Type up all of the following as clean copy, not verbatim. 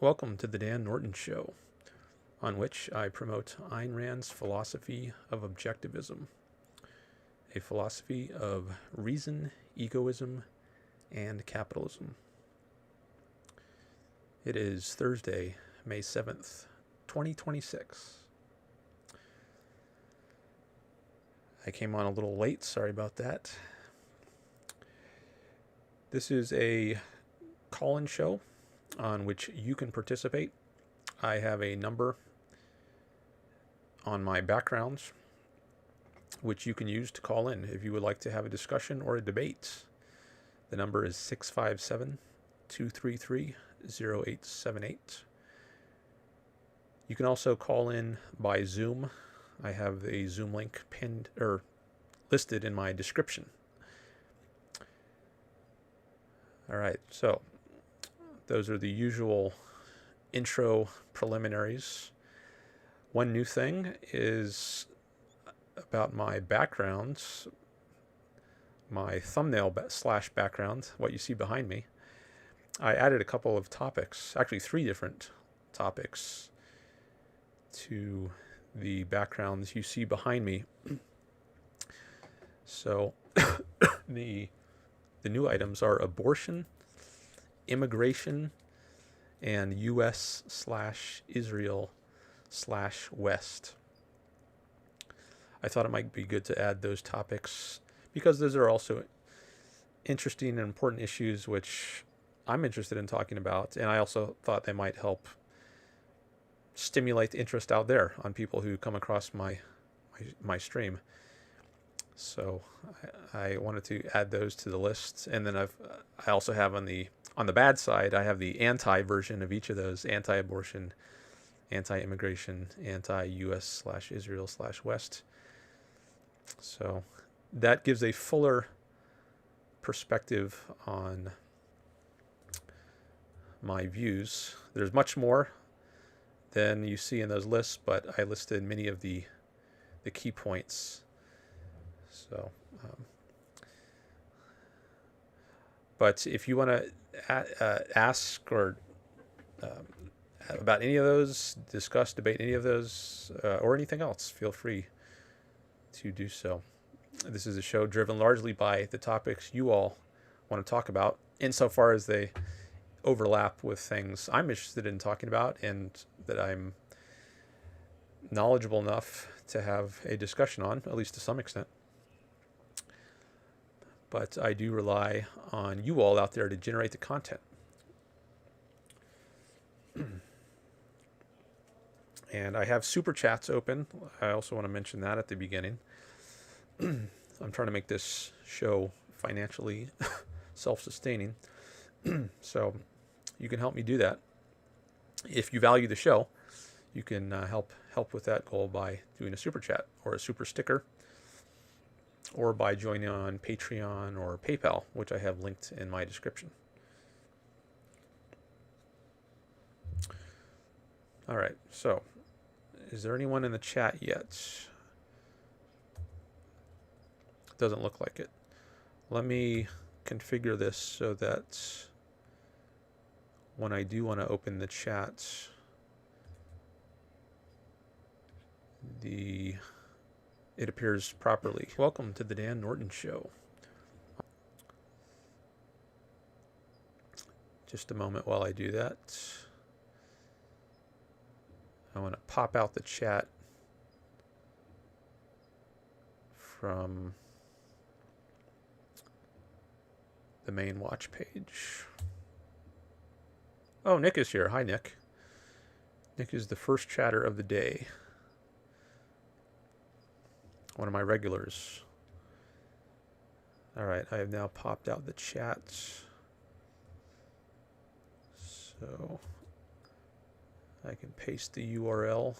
Welcome to the Dan Norton Show, on which I promote Ayn Rand's philosophy of objectivism, a philosophy of reason, egoism, and capitalism. It is Thursday, May 7th, 2026. I came on a little late, sorry about that. This is a call-in show on which you can participate. I have a number on my backgrounds which you can use to call in if you would like to have a discussion or a debate. The number is 657-233-0878. You can also call in by Zoom. I have a Zoom link pinned or listed in my description. All right, so those are the usual intro preliminaries. One new thing is about my background, my thumbnail slash background, what you see behind me. I added a couple of topics, actually 3 different topics to the backgrounds you see behind me. So the new items are abortion, immigration, and US/Israel/West. I thought it might be good to add those topics because those are also interesting and important issues which I'm interested in talking about, and I also thought they might help stimulate the interest out there on people who come across my stream. So I wanted to add those to the list, and then I also have on the bad side, I have the anti version of each of those: anti-abortion, anti-immigration, anti-US/Israel/West. So that gives a fuller perspective on my views. There's much more than you see in those lists, but I listed many of the key points. So, but if you want to ask or about any of those, discuss, debate any of those, or anything else, feel free to do so. This is a show driven largely by the topics you all want to talk about, insofar as they overlap with things I'm interested in talking about and that I'm knowledgeable enough to have a discussion on, at least to some extent. But I do rely on you all out there to generate the content. And I have super chats open. I also want to mention that at the beginning. I'm trying to make this show financially self-sustaining. So you can help me do that. If you value the show, you can help with that goal by doing a super chat or a super sticker, or by joining on Patreon or PayPal, which I have linked in my description. All right, so is there anyone in the chat yet? Doesn't look like it. Let me configure this so that when I do want to open the chat, it appears properly. Welcome to the Dan Norton Show. Just a moment while I do that. I want to pop out the chat from the main watch page. Oh, Nick is here. Hi, Nick. Nick is the first chatter of the day. One of my regulars. All right, I have now popped out the chat. So I can paste the URL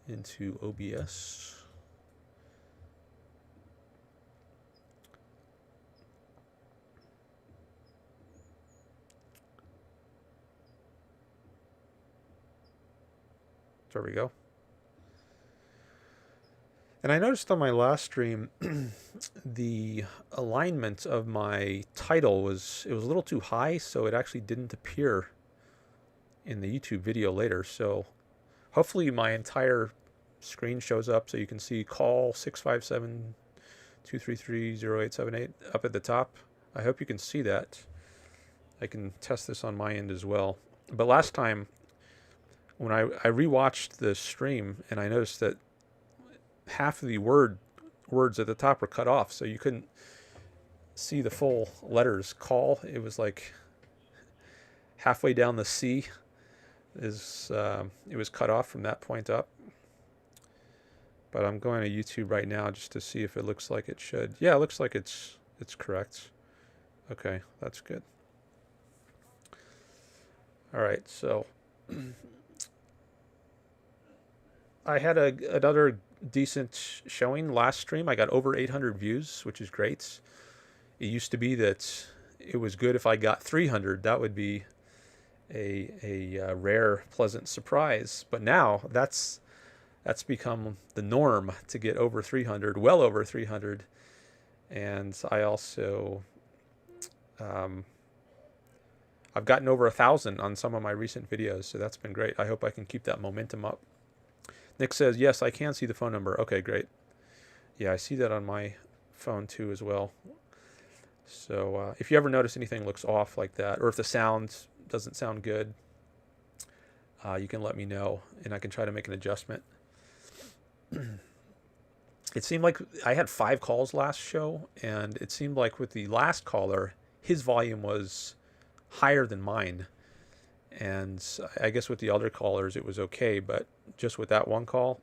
into OBS. There we go. And I noticed on my last stream, the alignment of my title was a little too high, so it actually didn't appear in the YouTube video later. So hopefully my entire screen shows up so you can see call 657-233-0878 up at the top. I hope you can see that. I can test this on my end as well. But last time, when I rewatched the stream, and I noticed that half of the words at the top were cut off, so you couldn't see the full letters call. It was like halfway down the C is it was cut off from that point up. But I'm going to YouTube right now just to see if it looks like it should. Yeah, it looks like it's correct. Okay, that's good. All right, so I had another decent showing last stream. I got over 800 views, which is great. It used to be that it was good if I got 300. That would be a rare, pleasant surprise. But now that's become the norm to get over 300, well over 300. And I also I've gotten over 1,000 on some of my recent videos, so that's been great. I hope I can keep that momentum up. Nick says, yes, I can see the phone number. Okay, great. Yeah, I see that on my phone too as well. So if you ever notice anything looks off like that, or if the sound doesn't sound good, you can let me know, and I can try to make an adjustment. It seemed like I had 5 calls last show, and it seemed like with the last caller, his volume was higher than mine. And I guess with the other callers, it was okay, but just with that one call,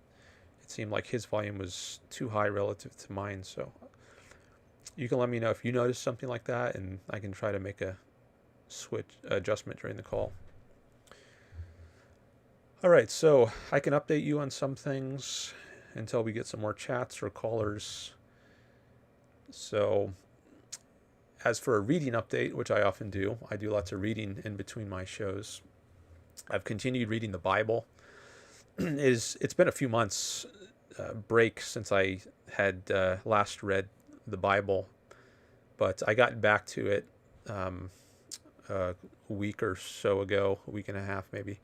it seemed like his volume was too high relative to mine. So you can let me know if you notice something like that, and I can try to make a adjustment during the call. All right, so I can update you on some things until we get some more chats or callers. So as for a reading update, which I often do, I do lots of reading in between my shows. I've continued reading the Bible. It's been a few months break since I had last read the Bible, but I got back to it a week or so ago, a week and a half maybe.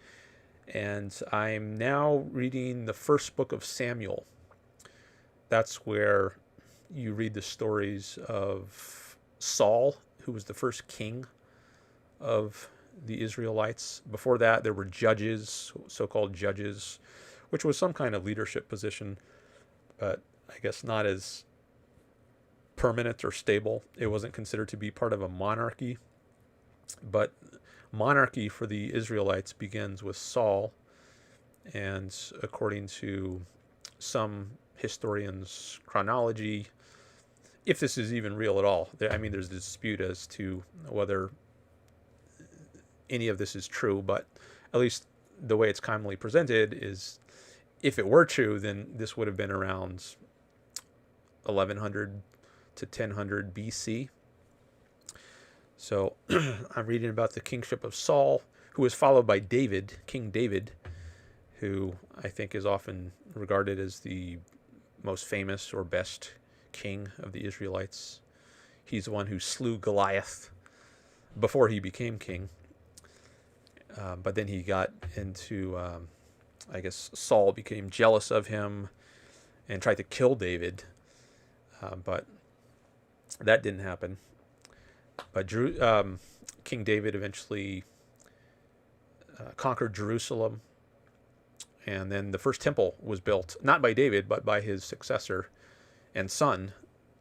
And I'm now reading the first book of Samuel. That's where you read the stories of Saul, who was the first king of the Israelites. Before that, there were judges, so-called judges, which was some kind of leadership position, but I guess not as permanent or stable. It wasn't considered to be part of a monarchy. But monarchy for the Israelites begins with Saul, and according to some historians' chronology, if this is even real at all, I mean, there's a dispute as to whether any of this is true, but at least the way it's commonly presented is, if it were true, then this would have been around 1100 to 1000 BC. So I'm reading about the kingship of Saul, who was followed by David, King David, who I think is often regarded as the most famous or best king of the Israelites. He's the one who slew Goliath before he became king. But then he got into, I guess Saul became jealous of him and tried to kill David. But that didn't happen. But King David eventually conquered Jerusalem. And then the first temple was built, not by David, but by his successor and son,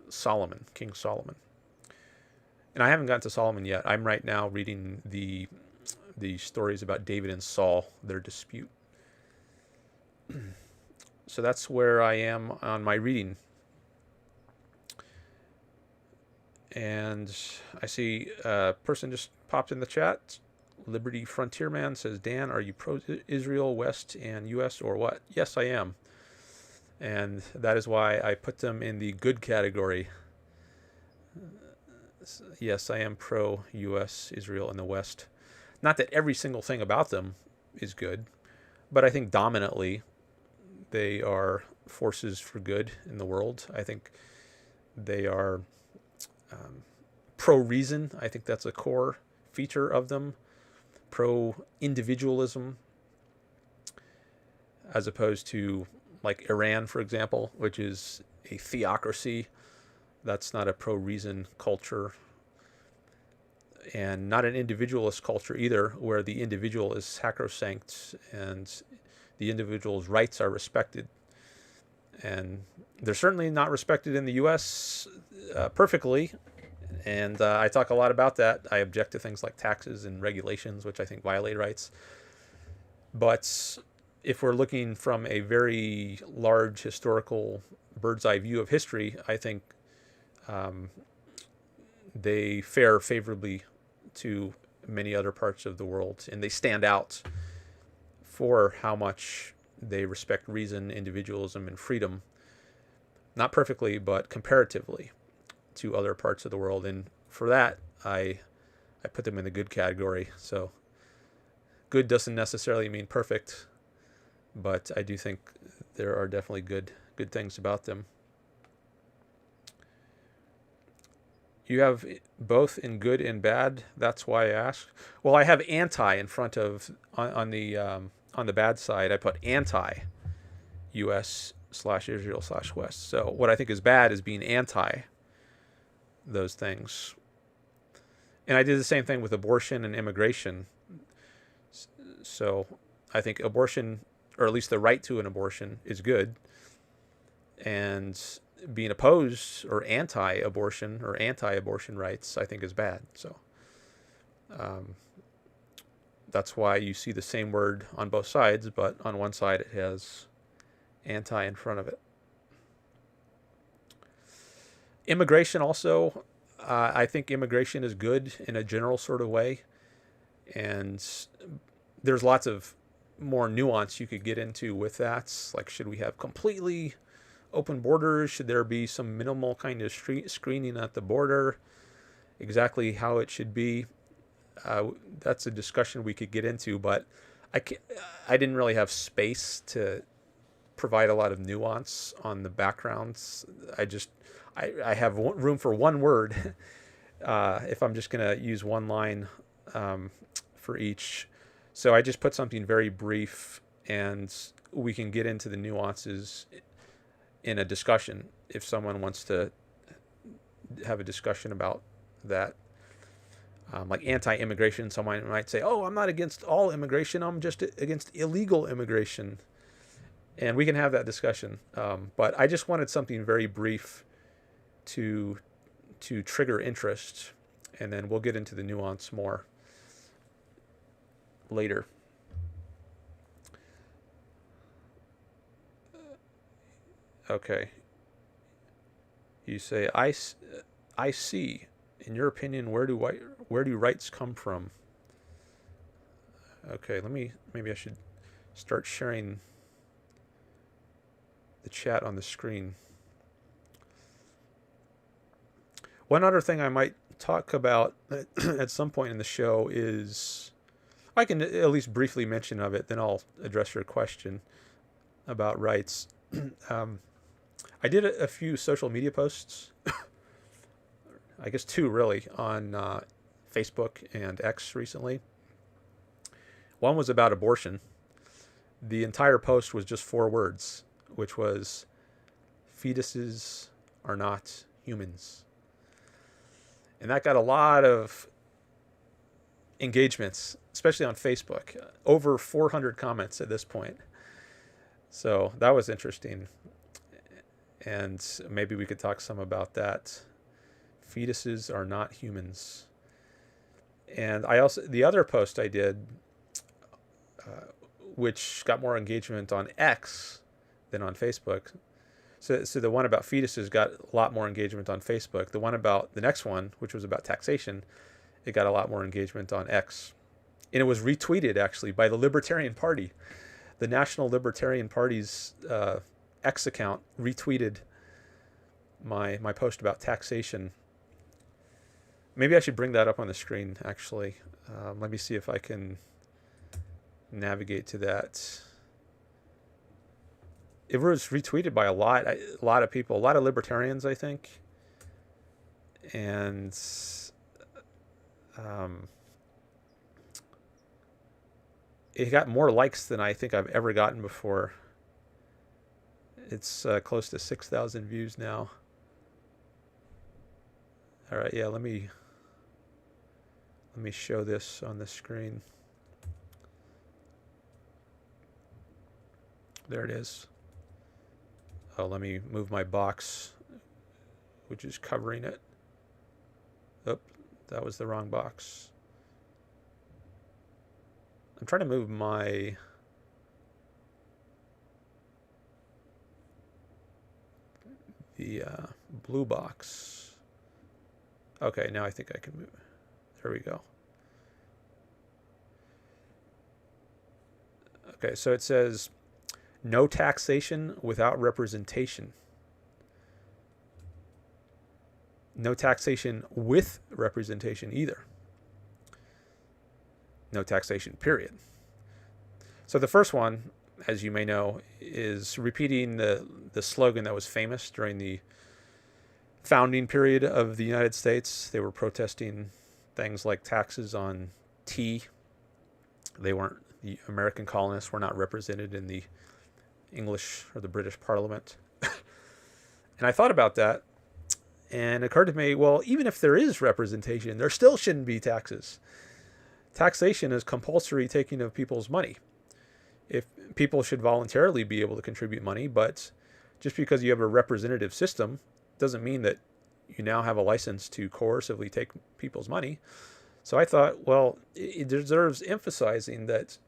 Solomon, King Solomon. And I haven't gotten to Solomon yet. I'm right now reading the stories about David and Saul, their dispute. So that's where I am on my reading. And I see a person just popped in the chat. Liberty Frontierman says, Dan, are you pro-Israel, West, and U.S., or what? Yes, I am. And that is why I put them in the good category. Yes, I am pro-U.S., Israel, and the West. Not that every single thing about them is good, but I think dominantly they are forces for good in the world. I think they are pro-reason. I think that's a core feature of them. Pro-individualism, as opposed to like Iran, for example, which is a theocracy. That's not a pro-reason culture, and not an individualist culture either, where the individual is sacrosanct and the individual's rights are respected. And they're certainly not respected in the U.S. Perfectly. And I talk a lot about that. I object to things like taxes and regulations, which I think violate rights. But if we're looking from a very large historical bird's eye view of history, I think they fare favorably to many other parts of the world, and they stand out for how much they respect reason, individualism, and freedom. Not perfectly, but comparatively to other parts of the world. And for that, I put them in the good category. So good doesn't necessarily mean perfect, but I do think there are definitely good things about them. You have both in good and bad. That's why I asked. Well, I have anti in front of on the bad side. I put anti US/Israel/West. So what I think is bad is being anti those things. And I did the same thing with abortion and immigration. So I think abortion, or at least the right to an abortion, is good. And being opposed or anti-abortion or anti-abortion rights, I think, is bad. So that's why you see the same word on both sides, but on one side it has anti in front of it. Immigration also, I think immigration is good in a general sort of way. And there's lots of more nuance you could get into with that. Like, should we have completely open borders? Should there be some minimal kind of screening at the border? Exactly how it should be, that's a discussion we could get into, but I didn't really have space to provide a lot of nuance on the backgrounds. I have room for one word if I'm just going to use one line for each. So I just put something very brief, and we can get into the nuances in a discussion if someone wants to have a discussion about that. Like anti-immigration, someone might say, oh, I'm not against all immigration, I'm just against illegal immigration. And we can have that discussion. But I just wanted something very brief to trigger interest, and then we'll get into the nuance more later. Okay. You say, I see. In your opinion, where do rights come from? Okay, maybe I should start sharing the chat on the screen. One other thing I might talk about at some point in the show is, I can at least briefly mention of it, then I'll address your question about rights. I did a few social media posts, I guess 2 really, on Facebook and X recently. One was about abortion. The entire post was just 4 words, which was, fetuses are not humans. And that got a lot of engagements, especially on Facebook. Over 400 comments at this point. So that was interesting. And maybe we could talk some about that. Fetuses are not humans. And the other post I did, which got more engagement on X than on Facebook. So the one about fetuses got a lot more engagement on Facebook. The next one, which was about taxation, it got a lot more engagement on X. And it was retweeted, actually, by the Libertarian Party. The National Libertarian Party's X account retweeted my post about taxation. Maybe I should bring that up on the screen, actually. Let me see if I can navigate to that. it was retweeted by a lot of people, a lot of libertarians, I think. And it got more likes than I think I've ever gotten before. It's close to 6,000 views now. All right, yeah, let me show this on the screen. There it is. Oh, let me move my box, which is covering it. Oh, that was the wrong box. I'm trying to move my blue box. Okay, now I think I can move. There we go. Okay, so it says no taxation without representation. No taxation with representation either. No taxation, period. So the first one, as you may know, is repeating the slogan that was famous during the founding period of the United States. They were protesting things like taxes on tea. The American colonists were not represented in the English or the British Parliament. And I thought about that, and it occurred to me, well, even if there is representation, there still shouldn't be taxes. Taxation is compulsory taking of people's money. If people should voluntarily be able to contribute money, but just because you have a representative system doesn't mean that you now have a license to coercively take people's money. So I thought, well, it deserves emphasizing that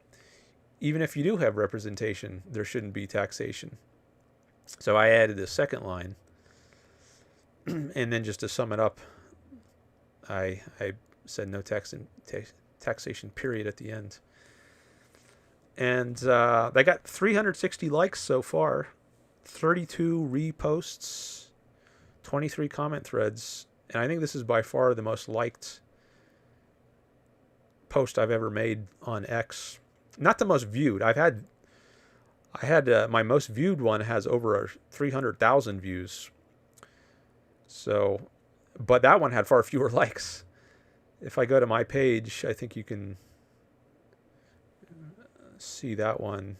even if you do have representation, there shouldn't be taxation. So I added the second line. And then just to sum it up, I said no taxation, period, at the end. And they got 360 likes so far, 32 reposts, 23 comment threads, and I think this is by far the most liked post I've ever made on X. Not the most viewed. I had my most viewed one has over 300,000 views. So, but that one had far fewer likes. If I go to my page, I think you can see that one.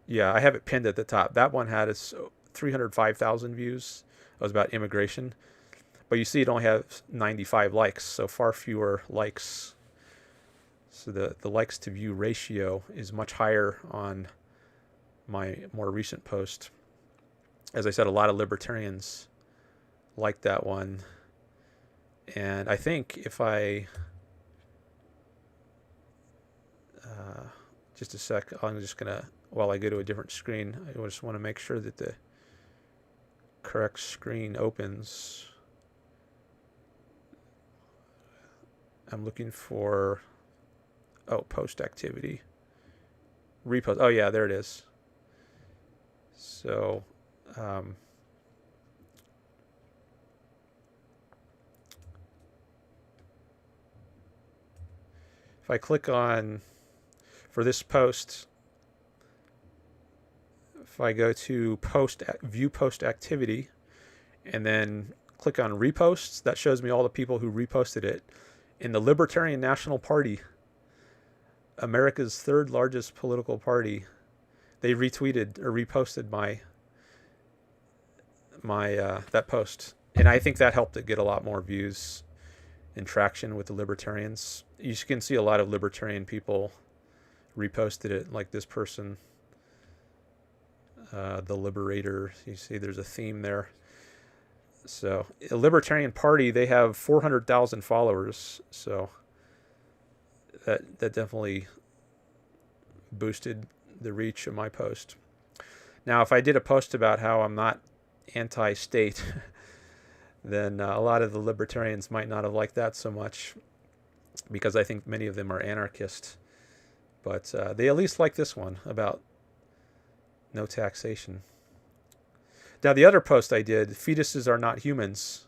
Yeah, I have it pinned at the top. That one had 305,000 views. It was about immigration. But you see it only has 95 likes, so far fewer likes. So the likes to view ratio is much higher on my more recent post. As I said, a lot of libertarians liked that one. And I think if I... just a sec, I'm just going to, while I go to a different screen, I just want to make sure that the correct screen opens. I'm looking for, post activity. Repost, oh yeah, there it is. So, if I click on, for this post, if I go to view post activity and then click on reposts, that shows me all the people who reposted it. In the Libertarian National Party, America's third largest political party, they retweeted or reposted that post, and I think that helped it get a lot more views and traction with the libertarians. You can see a lot of libertarian people reposted it, like this person, the Liberator. You see there's a theme there. So the Libertarian Party, they have 400,000 followers, so that definitely boosted the reach of my post. Now, if I did a post about how I'm not anti-state, then a lot of the libertarians might not have liked that so much, because I think many of them are anarchist. But they at least like this one about no taxation. Now, the other post I did, fetuses are not humans,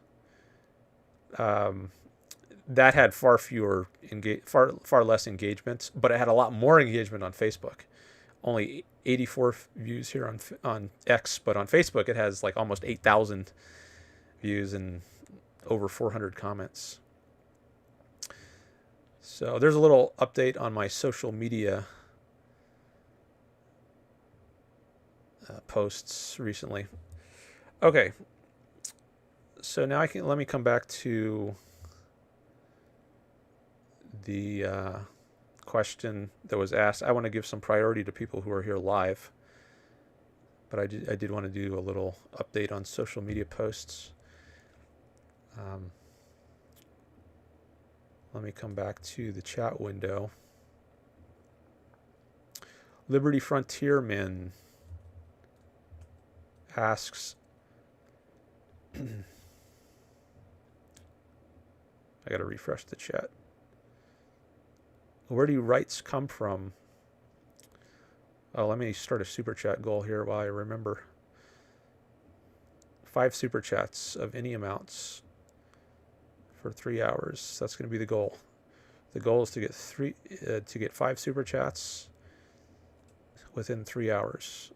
that had far less engagement, but it had a lot more engagement on Facebook. only 84 views here on X, but on Facebook it has like almost 8,000 views and over 400 comments. So there's a little update on my social media posts recently. Okay, so now let me come back to the question that was asked. I want to give some priority to people who are here live, but I did want to do a little update on social media posts. Let me come back to the chat window. Liberty Frontierman asks, I got to refresh the chat. Where do rights come from? Oh, let me start a super chat goal here while I remember. 5 super chats of any amounts for 3 hours. That's going to be the goal. The goal is to get 5 super chats within 3 hours.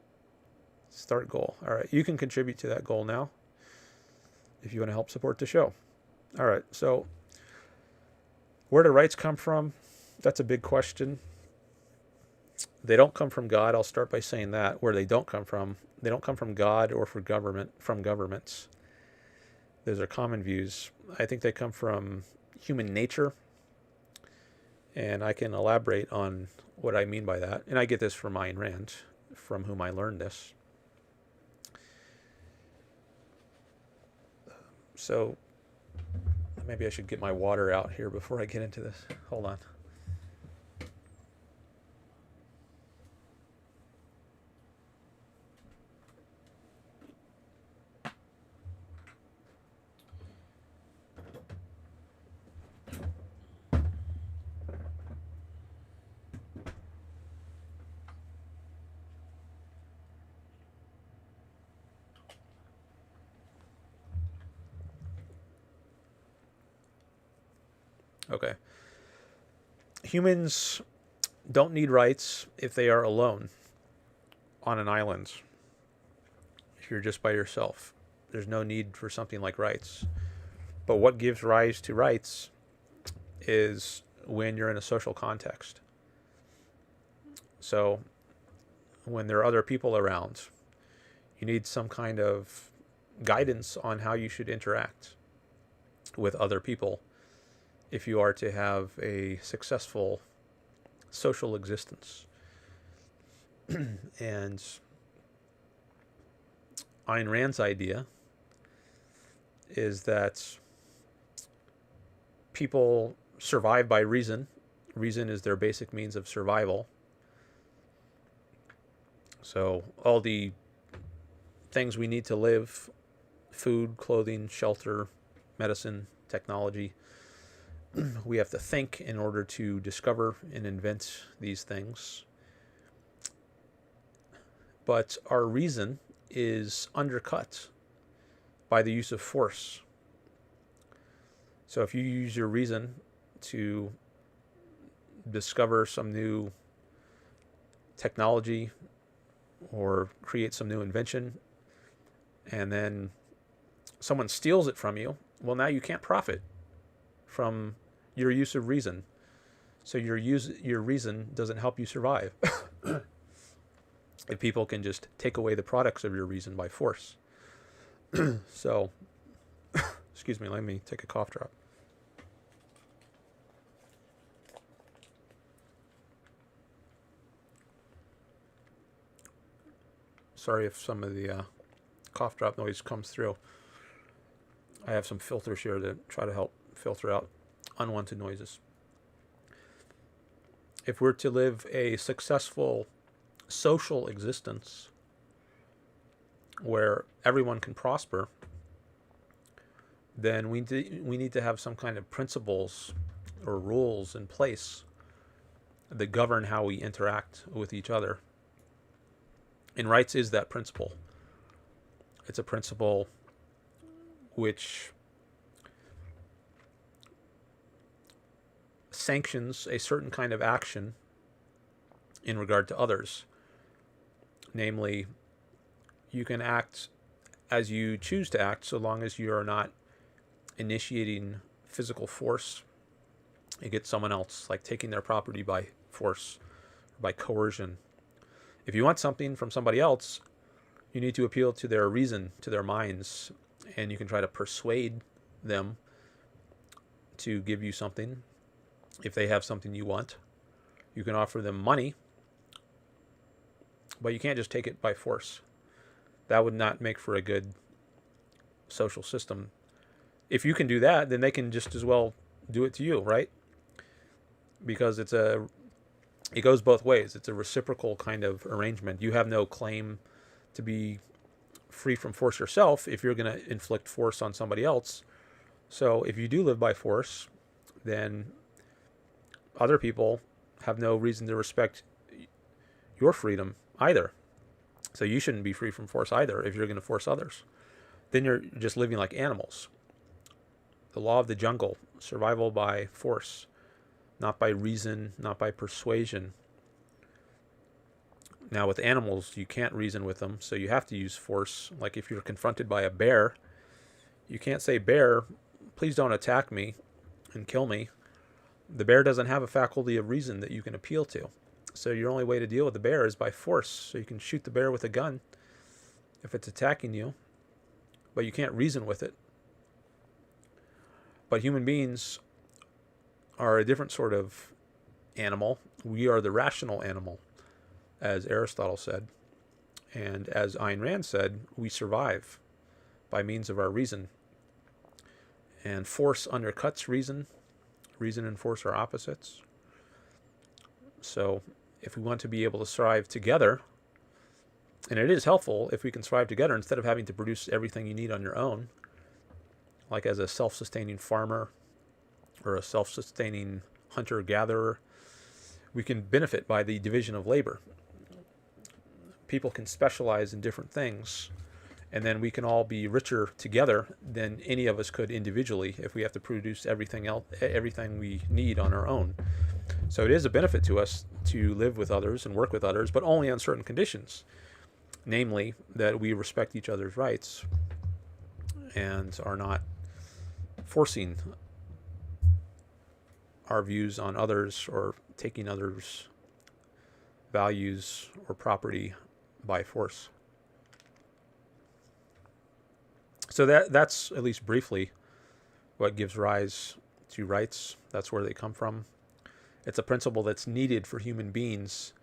Start goal. All right, you can contribute to that goal now if you want to help support the show. All right, so where do rights come from? That's a big question. They don't come from God. I'll start by saying that. Where they don't come from God or from governments. Those are common views. I think they come from human nature, and I can elaborate on what I mean by that. And I get this from Ayn Rand, from whom I learned this. So maybe I should get my water out here before I get into this. Hold on. Okay. Humans don't need rights if they are alone on an island. If you're just by yourself, there's no need for something like rights. But what gives rise to rights is when you're in a social context. So when there are other people around, you need some kind of guidance on how you should interact with other people if you are to have a successful social existence. And Ayn Rand's idea is that people survive by reason. Reason is their basic means of survival. So all the things we need to live, food, clothing, shelter, medicine, technology, we have to think in order to discover and invent these things. But our reason is undercut by the use of force. So if you use your reason to discover some new technology or create some new invention, and then someone steals it from you, well, now you can't profit from your use of reason. So your reason doesn't help you survive. If people can just take away the products of your reason by force. So, excuse me, let me take a cough drop. Sorry if some of the cough drop noise comes through. I have some filters here that try to help filter out unwanted noises. If we're to live a successful social existence where everyone can prosper, then we need to have some kind of principles or rules in place that govern how we interact with each other. And rights is that principle. It's a principle which sanctions a certain kind of action in regard to others. Namely, you can act as you choose to act so long as you are not initiating physical force against someone else, like taking their property by force, by coercion. If you want something from somebody else, you need to appeal to their reason, to their minds, and you can try to persuade them to give you something if they have something you want. You can offer them money, but you can't just take it by force. That would not make for a good social system. If you can do that, then they can just as well do it to you, right? Because it goes both ways. It's a reciprocal kind of arrangement. You have no claim to be free from force yourself if you're going to inflict force on somebody else. So if you do live by force, then other people have no reason to respect your freedom either. So you shouldn't be free from force either if you're going to force others. Then you're just living like animals. The law of the jungle, survival by force, not by reason, not by persuasion. Now with animals, you can't reason with them, so you have to use force. Like if you're confronted by a bear, you can't say, "Bear, please don't attack me and kill me." The bear doesn't have a faculty of reason that you can appeal to. So your only way to deal with the bear is by force. So you can shoot the bear with a gun if it's attacking you, but you can't reason with it. But human beings are a different sort of animal. We are the rational animal, as Aristotle said. And as Ayn Rand said, we survive by means of our reason. And force undercuts reason. Reason and force are opposites. So if we want to be able to thrive together, and it is helpful if we can thrive together instead of having to produce everything you need on your own, like as a self-sustaining farmer or a self-sustaining hunter-gatherer, we can benefit by the division of labor. People can specialize in different things, and then we can all be richer together than any of us could individually if we have to produce everything we need on our own. So it is a benefit to us to live with others and work with others, but only on certain conditions. Namely, that we respect each other's rights and are not forcing our views on others or taking others' values or property by force. So that's at least briefly what gives rise to rights. That's where they come from. It's a principle that's needed for human beings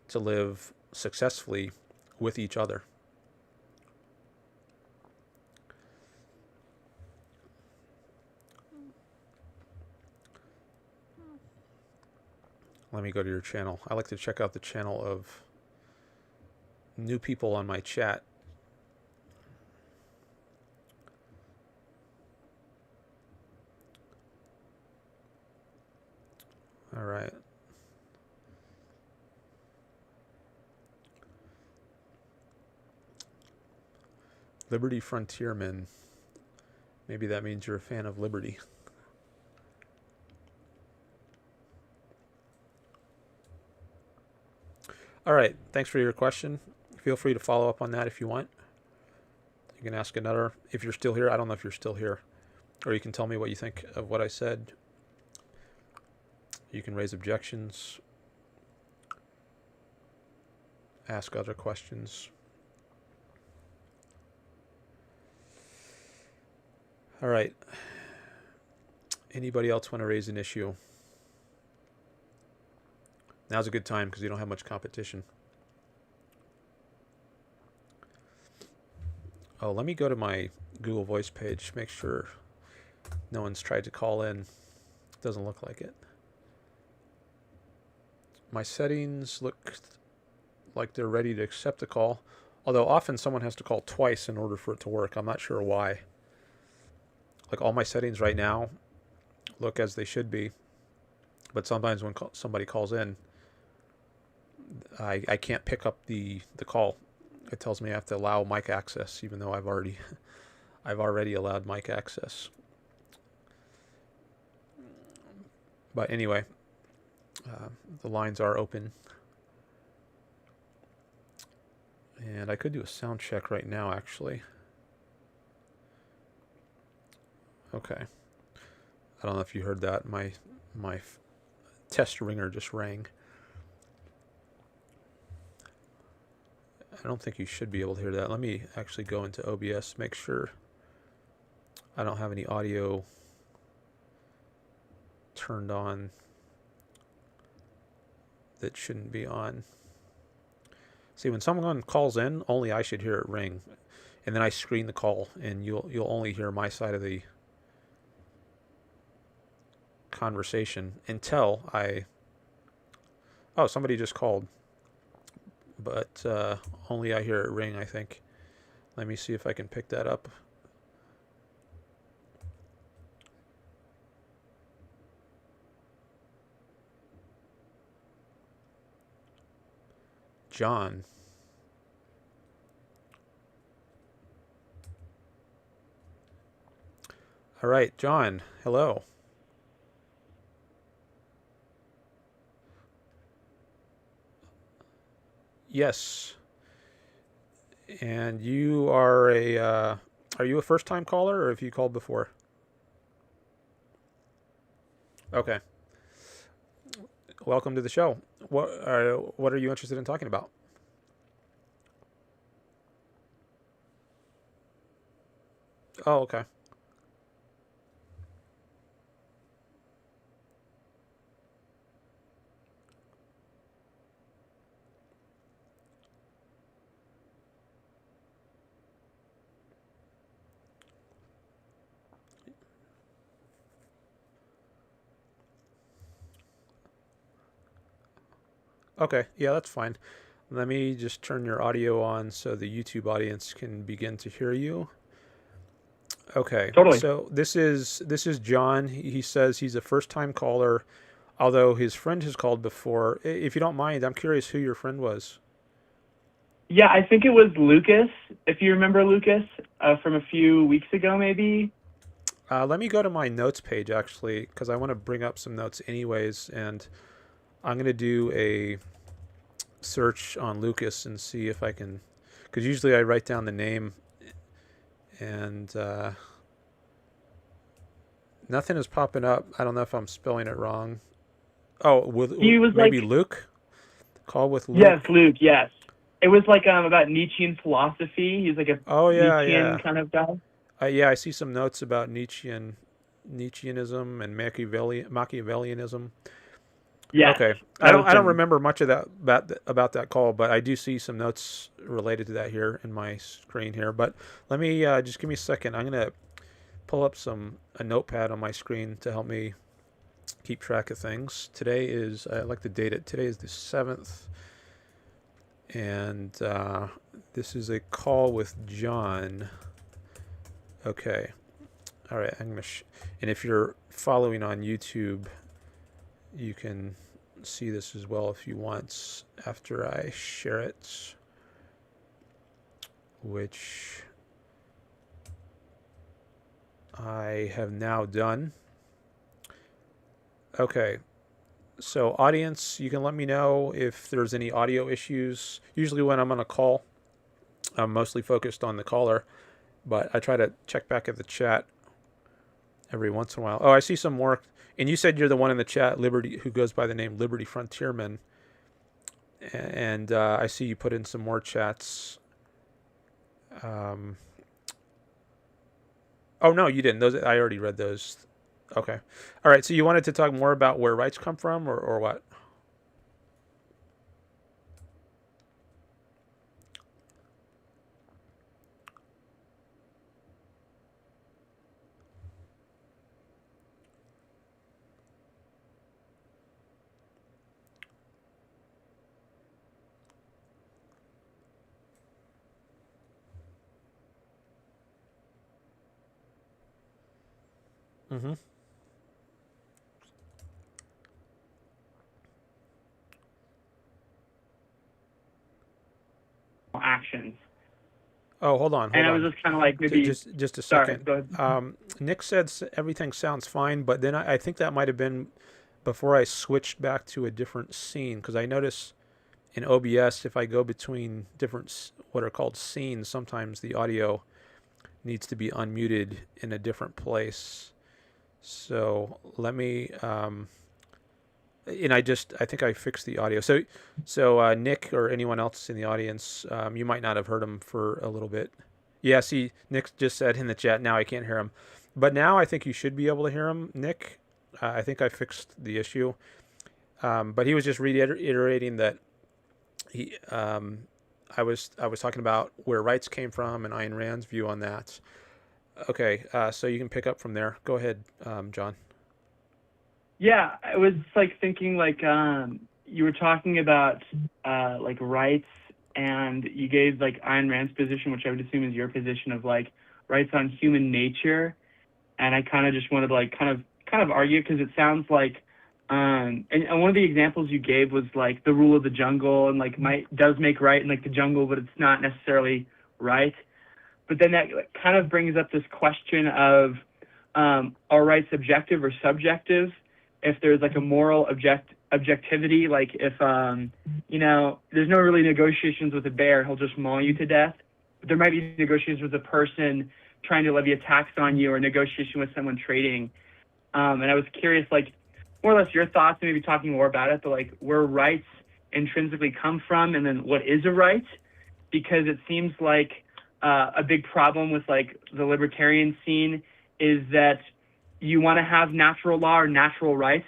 to live successfully with each other. Let me go to your channel. I like to check out the channel of new people on my chat. All right. Liberty Frontierman. Maybe that means you're a fan of liberty. All right. Thanks for your question. Feel free to follow up on that if you want. You can ask another if you're still here. I don't know if you're still here. Or you can tell me what you think of what I said. You can raise objections. Ask other questions. All right. Anybody else want to raise an issue? Now's a good time because you don't have much competition. Oh, let me go to my Google Voice page. Make sure no one's tried to call in. Doesn't look like it. My settings look like they're ready to accept a call. Although often someone has to call twice in order for it to work. I'm not sure why. Like all my settings right now look as they should be. But sometimes when somebody calls in, I can't pick up the call. It tells me I have to allow mic access, even though I've already allowed mic access. But anyway, the lines are open. And I could do a sound check right now, actually. Okay. I don't know if you heard that. My test ringer just rang. I don't think you should be able to hear that. Let me actually go into OBS, make sure I don't have any audio turned on that shouldn't be on. See, when someone calls in, only I should hear it ring. And then I screen the call, and you'll only hear my side of the conversation until I... Oh, somebody just called. But only I hear it ring, I think. Let me see if I can pick that up. John. All right, John, hello. Yes. And you are are you a first-time caller, or have you called before? Okay. Welcome to the show. What are you interested in talking about? Oh, okay. Okay, yeah, that's fine. Let me just turn your audio on so the YouTube audience can begin to hear you. Okay, Totally. so this is John. He says he's a first-time caller, although his friend has called before. If you don't mind, I'm curious who your friend was. Yeah, I think it was Lucas, if you remember Lucas, from a few weeks ago, maybe. Let me go to my notes page, actually, because I want to bring up some notes anyways, and I'm going to do a search on Lucas and see if I can, because usually I write down the name, and nothing is popping up. I don't know if I'm spelling it wrong. Oh, He was maybe like, Luke? Call with yes, Luke? Luke, yes. It was like about Nietzschean philosophy. He's like a Oh, yeah, Nietzschean yeah. kind of guy. Yeah, I see some notes about Nietzscheanism and Machiavellianism. Yes, Okay, that was I don't him. remember much of that about that call, but I do see some notes related to that here in my screen here. But let me just give me a second. I'm gonna pull up a notepad on my screen to help me keep track of things. Today is, I like to date it. Today is the 7th, and this is a call with John. Okay, all right. I'm gonna and if you're following on YouTube, you can see this as well if you want after I share it, which I have now done. Okay, so audience, you can let me know if there's any audio issues. Usually when I'm on a call, I'm mostly focused on the caller, but I try to check back at the chat every once in a while. Oh, I see some more. And you said you're the one in the chat, Liberty, who goes by the name Liberty Frontierman. And I see you put in some more chats. Oh, no, you didn't. Those I already read those. Okay. All right, so you wanted to talk more about where rights come from, or what? Mm-hmm. Actions. Oh, hold on, And hold I was on. just kind of like, maybe, Just a sorry, second. go ahead. Nick said everything sounds fine, but then I think that might have been before I switched back to a different scene, because I noticed in OBS, if I go between different what are called scenes, sometimes the audio needs to be unmuted in a different place. So let me, and I think I fixed the audio. So Nick or anyone else in the audience, you might not have heard him for a little bit. Yeah, see, Nick just said in the chat, now I can't hear him. But now I think you should be able to hear him, Nick. I think I fixed the issue. But he was just reiterating that I was talking about where rights came from and Ayn Rand's view on that. Okay, so you can pick up from there. Go ahead, John. Yeah, I was like thinking like you were talking about like rights, and you gave like Ayn Rand's position, which I would assume is your position of like rights on human nature, and I kind of just wanted to like kind of argue because it sounds like and one of the examples you gave was like the rule of the jungle, and like does make right in like the jungle, but it's not necessarily right. But then that kind of brings up this question of are rights objective or subjective? If there's like a moral objectivity, like if you know, there's no really negotiations with a bear, he'll just maul you to death. But there might be negotiations with a person trying to levy a tax on you, or negotiation with someone trading. And I was curious, like more or less your thoughts, maybe talking more about it, but like where rights intrinsically come from, and then what is a right? Because it seems like a big problem with like the libertarian scene is that you want to have natural law or natural rights,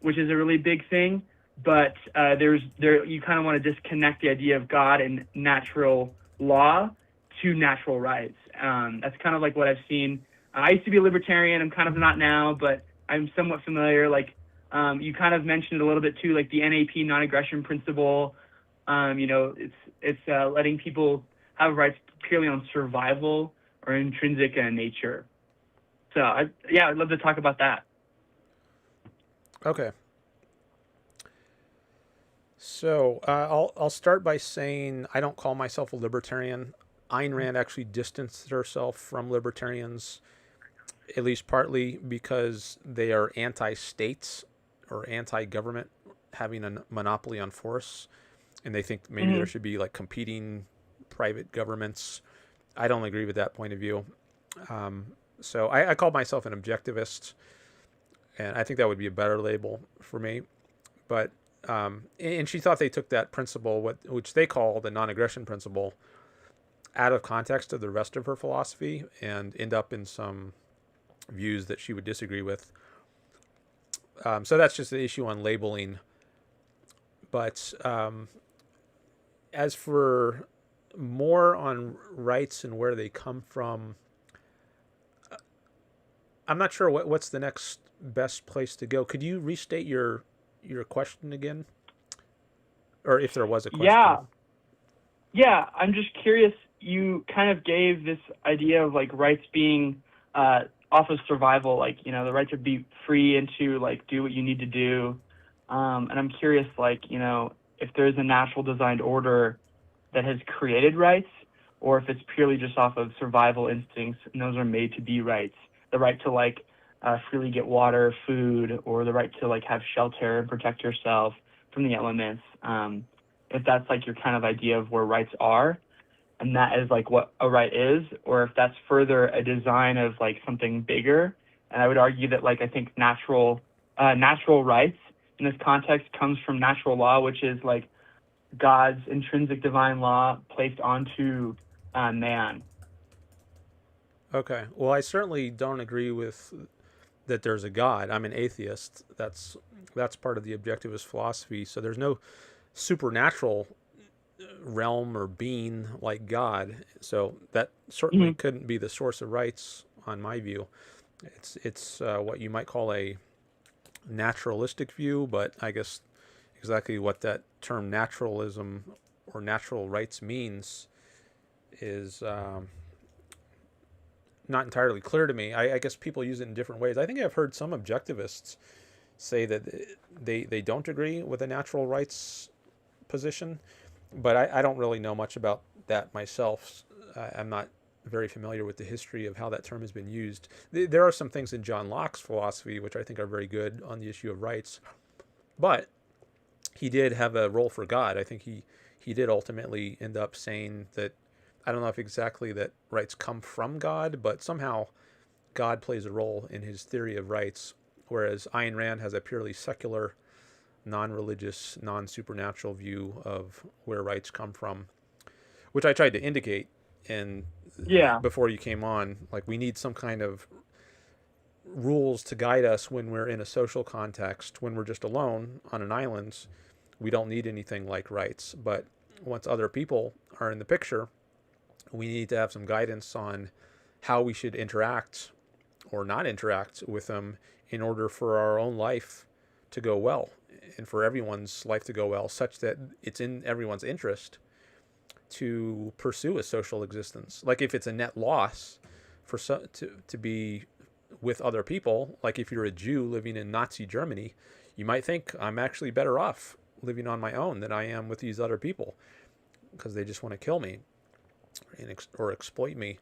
which is a really big thing, but you kind of want to disconnect the idea of God and natural law to natural rights. That's kind of like what I've seen. I used to be a libertarian. I'm kind of not now, but I'm somewhat familiar. Like you kind of mentioned a little bit too, like the NAP non-aggression principle. You know, it's letting people have rights purely on survival or intrinsic nature. So I'd love to talk about that. Okay. So I'll start by saying I don't call myself a libertarian. Ayn Rand actually distanced herself from libertarians, at least partly because they are anti-states or anti-government having a monopoly on force, and they think maybe there should be like competing private governments. I don't agree with that point of view. So I call myself an objectivist, and I think that would be a better label for me. But and she thought they took that principle, which they call the non-aggression principle, out of context of the rest of her philosophy, and end up in some views that she would disagree with. So that's just the issue on labeling. But as for more on rights and where they come from, I'm not sure what's the next best place to go. Could you restate your question again? Or if there was a question. Yeah, I'm just curious. You kind of gave this idea of like rights being off of survival, like, you know, the right to be free and to like do what you need to do. And I'm curious, like, you know, if there's a natural designed order that has created rights, or if it's purely just off of survival instincts and those are made to be rights. The right to like freely get water, food, or the right to like have shelter and protect yourself from the elements. If that's like your kind of idea of where rights are, and that is like what a right is, or if that's further a design of like something bigger. And I would argue that like I think natural rights in this context comes from natural law, which is like God's intrinsic divine law placed onto man. Okay. Well, I certainly don't agree with that there's a God. I'm an atheist. That's part of the objectivist philosophy. So there's no supernatural realm or being like God. So that certainly couldn't be the source of rights on my view. It's what you might call a naturalistic view, but I guess exactly what that term naturalism or natural rights means is not entirely clear to me. I guess people use it in different ways. I think I've heard some objectivists say that they don't agree with the natural rights position, but I don't really know much about that myself. I'm not very familiar with the history of how that term has been used. There are some things in John Locke's philosophy which I think are very good on the issue of rights, but he did have a role for God. I think he did ultimately end up saying that, I don't know if exactly that rights come from God, but somehow God plays a role in his theory of rights, whereas Ayn Rand has a purely secular, non-religious, non-supernatural view of where rights come from, which I tried to indicate in Yeah. before you came on. Like, we need some kind of rules to guide us when we're in a social context. When we're just alone on an island, we don't need anything like rights. But once other people are in the picture, we need to have some guidance on how we should interact or not interact with them in order for our own life to go well and for everyone's life to go well, such that it's in everyone's interest to pursue a social existence. Like, if it's a net loss for to be with other people, like if you're a Jew living in Nazi Germany, you might think, I'm actually better off living on my own than I am with these other people because they just want to kill me or exploit me.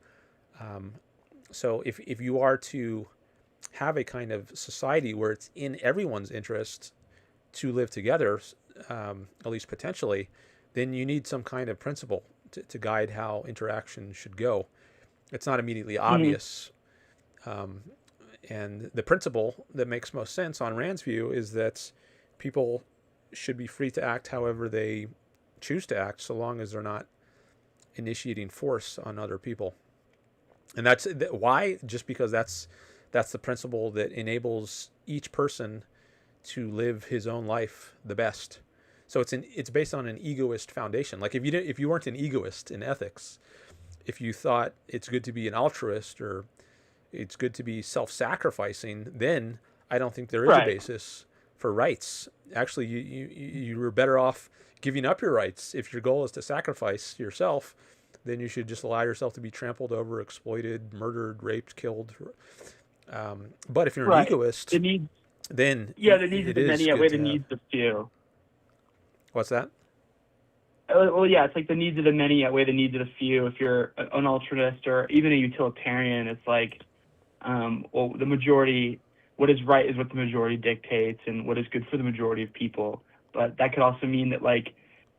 So if you are to have a kind of society where it's in everyone's interest to live together, at least potentially, then you need some kind of principle to guide how interaction should go. It's not immediately obvious. And the principle that makes most sense on Rand's view is that people should be free to act however they choose to act, so long as they're not initiating force on other people. And that's why, just because that's the principle that enables each person to live his own life the best. So it's based on an egoist foundation. Like, if you weren't an egoist in ethics, if you thought it's good to be an altruist or it's good to be self-sacrificing, then I don't think there is a basis for rights. Actually, you were better off giving up your rights. If your goal is to sacrifice yourself, then you should just allow yourself to be trampled over, exploited, murdered, raped, killed. But if you're an egoist, then the needs of the many outweigh the needs of few. What's that? Well, yeah, it's like the needs of the many outweigh the needs of the few. If you're an altruist or even a utilitarian, it's like, well, the majority, what is right is what the majority dictates and what is good for the majority of people. But that could also mean that, like,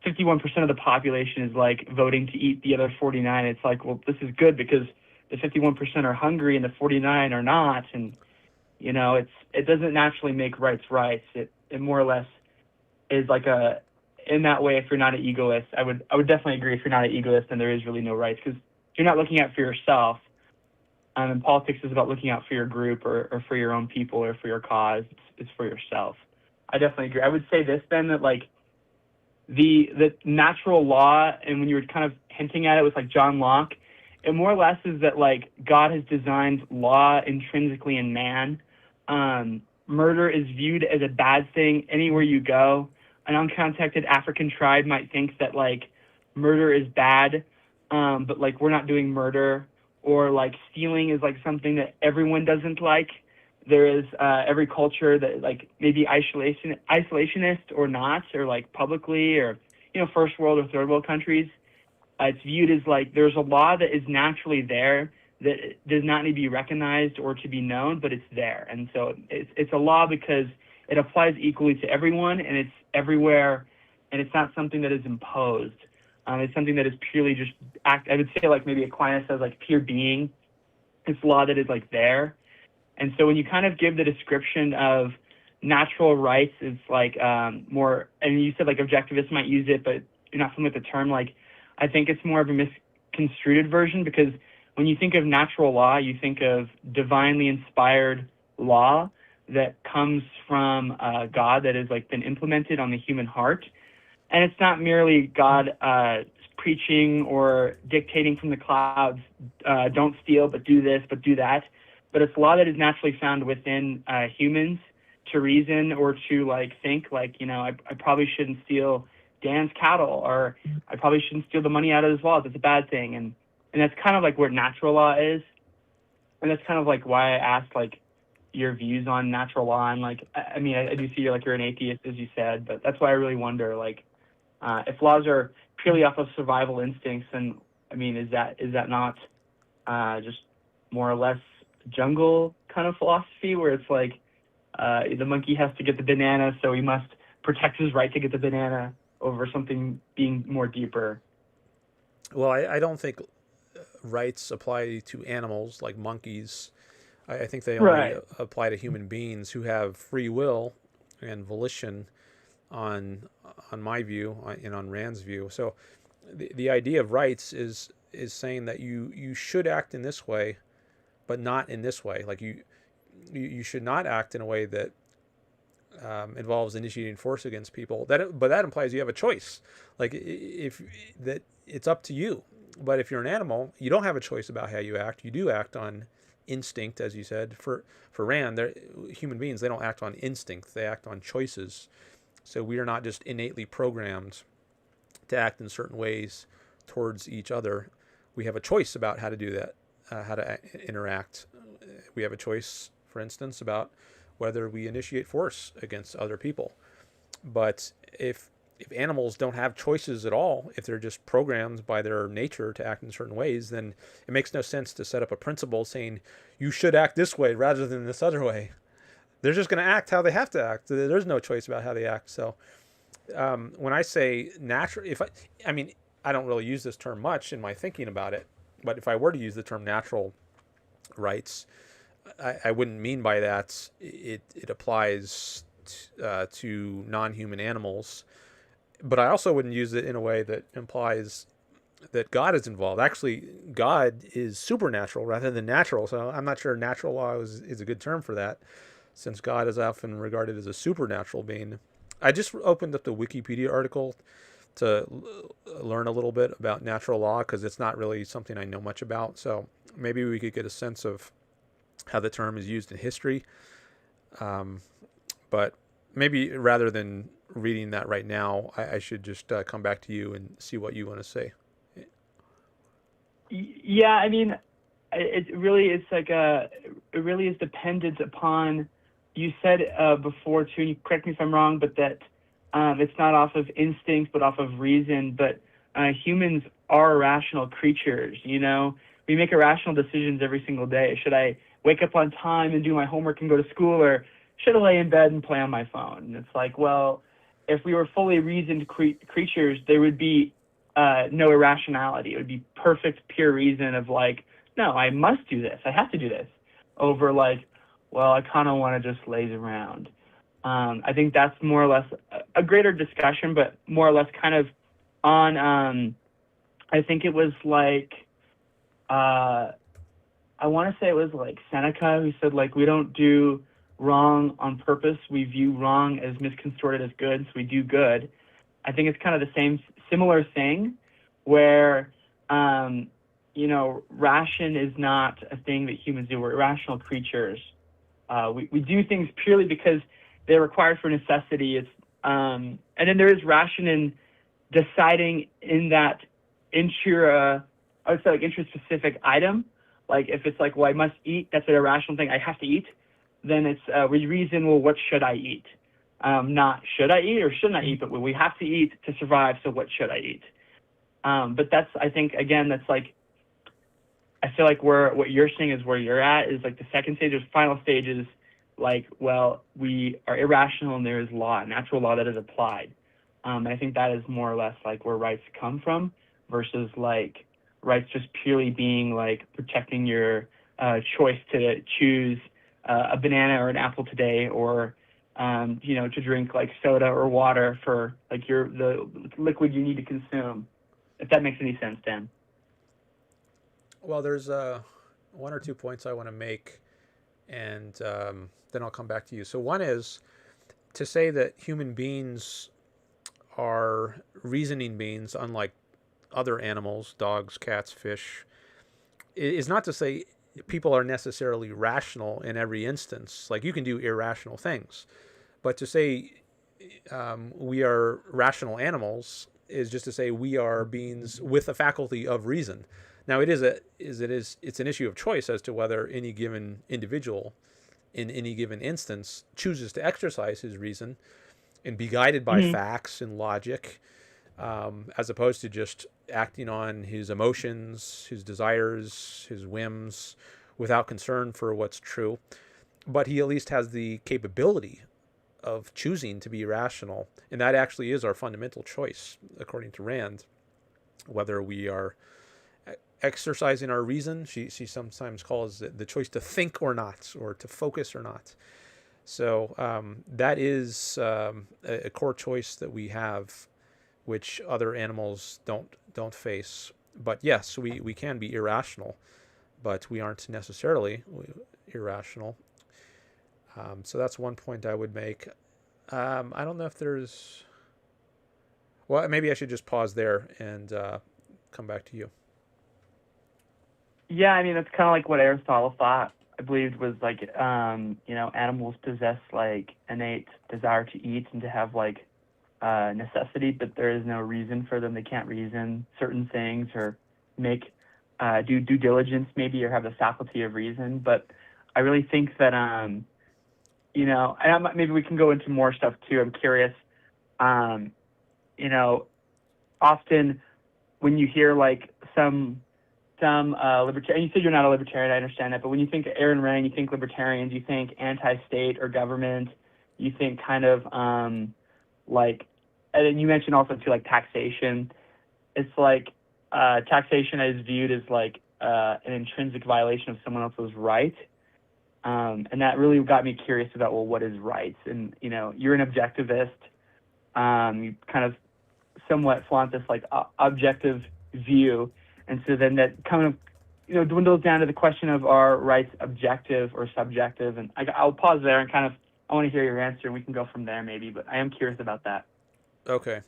51% of the population is, like, voting to eat the other 49. It's like, well, this is good because the 51% are hungry and the 49 are not. And, you know, it doesn't naturally make rights rights. It more or less is like in that way, if you're not an egoist, I would definitely agree. If you're not an egoist, then there is really no rights, because you're not looking out for yourself. And politics is about looking out for your group or for your own people or for your cause. It's for yourself. I definitely agree. I would say this then, that like the natural law, and when you were kind of hinting at it with like John Locke, it more or less is that like God has designed law intrinsically in man. Murder is viewed as a bad thing anywhere you go. An uncontacted African tribe might think that like murder is bad, but like we're not doing murder. Or like stealing is like something that everyone doesn't like. There is every culture that like maybe isolationist or not, or like publicly, or, you know, first world or third world countries. It's viewed as like there's a law that is naturally there that does not need to be recognized or to be known, but it's there. And so it's a law because it applies equally to everyone, and it's everywhere, and it's not something that is imposed. It's something that is purely just I would say, like maybe Aquinas says, like pure being. It's law that is like there. And so when you kind of give the description of natural rights, it's like more, and you said like objectivists might use it, but you're not familiar with the term. Like, I think it's more of a misconstrued version, because when you think of natural law, you think of divinely inspired law that comes from God, that has like been implemented on the human heart. And it's not merely God preaching or dictating from the clouds, don't steal, but do this, but do that. But it's law that is naturally found within humans to reason or to like think like, you know, I probably shouldn't steal Dan's cattle, or I probably shouldn't steal the money out of his wallet. That's a bad thing. And that's kind of like where natural law is. And that's kind of like why I asked like your views on natural law. And like, I mean, I do see you're an atheist, as you said, but that's why I really wonder, like, if laws are purely off of survival instincts, then, I mean, is that not just more or less jungle kind of philosophy, where it's like the monkey has to get the banana, so he must protects his right to get the banana over something being more deeper. Well, I don't think rights apply to animals like monkeys. I think they only Right. apply to human beings who have free will and volition on my view and on Rand's view. So the idea of rights is saying that you should act in this way, but not in this way. Like you should not act in a way that involves initiating force against people. But that implies you have a choice. Like if that it's up to you. But if you're an animal, you don't have a choice about how you act. You do act on instinct, as you said. For Rand, human beings, they don't act on instinct. They act on choices. So we are not just innately programmed to act in certain ways towards each other. We have a choice about how to do that, how to interact. We have a choice, for instance, about whether we initiate force against other people. But if animals don't have choices at all, if they're just programmed by their nature to act in certain ways, then it makes no sense to set up a principle saying you should act this way rather than this other way. They're just going to act how they have to act. There's no choice about how they act. So when I say natural, I mean, I don't really use this term much in my thinking about it, but if I were to use the term natural rights, I wouldn't mean by that it applies to non-human animals, but I also wouldn't use it in a way that implies that God is involved. Actually, God is supernatural rather than natural, so I'm not sure natural law is a good term for that, since God is often regarded as a supernatural being. I just opened up the Wikipedia article to learn a little bit about natural law because it's not really something I know much about, so maybe we could get a sense of how the term is used in history. But maybe rather than reading that right now, I should just come back to you and see what you want to say. Yeah, I mean, it really is it really is dependent upon. You said before too, and you correct me if I'm wrong, but that it's not off of instinct but off of reason. But humans are rational creatures. You know, we make irrational decisions every single day. Should I wake up on time and do my homework and go to school, or should I lay in bed and play on my phone? And it's like, well, if we were fully reasoned creatures, there would be no irrationality. It would be perfect, pure reason of like, no, I must do this. I have to do this. Over like, well, I kind of want to just laze around. I think that's more or less a greater discussion, but more or less kind of on, I think it was like, I want to say it was like Seneca who said, like, we don't do wrong on purpose. We view wrong as misconstrued as good, so we do good. I think it's kind of the similar thing where, you know, ration is not a thing that humans do. We're irrational creatures. We do things purely because they're required for necessity. And then there is ration in deciding in that I would say like interest-specific item. Like if it's like, well, I must eat, that's an irrational thing, I have to eat, then it's we reason, well, what should I eat? Not should I eat or shouldn't I eat, but we have to eat to survive, so what should I eat? But that's, I think, again, that's like, I feel like what you're saying is where you're at is like the second stage or final stage is like, well, we are irrational and there is law, natural law that is applied. And I think that is more or less like where rights come from versus like rights just purely being like protecting your choice to choose a banana or an apple today, or you know, to drink like soda or water for like the liquid you need to consume. If that makes any sense, Dan. Well, there's one or two points I want to make, and then I'll come back to you. So one is to say that human beings are reasoning beings, unlike other animals, dogs, cats, fish, is not to say people are necessarily rational in every instance. Like you can do irrational things, but to say we are rational animals is just to say we are beings with a faculty of reason. Now it's an issue of choice as to whether any given individual in any given instance chooses to exercise his reason and be guided by facts and logic, as opposed to just acting on his emotions, his desires, his whims, without concern for what's true. But he at least has the capability of choosing to be irrational, and that actually is our fundamental choice, according to Rand, whether we are exercising our reason. She sometimes calls it the choice to think or not, or to focus or not. So that is a core choice that we have, which other animals don't face. But yes, we can be irrational, but we aren't necessarily irrational. So that's one point I would make. I don't know if there's... Well, maybe I should just pause there and come back to you. Yeah, I mean, that's kind of like what Aristotle thought. I believed was like, animals possess like innate desire to eat and to have like necessity, but there is no reason for them. They can't reason certain things or make do due diligence maybe, or have the faculty of reason. But I really think that and maybe we can go into more stuff too. I'm curious. Often when you hear like some libertarian, you said you're not a libertarian, I understand that, but when you think Aaron Rand, you think libertarians, you think anti-state or government, you think kind of and then you mentioned also too like taxation. It's like taxation is viewed as like an intrinsic violation of someone else's right. And that really got me curious about, well, what is rights? And, you're an objectivist. You kind of somewhat flaunt this like objective view. And so then that kind of, dwindles down to the question of are rights objective or subjective? And I'll pause there and kind of, I want to hear your answer, and we can go from there maybe, but I am curious about that. Okay.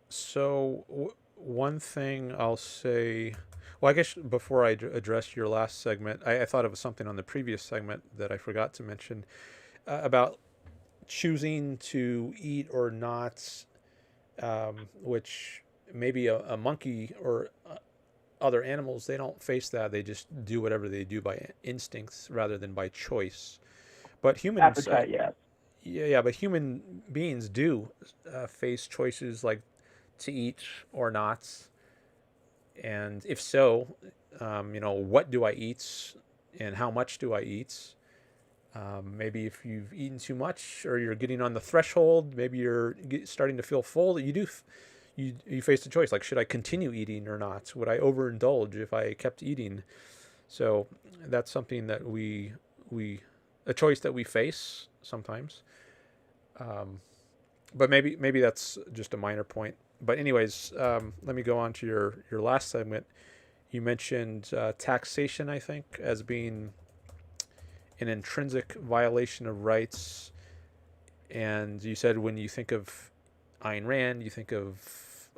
So one thing I'll say, well, I guess before I address your last segment, I thought of something on the previous segment that I forgot to mention about choosing to eat or not, which maybe a monkey or other animals, they don't face that. They just do whatever they do by instincts rather than by choice. But humans, Appetite, yeah. yeah, but human beings do face choices like to eat or not. And if so, what do I eat and how much do I eat? Maybe if you've eaten too much or you're getting on the threshold, maybe you're starting to feel full, you face the choice, like, should I continue eating or not? Would I overindulge if I kept eating? So that's something that a choice that we face sometimes. But maybe that's just a minor point. But anyways, let me go on to your last segment. You mentioned taxation, I think, as being an intrinsic violation of rights. And you said when you think of Ayn Rand, you think of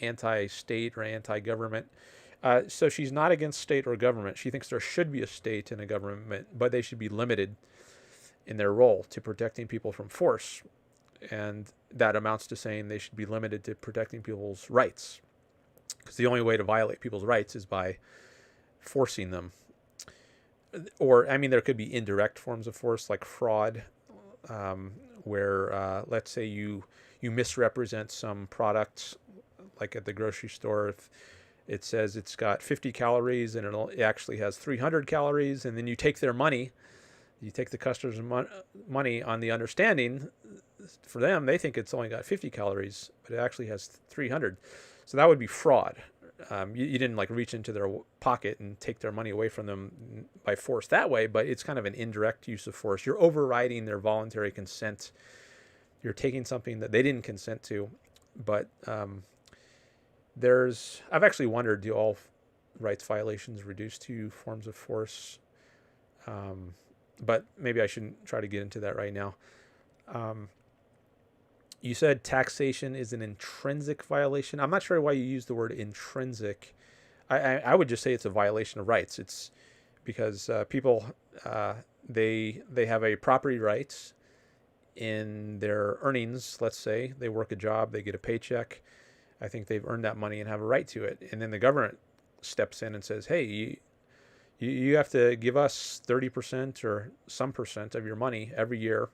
anti-state or anti-government. So she's not against state or government. She thinks there should be a state and a government, but they should be limited in their role to protecting people from force. And that amounts to saying they should be limited to protecting people's rights. Because the only way to violate people's rights is by forcing them. Or, I mean, there could be indirect forms of force like fraud, where, let's say you misrepresent some product, like at the grocery store. If it says it's got 50 calories and it actually has 300 calories, and then you take their money, you take the customer's money on the understanding, for them, they think it's only got 50 calories, but it actually has 300. So that would be fraud. You didn't like reach into their pocket and take their money away from them by force that way, but it's kind of an indirect use of force. You're overriding their voluntary consent. You're taking something that they didn't consent to. But I've actually wondered, do all rights violations reduce to forms of force? But maybe I shouldn't try to get into that right now. You said taxation is an intrinsic violation. I'm not sure why you use the word intrinsic. I would just say it's a violation of rights. It's because people, they have a property right in their earnings. Let's say they work a job, they get a paycheck. I think they've earned that money and have a right to it. And then the government steps in and says, hey, you have to give us 30% or some percent of your money every year.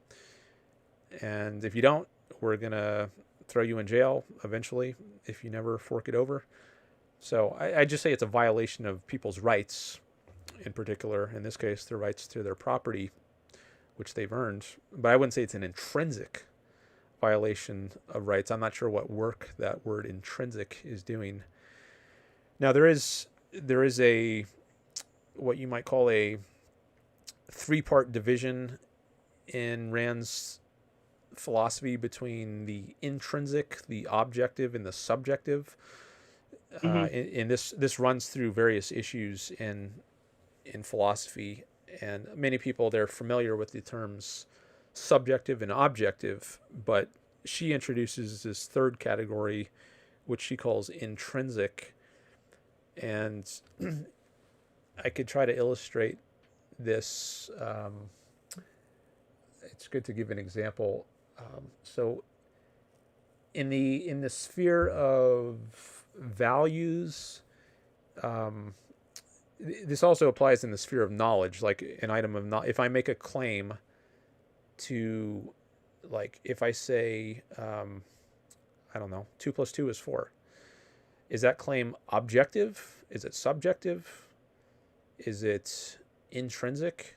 And if you don't, we're going to throw you in jail eventually if you never fork it over. So I just say it's a violation of people's rights, in particular, in this case, their rights to their property, which they've earned. But I wouldn't say it's an intrinsic violation of rights. I'm not sure what work that word intrinsic is doing. Now there is a what you might call a three-part division in Rand's philosophy between the intrinsic, the objective, and the subjective. And this runs through various issues in philosophy, and many people, they're familiar with the terms subjective and objective, but she introduces this third category, which she calls intrinsic. And I could try to illustrate this. It's good to give an example. So in the sphere of values, this also applies in the sphere of knowledge, like an item of knowledge. If I make a claim to, like, if I say, I don't know, 2 + 2 is 4. Is that claim objective? Is it subjective? Is it intrinsic?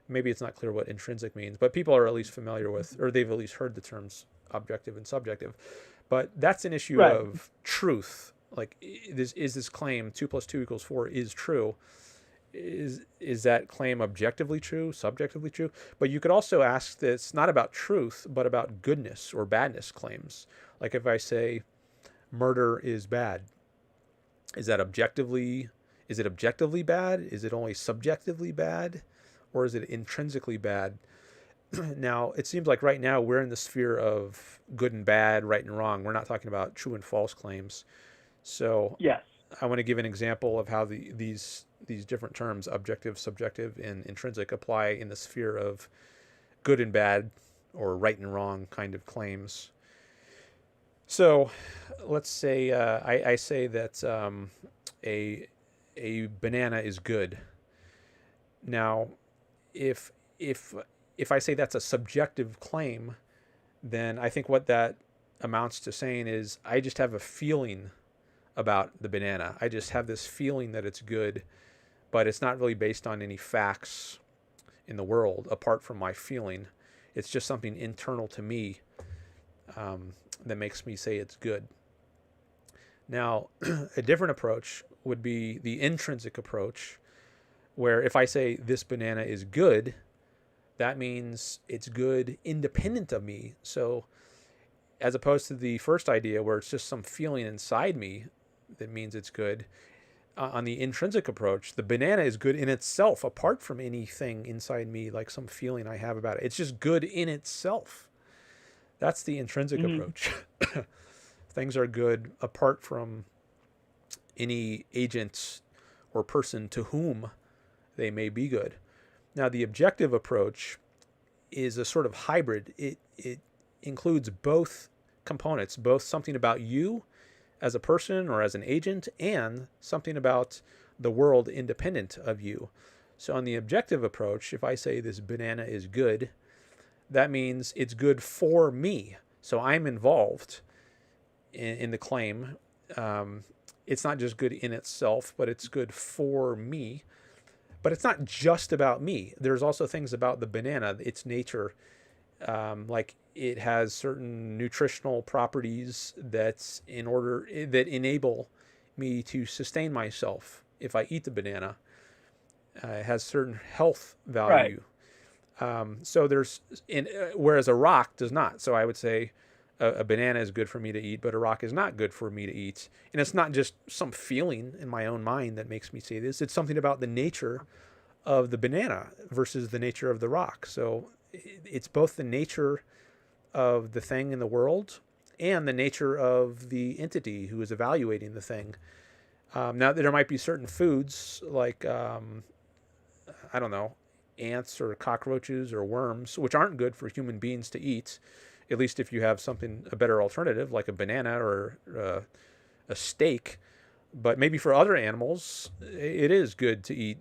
Maybe it's not clear what intrinsic means, but people are at least familiar with, or they've at least heard the terms objective and subjective. But that's an issue of truth. Like, is this claim 2 + 2 = 4 is true? Is that claim objectively true, subjectively true? But you could also ask this not about truth, but about goodness or badness claims. Like if I say murder is bad, is it objectively bad? Is it only subjectively bad? Or is it intrinsically bad? Now, it seems like right now we're in the sphere of good and bad, right and wrong. We're not talking about true and false claims. So yes, I want to give an example of how these different terms, objective, subjective, and intrinsic, apply in the sphere of good and bad or right and wrong kind of claims. So let's say I say that a banana is good. Now, if I say that's a subjective claim, then I think what that amounts to saying is I just have a feeling about the banana. I just have this feeling that it's good, but it's not really based on any facts in the world apart from my feeling. It's just something internal to me that makes me say it's good. Now, a different approach would be the intrinsic approach, where if I say this banana is good, that means it's good independent of me. So as opposed to the first idea where it's just some feeling inside me that means it's good, on the intrinsic approach, the banana is good in itself, apart from anything inside me, like some feeling I have about it. It's just good in itself. That's the intrinsic approach. Things are good apart from any agent or person to whom they may be good. Now, the objective approach is a sort of hybrid. It includes both components, both something about you as a person or as an agent and something about the world independent of you. So on the objective approach, if I say this banana is good, that means it's good for me. So I'm involved in the claim. It's not just good in itself, but it's good for me. But it's not just about me. There's also things about the banana, its nature, like it has certain nutritional properties that enable me to sustain myself if I eat the banana. It has certain health value. So there's whereas a rock does not. So I would say a banana is good for me to eat, but a rock is not good for me to eat. And it's not just some feeling in my own mind that makes me say this. It's something about the nature of the banana versus the nature of the rock. So it's both the nature of the thing in the world and the nature of the entity who is evaluating the thing. Now, there might be certain foods like, I don't know, ants or cockroaches or worms, which aren't good for human beings to eat, at least if you have a better alternative like a banana or a steak. But maybe for other animals, it is good to eat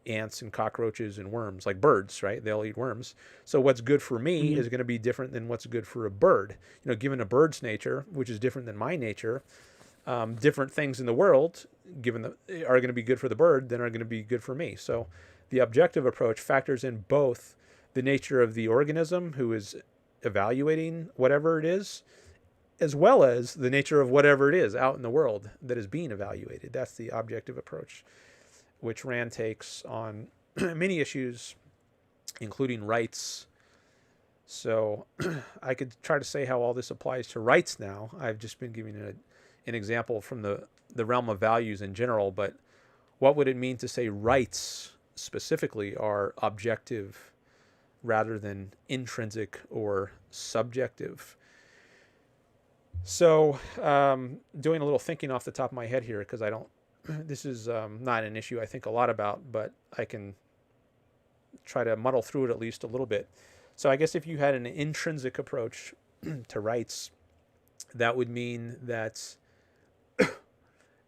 ants and cockroaches and worms, like birds, right? They'll eat worms. So what's good for me is going to be different than what's good for a bird. You know, given a bird's nature, which is different than my nature, different things in the world are going to be good for the bird than are going to be good for me. So the objective approach factors in both the nature of the organism who is evaluating whatever it is, as well as the nature of whatever it is out in the world that is being evaluated. That's the objective approach, which Rand takes on many issues, including rights. So I could try to say how all this applies to rights now. I've just been giving an example from the realm of values in general, but what would it mean to say rights specifically are objective rather than intrinsic or subjective? So doing a little thinking off the top of my head here, because this is not an issue I think a lot about, but I can try to muddle through it at least a little bit. So I guess if you had an intrinsic approach to rights, that would mean that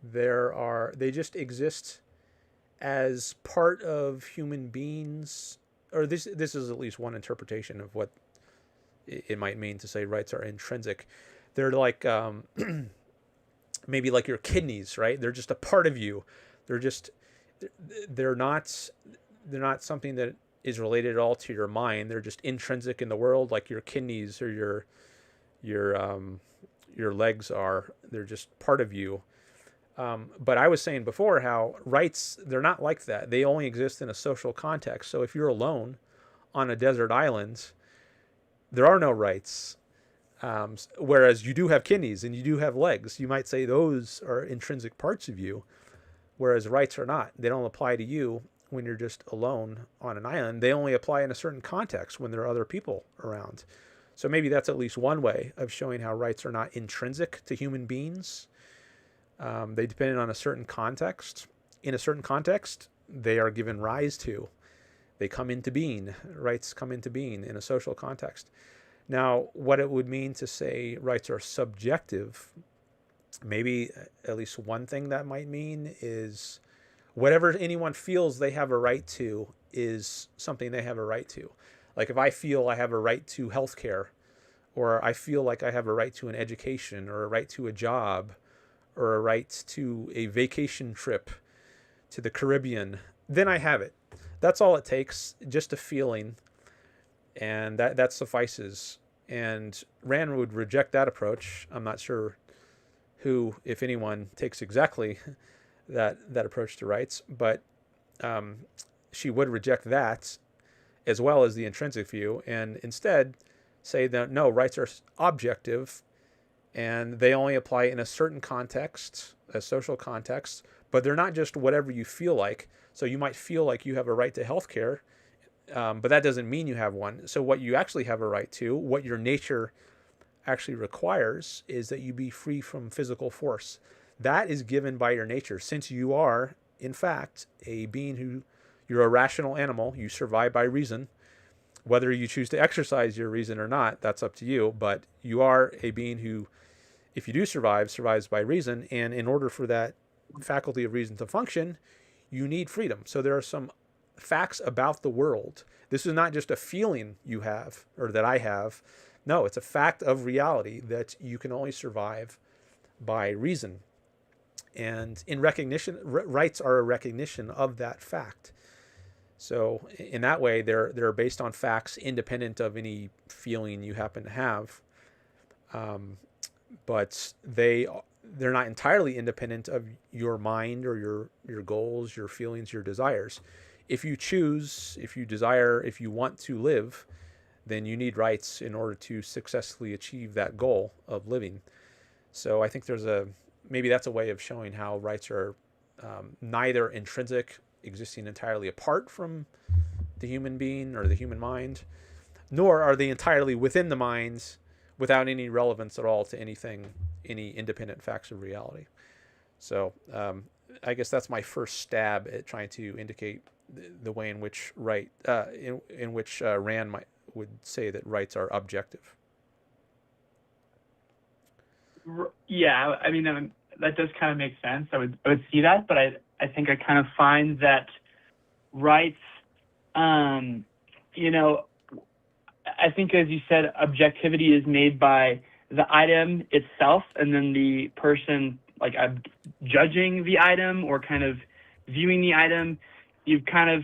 they just exist as part of human beings, or this is at least one interpretation of what it might mean to say rights are intrinsic. They're like maybe like your kidneys, right? They're just a part of you. They're not something that is related at all to your mind. They're just intrinsic in the world, like your kidneys or your legs are. They're just part of you. But I was saying before how rights, they're not like that. They only exist in a social context. So if you're alone on a desert island, there are no rights. Whereas you do have kidneys and you do have legs. You might say those are intrinsic parts of you, whereas rights are not. They don't apply to you when you're just alone on an island. They only apply in a certain context when there are other people around. So maybe that's at least one way of showing how rights are not intrinsic to human beings. They depend on a certain context. In a certain context, they are given rise to. They come into being. Rights come into being in a social context. Now, what it would mean to say rights are subjective, maybe at least one thing that might mean is whatever anyone feels they have a right to is something they have a right to. Like if I feel I have a right to health care, or I feel like I have a right to an education, or a right to a job, or a right to a vacation trip to the Caribbean, then I have it. That's all it takes, just a feeling, and that suffices. And Rand would reject that approach. I'm not sure who, if anyone, takes exactly that approach to rights, but she would reject that as well as the intrinsic view, and instead say that no, rights are objective and they only apply in a certain context, a social context, but they're not just whatever you feel like. So you might feel like you have a right to health care, but that doesn't mean you have one. So what you actually have a right to, what your nature actually requires, is that you be free from physical force. That is given by your nature. Since you are, in fact, a being you're a rational animal, you survive by reason. Whether you choose to exercise your reason or not, that's up to you. But you are a being who, if you do survive, survives by reason. And in order for that faculty of reason to function, you need freedom. So there are some facts about the world. This is not just a feeling you have or that I have. No, it's a fact of reality that you can only survive by reason. And in recognition, rights are a recognition of that fact. So in that way, they're based on facts independent of any feeling you happen to have. But they're not entirely independent of your mind or your goals, your feelings, your desires. If you choose, if you desire, if you want to live, then you need rights in order to successfully achieve that goal of living. So I think maybe that's a way of showing how rights are neither intrinsic, existing entirely apart from the human being or the human mind, nor are they entirely within the minds without any relevance at all to any independent facts of reality. So I guess that's my first stab at trying to indicate the way in which Rand would say that rights are objective. Yeah, I mean, that does kind of make sense. I would see that, but I think I kind of find that rights, I think, as you said, objectivity is made by the item itself, and then the person, like, judging the item or kind of viewing the item. You've kind of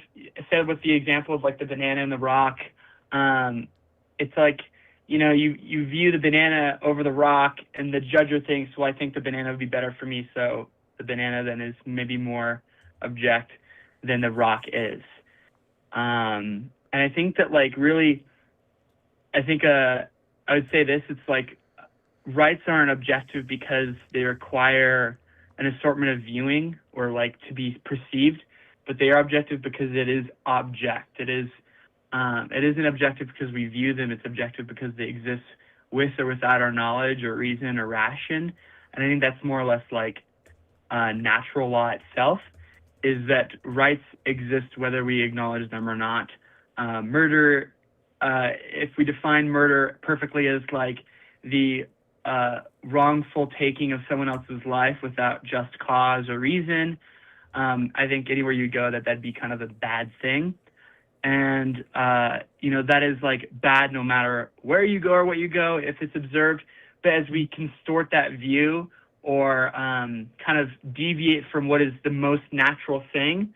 said with the example of, like, the banana and the rock, It's like, you view the banana over the rock, and the judger thinks, well, I think the banana would be better for me, so the banana then is maybe more object than the rock is. And I think that, like, really, I think I would say this: it's like rights aren't objective because they require an assortment of viewing or like to be perceived, but they are objective because it is object. It isn't objective because we view them. It's objective because they exist with or without our knowledge or reason or ration. And I think that's more or less like natural law itself, is that rights exist whether we acknowledge them or not. Murder, if we define murder perfectly as like the wrongful taking of someone else's life without just cause or reason, I think anywhere you go, that'd be kind of a bad thing. And, that is like bad no matter where you go or what you go, if it's observed. But as we contort that view or kind of deviate from what is the most natural thing,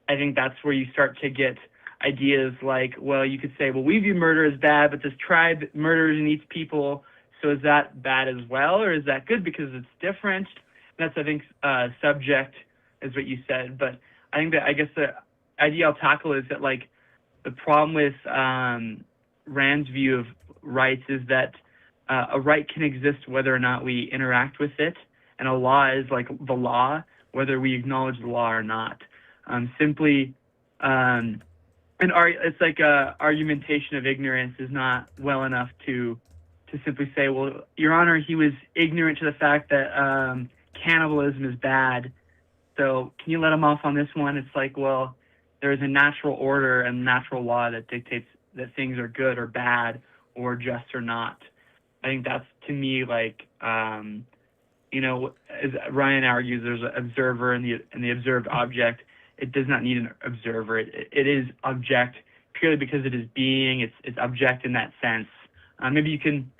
I think that's where you start to get ideas like, well, you could say, well, we view murder as bad, but this tribe murders and eats people, so is that bad as well, or is that good because it's different? That's, I think, subject is what you said. But I think that, I guess the idea I'll tackle is that, like, the problem with Rand's view of rights is that a right can exist whether or not we interact with it, and a law is like the law, whether we acknowledge the law or not. Simply, it's like argumentation of ignorance is not well enough to simply say, well, Your Honor, he was ignorant to the fact that cannibalism is bad, so can you let him off on this one? It's like, well, there is a natural order and natural law that dictates that things are good or bad or just or not. I think that's, to me, like, as Ryan argues, there's an observer and the observed object. It does not need an observer. It is object purely because it is being. It's object in that sense. Maybe you can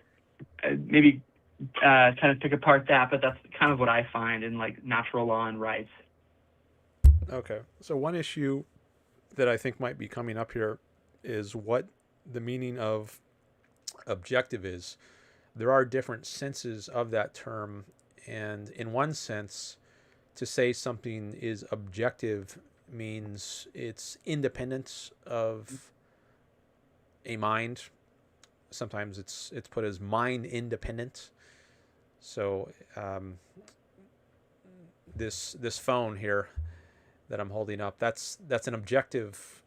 kind of pick apart that, but that's kind of what I find in like natural law and rights. Okay. So one issue that I think might be coming up here is what the meaning of objective is. There are different senses of that term, and in one sense, to say something is objective means it's independent of a mind. Sometimes it's put as mind independent. So this phone here that I'm holding up, that's an objective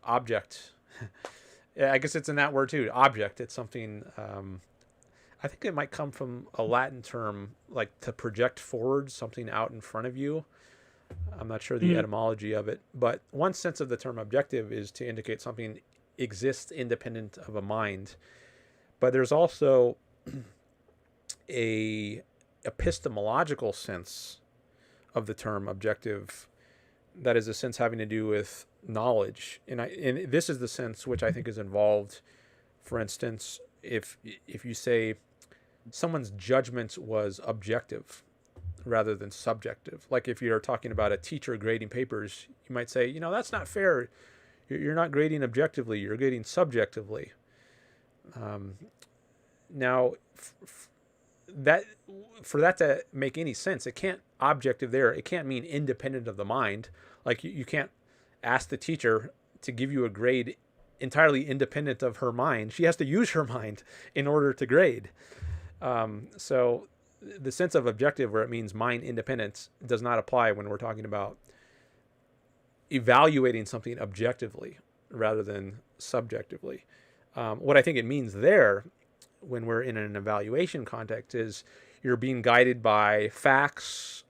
object. I guess it's in that word too, object. It's something, I think it might come from a Latin term, like to project forward, something out in front of you. I'm not sure the etymology of it, but one sense of the term objective is to indicate something exists independent of a mind. But there's also a epistemological sense of the term objective, that is a sense having to do with knowledge. And this is the sense which I think is involved. For instance, if you say someone's judgment was objective rather than subjective, like if you're talking about a teacher grading papers, you might say, that's not fair. You're not grading objectively, you're grading subjectively. Now, for that to make any sense, it can't objective there. It can't mean independent of the mind. Like you can't ask the teacher to give you a grade entirely independent of her mind. She has to use her mind in order to grade. So the sense of objective, where it means mind independence, does not apply when we're talking about evaluating something objectively rather than subjectively. What I think it means there, when we're in an evaluation context, is you're being guided by facts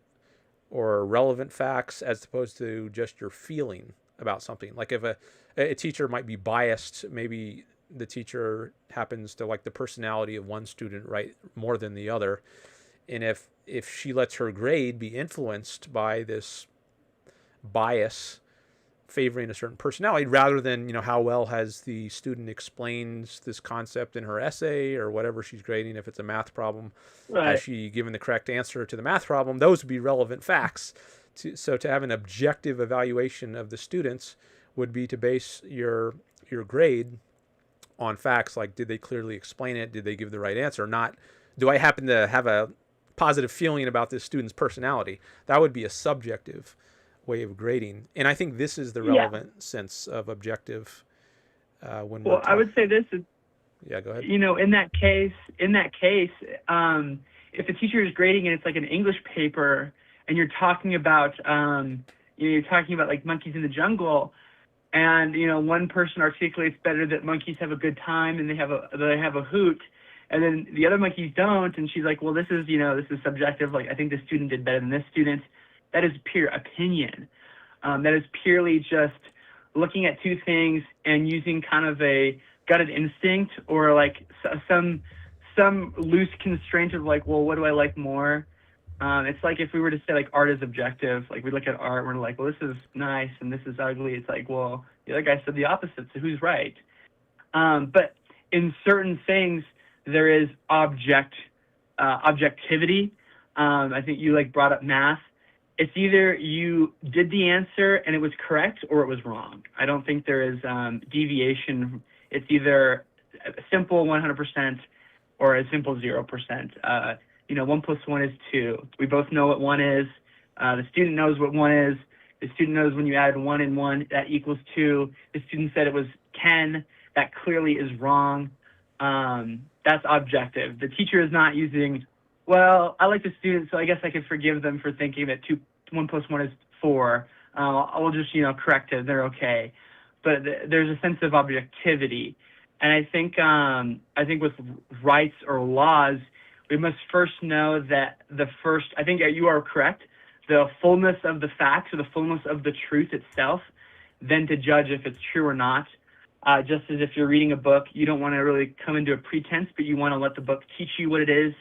or relevant facts as opposed to just your feeling about something. Like if a teacher might be biased, maybe the teacher happens to like the personality of one student right more than the other, and if she lets her grade be influenced by this bias favoring a certain personality rather than how well has the student explained this concept in her essay or whatever she's grading. If it's a math problem, Right. has she given the correct answer to the math problem? Those would be relevant facts. So to have an objective evaluation of the students would be to base your grade on facts, like did they clearly explain it? Did they give the right answer? Not, do I happen to have a positive feeling about this student's personality? That would be a subjective way of grading. And I think this is the Yeah. relevant sense of objective when we're Well, I would say this is, Yeah, go ahead. you know, in that case, if the teacher is grading and it's like an English paper, and you're talking about, you're talking about like monkeys in the jungle, and one person articulates better that monkeys have a good time and they have a hoot, and then the other monkeys don't, and she's like, well, this is subjective. Like, I think this student did better than this student. That is pure opinion. That is purely just looking at two things and using kind of a gutted instinct or like some loose constraint of like, well, what do I like more? It's like if we were to say like art is objective, like we look at art, we're like, well, this is nice and this is ugly. It's like, well, the other guy said the opposite, so who's right? But in certain things, there is objectivity. I think you like brought up math. It's either you did the answer and it was correct or it was wrong. I don't think there is deviation. It's either a simple 100% or a simple 0%. 1 + 1 is 2. We both know what 1 is. The student knows what 1 is. The student knows when you add 1 and 1, that equals 2. The student said it was 10. That clearly is wrong. That's objective. The teacher is not using, well, I like the student, so I guess I could forgive them for thinking that 1 + 1 is 4. I'll just, correct it. They're okay. But there's a sense of objectivity. And I think with rights or laws, we must first know that I think you are correct, the fullness of the facts or the fullness of the truth itself, then to judge if it's true or not. Just as if you're reading a book, you don't want to really come into a pretense, but you want to let the book teach you what it is,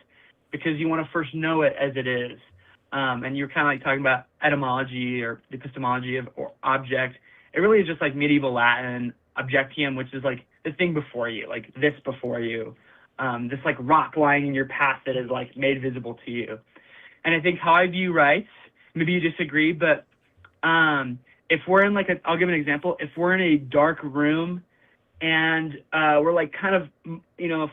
because you want to first know it as it is. And you're kind of like talking about etymology or epistemology or object. It really is just like medieval Latin, objectium, which is like the thing before you, like this before you, this like rock lying in your path that is like made visible to you. And I think how I view rights, maybe you disagree, but if we're in like I'll give an example. If we're in a dark room and we're like kind of,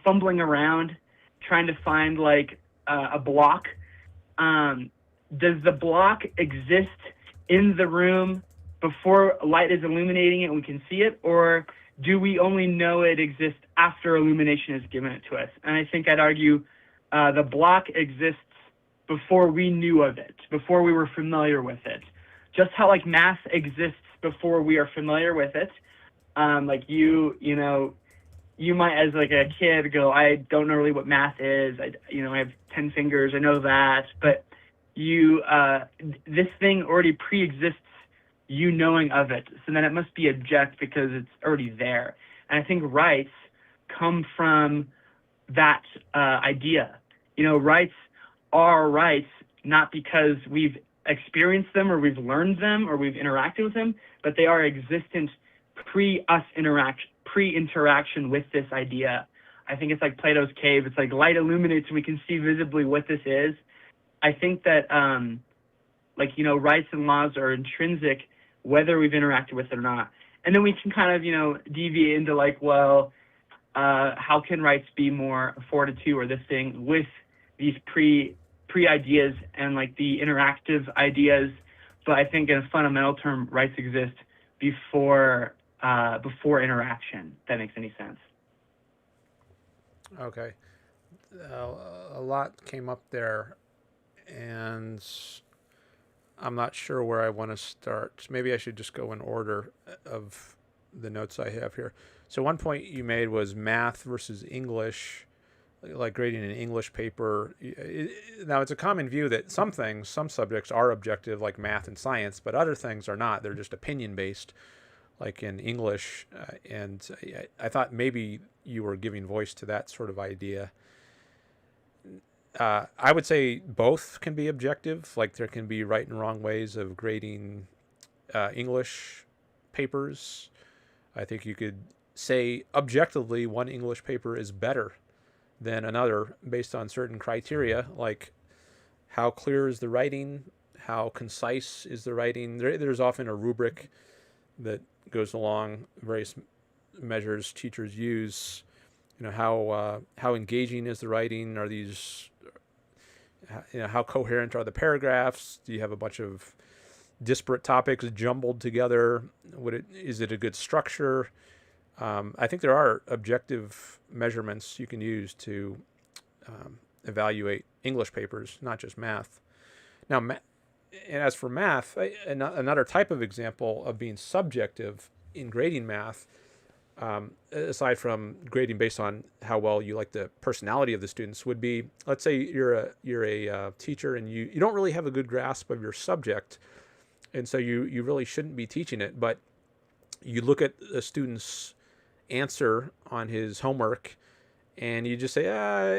fumbling around trying to find like a block, does the block exist in the room before light is illuminating it and we can see it, or do we only know it exists after illumination is given it to us? And I think I'd argue the block exists before we knew of it, before we were familiar with it. Just how like math exists before we are familiar with it. Like you might as like a kid go, I don't know really what math is. I have 10 fingers. I know that, but this thing already pre-exists you knowing of it. So then it must be object because it's already there. And I think rights come from that idea. Rights are rights not because we've experienced them or we've learned them or we've interacted with them, but they are existent pre-interaction with this idea. I think it's like Plato's cave. It's like light illuminates and we can see visibly what this is. I think that rights and laws are intrinsic whether we've interacted with it or not. And then we can kind of, deviate into like, well, how can rights be more afforded to or this thing with these pre ideas and like the interactive ideas. But I think in a fundamental term, rights exist before interaction, if that makes any sense. Okay. A lot came up there, and I'm not sure where I want to start. Maybe I should just go in order of the notes I have here. So one point you made was math versus English, like grading an English paper. Now, it's a common view that some subjects are objective, like math and science, but other things are not. They're just opinion-based, like in English. And I thought maybe you were giving voice to that sort of idea. I would say both can be objective. Like there can be right and wrong ways of grading English papers. I think you could say objectively one English paper is better than another based on certain criteria, like how clear is the writing, how concise is the writing. There's often a rubric that goes along various measures teachers use. How engaging is the writing? Are these, how coherent are the paragraphs? Do you have a bunch of disparate topics jumbled together? Is it a good structure? I think there are objective measurements you can use to evaluate English papers, not just math. Now, and as for math, another type of example of being subjective in grading math, aside from grading based on how well you like the personality of the students, would be, let's say you're a teacher and you don't really have a good grasp of your subject, and so you really shouldn't be teaching it, but you look at a student's answer on his homework and you just say,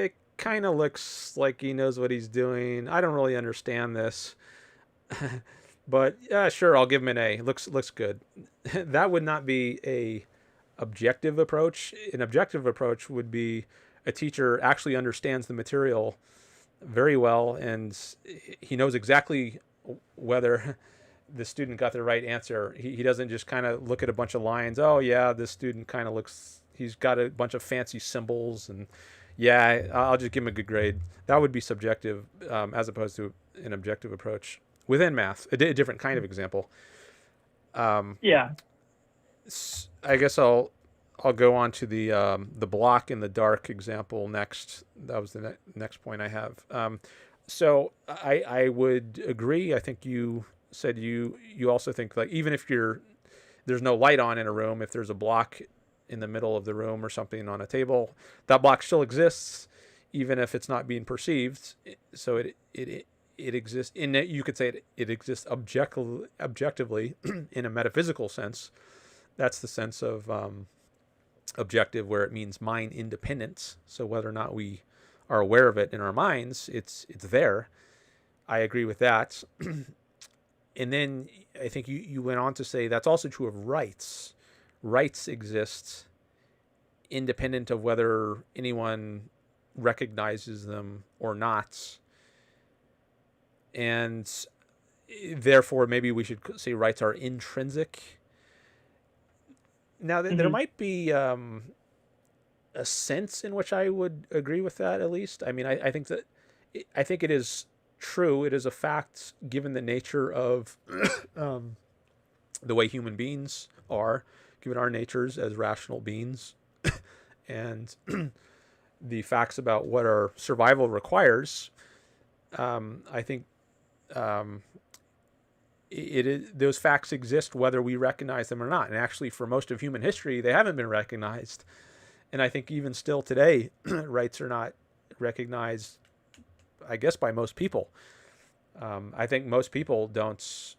it kind of looks like he knows what he's doing. I don't really understand this. But sure, I'll give him an A. Looks good. That would not be a objective approach. An objective approach would be a teacher actually understands the material very well, and he knows exactly whether the student got the right answer. He doesn't just kind of look at a bunch of lines. Oh yeah, this student kind of looks, he's got a bunch of fancy symbols, and yeah, I'll just give him a good grade. That would be subjective, as opposed to an objective approach within math. A different kind of example. Yeah. I guess I'll go on to the block in the dark example next. That was the next point I have. So I would agree. I think you said you also think, like, even if there's no light on in a room, if there's a block in the middle of the room or something on a table, that block still exists, even if it's not being perceived. So it exists in it. You could say it exists objectively in a metaphysical sense. That's the sense of objective, where it means mind independence. So whether or not we are aware of it in our minds, it's there. I agree with that. And then I think you went on to say that's also true of rights. Rights exist independent of whether anyone recognizes them or not. And therefore, maybe we should say rights are intrinsic. Now, there might be a sense in which I would agree with that, at least. I mean, I think it is true. It is a fact, given the nature of the way human beings are, given our natures as rational beings, and the facts about what our survival requires. I think those facts exist whether we recognize them or not. And actually, for most of human history, they haven't been recognized. And I think even still today, rights are not recognized, I guess, by most people. I think most people don't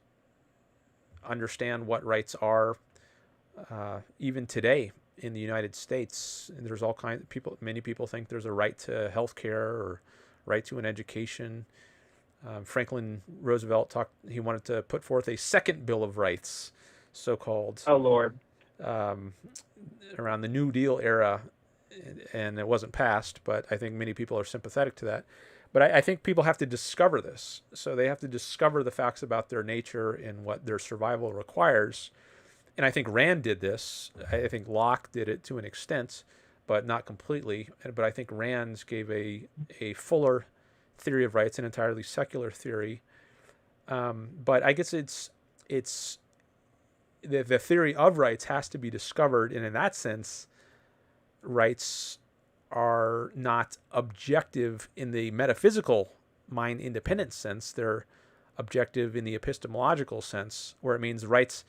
understand what rights are, even today in the United States. And there's all kinds of people. Many people think there's a right to health care or right to an education. Franklin Roosevelt he wanted to put forth a second Bill of Rights, so-called. Oh, Lord. Around the New Deal era, and it wasn't passed, but I think many people are sympathetic to that. But I think people have to discover this. So they have to discover the facts about their nature and what their survival requires. And I think Rand did this. I think Locke did it to an extent, but not completely. But I think Rand gave a fuller theory of rights, an entirely secular theory. But I guess it's the theory of rights has to be discovered, and in that sense, rights are not objective in the metaphysical mind independent sense. They're objective in the epistemological sense, where it means rights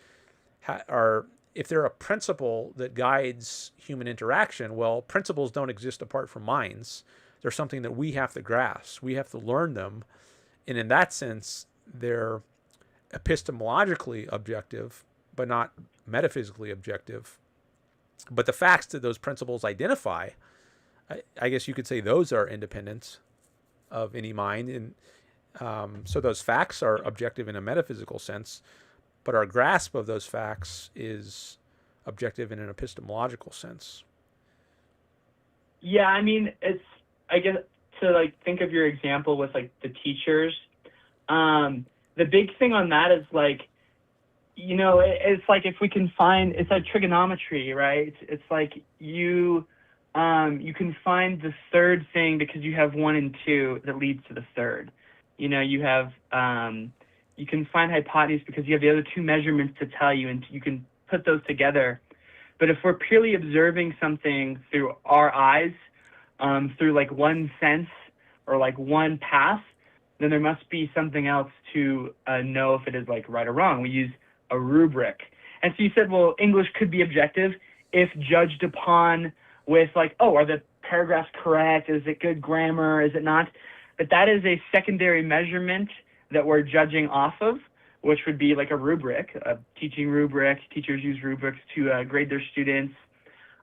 are, if they're a principle that guides human interaction, well, principles don't exist apart from minds. They're something that we have to grasp. We have to learn them. And in that sense, they're epistemologically objective, but not metaphysically objective. But the facts that those principles identify, I guess you could say those are independent of any mind. And so those facts are objective in a metaphysical sense, but our grasp of those facts is objective in an epistemological sense. Yeah, I mean, I guess, to think of your example with the teachers, the big thing on that is it's like if we can find, it's like trigonometry, right? It's like you can find the third thing because you have one and two that leads to the third. You have, you can find hypotenuse because you have the other two measurements to tell you, and you can put those together. But if we're purely observing something through our eyes, through like one sense or like one path, then there must be something else to know if it is like right or wrong. We use a rubric. And so you said, well, English could be objective if judged upon with like, oh, are the paragraphs correct? Is it good grammar? Is it not? But that is a secondary measurement that we're judging off of, which would be like a rubric, a teaching rubric. Teachers use rubrics to grade their students.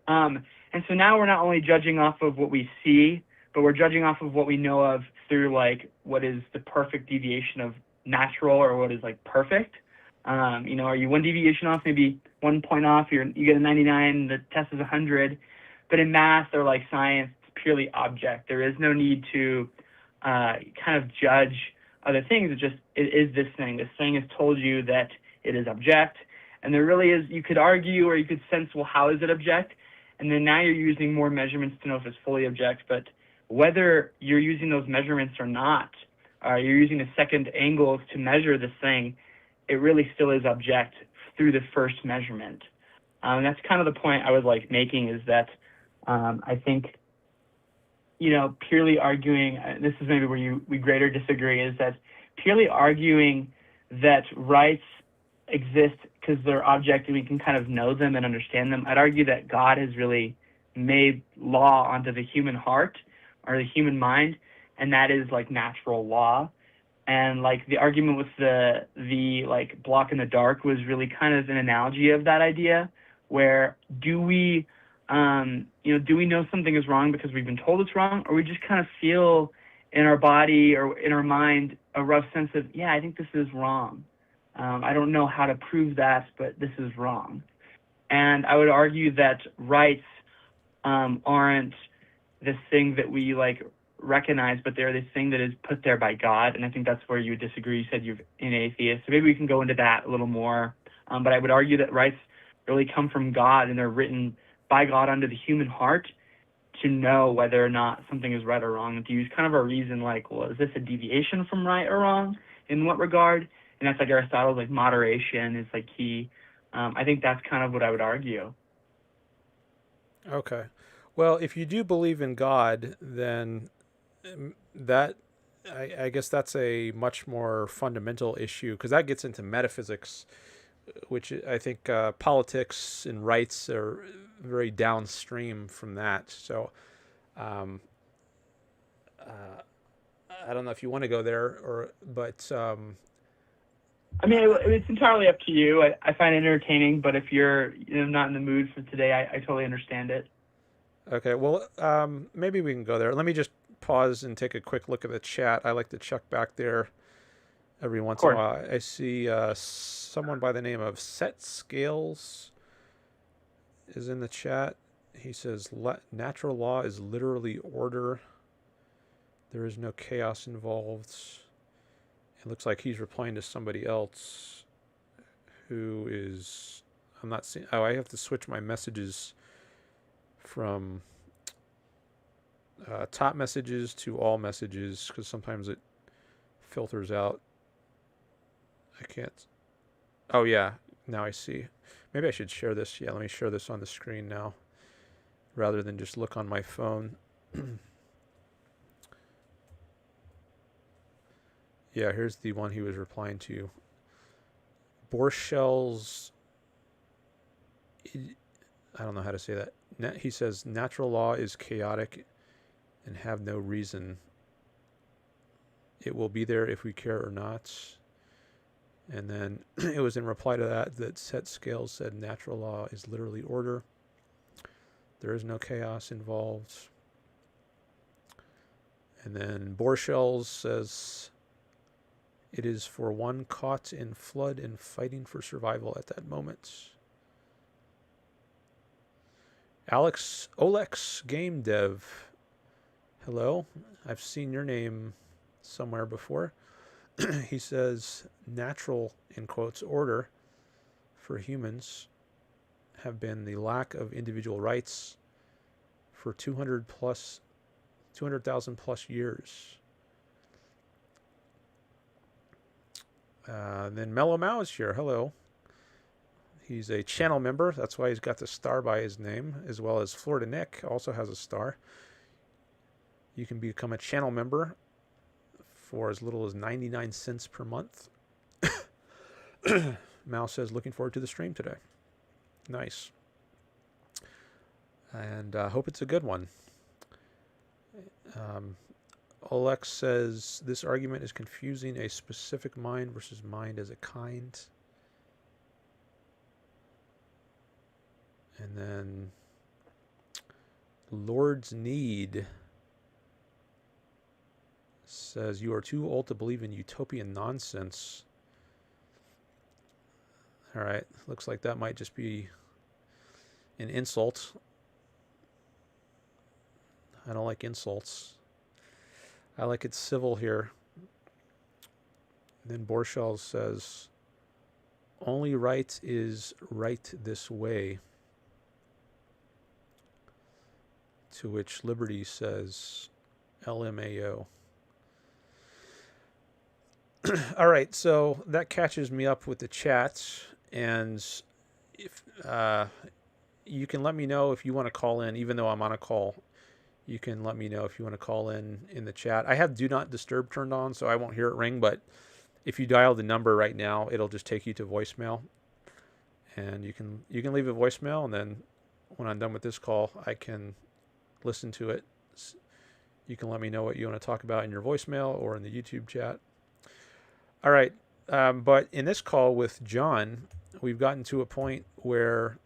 And so now we're not only judging off of what we see, but we're judging off of what we know of through like what is the perfect deviation of natural or what is like perfect. Are you one deviation off, maybe 1 point off, you get a 99, the test is 100. But in math or like science, it's purely object. There is no need to kind of judge other things. It is this thing. This thing has told you that it is object. And there really is, you could argue or you could sense, well, how is it object? And then now you're using more measurements to know if it's fully object. But whether you're using those measurements or not, you're using the second angles to measure this thing, it really still is object through the first measurement. That's kind of the point I was like making, is that I think, purely arguing, this is maybe where we greater disagree, is that purely arguing that rights exist because they're object and we can kind of know them and understand them. I'd argue that God has really made law onto the human heart or the human mind, and that is like natural law. And like the argument with the like block in the dark was really kind of an analogy of that idea, where do we know something is wrong because we've been told it's wrong, or we just kind of feel in our body or in our mind a rough sense of, yeah, I think this is wrong. I don't know how to prove that, but this is wrong. And I would argue that rights aren't this thing that we like recognize, but they're this thing that is put there by God. And I think that's where you would disagree. You said you're an atheist, so maybe we can go into that a little more. But I would argue that rights really come from God, and they're written by God under the human heart to know whether or not something is right or wrong, and to use kind of a reason like, well, is this a deviation from right or wrong? In what regard? And that's like Aristotle's like moderation is like key. I think that's kind of what I would argue. Okay. Well, if you do believe in God, then that I guess that's a much more fundamental issue, because that gets into metaphysics, which I think politics and rights are very downstream from that. So I don't know if you want to go there, but I mean, it's entirely up to you. I find it entertaining, but if you're not in the mood for today, I totally understand it. okay. Well, maybe we can go there. Let me just pause and take a quick look at the chat. I like to check back there every once in a while. I see someone by the name of Set Scales is in the chat. He says, natural law is literally order. There is no chaos involved. It looks like he's replying to somebody else who is, I'm not seeing, I have to switch my messages from top messages to all messages, because sometimes it filters out. I can't. Oh, yeah. Now I see. Maybe I should share this. Yeah, let me share this on the screen now rather than just look on my phone. Yeah, here's the one he was replying to. Borchel's, I don't know how to say that. He says, natural law is chaotic and have no reason. It will be there if we care or not. And then it was in reply to that Set Scales said natural law is literally order. There is no chaos involved. And then Borchel's says, it is for one caught in flood and fighting for survival at that moment. Olex Game Dev. Hello. I've seen your name somewhere before. He says, natural, in quotes, order for humans have been the lack of individual rights for 200,000 plus years. Then Mellow Mau is here. Hello. He's a channel member. That's why he's got the star by his name, as well as Florida Nick also has a star. You can become a channel member for as little as 99 cents per month. Mal says, looking forward to the stream today. Nice. And hope it's a good one. Olex says, this argument is confusing a specific mind versus mind as a kind. And then Lord's Need says, you are too old to believe in utopian nonsense. All right, looks like that might just be an insult. I don't like insults. I like it civil here. Then Borshall says, only right is right this way. To which Liberty says, LMAO. All right, so that catches me up with the chat. And if you can let me know if you want to call in, even though I'm on a call. You can let me know if you want to call in the chat. I have Do Not Disturb turned on, so I won't hear it ring. But if you dial the number right now, it'll just take you to voicemail. And you can leave a voicemail, and then when I'm done with this call, I can listen to it. You can let me know what you want to talk about in your voicemail or in the YouTube chat. All right. But in this call with John, we've gotten to a point where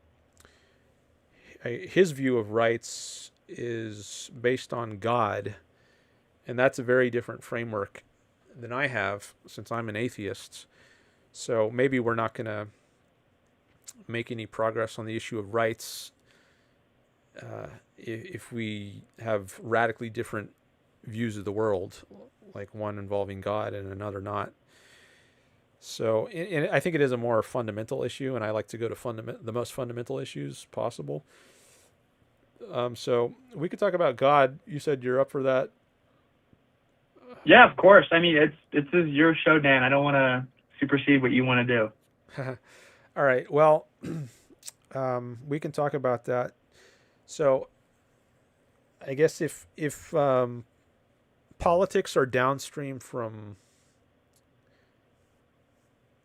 his view of rights is based on God, and that's a very different framework than I have, since I'm an atheist. So maybe we're not going to make any progress on the issue of rights if we have radically different views of the world, like one involving God and another not. So and I think it is a more fundamental issue, and I like to go to the most fundamental issues possible. So we could talk about God. You said you're up for that. Yeah, of course. I mean, this is your show, Dan. I don't want to supersede what you want to do. All right. Well, we can talk about that. So I guess if politics are downstream from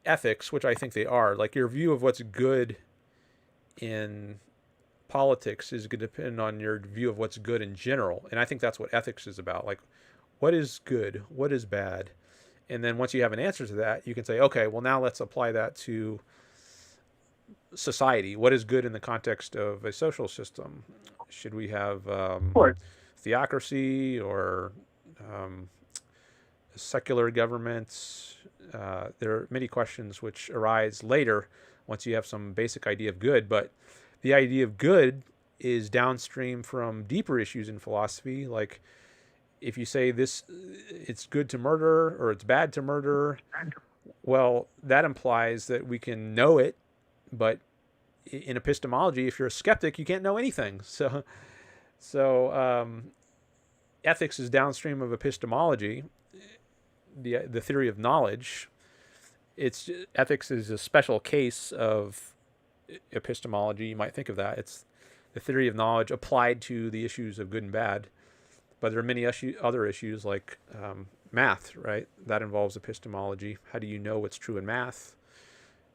ethics, which I think they are, like your view of what's good in politics is going to depend on your view of what's good in general. And I think that's what ethics is about. Like, what is good? What is bad? And then once you have an answer to that, you can say, okay, well, now let's apply that to society. What is good in the context of a social system? Should we have theocracy or secular governments? There are many questions which arise later once you have some basic idea of good, but the idea of good is downstream from deeper issues in philosophy. Like if you say it's good to murder or it's bad to murder, well, that implies that we can know it, but in epistemology, if you're a skeptic, you can't know anything. So ethics is downstream of epistemology, the theory of knowledge. Ethics is a special case of epistemology. You might think of that. It's the theory of knowledge applied to the issues of good and bad. But there are many other issues like math, right? That involves epistemology. How do you know what's true in math?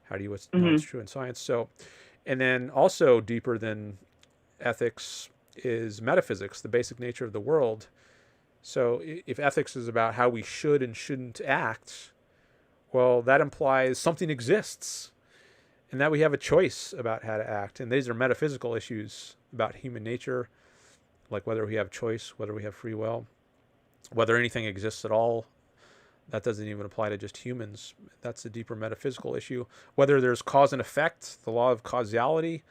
How do you know what's true in science? So, and then also deeper than ethics is metaphysics, the basic nature of the world. So if ethics is about how we should and shouldn't act, well, that implies something exists and that we have a choice about how to act. And these are metaphysical issues about human nature, like whether we have choice, whether we have free will, whether anything exists at all. That doesn't even apply to just humans. That's a deeper metaphysical issue. Whether there's cause and effect, the law of causality,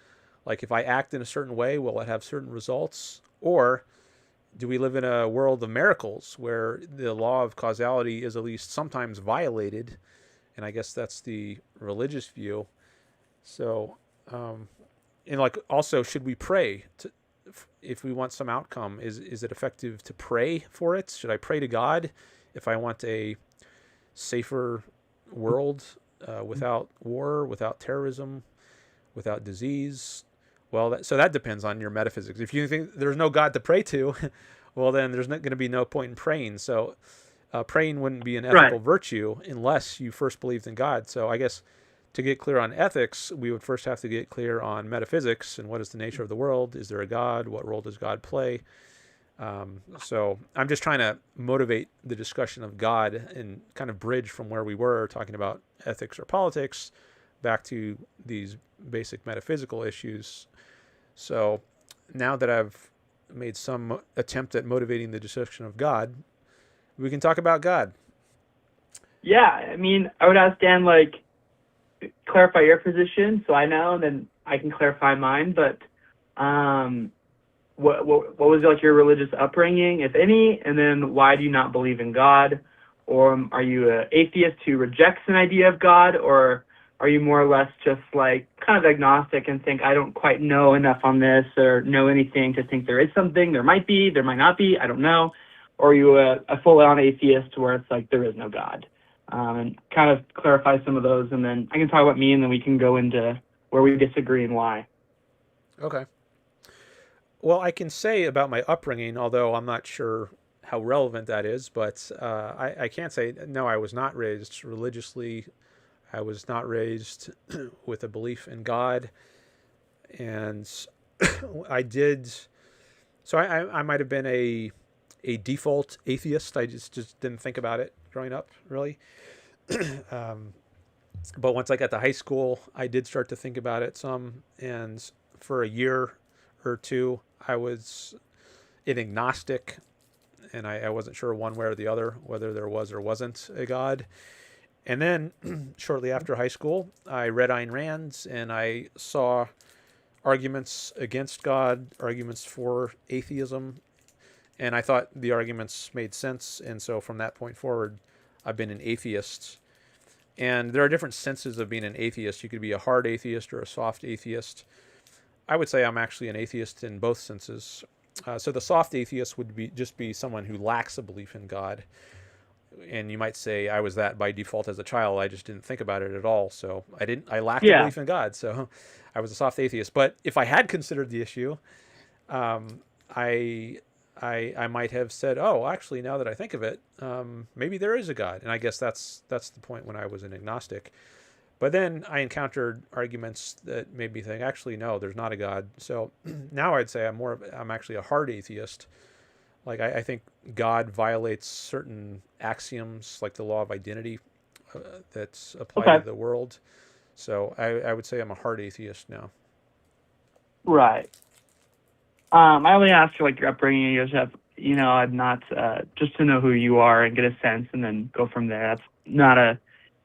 like if I act in a certain way, will it have certain results? Or do we live in a world of miracles where the law of causality is at least sometimes violated? And I guess that's the religious view. So, and like also, should we pray if we want some outcome? Is it effective to pray for it? Should I pray to God if I want a safer world without war, without terrorism, without disease? Well, so that depends on your metaphysics. If you think there's no God to pray to, well, then there's not going to be no point in praying. So praying wouldn't be an ethical Right. virtue unless you first believed in God. So I guess to get clear on ethics, we would first have to get clear on metaphysics and what is the nature of the world. Is there a God? What role does God play? So I'm just trying to motivate the discussion of God and kind of bridge from where we were talking about ethics or politics back to these basic metaphysical issues. So now that I've made some attempt at motivating the discussion of God, we can talk about God. Yeah, I mean, I would ask Dan, like, clarify your position so I know, and then I can clarify mine. But what was like your religious upbringing, if any, and then why do you not believe in God? Or are you an atheist who rejects an idea of God, or are you more or less just like kind of agnostic and think I don't quite know enough on this or know anything to think there is something, there might be, there might not be, I don't know? Or are you a full-on atheist where it's like there is no God? And kind of clarify some of those, and then I can talk about me, and then we can go into where we disagree and why. Okay. Well, I can say about my upbringing, although I'm not sure how relevant that is, but I can't say, no, I was not raised religiously. I was not raised with a belief in God. And I did, so I might have been a default atheist. I just didn't think about it growing up, really. But once I got to high school, I did start to think about it some. And for a year or two, I was an agnostic, and I wasn't sure one way or the other whether there was or wasn't a God. And then shortly after high school, I read Ayn Rand, and I saw arguments against God, arguments for atheism, and I thought the arguments made sense. And so from that point forward, I've been an atheist. And there are different senses of being an atheist. You could be a hard atheist or a soft atheist. I would say I'm actually an atheist in both senses. So the soft atheist would be someone who lacks a belief in God. And you might say I was that by default as a child. I just didn't think about it at all. So I lacked a Yeah, belief in God. So I was a soft atheist. But if I had considered the issue, I I might have said, oh, actually, now that I think of it, maybe there is a God. And I guess that's the point when I was an agnostic. But then I encountered arguments that made me think, actually, no, there's not a God. So now I'd say I'm actually a hard atheist. Like I think God violates certain axioms, like the law of identity, that's applied okay. to the world. So I would say I'm a hard atheist now. Right. I only asked for like your upbringing. You just have, I'm not just to know who you are and get a sense, and then go from there. That's not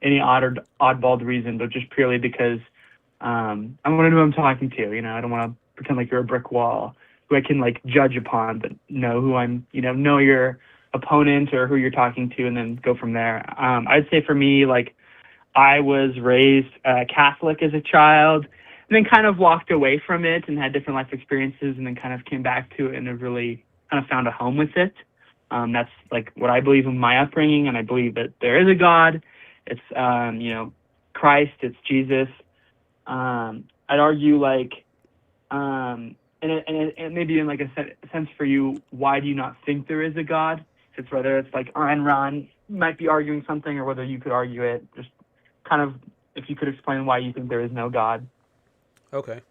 any oddball reason, but just purely because I want to know who I'm talking to. I don't want to pretend like you're a brick wall who I can like judge upon, but know who I'm. Know your opponent or who you're talking to, and then go from there. I'd say for me, like I was raised Catholic as a child, and then kind of walked away from it and had different life experiences, and then kind of came back to it and have really kind of found a home with it. That's like what I believe in my upbringing, and I believe that there is a God. It's Christ. It's Jesus. I'd argue like, and maybe in like a sense for you, why do you not think there is a God? It's whether it's like Ayn Rand might be arguing something, or whether you could argue it. Just kind of if you could explain why you think there is no God. Okay.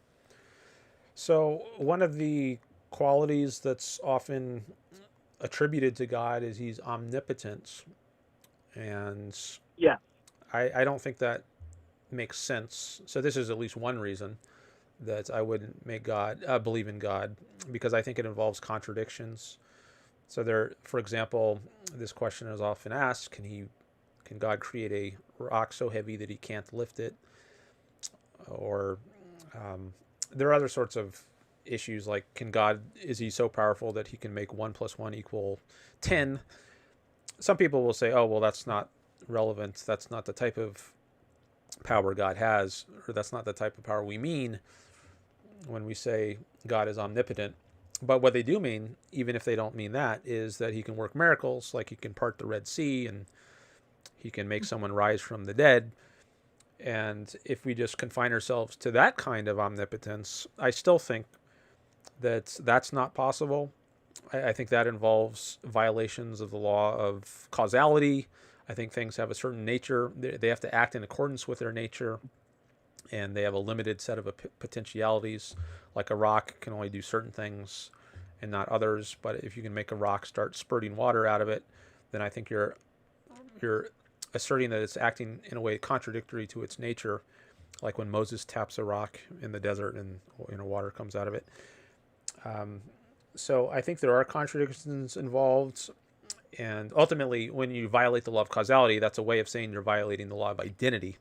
So one of the qualities that's often attributed to God is he's omnipotent. And Yeah. I don't think that makes sense. So this is at least one reason that I wouldn't make God believe in God, because I think it involves contradictions. So there, for example, this question is often asked: can God create a rock so heavy that he can't lift it? Or there are other sorts of issues like, is he so powerful that he can make 1 + 1 = 10? Some people will say, oh, well, that's not relevant. That's not the type of power God has, or that's not the type of power we mean when we say God is omnipotent. But what they do mean, even if they don't mean that, is that he can work miracles, like he can part the Red Sea and he can make someone rise from the dead. And if we just confine ourselves to that kind of omnipotence, I still think that that's not possible. I think that involves violations of the law of causality. I think things have a certain nature. They have to act in accordance with their nature, and they have a limited set of potentialities. Like a rock can only do certain things and not others. But if you can make a rock start spurting water out of it, then I think you're asserting that it's acting in a way contradictory to its nature, like when Moses taps a rock in the desert and water comes out of it. So I think there are contradictions involved, and ultimately, when you violate the law of causality, that's a way of saying you're violating the law of identity.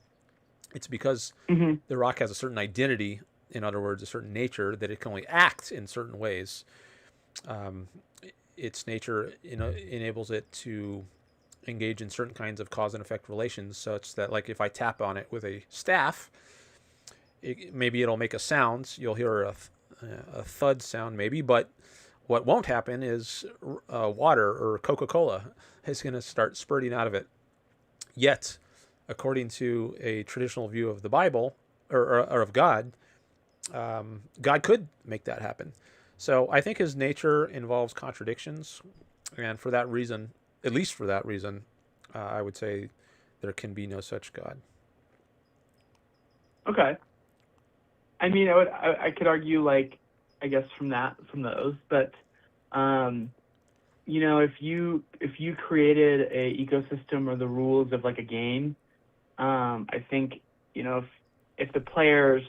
It's because the rock has a certain identity, in other words, a certain nature, that it can only act in certain ways. Its nature enables it to engage in certain kinds of cause and effect relations, such that, like, if I tap on it with a staff, maybe it'll make a sound. You'll hear a thud sound, maybe, but what won't happen is water or Coca-Cola is going to start spurting out of it. Yet, according to a traditional view of the Bible or of God, God could make that happen. So I think his nature involves contradictions, and for that reason, at least for that reason, I would say there can be no such God. Okay. I mean, I could argue, like, I guess from those, but if you created a ecosystem or the rules of like a game, I think if the players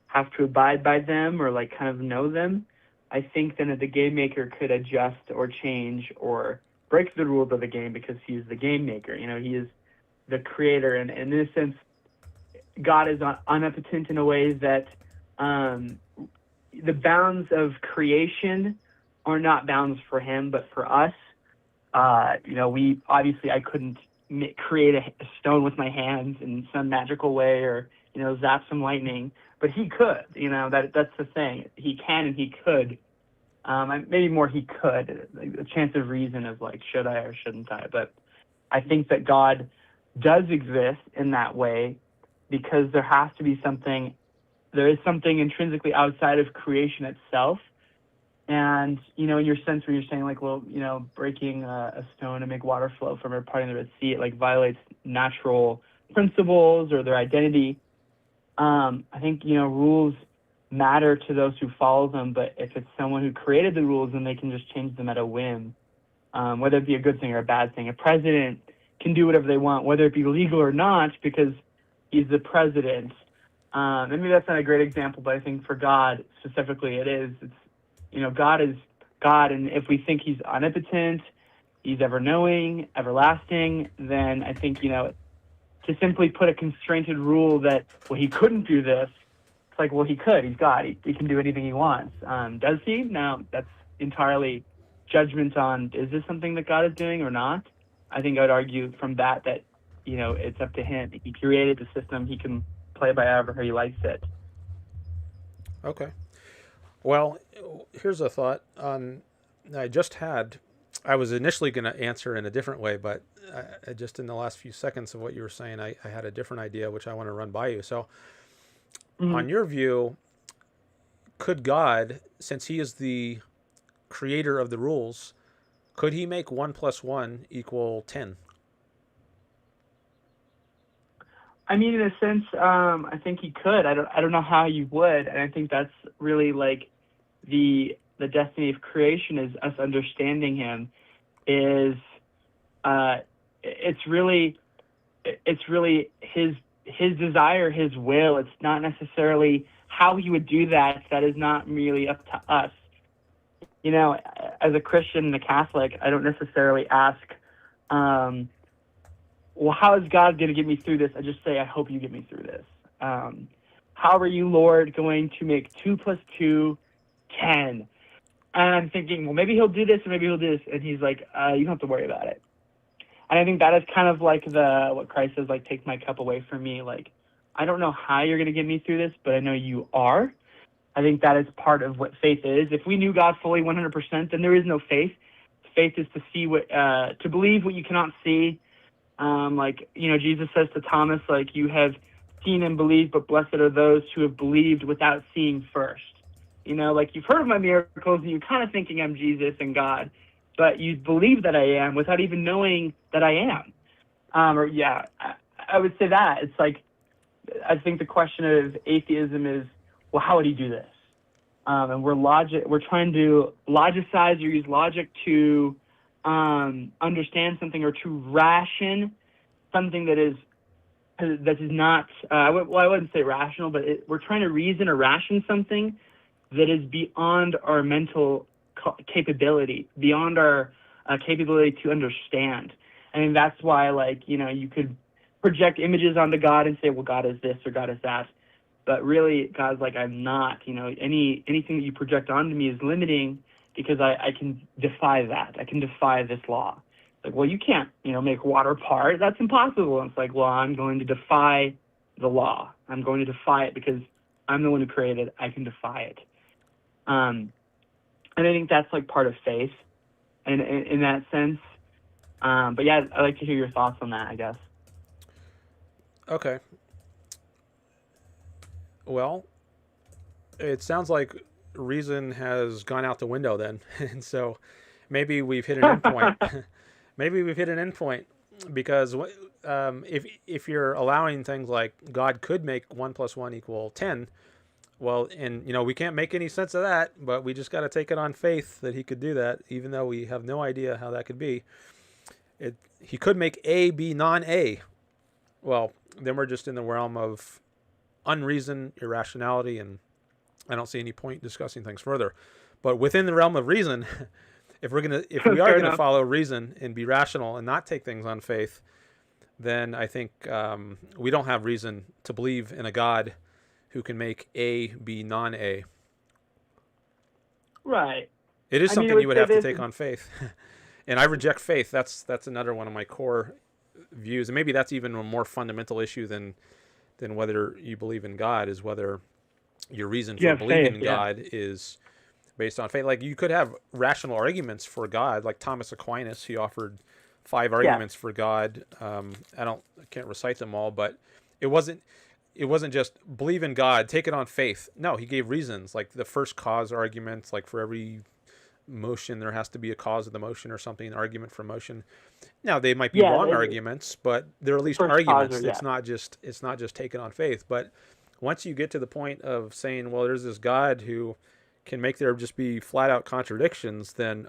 have to abide by them or like kind of know them, I think then the game maker could adjust or change or break the rules of the game because he's the game maker. He is the creator, and in this sense, God is omnipotent in a way that the bounds of creation are not bounds for him, but for us. I couldn't create a stone with my hands in some magical way or zap some lightning, but he could. That's the thing. He can and he could. Maybe more he could. Like, the chance of reason of like, should I or shouldn't I? But I think that God does exist in that way because there has to be something. There is something intrinsically outside of creation itself. And, in your sense where you're saying like, well, breaking a stone to make water flow from a part of the Red Sea, it like violates natural principles or their identity. I think, rules matter to those who follow them, but if it's someone who created the rules, then they can just change them at a whim, whether it be a good thing or a bad thing. A president can do whatever they want, whether it be legal or not, because he's the president. Maybe that's not a great example, but I think for God specifically it is. It's, God is God, and if we think he's omnipotent, he's ever-knowing, everlasting, then I think, to simply put a constrained rule that, well, he couldn't do this, it's like, well, he could. He's God. He can do anything he wants. Does he? No, that's entirely judgment on, is this something that God is doing or not? I think I would argue from that, it's up to him. He created the system. He can play by however he likes it. Okay. Well, here's a thought. I was initially going to answer in a different way, but just in the last few seconds of what you were saying, I had a different idea, which I want to run by you. So, on your view, could God, since he is the creator of the rules, could he make 1 + 1 = 10? I mean, in a sense, I think he could. I don't know how you would, and I think that's really like the destiny of creation is us understanding him. It's really his desire, his will. It's not necessarily how he would do that. That is not really up to us. As a Christian and a Catholic, I don't necessarily ask, well, how is God going to get me through this? I just say, I hope you get me through this. How are you, Lord, going to make 2 + 2 = 10? And I'm thinking, well, maybe he'll do this, and maybe he'll do this. And he's like, you don't have to worry about it. And I think that is kind of like what Christ says, like, take my cup away from me. Like, I don't know how you're going to get me through this, but I know you are. I think that is part of what faith is. If we knew God fully 100%, then there is no faith. Faith is to see to believe what you cannot see. Like, Jesus says to Thomas, like, you have seen and believed, but blessed are those who have believed without seeing first. Like, you've heard of my miracles and you're kind of thinking I'm Jesus and God, but you believe that I am without even knowing that I am. I would say that. It's like, I think the question of atheism is, well, how would he do this? And we're trying to logicize or use logic to understand something or to ration something that is not, I wouldn't say rational, but we're trying to reason or ration something that is beyond our mental capability, beyond our capability to understand. I mean, that's why, like, you could project images onto God and say, well, God is this or God is that. But really, God's like, I'm not. Anything that you project onto me is limiting because I can defy that. I can defy this law. Like, well, you can't, make water part. That's impossible. And it's like, well, I'm going to defy the law. I'm going to defy it because I'm the one who created it. I can defy it. And I think that's like part of faith, and in that sense. But yeah, I'd like to hear your thoughts on that, I guess. Okay. Well, it sounds like reason has gone out the window then. And so maybe we've hit an endpoint. Maybe we've hit an endpoint because if you're allowing things like God could make 1 + 1 = 10, well, and we can't make any sense of that, but we just got to take it on faith that he could do that, even though we have no idea how that could be. He could make A be non-A. Well, then we're just in the realm of unreason, irrationality, and I don't see any point discussing things further. But within the realm of reason, if we are gonna follow reason and be rational and not take things on faith, then I think we don't have reason to believe in a God who can make A be non-A. Right. It is something you would have to take on faith. And I reject faith. That's another one of my core views, and maybe that's even a more fundamental issue than whether you believe in God, is whether your reason for believing in God is based on faith. Like, you could have rational arguments for God, like Thomas Aquinas. He offered 5 arguments for God. I can't recite them all, but it wasn't just believe in God, take it on faith. No, he gave reasons, like the first cause arguments, like for every motion there has to be a cause of the motion or something, an argument for motion. Now, they might be wrong arguments, but they're at least arguments. It's not just taken on faith. But once you get to the point of saying, well, there's this God who can make there just be flat out contradictions, then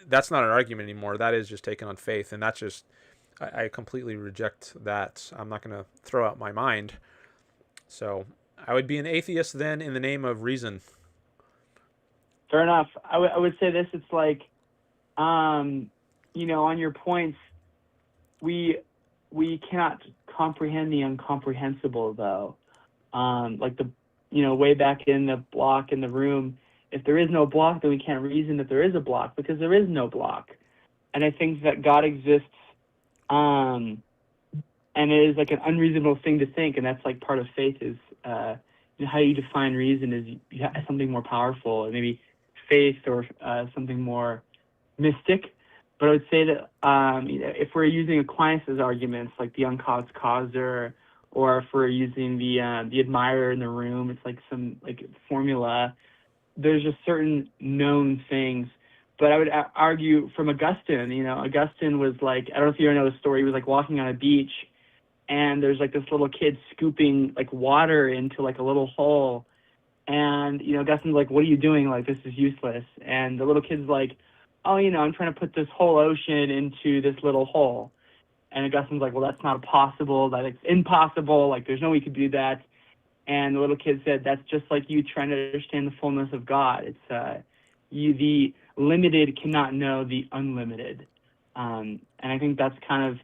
that's not an argument anymore. That is just taken on faith. And that's just, I completely reject that. I'm not going to throw out my mind. So I would be an atheist then in the name of reason. Fair enough. I would say this. It's like, on your points, we cannot comprehend the incomprehensible, though. Like way back in the block in the room, if there is no block, then we can't reason that there is a block because there is no block. And I think that God exists, and it is like an unreasonable thing to think, and that's like part of faith is how you define reason is you have something more powerful, and maybe faith or something more mystic. But I would say that if we're using Aquinas' arguments, like the uncaused causer, or if we're using the admirer in the room, it's like some like formula. There's just certain known things. But I would argue from Augustine. Augustine was like, I don't know if you ever know the story. He was like walking on a beach, and there's like this little kid scooping like water into like a little hole. And, Augustine's like, what are you doing? Like, this is useless. And the little kid's like, oh, I'm trying to put this whole ocean into this little hole. And Augustine's like, well, that's not possible. That it's impossible. Like, there's no way you could do that. And the little kid said, that's just like you trying to understand the fullness of God. It's the limited cannot know the unlimited. And I think that's kind of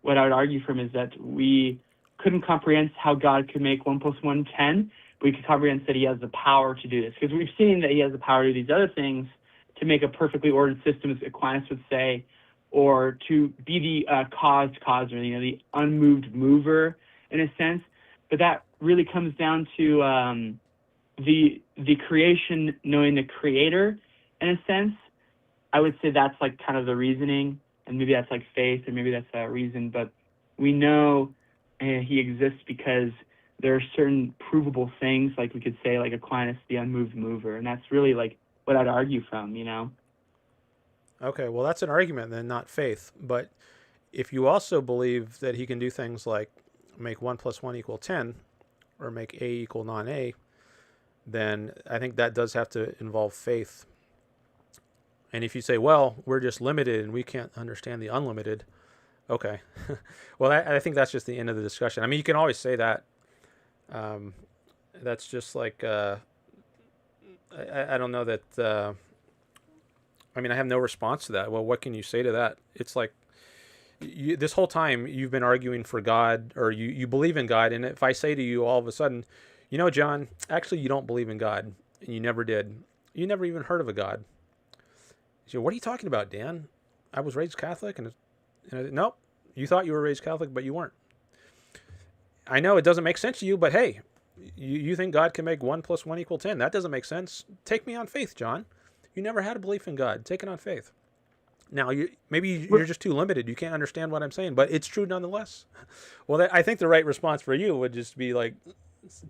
what I would argue from is that we couldn't comprehend how God could make 1 + 1 = 10. We could comprehend that he has the power to do this, because we've seen that he has the power to do these other things, to make a perfectly ordered system, as Aquinas would say, or to be the caused causer, the unmoved mover in a sense. but that really comes down to the creation knowing the creator in a sense. I would say that's like kind of the reasoning, and maybe that's like faith, or maybe that's reason, but we know he exists because there are certain provable things, like we could say, like Aquinas, the unmoved mover, and that's really like what I'd argue from, you know? Okay, well, that's an argument then, not faith. But if you also believe that he can do things like make 1 + 1 = 10, or make A equal non-A, then I think that does have to involve faith. And if you say, well, we're just limited and we can't understand the unlimited, okay. Well, I think that's just the end of the discussion. I mean, you can always say that. That's just like, I don't know that, I mean, I have no response to that. Well, what can you say to that? It's like, this whole time you've been arguing for God, or you believe in God. And if I say to you all of a sudden, you know, John, actually you don't believe in God, and you never did. You never even heard of a God. You say, what are you talking about, Dan? I was raised Catholic, and nope, you thought you were raised Catholic, but you weren't. I know it doesn't make sense to you, but hey, you think God can make 1 + 1 = 10. That doesn't make sense. Take me on faith, John. You never had a belief in God. Take it on faith. Now, maybe you're just too limited. You can't understand what I'm saying, but it's true nonetheless. Well, I think the right response for you would just be like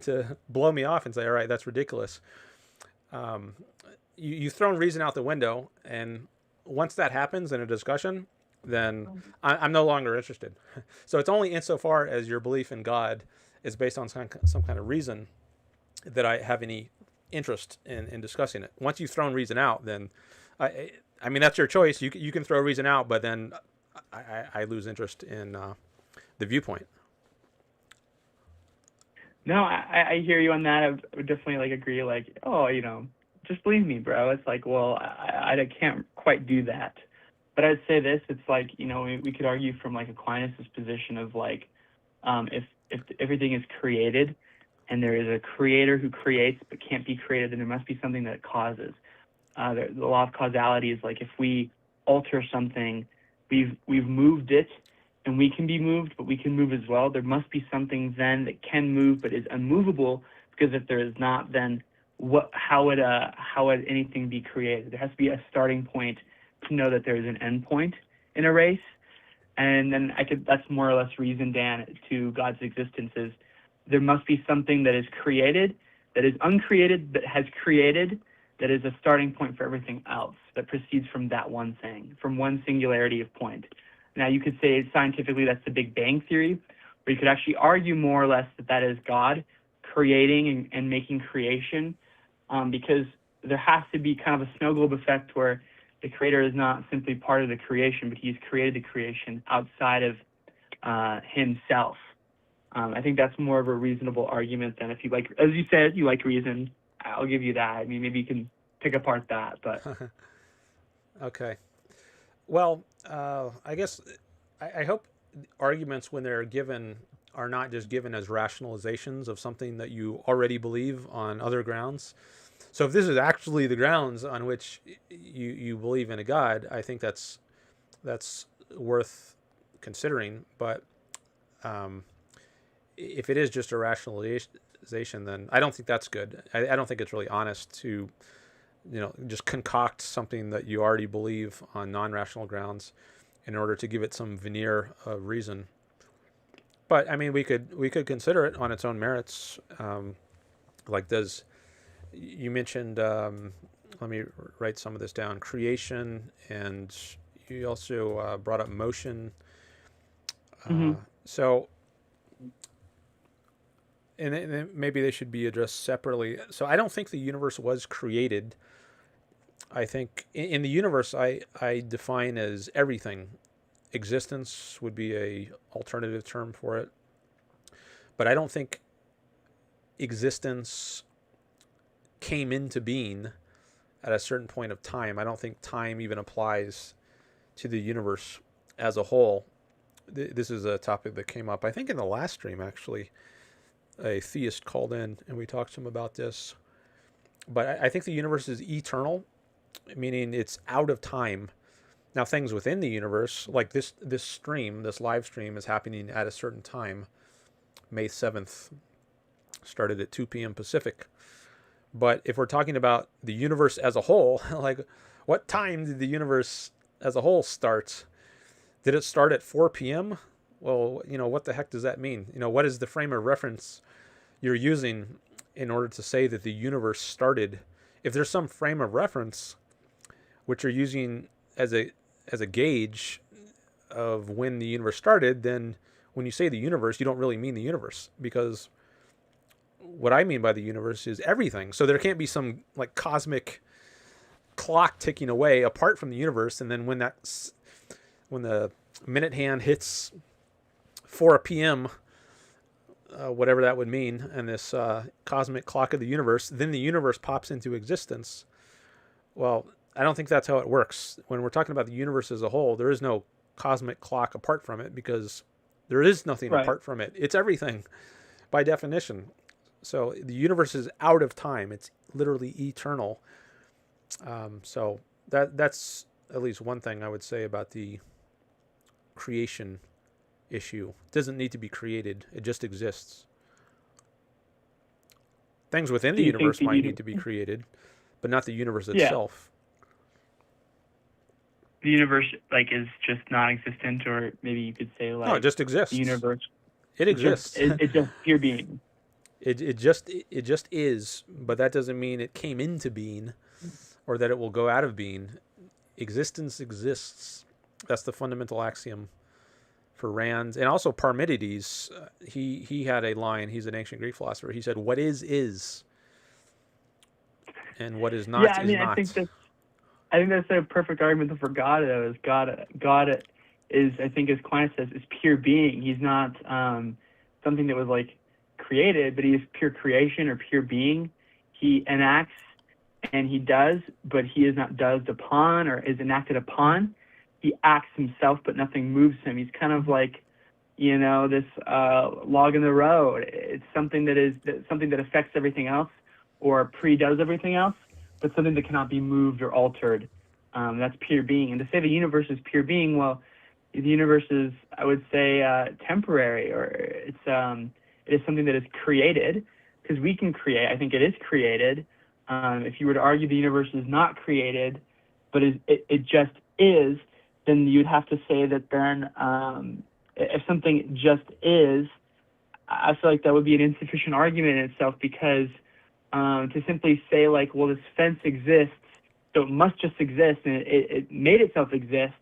to blow me off and say, all right, that's ridiculous. You've thrown reason out the window, and once that happens in a discussion, then I'm no longer interested. So it's only insofar as your belief in God is based on some kind of reason that I have any interest in discussing it. Once you've thrown reason out, then I mean, that's your choice. You can throw reason out, but then I lose interest in the viewpoint. No, I hear you on that. I would definitely like agree. Like, oh, you know, just believe me, bro. It's like, well, I can't quite do that. But I'd say this. It's like, you know, we could argue from like Aquinas' position of like, if everything is created, and there is a creator who creates but can't be created, then there must be something that causes. The law of causality is like, if we alter something, we've moved it, and we can be moved, but we can move as well. There must be something then that can move but is unmovable, because if there is not, then how would anything be created? There has to be a starting point to know that there is an end point in a race. And then that's more or less reason, Dan, to God's existence is there must be something that is created, that is uncreated, but has created, that is a starting point for everything else, that proceeds from that one thing, from one singularity of point. Now, you could say scientifically that's the Big Bang Theory, or you could actually argue more or less that is God creating and making creation, because there has to be kind of a snow globe effect where the creator is not simply part of the creation, but he's created the creation outside of himself. I think that's more of a reasonable argument than if you like, as you said, you like reason. I'll give you that. I mean, maybe you can pick apart that, but. Okay. Well, I guess I hope arguments, when they're given, are not just given as rationalizations of something that you already believe on other grounds. So if this is actually the grounds on which you believe in a God, I think that's worth considering. But if it is just a rationalization, then I don't think that's good. I don't think it's really honest to, just concoct something that you already believe on non-rational grounds in order to give it some veneer of reason. But I mean, we could consider it on its own merits. You mentioned, let me write some of this down, creation, and you also brought up motion. So, and maybe they should be addressed separately. So I don't think the universe was created. I think in the universe, I define as everything. Existence would be a alternative term for it. But I don't think existence came into being at a certain point of time. I don't think time even applies to the universe as a whole. This is a topic that came up, I think, in the last stream, actually. A theist called in, and we talked to him about this. But I think the universe is eternal, meaning it's out of time. Now, things within the universe, like this stream, this live stream, is happening at a certain time, May 7th, Started at 2 p.m. Pacific. But if we're talking about the universe as a whole, like what time did the universe as a whole start? Did it start at 4 p.m.? Well, what the heck does that mean? What is the frame of reference you're using in order to say that the universe started? If there's some frame of reference which you're using as a gauge of when the universe started, then when you say the universe, you don't really mean the universe, because what I mean by the universe is everything. So there can't be some like cosmic clock ticking away apart from the universe, and then when the minute hand hits 4 p.m., whatever that would mean, and this cosmic clock of the universe, then the universe pops into existence. Well, I don't think that's how it works. When we're talking about the universe as a whole, there is no cosmic clock apart from it, because there is nothing Right. apart from it. It's everything by definition. So the universe is out of time. It's literally eternal. So that's at least one thing I would say about the creation issue. It doesn't need to be created. It just exists. Things within the Do you think universe the might uni- need to be created, but not the universe Yeah. itself. The universe like is just non-existent, or maybe you could say like No, it just exists. the universe It exists. it's just pure being. It just is, but that doesn't mean it came into being or that it will go out of being. Existence exists. That's the fundamental axiom for Rand, and also Parmenides. He had a line. He's an ancient Greek philosopher. He said, "What is, and what is not Yeah, I is mean, not." I think that's a perfect argument for God. Though, is God is, I think, as Aquinas says, is pure being. He's not something that was like created, but he is pure creation or pure being. He enacts and he does, but he is not does upon or is enacted upon. He acts himself, but nothing moves him. He's kind of like, this log in the road. It's something that affects everything else or pre-does everything else, but something that cannot be moved or altered. That's pure being. And to say the universe is pure being, well, the universe is, I would say, temporary, or it is something that is created, because we can create. I think it is created. If you were to argue the universe is not created, but it just is, then you'd have to say that then if something just is, I feel like that would be an insufficient argument in itself, because to simply say like, well, this fence exists, so it must just exist, and it made itself exist.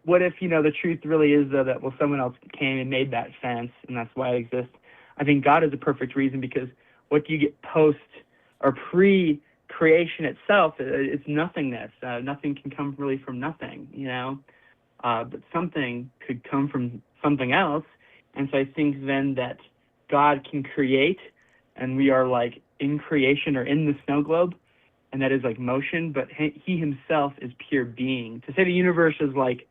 What if, the truth really is, though, that, well, someone else came and made that fence, and that's why it exists? I think God is a perfect reason, because what do you get post or pre-creation itself? It's nothingness. Nothing can come really from nothing, but something could come from something else. And so I think then that God can create, and we are like in creation or in the snow globe, and that is like motion, but he himself is pure being. To say the universe is like,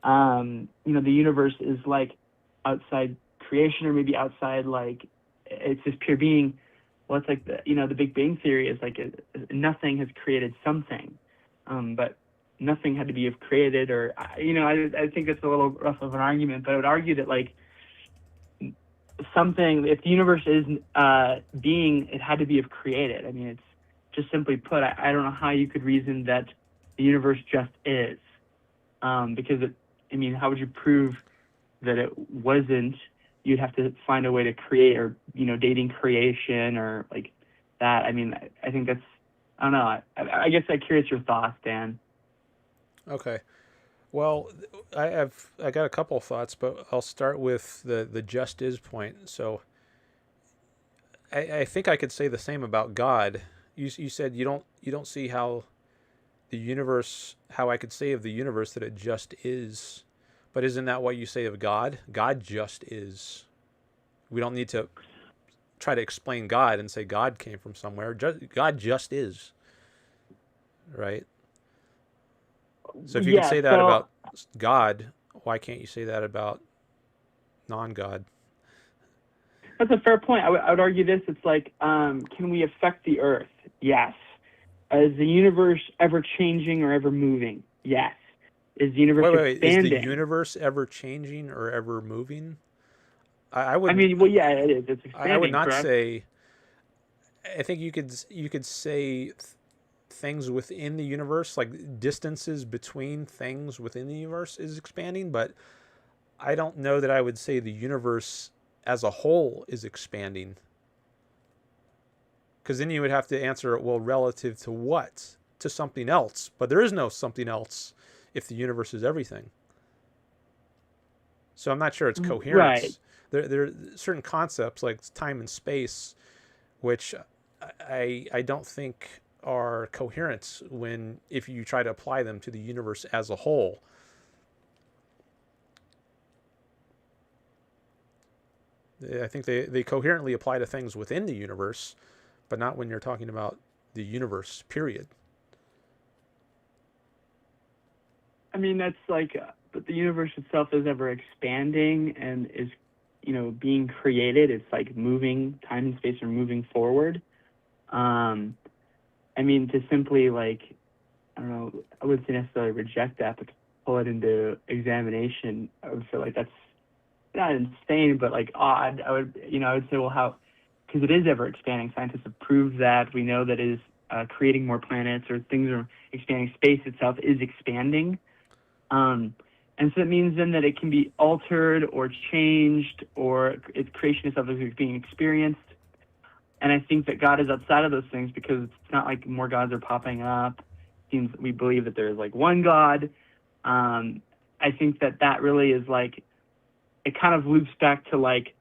the universe is like outside creation, or maybe outside, like it's just pure being. Well, it's like the Big Bang Theory is like nothing has created something, but nothing had to be created, or I think it's a little rough of an argument, but I would argue that like something, if the universe is being, it had to be created. I mean, it's just simply put, I don't know how you could reason that the universe just is, because how would you prove that it wasn't? You'd have to find a way to create, or dating creation or like that. I mean, I think that's, I don't know. I guess I'm curious your thoughts, Dan. Okay. Well, I got a couple of thoughts, but I'll start with the just is point. So I think I could say the same about God. You said you don't see how the universe, how I could say of the universe that it just is. But isn't that what you say of God? God just is. We don't need to try to explain God and say God came from somewhere. God just is. Right? So if you can say that about God, why can't you say that about non-God? That's a fair point. I would argue this. It's like, can we affect the earth? Yes. Is the universe ever changing or ever moving? Yes. Is the universe Wait. expanding? Is the universe ever changing or ever moving? I I wouldn't. mean, well, yeah, it is. It's I would expanding, not correct? say. I think you could say things within the universe, like distances between things within the universe, is expanding, but I don't know that I would say the universe as a whole is expanding. Because then you would have to answer, well, relative to what? To something else. But there is no something else if the universe is everything. So I'm not sure it's Right. coherence. There are certain concepts like time and space, which I don't think are coherent when if you try to apply them to the universe as a whole. I think they coherently apply to things within the universe, but not when you're talking about the universe, period. I mean, that's like, but the universe itself is ever expanding and is, being created. It's like moving, time and space are moving forward. Um, I mean, to simply like, I don't know, I wouldn't say necessarily reject that, but to pull it into examination, I would feel like that's not insane, but like odd. I would say, well, how? Because it is ever expanding. Scientists have proved that. We know that it is creating more planets or things are expanding. Space itself is expanding. Um, and so it means then that it can be altered or changed, or its creation itself is being experienced. And I think that God is outside of those things because it's not like more gods are popping up. It seems we believe that there is like one God. I think that that really is like, it kind of loops back to like,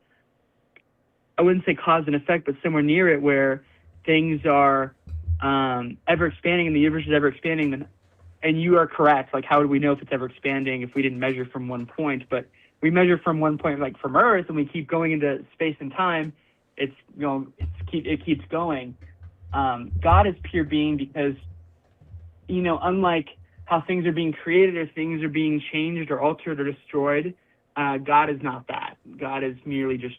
I wouldn't say cause and effect, but somewhere near it where things are ever expanding and the universe is ever expanding. And you are correct. Like, how would we know if it's ever expanding if we didn't measure from one point? But we measure from one point, like from Earth, and we keep going into space and time. It keeps going. God is pure being because, unlike how things are being created or things are being changed or altered or destroyed, God is not that. God is merely just,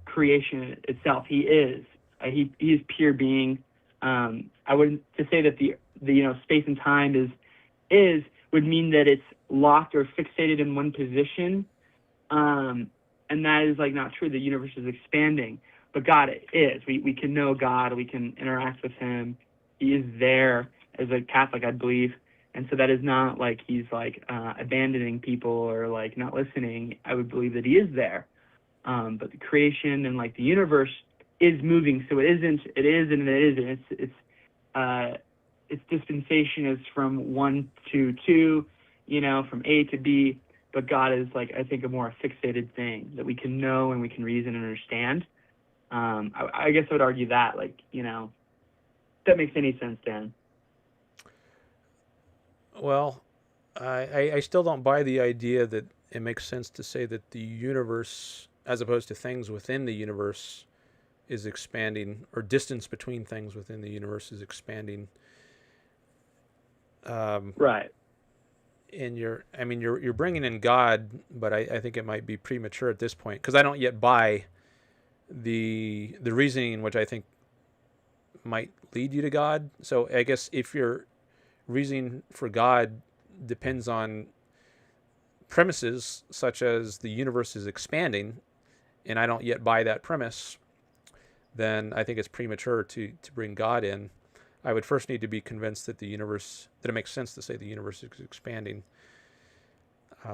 creation itself. He is. He is pure being. I wouldn't to say that the space and time would mean that it's locked or fixated in one position, and that is like not true. The universe is expanding, but God is. We can know God. We can interact with Him. He is there. As a Catholic, I believe, and so that is not like He's like abandoning people or like not listening. I would believe that He is there. But the creation and like the universe is moving, so it isn't. It is and it isn't. Its dispensation is from one to two, from A to B. But God is like, I think, a more fixated thing that we can know and we can reason and understand. I guess I would argue that, like, if that makes any sense, Dan. Well, I still don't buy the idea that it makes sense to say that the universe, as opposed to things within the universe, is expanding, or distance between things within the universe is expanding. Um, Right. and you're bringing in God, but I think it might be premature at this point because I don't yet buy the reasoning which I think might lead you to God. So I guess if your reasoning for God depends on premises such as the universe is expanding, and I don't yet buy that premise, then I think it's premature to bring God in. I would first need to be convinced that that it makes sense to say the universe is expanding.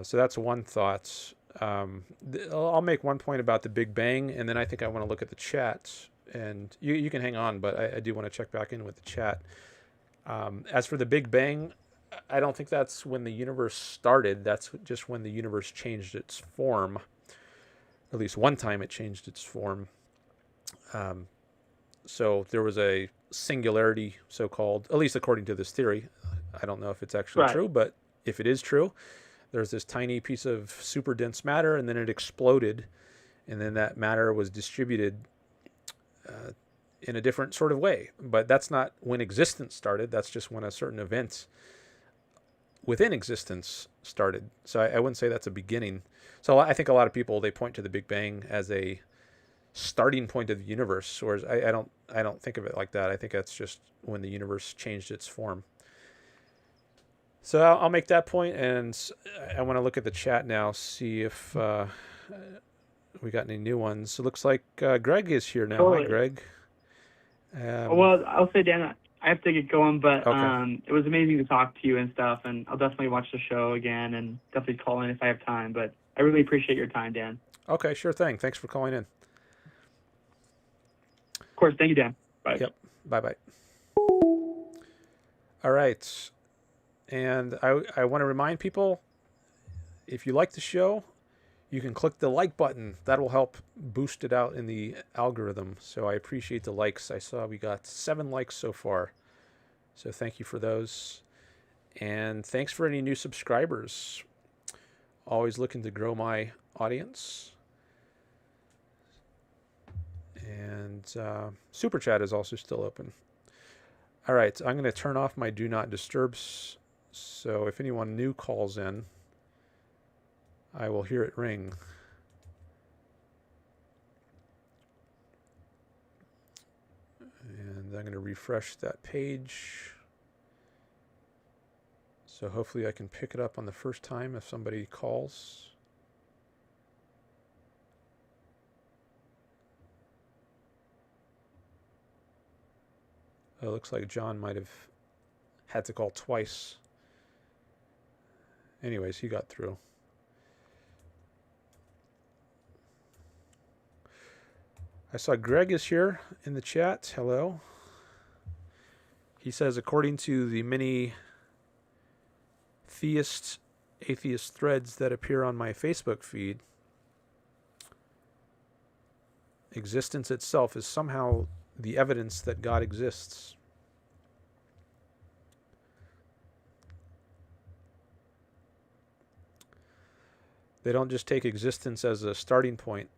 So that's one thought. I'll make one point about the Big Bang, and then I think I want to look at the chat. And you can hang on, but I do want to check back in with the chat. As for the Big Bang, I don't think that's when the universe started. That's just when the universe changed its form. At least one time it changed its form. So there was a singularity, so-called, at least according to this theory. I don't know if it's actually Right. true, but if it is true, there's this tiny piece of super dense matter, and then it exploded, and then that matter was distributed in a different sort of way. But that's not when existence started. That's just when a certain event within existence started. So I wouldn't say that's a beginning. So I think a lot of people, they point to the Big Bang as a starting point of the universe, whereas I don't think of it like that. I think that's just when the universe changed its form. So I'll make that point, and I want to look at the chat now, see if we got any new ones. It looks like Greg is here now. Totally. Hi, Greg. Well, I'll say, Dan, I have to get going, but Okay. it was amazing to talk to you and stuff, and I'll definitely watch the show again and definitely call in if I have time. But I really appreciate your time, Dan. Okay, sure thing. Thanks for calling in. Of course, thank you, Dan. Bye. Yep. Bye-bye. All right. And I want to remind people, if you like the show, you can click the like button. That will help boost it out in the algorithm. So I appreciate the likes. I saw we got 7 likes so far. So thank you for those. And thanks for any new subscribers. Always looking to grow my audience. And Super Chat is also still open. All right, I'm going to turn off my Do Not Disturbs. So if anyone new calls in, I will hear it ring. And I'm going to refresh that page. So hopefully I can pick it up on the first time if somebody calls. Oh, it looks like John might have had to call twice. Anyways, he got through. I saw Greg is here in the chat. Hello. He says, according to the many atheist threads that appear on my Facebook feed, existence itself is somehow the evidence that God exists. They don't just take existence as a starting point.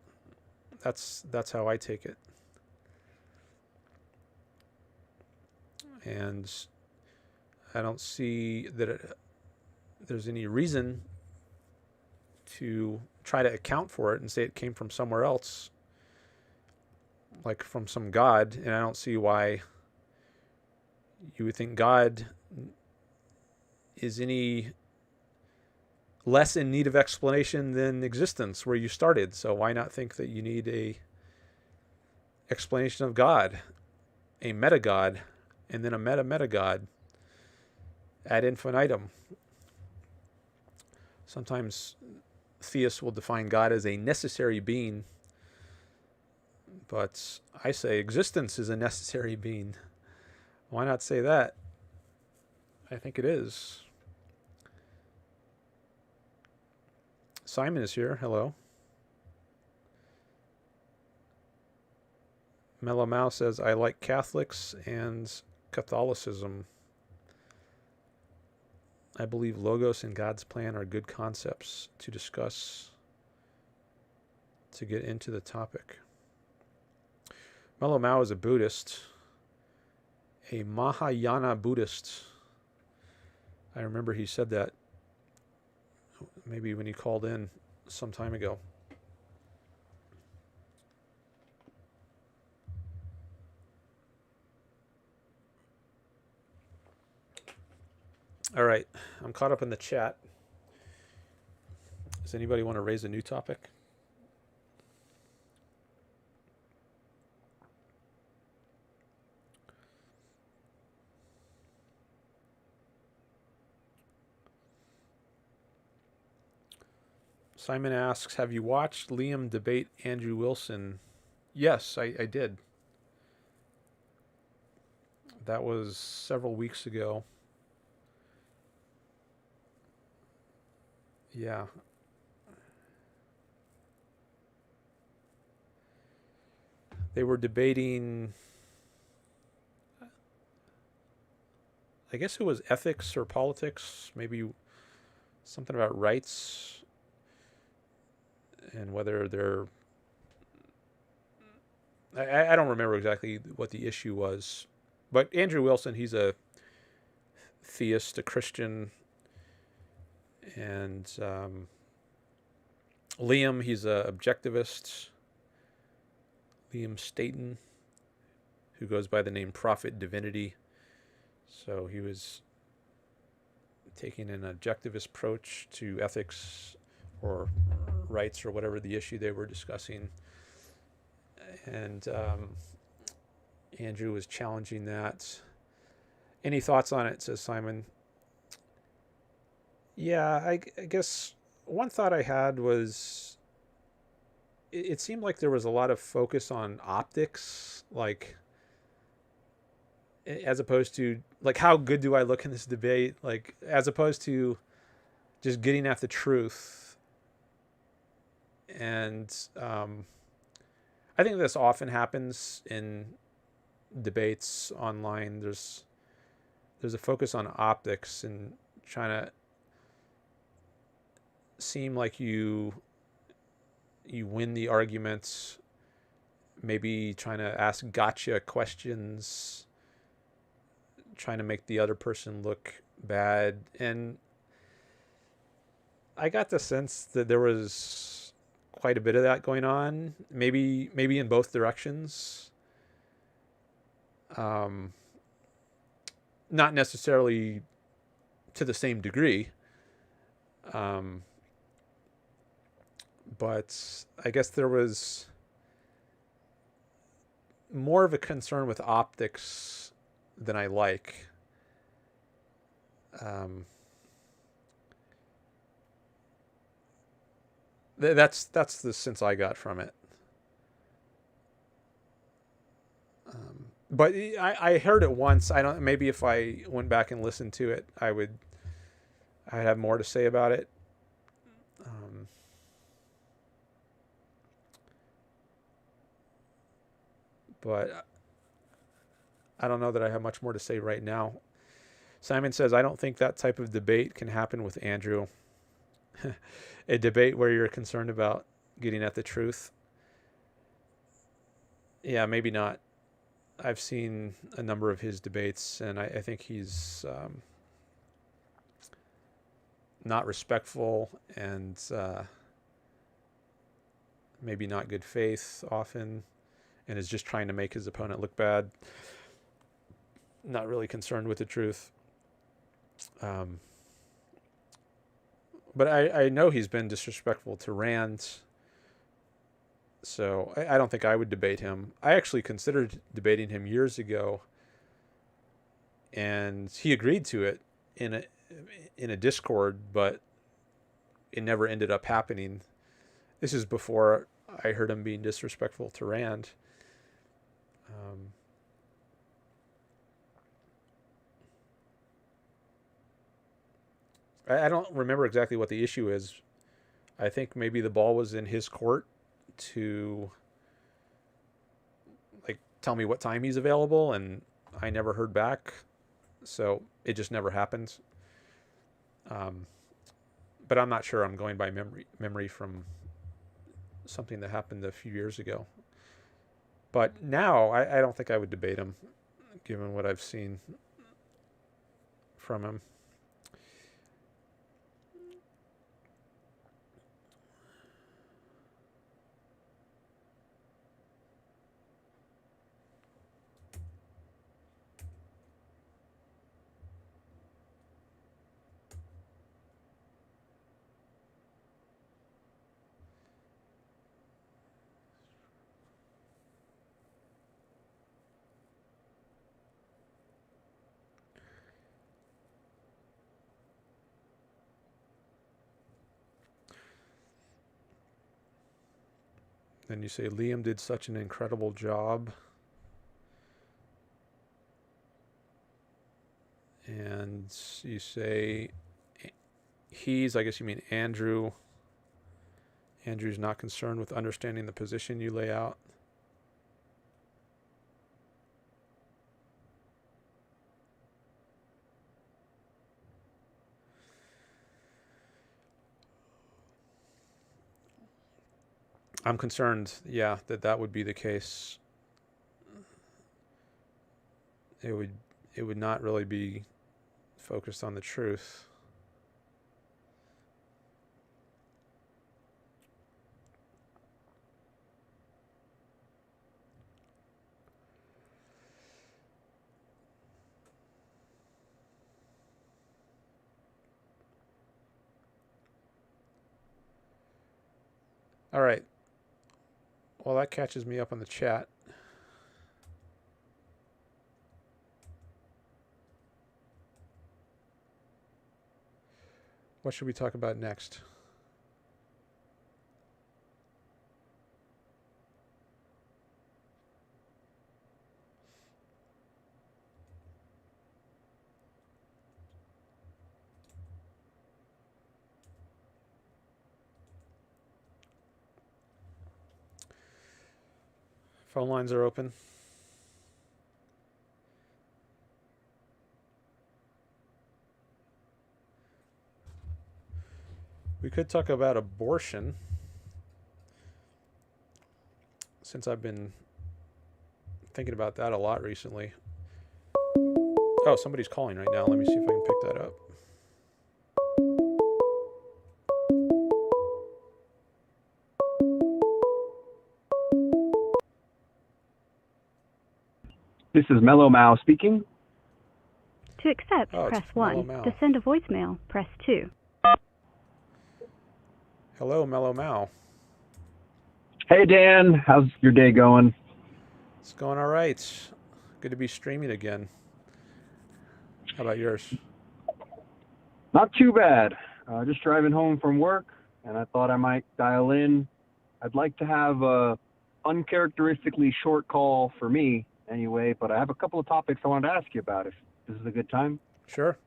That's how I take it. And I don't see that there's any reason to try to account for it and say it came from somewhere else, like from some God. And I don't see why you would think God is any less in need of explanation than existence, where you started. So why not think that you need a explanation of God, a meta-God, and then a meta-meta-God ad infinitum? Sometimes theists will define God as a necessary being, but I say existence is a necessary being. Why not say that? I think it is. Simon is here. Hello. Mellow Mau says, I like Catholics and Catholicism. I believe Logos and God's plan are good concepts to discuss to get into the topic. Mellow Mau is a Buddhist, a Mahayana Buddhist. I remember he said that maybe when he called in some time ago. All right, I'm caught up in the chat. Does anybody want to raise a new topic? Simon asks, have you watched Liam debate Andrew Wilson? Yes, I did. That was several weeks ago. Yeah. They were debating, I guess it was ethics or politics, maybe something about rights and whether they're, I don't remember exactly what the issue was. But Andrew Wilson, he's a theist, a Christian, and Liam, he's a objectivist. Liam Stayton, who goes by the name Prophet Divinity. So he was taking an objectivist approach to ethics or rights or whatever the issue they were discussing. And Andrew was challenging that. Any thoughts on it, says Simon. Yeah, I guess one thought I had was it seemed like there was a lot of focus on optics, like as opposed to like how good do I look in this debate, like as opposed to just getting at the truth. And I think this often happens in debates online. There's a focus on optics and trying to seem like you win the arguments, maybe trying to ask gotcha questions, trying to make the other person look bad. And I got the sense that there was quite a bit of that going on, maybe in both directions. Not necessarily to the same degree. But I guess there was more of a concern with optics than I like. That's the sense I got from it. But I heard it once. I don't. Maybe if I went back and listened to it, I'd have more to say about it. But I don't know that I have much more to say right now. Simon says, I don't think that type of debate can happen with Andrew. A debate where you're concerned about getting at the truth. Yeah, maybe not. I've seen a number of his debates, and I think he's not respectful and maybe not good faith often, and is just trying to make his opponent look bad. Not really concerned with the truth. But I know he's been disrespectful to Rand, so I don't think I would debate him. I actually considered debating him years ago, and he agreed to it in a Discord, but it never ended up happening. This is before I heard him being disrespectful to Rand. I don't remember exactly what the issue is. I think maybe the ball was in his court to like tell me what time he's available, and I never heard back, so it just never happened. But I'm not sure. I'm going by memory from something that happened a few years ago. But now I don't think I would debate him, given what I've seen from him. Then you say Liam did such an incredible job. And you say I guess you mean Andrew. Andrew's not concerned with understanding the position you lay out. I'm concerned, yeah, that would be the case. It would not really be focused on the truth. All right. Well, that catches me up on the chat. What should we talk about next? Phone lines are open. We could talk about abortion, since I've been thinking about that a lot recently. Oh, somebody's calling right now. Let me see if I can pick that up. This is Mellow Mau speaking. To accept, Oh, press it's Mellow 1. Mau. To send a voicemail, press 2. Hello, Mellow Mau. Hey Dan, how's your day going? It's going all right. Good to be streaming again. How about yours? Not too bad. Just driving home from work, and I thought I might dial in. I'd like to have a uncharacteristically short call for me anyway, but I have a couple of topics I wanted to ask you about if this is a good time. Sure.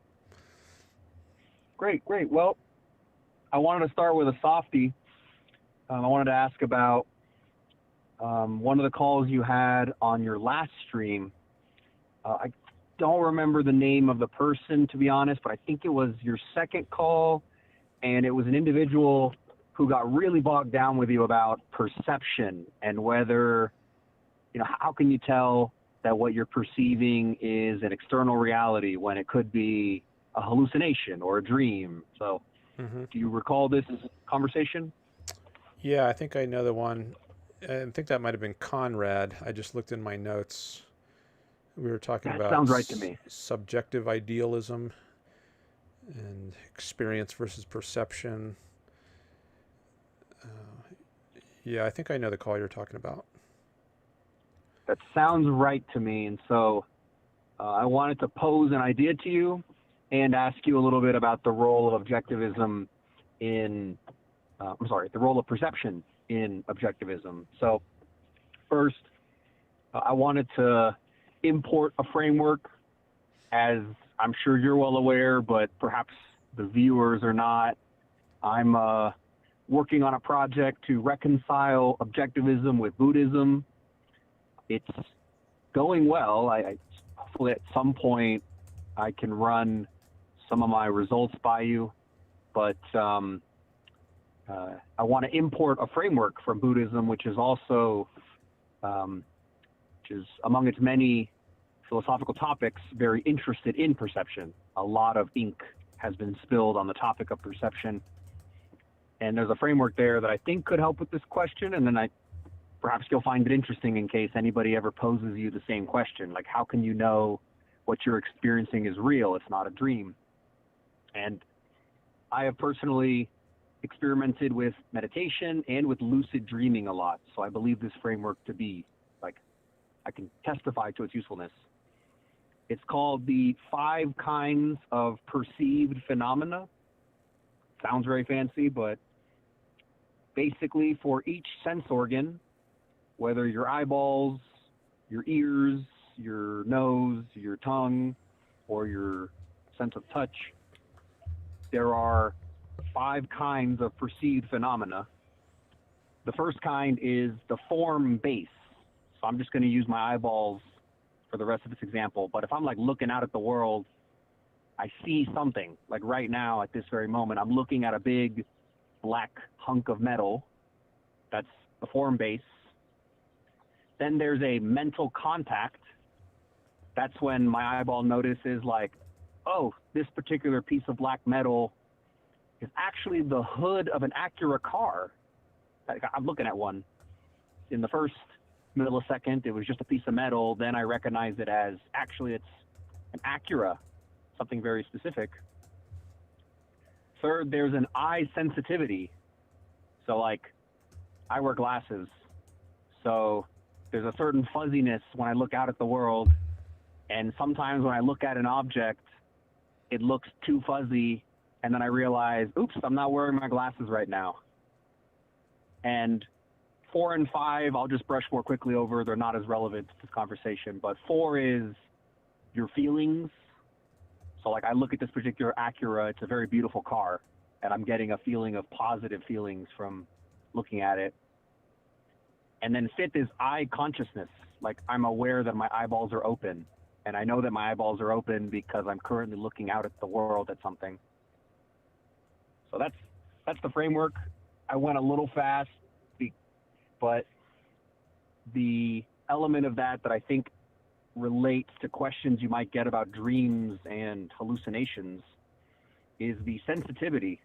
Great. Well, I wanted to start with a softie. I wanted to ask about one of the calls you had on your last stream. I don't remember the name of the person, to be honest, but I think it was your second call, and it was an individual who got really bogged down with you about perception and whether, how can you tell that what you're perceiving is an external reality when it could be a hallucination or a dream. So do you recall this conversation? Yeah, I think I know the one. I think that might have been Conrad. I just looked in my notes. We were talking That about sounds right to me. Subjective idealism and experience versus perception. Yeah, I think I know the call you're talking about. That sounds right to me. And so I wanted to pose an idea to you and ask you a little bit about the role of objectivism in, the role of perception in objectivism. So first, I wanted to import a framework, as I'm sure you're well aware, but perhaps the viewers are not. I'm working on a project to reconcile objectivism with Buddhism. It's going well. Hopefully at some point I can run some of my results by you, but I want to import a framework from Buddhism, which is also, which is among its many philosophical topics, very interested in perception. A lot of ink has been spilled on the topic of perception. And there's a framework there that I think could help with this question. And then perhaps you'll find it interesting in case anybody ever poses you the same question. Like, how can you know what you're experiencing is real? It's not a dream. And I have personally experimented with meditation and with lucid dreaming a lot. So I believe this framework to be, I can testify to its usefulness. It's called the 5 kinds of perceived phenomena. Sounds very fancy, but basically for each sense organ, whether your eyeballs, your ears, your nose, your tongue, or your sense of touch, there are 5 kinds of perceived phenomena. The first kind is the form base. So I'm just going to use my eyeballs for the rest of this example. But if I'm looking out at the world, I see something. Like right now at this very moment, I'm looking at a big black hunk of metal. That's the form base. Then there's a mental contact. That's when my eyeball notices oh, this particular piece of black metal is actually the hood of an Acura car. I'm looking at one. In the first millisecond, it was just a piece of metal. Then I recognized it as actually it's an Acura, something very specific. Third, there's an eye sensitivity. So I wear glasses. So there's a certain fuzziness when I look out at the world. And sometimes when I look at an object, it looks too fuzzy. And then I realize, oops, I'm not wearing my glasses right now. And 4 and 5, I'll just brush more quickly over. They're not as relevant to this conversation. But 4 is your feelings. So like I look at this particular Acura, it's a very beautiful car. And I'm getting a feeling of positive feelings from looking at it. And then 5th is eye consciousness. Like I'm aware that my eyeballs are open. And I know that my eyeballs are open because I'm currently looking out at the world at something. So that's the framework. I went a little fast, but the element of that I think relates to questions you might get about dreams and hallucinations is the sensitivity.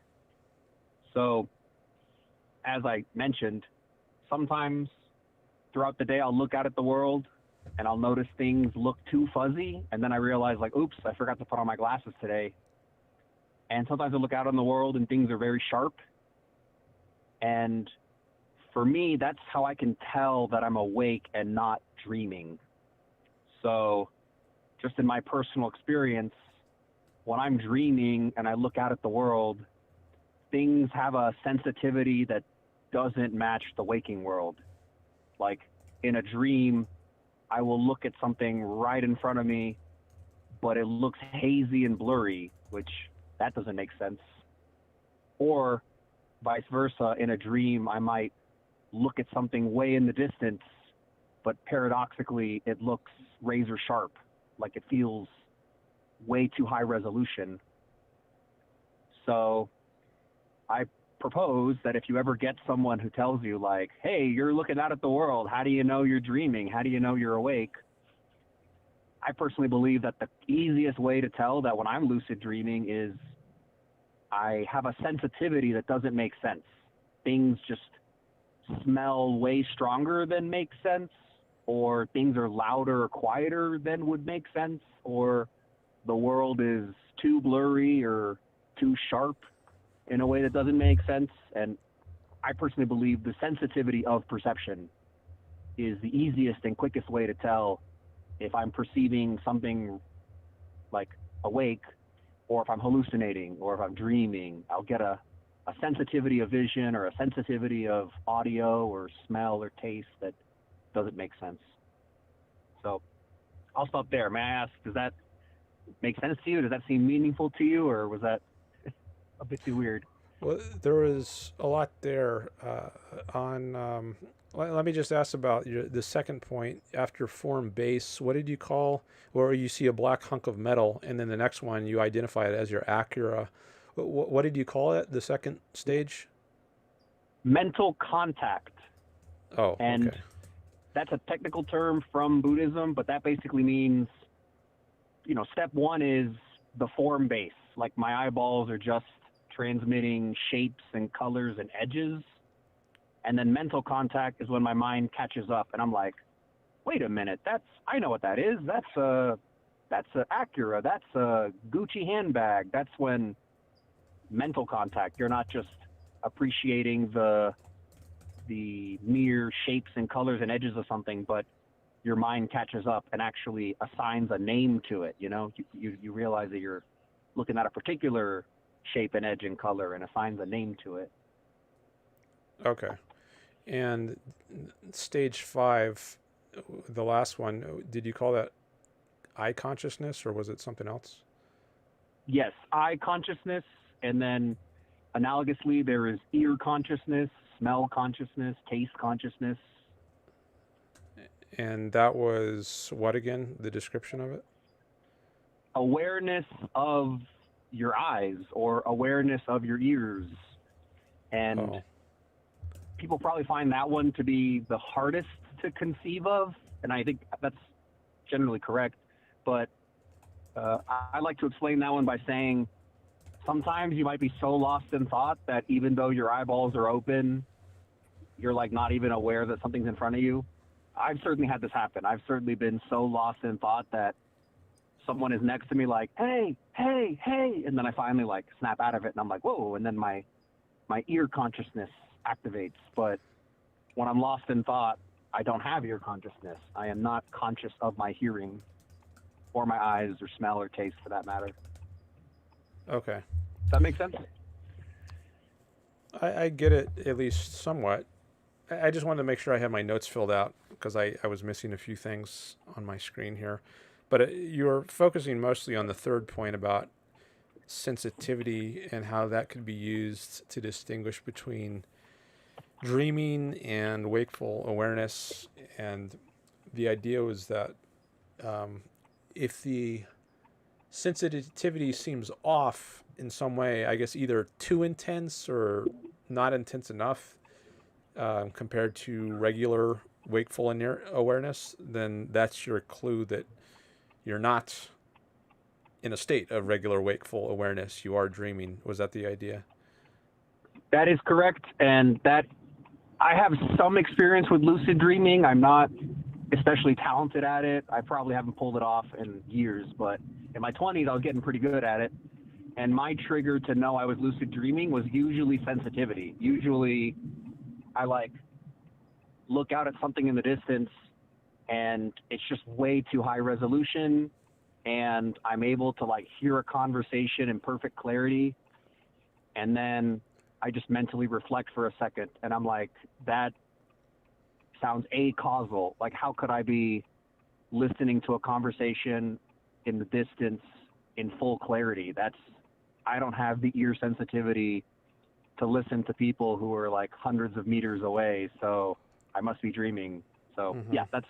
So, as I mentioned, sometimes throughout the day I'll look out at the world and I'll notice things look too fuzzy, and then I realize like, oops, I forgot to put on my glasses today. And sometimes I look out on the world and things are very sharp. And for me, that's how I can tell that I'm awake and not dreaming. So just in my personal experience, when I'm dreaming and I look out at the world, things have a sensitivity that doesn't match the waking world. Like in a dream, I will look at something right in front of me, but it looks hazy and blurry, which that doesn't make sense. Or vice versa, in a dream, I might look at something way in the distance, but paradoxically, it looks razor sharp, like it feels way too high resolution. So I propose that if you ever get someone who tells you like, hey, you're looking out at the world, how do you know you're dreaming? How do you know you're awake? I personally believe that the easiest way to tell that when I'm lucid dreaming is I have a sensitivity that doesn't make sense. Things just smell way stronger than make sense, or things are louder or quieter than would make sense, or the world is too blurry or too sharp in a way that doesn't make sense. And I personally believe the sensitivity of perception is the easiest and quickest way to tell if I'm perceiving something like awake, or if I'm hallucinating, or if I'm dreaming. I'll get a sensitivity of vision or a sensitivity of audio or smell or taste that doesn't make sense. So I'll stop there. May I ask, does that make sense to you? Does that seem meaningful to you, or was that a bit too weird? Well, there was a lot there let me just ask about the second point. After form base, what did you call, or you see a black hunk of metal, and then the next one you identify it as your Acura. What did you call it, the second stage? Mental contact. Oh, and okay. That's a technical term from Buddhism, but that basically means, step 1 is the form base. Like my eyeballs are just transmitting shapes and colors and edges. And then mental contact is when my mind catches up and I'm like, wait a minute, I know what that is. That's a Acura. That's a Gucci handbag. That's when mental contact, you're not just appreciating the mere shapes and colors and edges of something, but your mind catches up and actually assigns a name to it. You realize that you're looking at a particular shape and edge and color and assigns a name to it. Okay. And stage 5, the last one, did you call that eye consciousness, or was it something else? Yes, eye consciousness, and then analogously there is ear consciousness, smell consciousness, taste consciousness. And that was what again, the description of it? Awareness of your eyes or awareness of your ears. And people probably find that one to be the hardest to conceive of, and I think that's generally correct. But I like to explain that one by saying sometimes you might be so lost in thought that even though your eyeballs are open, you're like not even aware that something's in front of you. I've certainly had this happen. I've certainly been so lost in thought that someone is next to me like, hey, hey, hey, and then I finally like snap out of it and I'm like, whoa, and then my ear consciousness activates. But when I'm lost in thought, I don't have ear consciousness. I am not conscious of my hearing or my eyes or smell or taste for that matter. Okay. Does that make sense? I get it, at least somewhat. I just wanted to make sure I had my notes filled out because I was missing a few things on my screen here. But you're focusing mostly on the third point about sensitivity and how that could be used to distinguish between dreaming and wakeful awareness. And the idea was that if the sensitivity seems off in some way, I guess either too intense or not intense enough compared to regular wakeful awareness, then that's your clue that you're not in a state of regular wakeful awareness. You are dreaming. Was that the idea? That is correct. And that I have some experience with lucid dreaming. I'm not especially talented at it. I probably haven't pulled it off in years, but in my 20s, I was getting pretty good at it. And my trigger to know I was lucid dreaming was usually sensitivity. Usually I look out at something in the distance and it's just way too high resolution, and I'm able to hear a conversation in perfect clarity, and then I just mentally reflect for a second and I'm like, that sounds acausal. How could I be listening to a conversation in the distance in full clarity? I don't have the ear sensitivity to listen to people who are hundreds of meters away, so I must be dreaming. So yeah, that's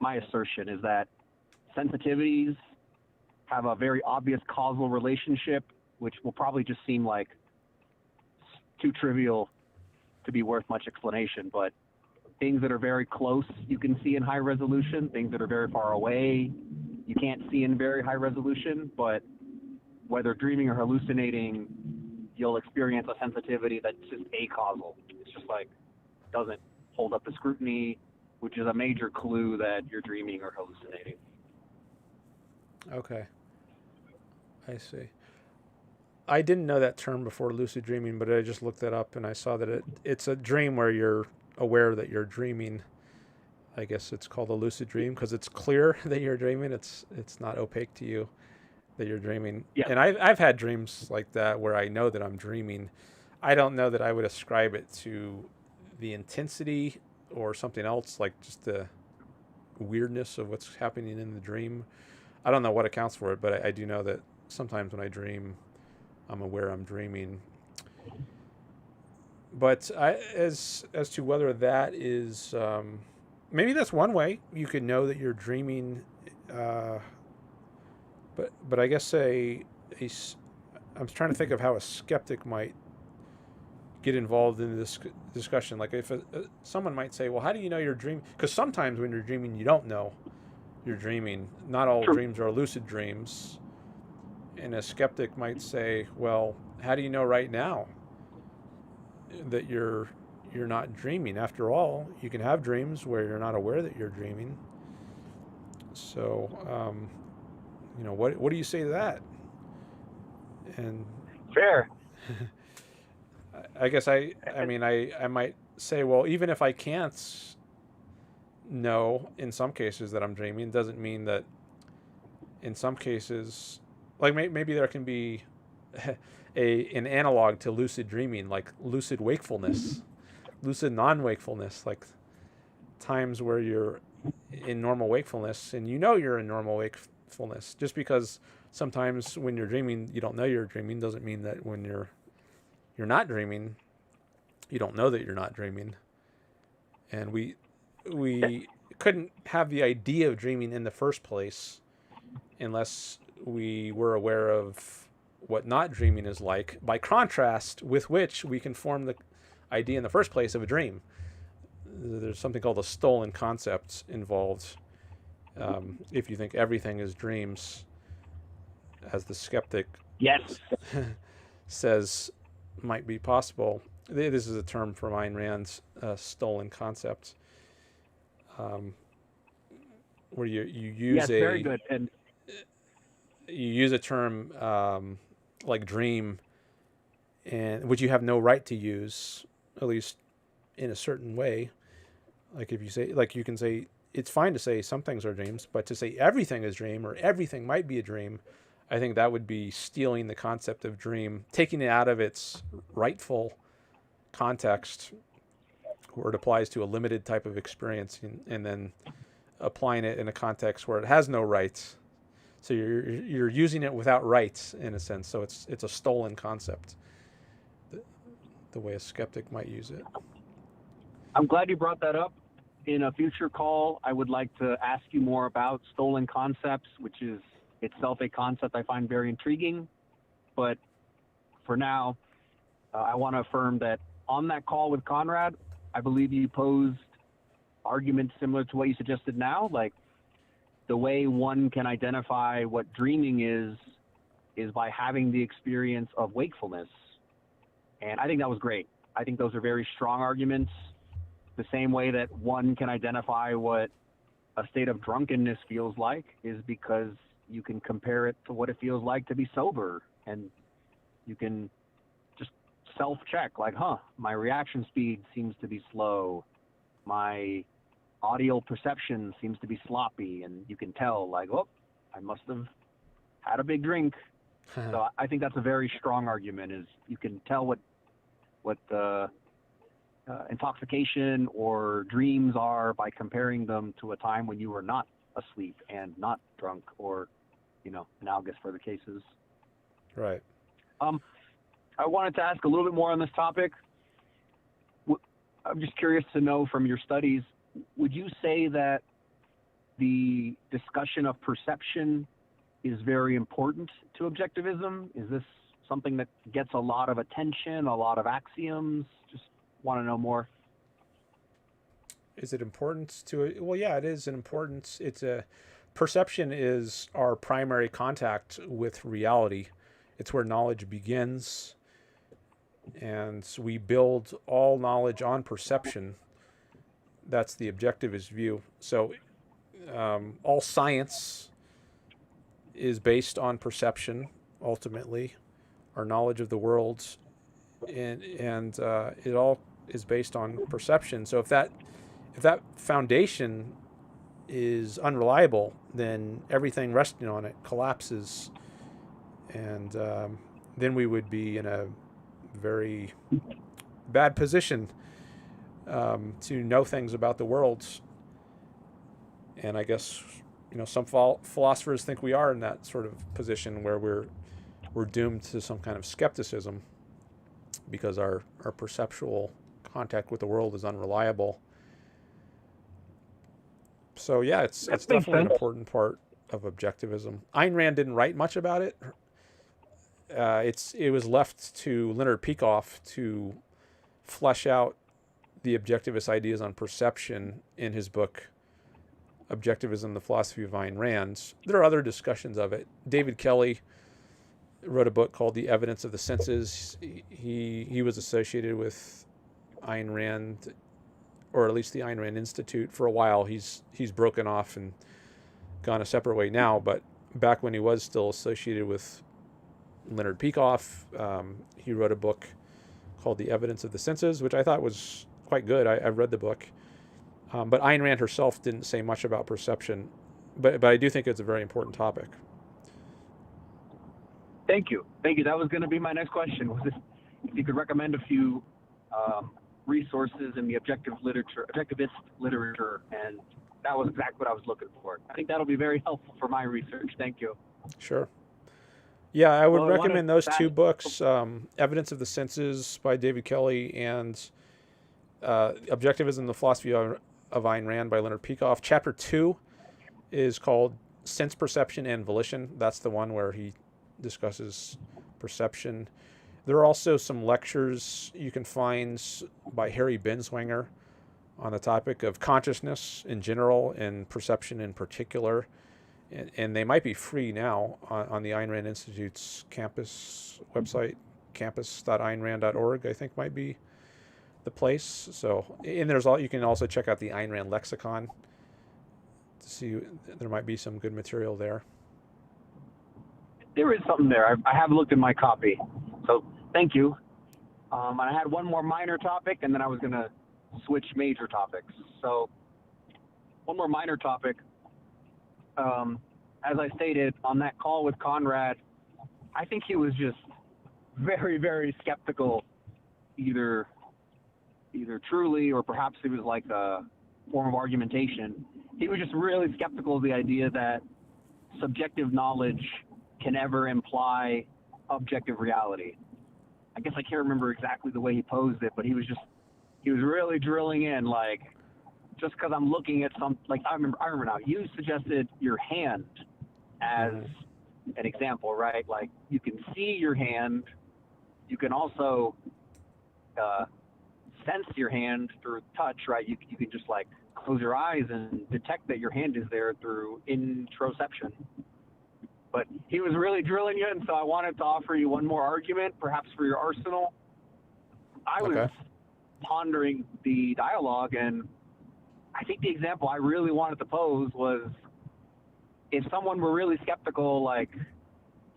my assertion, is that sensitivities have a very obvious causal relationship, which will probably just seem too trivial to be worth much explanation, but things that are very close you can see in high resolution, things that are very far away you can't see in very high resolution, but whether dreaming or hallucinating, you'll experience a sensitivity that's just acausal. It's just doesn't hold up to scrutiny, which is a major clue that you're dreaming or hallucinating. Okay. I see. I didn't know that term before, lucid dreaming, but I just looked that up and I saw that it's a dream where you're aware that you're dreaming. I guess it's called a lucid dream because it's clear that you're dreaming. It's not opaque to you that you're dreaming. Yeah. And I've had dreams like that where I know that I'm dreaming. I don't know that I would ascribe it to the intensity or something else, just the weirdness of what's happening in the dream. I don't know what accounts for it, but I do know that sometimes when I dream, I'm aware I'm dreaming. But as to whether that is, maybe that's one way you could know that you're dreaming. But I guess I'm trying to think of how a skeptic might get involved in this discussion. If someone might say, well, how do you know you're dreaming? Because sometimes when you're dreaming, you don't know you're dreaming. Not all dreams are lucid dreams. And a skeptic might say, well, how do you know right now that you're not dreaming? After all, you can have dreams where you're not aware that you're dreaming. So, what do you say to that? And Fair. I guess I might say, well, even if I can't know in some cases that I'm dreaming, doesn't mean that in some cases, maybe there can be an analog to lucid dreaming, like lucid wakefulness, lucid non-wakefulness, times where you're in normal wakefulness and you're in normal wakefulness. Just because sometimes when you're dreaming you don't know you're dreaming doesn't mean that when you're not dreaming you don't know that you're not dreaming. And we couldn't have the idea of dreaming in the first place unless we were aware of what not dreaming is like, by contrast with which we can form the idea in the first place of a dream. There's something called a stolen concept involved. If you think everything is dreams, as the skeptic Yes. says might be possible. This is a term from Ayn Rand's stolen concept, where you use very good. And you use a term like dream, and which you have no right to use, at least in a certain way, Like if you say, like you can say, it's fine to say some things are dreams, but to say everything is dream or everything might be a dream, I think that would be stealing the concept of dream, taking it out of its rightful context where it applies to a limited type of experience, and then applying it in a context where it has no rights. So you're using it without rights in a sense. So it's a stolen concept, the way a skeptic might use it. I'm glad you brought that up. In a future call, I would like to ask you more about stolen concepts, which is itself a concept I find very intriguing. But for now, I want to affirm that on that call with Conrad, I believe you posed arguments similar to what you suggested now, like the way one can identify what dreaming is by having the experience of wakefulness. And I think that was great. I think those are very strong arguments. The same way that one can identify what a state of drunkenness feels like is because you can compare it to what it feels like to be sober. And you can just self-check, like, my reaction speed seems to be slow. My audio perception seems to be sloppy. And you can tell, like, I must have had a big drink. So I think that's a very strong argument, is you can tell what the intoxication or dreams are by comparing them to a time when you were not asleep and not drunk, or, analogous for the cases. Right. I wanted to ask a little bit more on this topic. I'm just curious to know from your studies, would you say that the discussion of perception is very important to objectivism? Is this something that gets a lot of attention, a lot of axioms? Just want to know more. Is it important to it? Well, yeah, it is an importance. Perception is our primary contact with reality. It's where knowledge begins, and we build all knowledge on perception. That's the objectivist view. So all science is based on perception, ultimately, our knowledge of the world, and it all is based on perception. So if that foundation is unreliable, then everything resting on it collapses, and then we would be in a very bad position to know things about the world. And I guess some philosophers think we are in that sort of position where we're doomed to some kind of skepticism because our perceptual contact with the world is unreliable. So yeah, it's definitely an important part of objectivism. Ayn Rand didn't write much about it. It was left to Leonard Peikoff to flesh out the objectivist ideas on perception in his book Objectivism, the Philosophy of Ayn Rand. There are other discussions of it. David Kelly wrote a book called The Evidence of the Senses. He was associated with Ayn Rand, or at least the Ayn Rand Institute, for a while. He's broken off and gone a separate way now, but back when he was still associated with Leonard Peikoff, he wrote a book called The Evidence of the Senses, which I thought was quite good. I've read the book. But Ayn Rand herself didn't say much about perception, but I do think it's a very important topic. Thank you. That was going to be my next question. Was if you could recommend a few resources in the objectivist literature, and that was exactly what I was looking for. I think that'll be very helpful for my research. Thank you. Sure. Yeah, I would recommend those two books, Evidence of the Senses by David Kelly and Objectivism, the Philosophy of Ayn Rand by Leonard Peikoff. Chapter 2 is called Sense, Perception, and Volition. That's the one where he discusses perception. There are also some lectures you can find by Harry Binswanger on the topic of consciousness in general and perception in particular. And they might be free now on the Ayn Rand Institute's campus website, campus.aynrand.org, I think might be the place. So, and you can also check out the Ayn Rand lexicon to see, there might be some good material there. There is something there. I have looked in my copy. So thank you. And I had one more minor topic, and then I was going to switch major topics. So one more minor topic. As I stated on that call with Conrad, I think he was just very, very skeptical, either truly or perhaps it was like a form of argumentation. He was just really skeptical of the idea that subjective knowledge can ever imply objective reality. I guess I can't remember exactly the way he posed it, but he was really drilling in, like, just because I'm looking at like, I remember now, you suggested your hand as an example, right? Like, you can see your hand, you can also sense your hand through touch, right? You can just like close your eyes and detect that your hand is there through interoception. But he was really drilling you, and so I wanted to offer you one more argument, perhaps for your arsenal. I was pondering the dialogue, and I think the example I really wanted to pose was, if someone were really skeptical, like,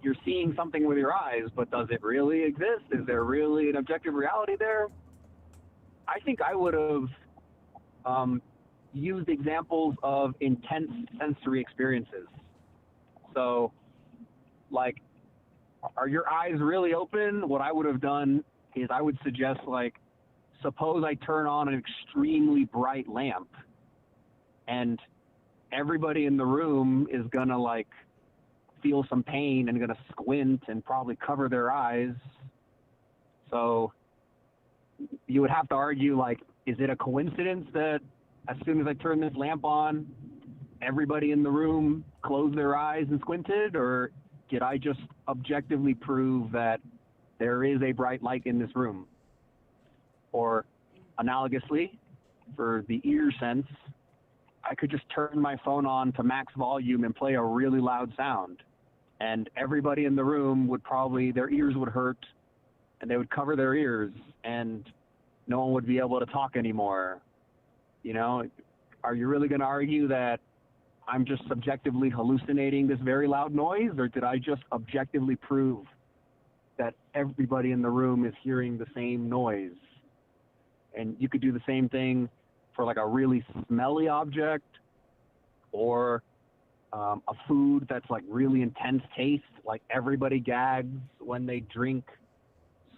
you're seeing something with your eyes, but does it really exist? Is there really an objective reality there? I think I would have used examples of intense sensory experiences. So, like, are your eyes really open? What I would have done is I would suggest, like, suppose I turn on an extremely bright lamp and everybody in the room is gonna, like, feel some pain and gonna squint and probably cover their eyes. So you would have to argue, like, is it a coincidence that as soon as I turn this lamp on, everybody in the room closed their eyes and squinted? Or did I just objectively prove that there is a bright light in this room? Or analogously, for the ear sense, I could just turn my phone on to max volume and play a really loud sound. And everybody in the room would probably, their ears would hurt and they would cover their ears and no one would be able to talk anymore. You know, are you really going to argue that I'm just subjectively hallucinating this very loud noise, or did I just objectively prove that everybody in the room is hearing the same noise? And you could do the same thing for like a really smelly object, or a food that's like really intense taste, like everybody gags when they drink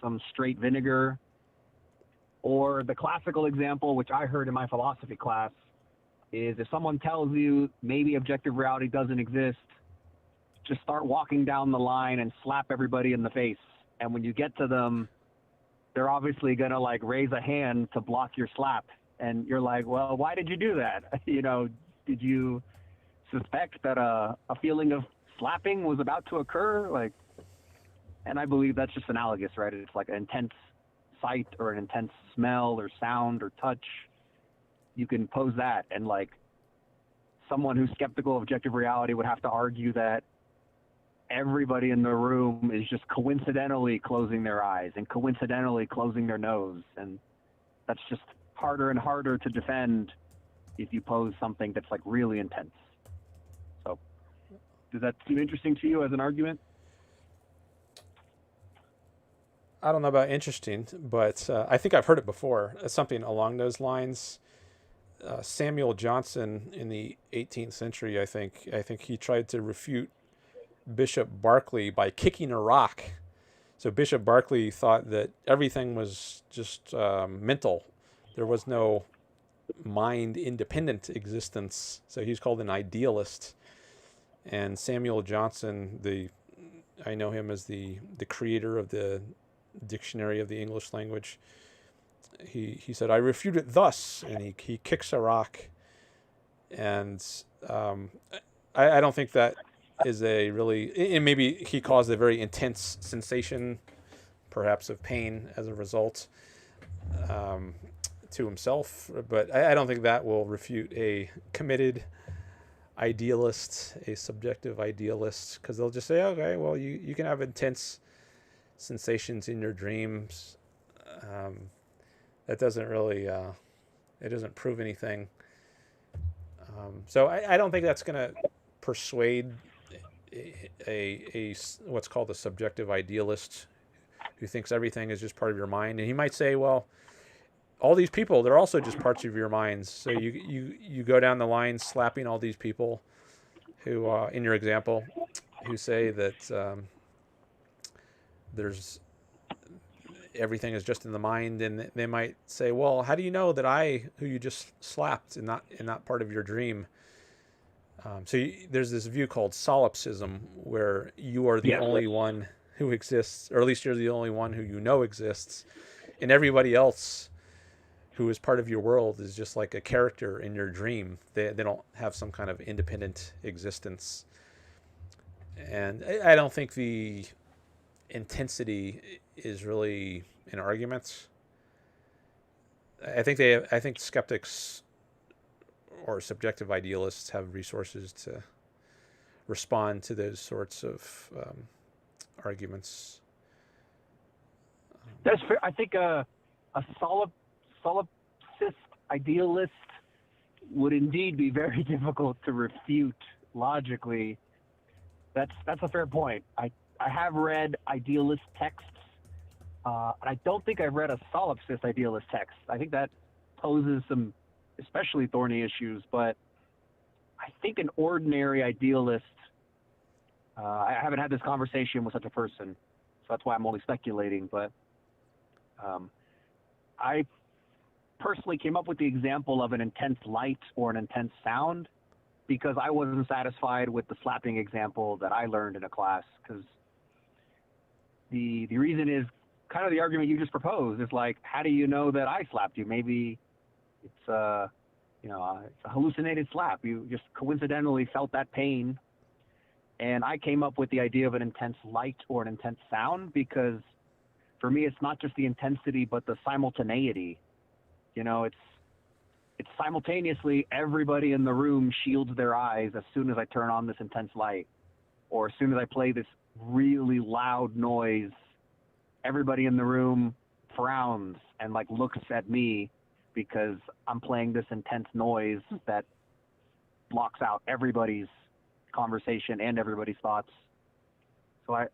some straight vinegar. Or the classical example, which I heard in my philosophy class, is if someone tells you maybe objective reality doesn't exist, just start walking down the line and slap everybody in the face. And when you get to them, they're obviously going to like raise a hand to block your slap. And you're like, well, why did you do that? You know, did you suspect that a feeling of slapping was about to occur? Like, and I believe that's just analogous, right? It's like an intense sight or an intense smell or sound or touch. You can pose that, and like someone who's skeptical of objective reality would have to argue that everybody in the room is just coincidentally closing their eyes and coincidentally closing their nose. And that's just harder and harder to defend if you pose something that's like really intense. So does that seem interesting to you as an argument? I don't know about interesting, but I think I've heard it before. Something along those lines. Samuel Johnson in the 18th century, I think he tried to refute Bishop Berkeley by kicking a rock. So Bishop Berkeley thought that everything was just mental. There was no mind-independent existence. So he's called an idealist. And Samuel Johnson, I know him as the creator of the Dictionary of the English Language. He said, I refute it thus, and he kicks a rock. And I don't think that is a really, and maybe he caused a very intense sensation, perhaps of pain as a result, to himself. But I don't think that will refute a committed idealist, a subjective idealist, because they'll just say, okay, well, you can have intense sensations in your dreams. That doesn't really, it doesn't prove anything. So I don't think that's going to persuade a what's called a subjective idealist who thinks everything is just part of your mind. And he might say, well, all these people, they're also just parts of your minds. So you go down the line slapping all these people who, in your example, who say that there's everything is just in the mind, and they might say, well, how do you know that I, who you just slapped, and not part of your dream? There's this view called solipsism, where you are the only one who exists, or at least you're the only one who you know exists, and everybody else who is part of your world is just like a character in your dream. They don't have some kind of independent existence. And I don't think the intensity is really an argument. I think skeptics or subjective idealists have resources to respond to those sorts of arguments. That's fair. I think a solipsist idealist would indeed be very difficult to refute logically. That's a fair point. I have read idealist texts, and I don't think I've read a solipsist idealist text. I think that poses some especially thorny issues, but I think an ordinary idealist, I haven't had this conversation with such a person, so that's why I'm only speculating, but I personally came up with the example of an intense light or an intense sound because I wasn't satisfied with the slapping example that I learned in a class, because the reason is kind of the argument you just proposed. Is like, how do you know that I slapped you? Maybe it's it's a hallucinated slap. You just coincidentally felt that pain. And I came up with the idea of an intense light or an intense sound because for me, it's not just the intensity, but the simultaneity. It's simultaneously everybody in the room shields their eyes as soon as I turn on this intense light, or as soon as I play this really loud noise, everybody in the room frowns and like looks at me because I'm playing this intense noise that blocks out everybody's conversation and everybody's thoughts. So I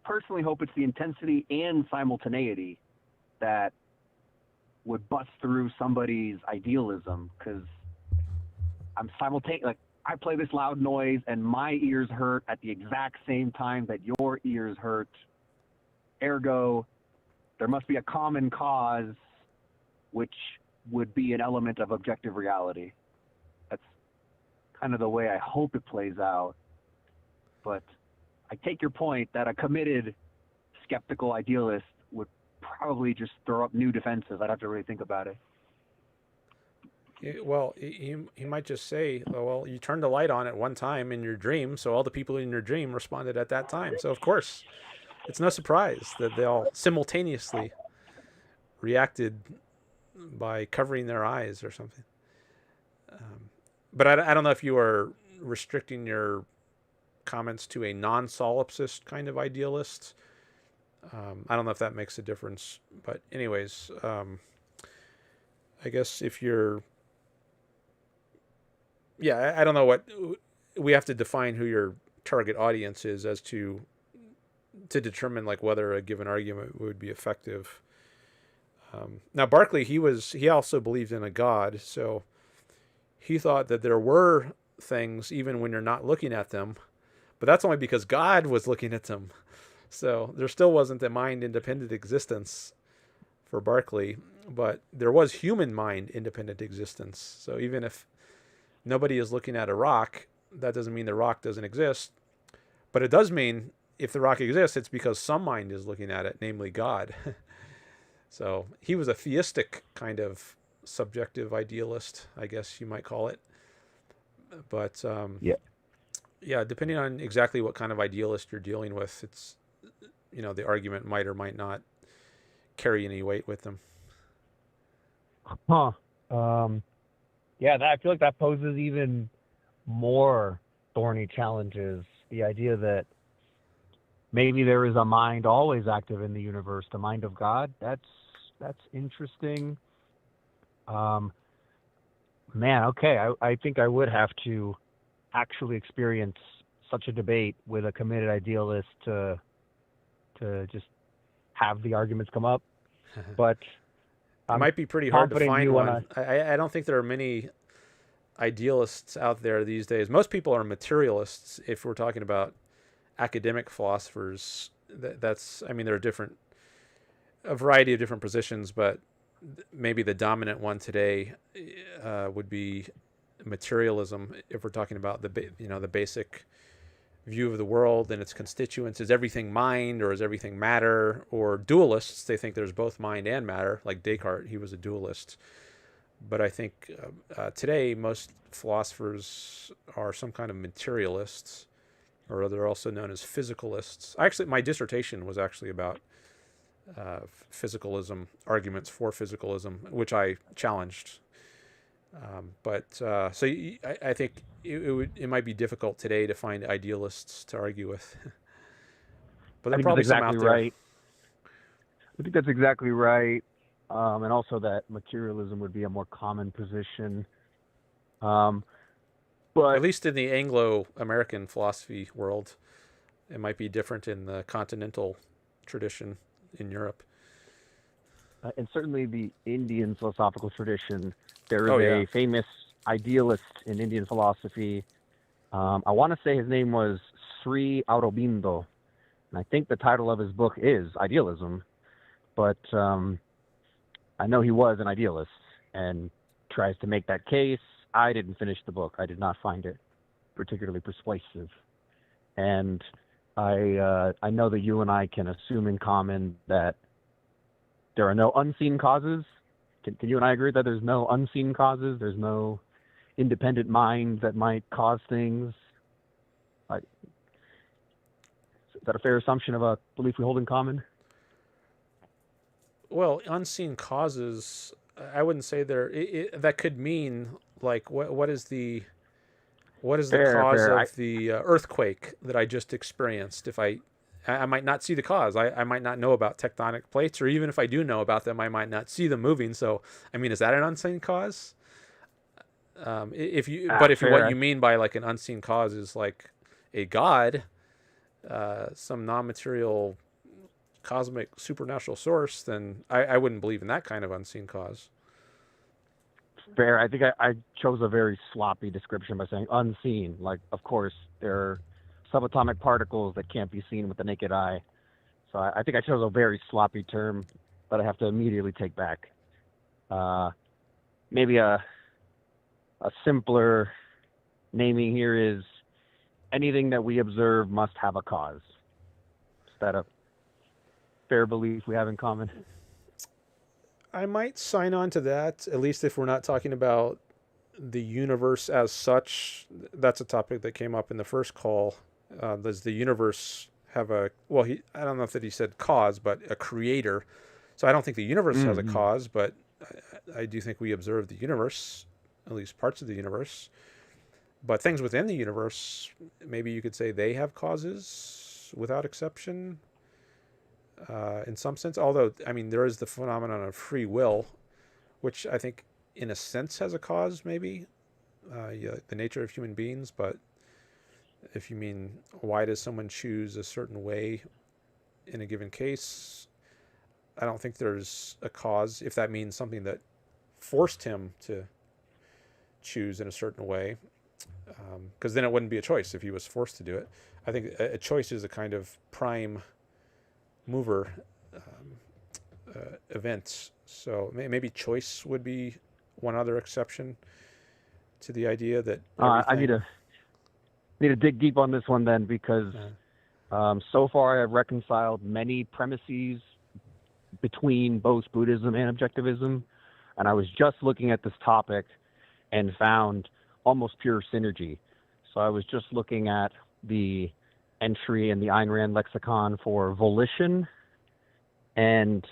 personally hope it's the intensity and simultaneity that would bust through somebody's idealism, because I'm simultaneous. Like, I play this loud noise and my ears hurt at the exact same time that your ears hurt. Ergo, there must be a common cause, which would be an element of objective reality. That's kind of the way I hope it plays out. But I take your point that a committed skeptical idealist would probably just throw up new defenses. I'd have to really think about it. Well, he might just say, oh, well, you turned the light on at one time in your dream, so all the people in your dream responded at that time. So, of course, it's no surprise that they all simultaneously reacted by covering their eyes or something. But I don't know if you are restricting your comments to a non-solipsist kind of idealist. I don't know if that makes a difference. But anyways, I guess if you're... Yeah, I don't know what... We have to define who your target audience is as to determine like whether a given argument would be effective. Now, Berkeley, he also believed in a God, so he thought that there were things even when you're not looking at them, but that's only because God was looking at them. So there still wasn't a mind-independent existence for Berkeley, but there was human mind-independent existence. So even if nobody is looking at a rock, that doesn't mean the rock doesn't exist, but it does mean if the rock exists, it's because some mind is looking at it, namely God. So he was a theistic kind of subjective idealist, I guess you might call it. But yeah, depending on exactly what kind of idealist you're dealing with, it's, the argument might or might not carry any weight with them. Yeah, I feel like that poses even more thorny challenges. The idea that maybe there is a mind always active in the universe, the mind of God. That's interesting. Man, okay. I think I would have to actually experience such a debate with a committed idealist to just have the arguments come up. But It I'm might be pretty hard to confident find you one. wanna. I don't think there are many idealists out there these days. Most people are materialists. If we're talking about academic philosophers, that's, I mean, there are a variety of different positions, but maybe the dominant one today would be materialism. If we're talking about the basic view of the world and its constituents, is everything mind or is everything matter? Or dualists, they think there's both mind and matter, like Descartes, he was a dualist. But I think today most philosophers are some kind of materialists, or they're also known as physicalists. My dissertation was actually about physicalism, arguments for physicalism, which I challenged. I think it might be difficult today to find idealists to argue with. But there are probably some out there. Right. I think that's exactly right. And also that materialism would be a more common position. But at least in the Anglo-American philosophy world, it might be different in the continental tradition in Europe. And certainly the Indian philosophical tradition, there is a famous idealist in Indian philosophy. I want to say his name was Sri Aurobindo, and I think the title of his book is Idealism. But I know he was an idealist and tries to make that case. I didn't finish the book. I did not find it particularly persuasive. And I know that you and I can assume in common that there are no unseen causes. Can you and I agree that there's no unseen causes? There's no independent mind that might cause things? Is that a fair assumption of a belief we hold in common? Well, unseen causes, I wouldn't say that could mean, like, what is the cause of the earthquake that I just experienced? If I might not see the cause. I might not know about tectonic plates, or even if I do know about them, I might not see them moving. So, I mean, is that an unseen cause? What you mean by like an unseen cause is like a god, some non-material cosmic supernatural source, then I wouldn't believe in that kind of unseen cause. Fair. I think I chose a very sloppy description by saying unseen. Like, of course, there are subatomic particles that can't be seen with the naked eye. So I think I chose a very sloppy term that I have to immediately take back. Maybe a simpler naming here is anything that we observe must have a cause. Is that a fair belief we have in common? I might sign on to that, at least if we're not talking about the universe as such. That's a topic that came up in the first call. Does the universe have I don't know if that he said cause, but a creator. So I don't think the universe has a cause, but I do think we observe the universe, at least parts of the universe. But things within the universe, maybe you could say they have causes without exception. In some sense, although, I mean, there is the phenomenon of free will, which I think in a sense has a cause, maybe, the nature of human beings. But if you mean why does someone choose a certain way in a given case, I don't think there's a cause, if that means something that forced him to choose in a certain way, because then it wouldn't be a choice if he was forced to do it. I think a choice is a kind of prime mover event. So maybe choice would be one other exception to the idea that I need to dig deep on this one then, because so far I have reconciled many premises between both Buddhism and Objectivism, and I was just looking at this topic and found almost pure synergy. So I was just looking at the entry in the Ayn Rand lexicon for volition, and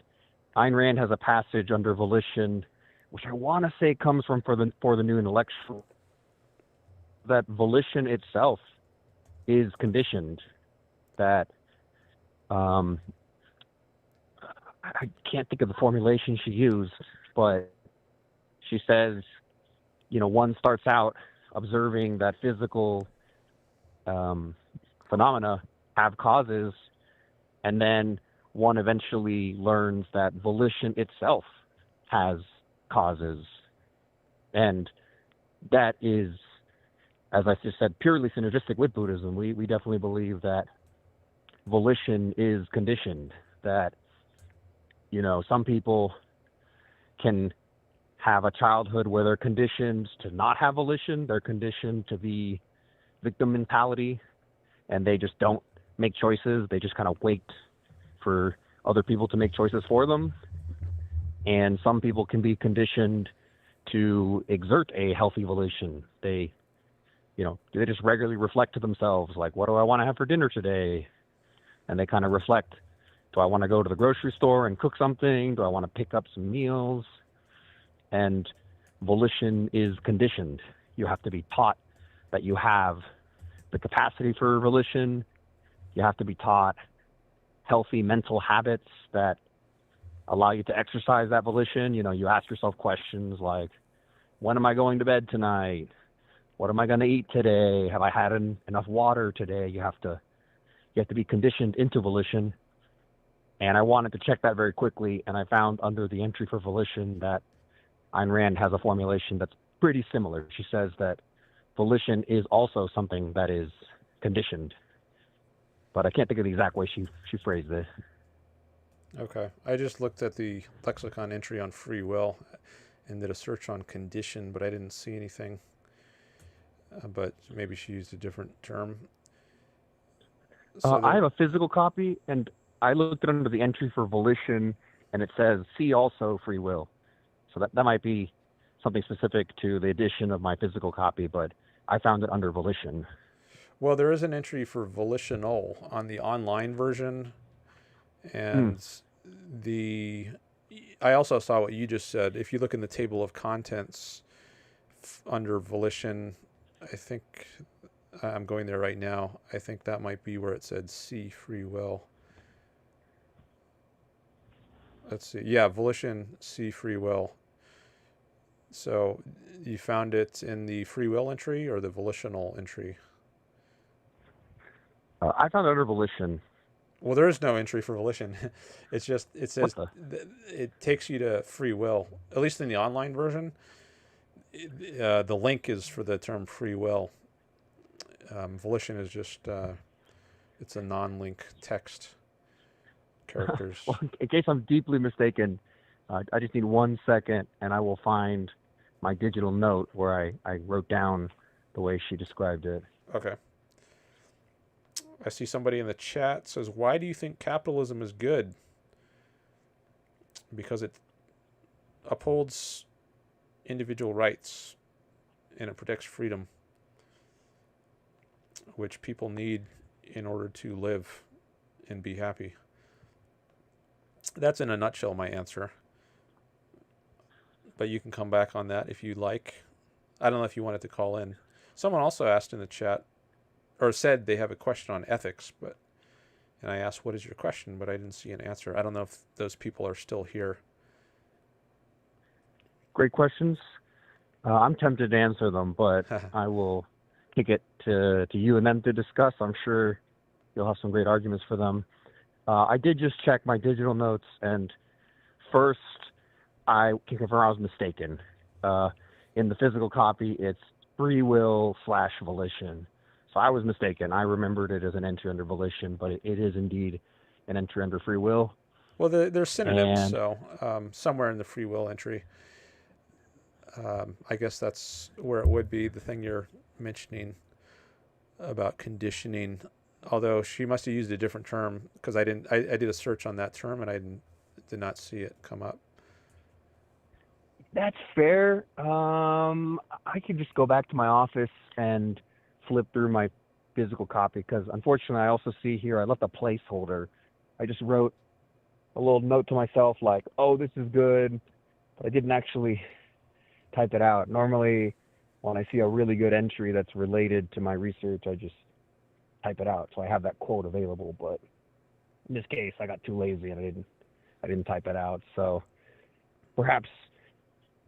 Ayn Rand has a passage under volition, which I want to say comes from for the New Intellectual, that volition itself is conditioned. That I can't think of the formulation she used, but she says, one starts out observing that physical phenomena have causes, and then one eventually learns that volition itself has causes. And that is, as I just said, purely synergistic with Buddhism. We definitely believe that volition is conditioned, that, some people can have a childhood where they're conditioned to not have volition. They're conditioned to be victim mentality, and they just don't make choices. They just kind of wait for other people to make choices for them. And some people can be conditioned to exert a healthy volition. They just regularly reflect to themselves, like, what do I want to have for dinner today? And they kind of reflect, do I want to go to the grocery store and cook something? Do I want to pick up some meals? And volition is conditioned. You have to be taught that you have the capacity for volition. You have to be taught healthy mental habits that allow you to exercise that volition. You ask yourself questions like, when am I going to bed tonight? What am I going to eat today? Have I had enough water today? You have to be conditioned into volition. And I wanted to check that very quickly, and I found under the entry for volition that Ayn Rand has a formulation that's pretty similar. She says that volition is also something that is conditioned. But I can't think of the exact way she phrased it. Okay. I just looked at the lexicon entry on free will and did a search on condition, but I didn't see anything. But maybe she used a different term. I have a physical copy, and I looked it under the entry for volition, and it says, see also free will. So that might be something specific to the edition of my physical copy, but I found it under volition. Well, there is an entry for volitional on the online version, and I also saw what you just said. If you look in the table of contents under volition, I think I'm going there right now. I think that might be where it said see free will. Let's see. Yeah, volition, see free will. So you found it in the free will entry or the volitional entry? I found it under volition. Well, there is no entry for volition. It's just, it says, it takes you to free will, at least in the online version. The link is for the term free will. Volition is just, it's a non-link text characters. Well, in case I'm deeply mistaken, I just need 1 second, and I will find my digital note where I wrote down the way she described it. Okay. I see somebody in the chat says, why do you think capitalism is good? Because it upholds individual rights and it protects freedom, which people need in order to live and be happy. That's in a nutshell my answer. But you can come back on that if you like. I don't know if you wanted to call in. Someone also asked in the chat, or said they have a question on ethics, and I asked, what is your question? But I didn't see an answer. I don't know if those people are still here. Great questions. I'm tempted to answer them, but I will kick it to you and them to discuss. I'm sure you'll have some great arguments for them. I did just check my digital notes, and first, I can confirm I was mistaken. In the physical copy, it's free will / volition. So I was mistaken. I remembered it as an entry under volition, but it is indeed an entry under free will. Well, they're synonyms, so somewhere in the free will entry. I guess that's where it would be, the thing you're mentioning about conditioning. Although she must have used a different term, because I did a search on that term and I did not see it come up. That's fair. I could just go back to my office and flip through my physical copy, because unfortunately I also see here I left a placeholder. I just wrote a little note to myself like, oh, this is good, but I didn't actually type it out. Normally when I see a really good entry that's related to my research, I just type it out so I have that quote available, but in this case I got too lazy and I didn't type it out. So perhaps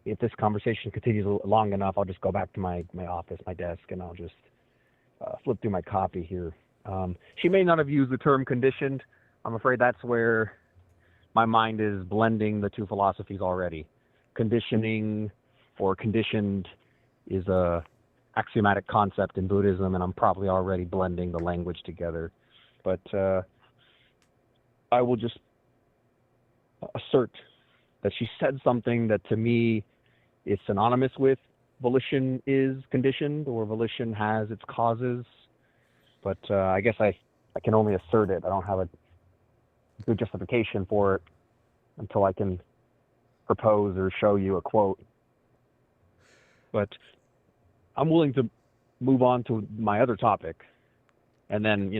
if this conversation continues long enough, I'll just go back to my office, my desk, and I'll just flip through my copy here. She may not have used the term conditioned. I'm afraid that's where my mind is blending the two philosophies already. conditioning or conditioned is a axiomatic concept in Buddhism, and I'm probably already blending the language together. But I will just assert that she said something that to me is synonymous with volition is conditioned, or volition has its causes. But I guess I can only assert it. I don't have a good justification for it until I can propose or show you a quote. But I'm willing to move on to my other topic, and then,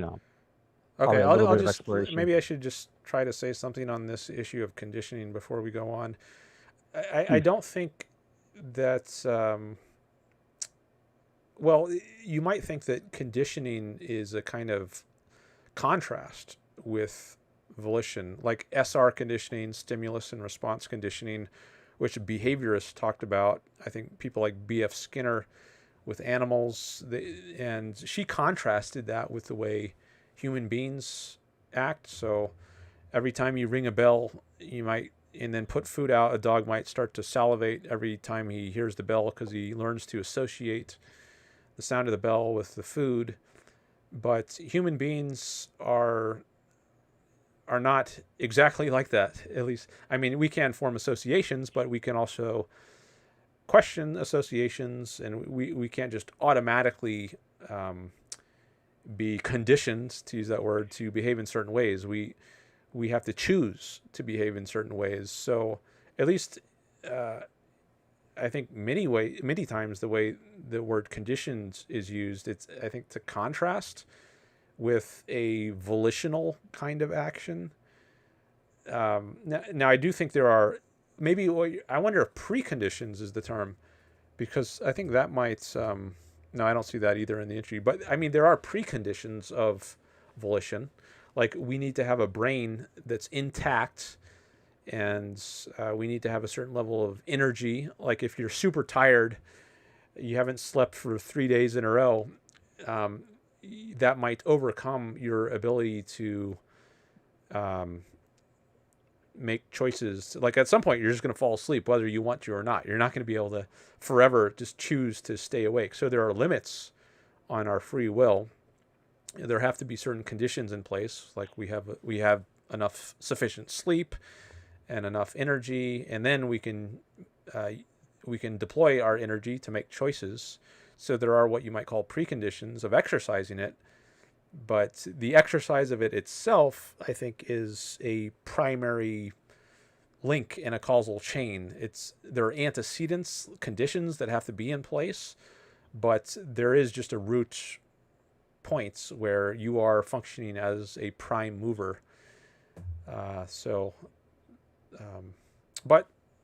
Okay, I'll just, maybe I should just try to say something on this issue of conditioning before we go on. I don't think that, well, you might think that conditioning is a kind of contrast with volition, like SR conditioning, stimulus and response conditioning, which behaviorists talked about. I think people like B.F. Skinner with animals, and she contrasted that with the way human beings act. So every time you ring a bell, and then put food out, a dog might start to salivate every time he hears the bell because he learns to associate the sound of the bell with the food. But human beings are not exactly like that. At least, I mean, we can form associations, but we can also question associations, and we can't just automatically be conditioned, to use that word, to behave in certain ways. We have to choose to behave in certain ways. So at least I think many times the way the word conditioned is used, it's, I think, to contrast with a volitional kind of action. Now I do think there are, maybe, I wonder if preconditions is the term, because I think that might, no, I don't see that either in the entry. But I mean, there are preconditions of volition. Like, we need to have a brain that's intact, and we need to have a certain level of energy. Like, if you're super tired, you haven't slept for 3 days in a row, that might overcome your ability to make choices. Like, at some point, you're just going to fall asleep, whether you want to or not. You're not going to be able to forever just choose to stay awake. So there are limits on our free will. There have to be certain conditions in place, like we have enough sufficient sleep and enough energy, and then we can deploy our energy to make choices. So there are what you might call preconditions of exercising it, but the exercise of it itself, I think, is a primary link in a causal chain. There are antecedents, conditions that have to be in place, but there is just a root points where you are functioning as a prime mover. But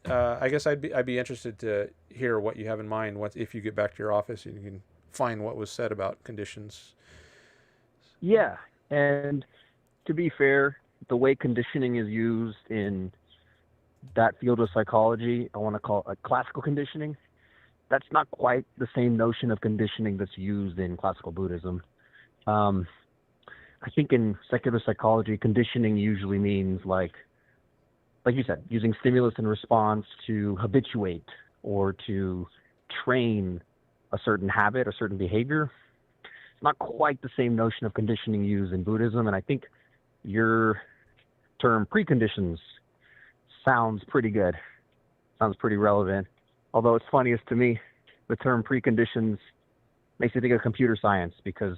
I guess I'd be interested to hear what you have in mind if you get back to your office and you can find what was said about conditions. Yeah, and to be fair, the way conditioning is used in that field of psychology, I want to call it classical conditioning. That's not quite the same notion of conditioning that's used in classical Buddhism. I think in secular psychology, conditioning usually means like you said, using stimulus and response to habituate or to train a certain habit, a certain behavior. It's not quite the same notion of conditioning used in Buddhism, and I think your term preconditions sounds pretty good, sounds pretty relevant. Although it's funniest to me, the term preconditions makes me think of computer science, because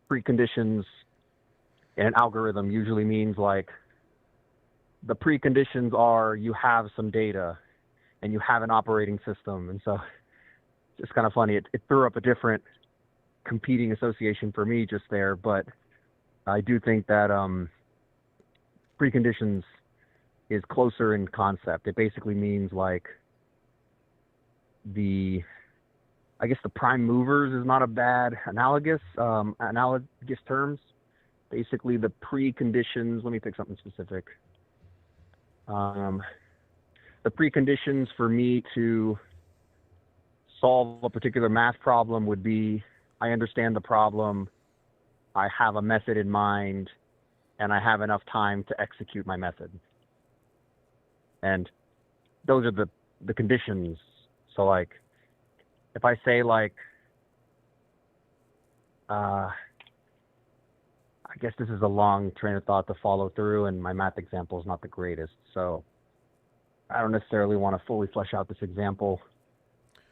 preconditions in an algorithm usually means like the preconditions are you have some data and you have an operating system. And so it's kind of funny. It threw up a different competing association for me just there, but I do think that preconditions is closer in concept. It basically means like the prime movers is not a bad analogous terms. Basically, the preconditions, let me pick something specific. The preconditions for me to solve a particular math problem would be, I understand the problem, I have a method in mind, and I have enough time to execute my method. And those are the the conditions. So like, if I say like, I guess this is a long train of thought to follow through, and my math example is not the greatest, so I don't necessarily want to fully flesh out this example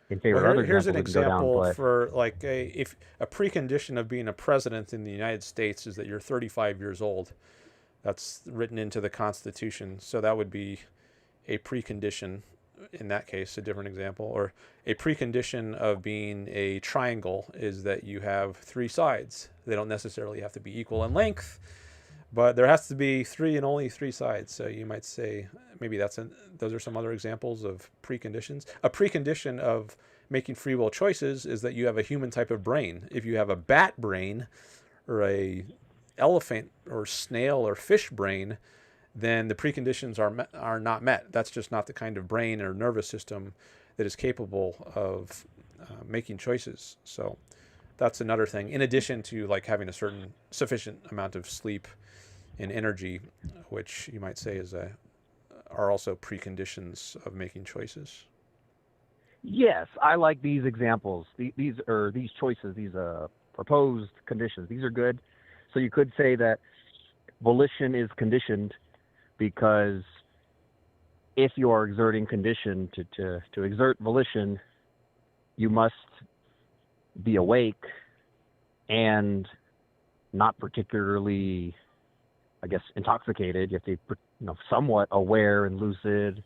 in favor Well, of other here's an examples we can go down, example but for like if a precondition of being a president in the United States is that you're 35 years old. That's written into the Constitution, so that would be a precondition in that case, a different example. Or a precondition of being a triangle is that you have three sides. They don't necessarily have to be equal in length, but there has to be three and only three sides. So you might say maybe those are some other examples of preconditions. A precondition of making free will choices is that you have a human type of brain. If you have a bat brain or a elephant or snail or fish brain, then the preconditions are not met. That's just not the kind of brain or nervous system that is capable of making choices. So that's another thing, in addition to like having a certain sufficient amount of sleep and energy, which you might say are also preconditions of making choices. yes, I like these examples. These choices, these proposed conditions. These are good. So you could say that volition is conditioned because if you are exerting condition to exert volition, you must be awake and not particularly, I guess, intoxicated. You have to be, somewhat aware and lucid,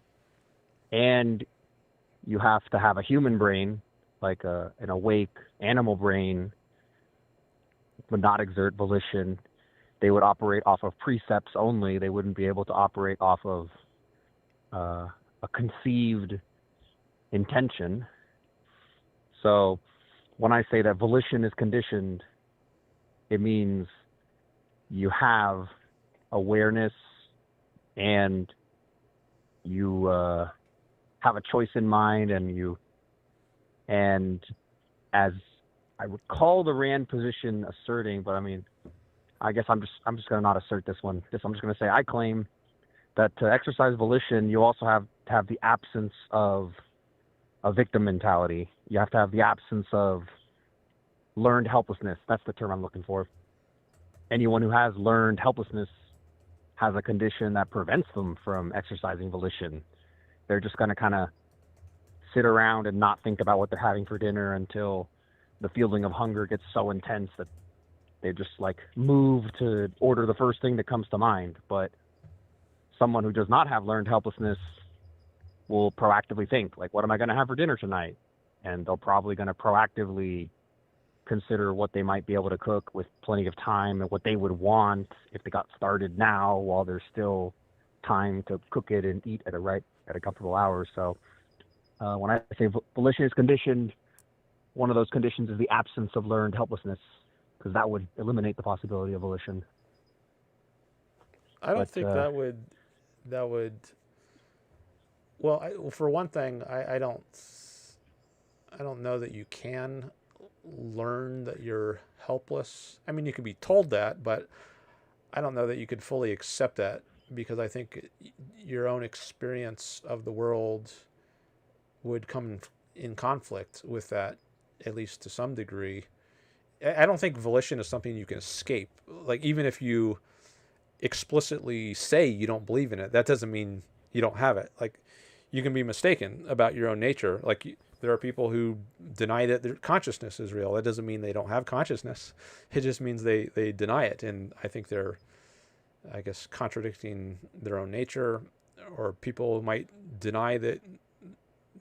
and you have to have a human brain, like an awake animal brain, would not exert volition. They would operate off of precepts only. They wouldn't be able to operate off of a conceived intention. So when I say that volition is conditioned, it means you have awareness and you have a choice in mind, and as I recall the Rand position asserting, but I mean, I guess I'm just going to not assert this one. I'm just going to say I claim that to exercise volition, you also have to have the absence of a victim mentality. You have to have the absence of learned helplessness. That's the term I'm looking for. Anyone who has learned helplessness has a condition that prevents them from exercising volition. They're just going to kind of sit around and not think about what they're having for dinner until the feeling of hunger gets so intense that they just like move to order the first thing that comes to mind. But someone who does not have learned helplessness will proactively think, like, what am I going to have for dinner tonight? And they're probably going to proactively consider what they might be able to cook with plenty of time and what they would want if they got started now while there's still time to cook it and eat at a comfortable hour. So when I say volition is conditioned, one of those conditions is the absence of learned helplessness, because that would eliminate the possibility of volition. I don't think that would. Well, for one thing, I don't know that you can learn that you're helpless. I mean, you can be told that, but I don't know that you could fully accept that, because I think your own experience of the world would come in conflict with that, at least to some degree. I don't think volition is something you can escape. Like, even if you explicitly say you don't believe in it, that doesn't mean you don't have it. Like, you can be mistaken about your own nature. Like, there are people who deny that their consciousness is real. That doesn't mean they don't have consciousness. It just means they deny it. And I think they're, I guess, contradicting their own nature. Or people might deny that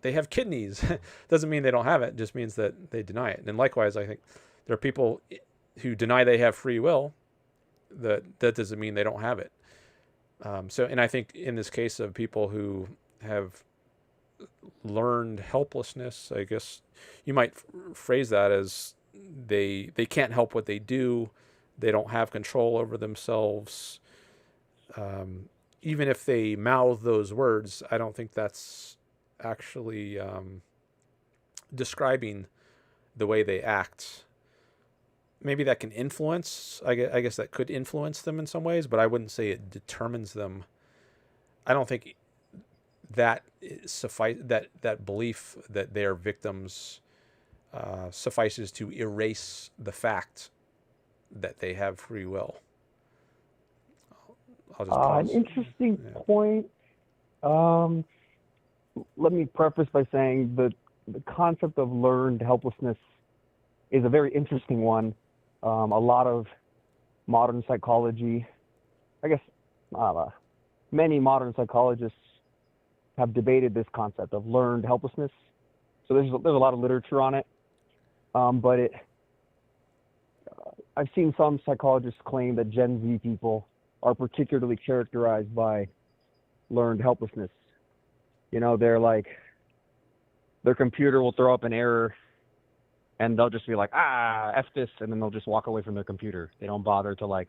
they have kidneys. Doesn't mean they don't have it. It just means that they deny it. And likewise, I think there are people who deny they have free will. That doesn't mean they don't have it. And I think in this case of people who have learned helplessness, I guess you might phrase that as they can't help what they do. They don't have control over themselves. Even if they mouth those words, I don't think that's actually describing the way they act. Maybe that can influence, I guess that could influence them in some ways, but I wouldn't say it determines them. I don't think that that belief that they are victims suffices to erase the fact that they have free will. I'll just pause. An interesting Yeah. point. Let me preface by saying that the concept of learned helplessness is a very interesting one. A lot of modern psychology, I guess, many modern psychologists have debated this concept of learned helplessness. So there's a lot of literature on it, but I've seen some psychologists claim that Gen Z people are particularly characterized by learned helplessness. You know, they're like, their computer will throw up an error and they'll just be like, F this, and then they'll just walk away from their computer. They don't bother to like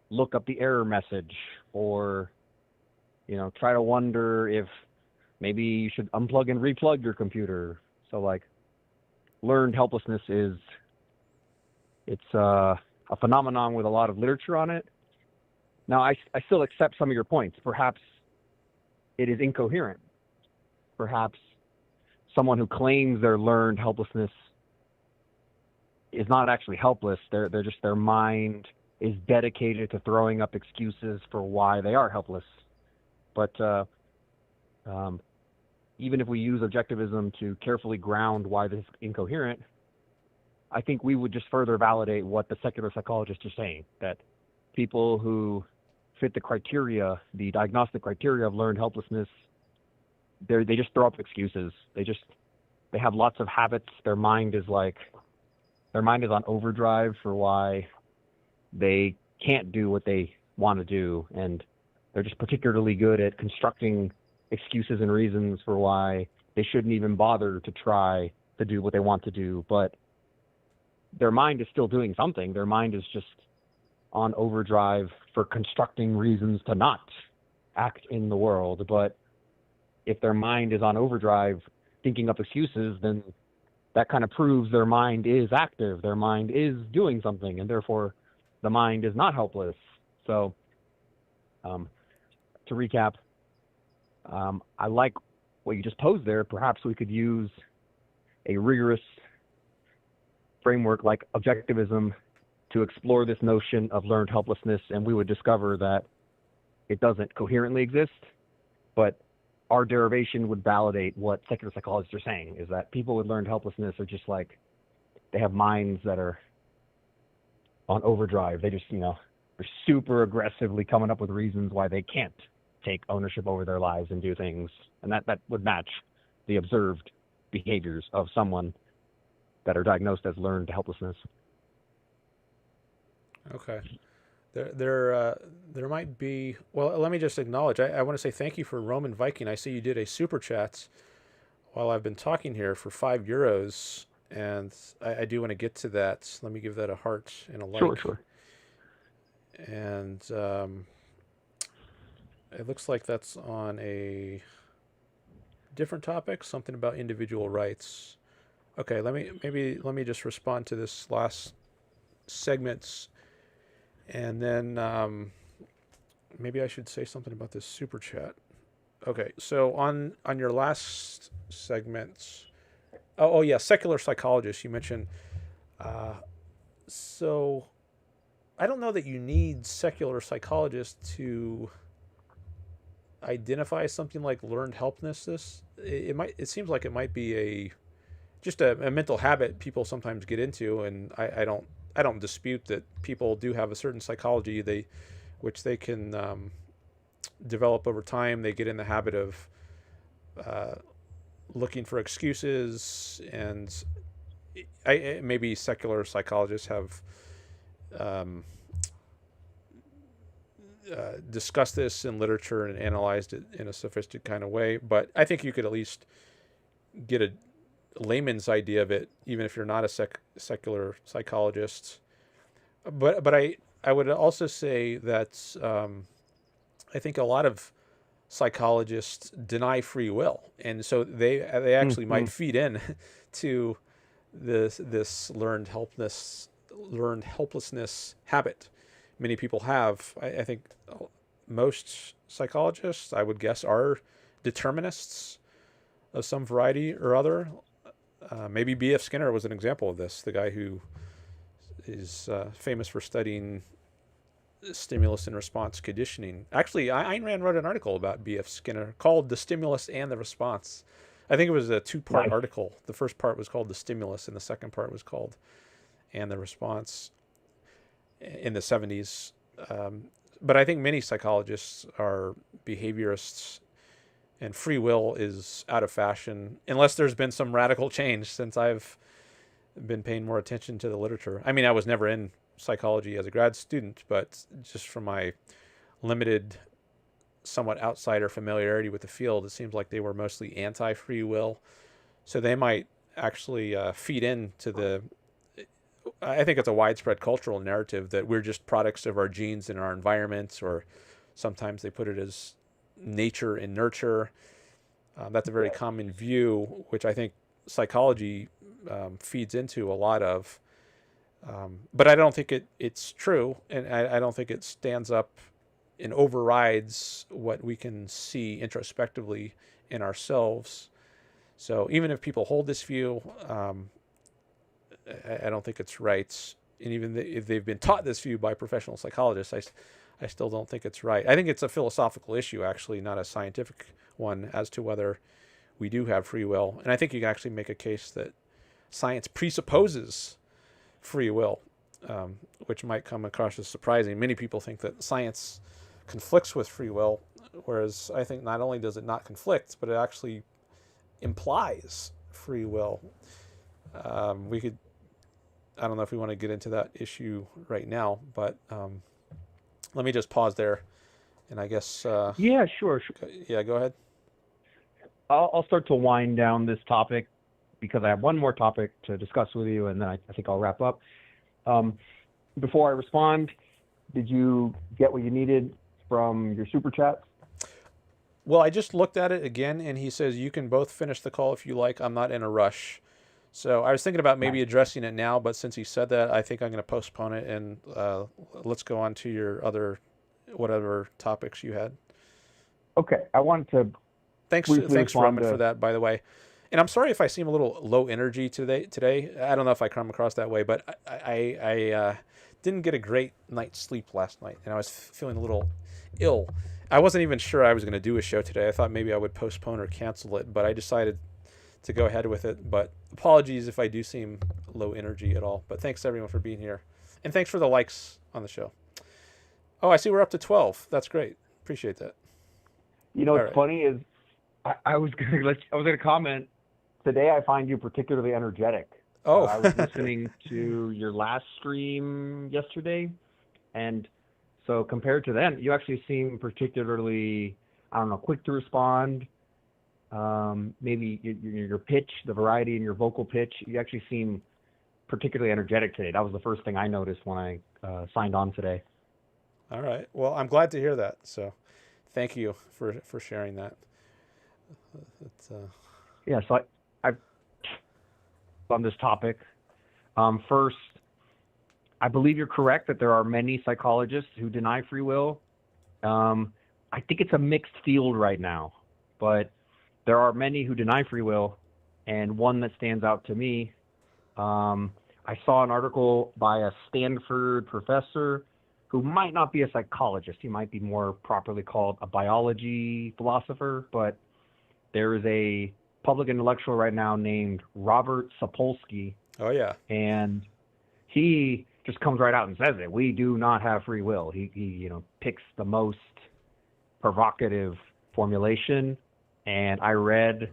look up the error message or, you know, try to wonder if maybe you should unplug and replug your computer. So like, learned helplessness it's a phenomenon with a lot of literature on it. Now, I still accept some of your points. Perhaps it is incoherent. Perhaps someone who claims they're learned helplessness is not actually helpless. They're just, their mind is dedicated to throwing up excuses for why they are helpless. But even if we use objectivism to carefully ground why this is incoherent, I think we would just further validate what the secular psychologists are saying, that people who fit the criteria, the diagnostic criteria of learned helplessness, they just throw up excuses. They have lots of habits. Their mind is on overdrive for why they can't do what they want to do, and they're just particularly good at constructing excuses and reasons for why they shouldn't even bother to try to do what they want to do. But their mind is still doing something. Their mind is just on overdrive for constructing reasons to not act in the world. But if their mind is on overdrive thinking up excuses, then that kind of proves their mind is active. Their mind is doing something, and therefore the mind is not helpless. So to recap, I like what you just posed there. Perhaps we could use a rigorous framework like objectivism to explore this notion of learned helplessness, and we would discover that it doesn't coherently exist, but our derivation would validate what secular psychologists are saying, is that people with learned helplessness are just like, they have minds that are on overdrive. They just, they're super aggressively coming up with reasons why they can't take ownership over their lives and do things. And that would match the observed behaviors of someone that are diagnosed as learned helplessness. Okay. There might be, well, let me just acknowledge, I want to say thank you for romanviking. I see you did a super chat while I've been talking here for €5, and I do want to get to that. Let me give that a heart and a like. Sure. And it looks like that's on a different topic, something about individual rights. Okay, let me just respond to this last segment. And then maybe I should say something about this super chat. Okay, so on your last segment, oh yeah, secular psychologists you mentioned. So I don't know that you need secular psychologists to identify something like learned helplessness. It seems like it might be just a mental habit people sometimes get into, and I don't dispute that people do have a certain psychology which they can develop over time. They get in the habit of looking for excuses, and maybe secular psychologists have discussed this in literature and analyzed it in a sophisticated kind of way. But I think you could at least get a layman's idea of it, even if you're not a secular psychologist. But I would also say that I think a lot of psychologists deny free will, and so they actually might feed in to this learned helplessness habit many people have. I think most psychologists, I would guess, are determinists of some variety or other. Maybe B.F. Skinner was an example of this, the guy who is famous for studying stimulus and response conditioning. Actually, Ayn Rand wrote an article about B.F. Skinner called The Stimulus and the Response. I think it was a two-part article. The first part was called The Stimulus, and the second part was called And the Response in the 70s. But I think many psychologists are behaviorists, and free will is out of fashion, unless there's been some radical change since I've been paying more attention to the literature. I mean, I was never in psychology as a grad student, but just from my limited, somewhat outsider familiarity with the field, it seems like they were mostly anti-free will. So they might actually feed into the, I think it's a widespread cultural narrative that we're just products of our genes and our environments, or sometimes they put it as nature and nurture. That's a very common view, which I think psychology feeds into a lot of. But I don't think it's true, and I don't think it stands up and overrides what we can see introspectively in ourselves. So even if people hold this view, I don't think it's right. And even if they've been taught this view by professional psychologists, I still don't think it's right. I think it's a philosophical issue, actually, not a scientific one, as to whether we do have free will. And I think you can actually make a case that science presupposes free will, which might come across as surprising. Many people think that science conflicts with free will, whereas I think not only does it not conflict, but it actually implies free will. We could, I don't know if we want to get into that issue right now, but let me just pause there, and I guess... Yeah, sure. Yeah, go ahead. I'll start to wind down this topic because I have one more topic to discuss with you, and then I think I'll wrap up. Before I respond, did you get what you needed from your super chat? Well, I just looked at it again, and he says you can both finish the call if you like. I'm not in a rush. So I was thinking about maybe addressing it now, but since he said that, I think I'm going to postpone it, and let's go on to your other, whatever topics you had. Okay, I wanted to Thanks, Roman, for that, by the way. And I'm sorry if I seem a little low energy today. I don't know if I come across that way, but I didn't get a great night's sleep last night, and I was feeling a little ill. I wasn't even sure I was going to do a show today. I thought maybe I would postpone or cancel it, but I decided to go ahead with it. But apologies if I do seem low energy at all. But thanks everyone for being here, and thanks for the likes on the show. Oh, I see we're up to 12. That's great. Appreciate that. You know, what's funny is I was gonna comment today. I find you particularly energetic. Oh, I was listening to your last stream yesterday, and so compared to then, you actually seem particularly, I don't know, quick to respond. Maybe your pitch, the variety in your vocal pitch, you actually seem particularly energetic today. That was the first thing I noticed when I signed on today. All right. Well, I'm glad to hear that. So thank you for sharing that. Yeah, so I've on this topic. First, I believe you're correct that there are many psychologists who deny free will. I think it's a mixed field right now, but there are many who deny free will, and one that stands out to me, I saw an article by a Stanford professor who might not be a psychologist. He might be more properly called a biology philosopher, but there is a public intellectual right now named Robert Sapolsky. Oh, yeah. And he just comes right out and says it. We do not have free will. He picks the most provocative formulation. And I read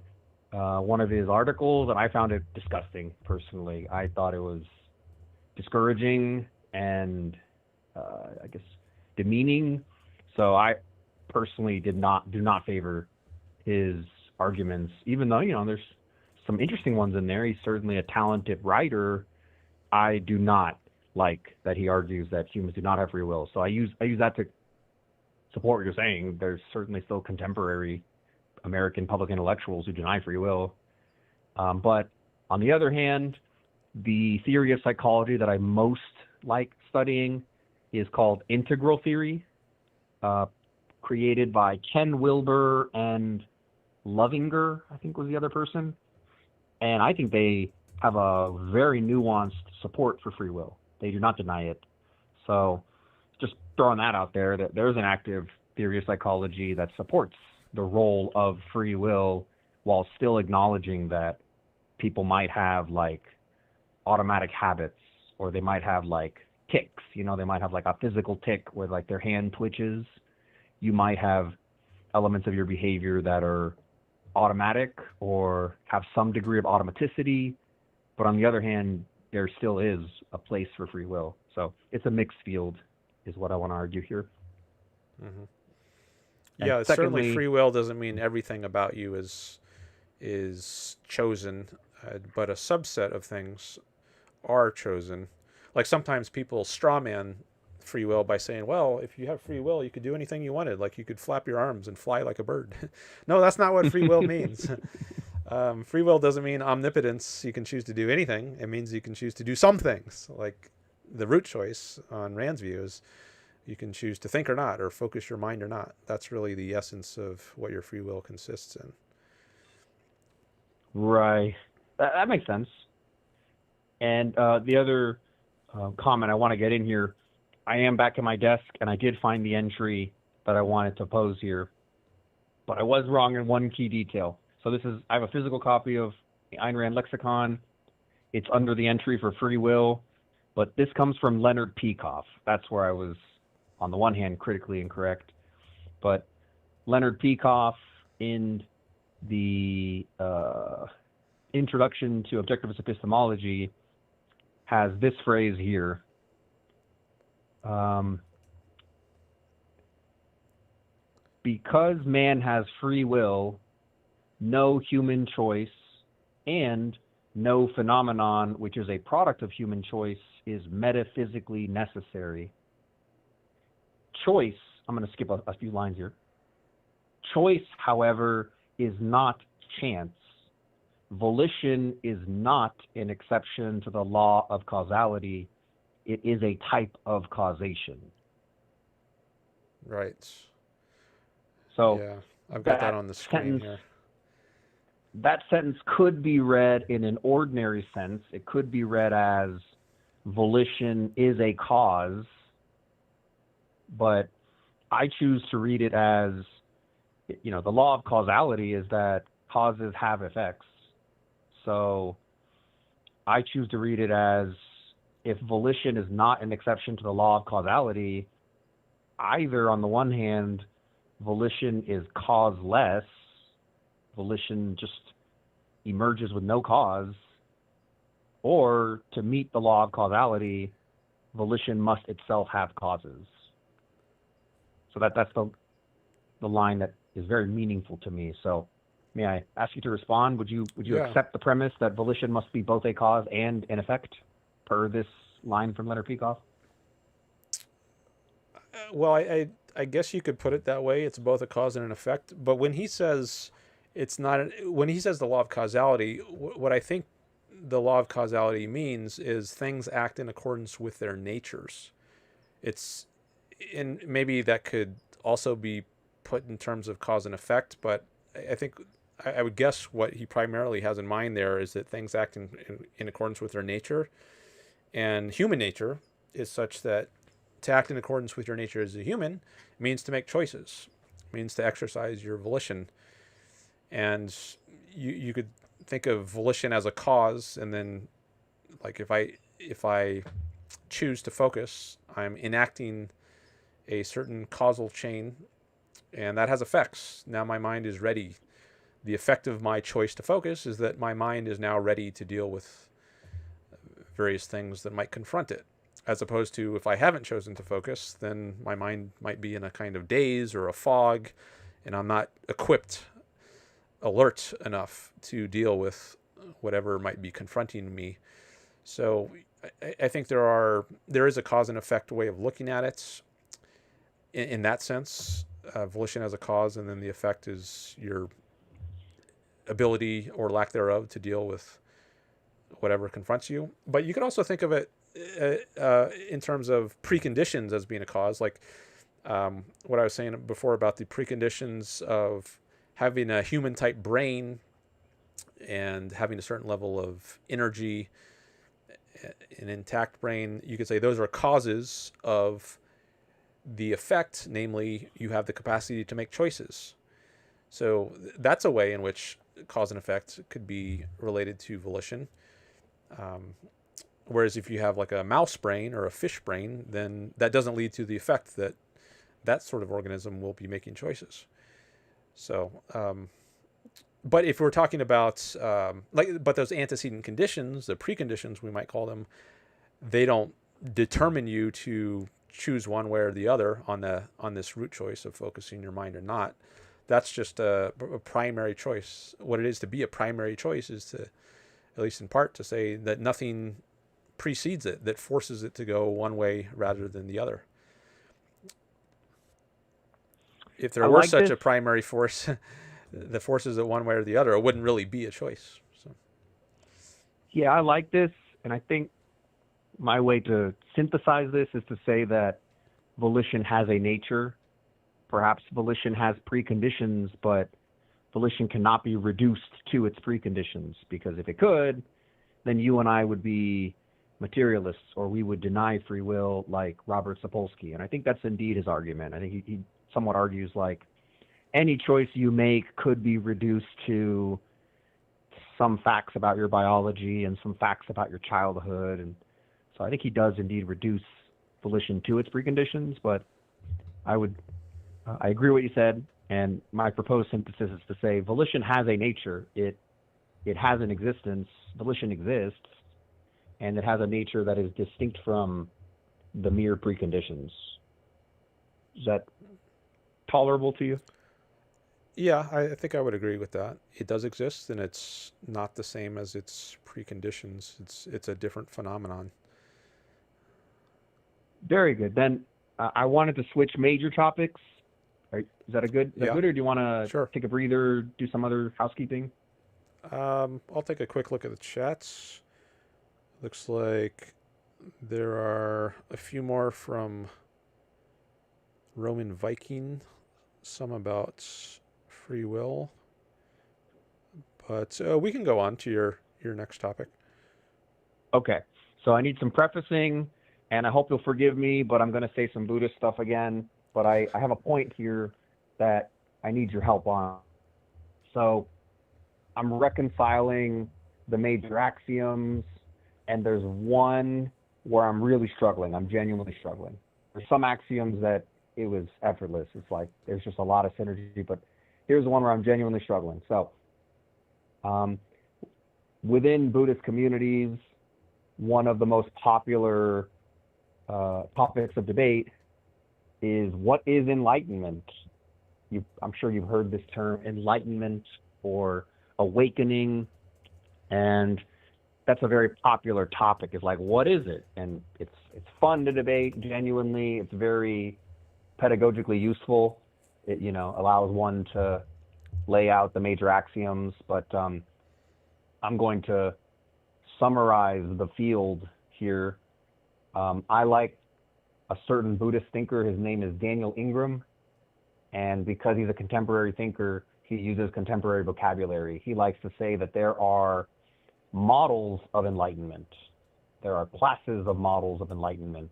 one of his articles, and I found it disgusting, personally. I thought it was discouraging and, I guess, demeaning. So I personally do not favor his arguments, even though, there's some interesting ones in there. He's certainly a talented writer. I do not like that he argues that humans do not have free will. So I use that to support what you're saying. There's certainly still contemporary American public intellectuals who deny free will. But on the other hand, the theory of psychology that I most like studying is called integral theory, created by Ken Wilber and Lovinger, I think was the other person. And I think they have a very nuanced support for free will. They do not deny it. So just throwing that out there, that there's an active theory of psychology that supports the role of free will while still acknowledging that people might have like automatic habits, or they might have like tics, they might have like a physical tic where like their hand twitches. You might have elements of your behavior that are automatic or have some degree of automaticity, but on the other hand, there still is a place for free will. So it's a mixed field is what I want to argue here. Mm-hmm. And Yeah, secondly, certainly free will doesn't mean everything about you is chosen, but a subset of things are chosen. Like sometimes people strawman free will by saying, well, if you have free will, you could do anything you wanted. Like you could flap your arms and fly like a bird. No, that's not what free will means. Free will doesn't mean omnipotence. You can choose to do anything. It means you can choose to do some things. Like the root choice on Rand's view is you can choose to think or not, or focus your mind or not. That's really the essence of what your free will consists in. Right. That makes sense. And the other comment I want to get in here, I am back at my desk, and I did find the entry that I wanted to pose here, but I was wrong in one key detail. So I have a physical copy of the Ayn Rand lexicon. It's under the entry for free will, but this comes from Leonard Peikoff. That's where I was, on the one hand, critically incorrect. But Leonard Peikoff, in the introduction to Objectivist Epistemology, has this phrase here. Because man has free will, no human choice and no phenomenon which is a product of human choice is metaphysically necessary. Choice, I'm going to skip a few lines here. Choice, however, is not chance. Volition is not an exception to the law of causality. It is a type of causation. Right. So yeah, I've got that on the screen here. That sentence could be read in an ordinary sense. It could be read as volition is a cause, but I choose to read it as, the law of causality is that causes have effects. So I choose to read it as, if volition is not an exception to the law of causality, either on the one hand, volition is causeless, volition just emerges with no cause, or to meet the law of causality, volition must itself have causes. So that's the line that is very meaningful to me. So may I ask you to respond? Would you accept the premise that volition must be both a cause and an effect, per this line from Leonard Peikoff? Well, I guess you could put it that way. It's both a cause and an effect. But when he says when he says the law of causality, what I think the law of causality means is things act in accordance with their natures. And maybe that could also be put in terms of cause and effect, but I think I would guess what he primarily has in mind there is that things act in accordance with their nature. And human nature is such that to act in accordance with your nature as a human means to make choices, means to exercise your volition. And you could think of volition as a cause, and then like if I choose to focus, I'm enacting a certain causal chain, and that has effects. Now my mind is ready. The effect of my choice to focus is that my mind is now ready to deal with various things that might confront it. As opposed to if I haven't chosen to focus, then my mind might be in a kind of daze or a fog, and I'm not alert enough to deal with whatever might be confronting me. So I think there is a cause and effect way of looking at it in that sense. Volition as a cause, and then the effect is your ability or lack thereof to deal with whatever confronts you. But you could also think of it in terms of preconditions as being a cause, like what I was saying before about the preconditions of having a human type brain and having a certain level of energy, an intact brain, you could say those are causes of the effect, namely you have the capacity to make choices. So that's a way in which cause and effect could be related to volition. Whereas if you have like a mouse brain or a fish brain, then that doesn't lead to the effect that that sort of organism will be making choices. So, but if we're talking about but those antecedent conditions, the preconditions we might call them, they don't determine you to choose one way or the other on this root choice of focusing your mind or not. That's just a primary choice. What it is to be a primary choice is to, at least in part, to say that nothing precedes it, that forces it to go one way rather than the other. If there were such a primary force that forces it one way or the other, it wouldn't really be a choice. So. Yeah, I like this, and I think my way to synthesize this is to say that volition has a nature. Perhaps volition has preconditions, but volition cannot be reduced to its preconditions, because if it could, then you and I would be materialists, or we would deny free will like Robert Sapolsky. And I think that's indeed his argument. I think he somewhat argues like any choice you make could be reduced to some facts about your biology and some facts about your childhood. And so I think he does indeed reduce volition to its preconditions, but I agree with what you said, and my proposed synthesis is to say volition has a nature. It has an existence. Volition exists, and it has a nature that is distinct from the mere preconditions. Is that tolerable to you? Yeah, I think I would agree with that. It does exist, and it's not the same as its preconditions. It's a different phenomenon. Very good. Then I wanted to switch major topics. Is that good? Is that good, or do you want to take a breather, do some other housekeeping? I'll take a quick look at the chats. Looks like there are a few more from romanviking, some about free will. But we can go on to your next topic. Okay. So I need some prefacing, and I hope you'll forgive me, but I'm going to say some Buddhist stuff again. But I have a point here that I need your help on. So I'm reconciling the major axioms, and there's one where I'm really struggling. I'm genuinely struggling. There's some axioms that it was effortless. It's like there's just a lot of synergy, but here's the one where I'm genuinely struggling. So within Buddhist communities, one of the most popular topics of debate is what is enlightenment? I'm sure you've heard this term, enlightenment or awakening, and that's a very popular topic. It's like, what is it? And it's fun to debate genuinely. It's very pedagogically useful. It allows one to lay out the major axioms, but I'm going to summarize the field here. I like a certain Buddhist thinker. His name is Daniel Ingram. And because he's a contemporary thinker, he uses contemporary vocabulary. He likes to say that there are models of enlightenment. There are classes of models of enlightenment.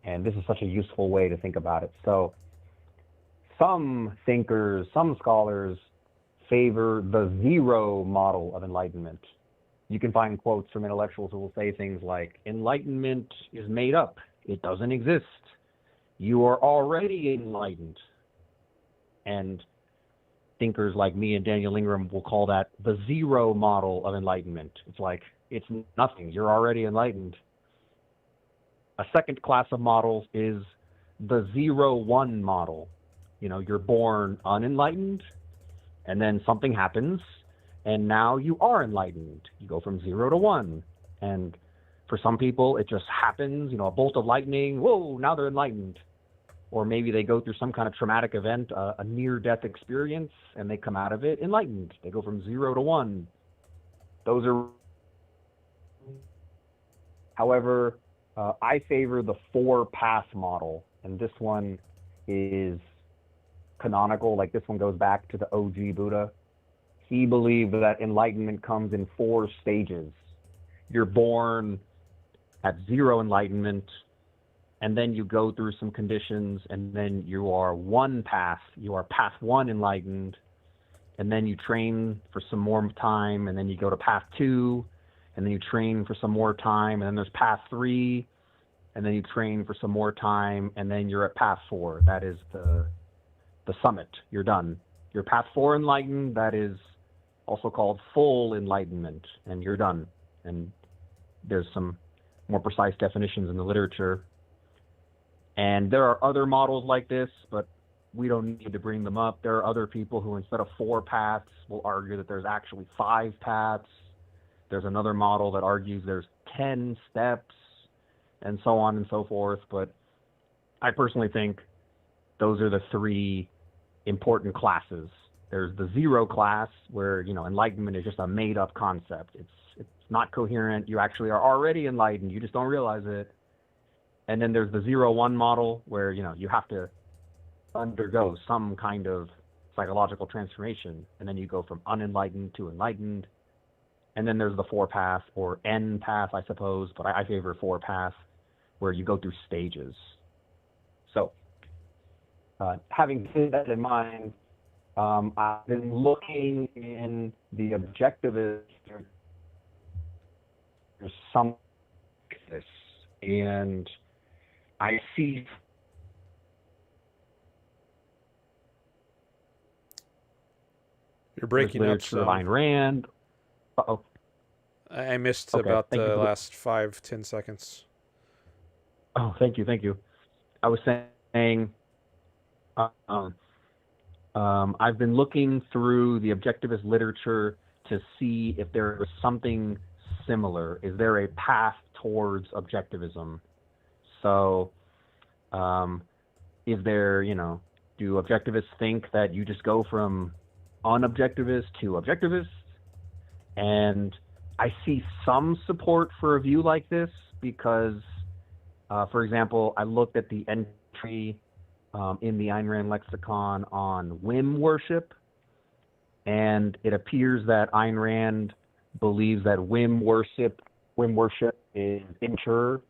And this is such a useful way to think about it. So some thinkers, some scholars favor the zero model of enlightenment. You can find quotes from intellectuals who will say things like, enlightenment is made up. It doesn't exist. You are already enlightened. And thinkers like me and Daniel Ingram will call that the zero model of enlightenment. It's like, it's nothing. You're already enlightened. A second class of models is the 0-1 model. You're born unenlightened, and then something happens, and now you are enlightened. You go from 0 to 1. And for some people, it just happens, a bolt of lightning, whoa, now they're enlightened. Or maybe they go through some kind of traumatic event, a near-death experience, and they come out of it enlightened. They go from 0 to 1. Those are... However, I favor the 4-path model, and this one is canonical. Like this one goes back to the OG Buddha. He believed that enlightenment comes in 4 stages. You're born at 0 enlightenment, and then you go through some conditions, and then you are one path. You are path 1 enlightened, and then you train for some more time, and then you go to path 2, and then you train for some more time, and then there's path 3, and then you train for some more time, and then you're at path 4. That is the summit. You're done. You're path 4 enlightened. That is also called full enlightenment, and you're done. And there's some more precise definitions in the literature. And there are other models like this, but we don't need to bring them up. There are other people who, instead of 4 paths, will argue that there's actually 5 paths. There's another model that argues there's 10 steps, and so on and so forth. But I personally think those are the 3 important classes. There's the 0 class, where, you know, enlightenment is just a made-up concept. It's not coherent. You actually are already enlightened. You just don't realize it. And then there's the 0-1 model, where, you know, you have to undergo some kind of psychological transformation, and then you go from unenlightened to enlightened. And then there's the 4 path, or N path, I suppose, but I favor 4 path, where you go through stages. So, having that in mind, I've been looking in the objectivist. There's some this, and I see. You're breaking up. So Ayn Rand. Uh-oh. I missed Okay, about thank you the for last 5-10 seconds. Oh, thank you. I was saying, I've been looking through the objectivist literature to see if there is something similar. Is there a path towards objectivism? So, is there, you know, do objectivists think that you just go from unobjectivist to objectivist? And I see some support for a view like this because, for example, I looked at the entry in the Ayn Rand lexicon on whim worship, and it appears that Ayn Rand believes that whim worship is immature.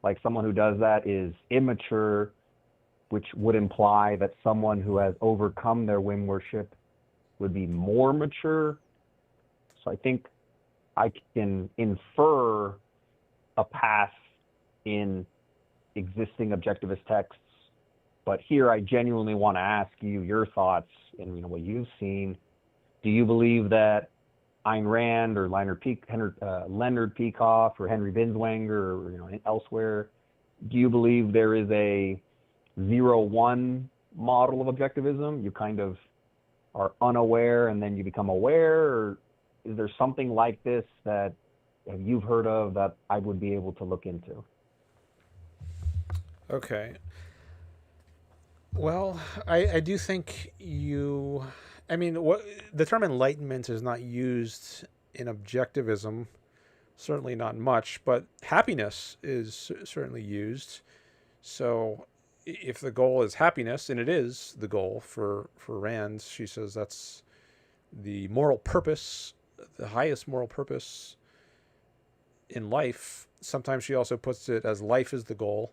Like, someone who does that is immature, which would imply that someone who has overcome their whim worship would be more mature. So I think I can infer a path in existing objectivist texts, but here I genuinely want to ask you your thoughts and, you know, what you've seen. Do you believe that Ayn Rand or Leonard Peikoff or Henry Binswanger or, you know, elsewhere, do you believe there is a 0-1 model of objectivism? You kind of are unaware and then you become aware, or is there something like this that you've heard of that I would be able to look into? Okay. Well, I do think the term enlightenment is not used in objectivism, certainly not much, but happiness is certainly used. So if the goal is happiness, and it is the goal for Rand, she says that's the moral purpose, the highest moral purpose in life. Sometimes she also puts it as life is the goal.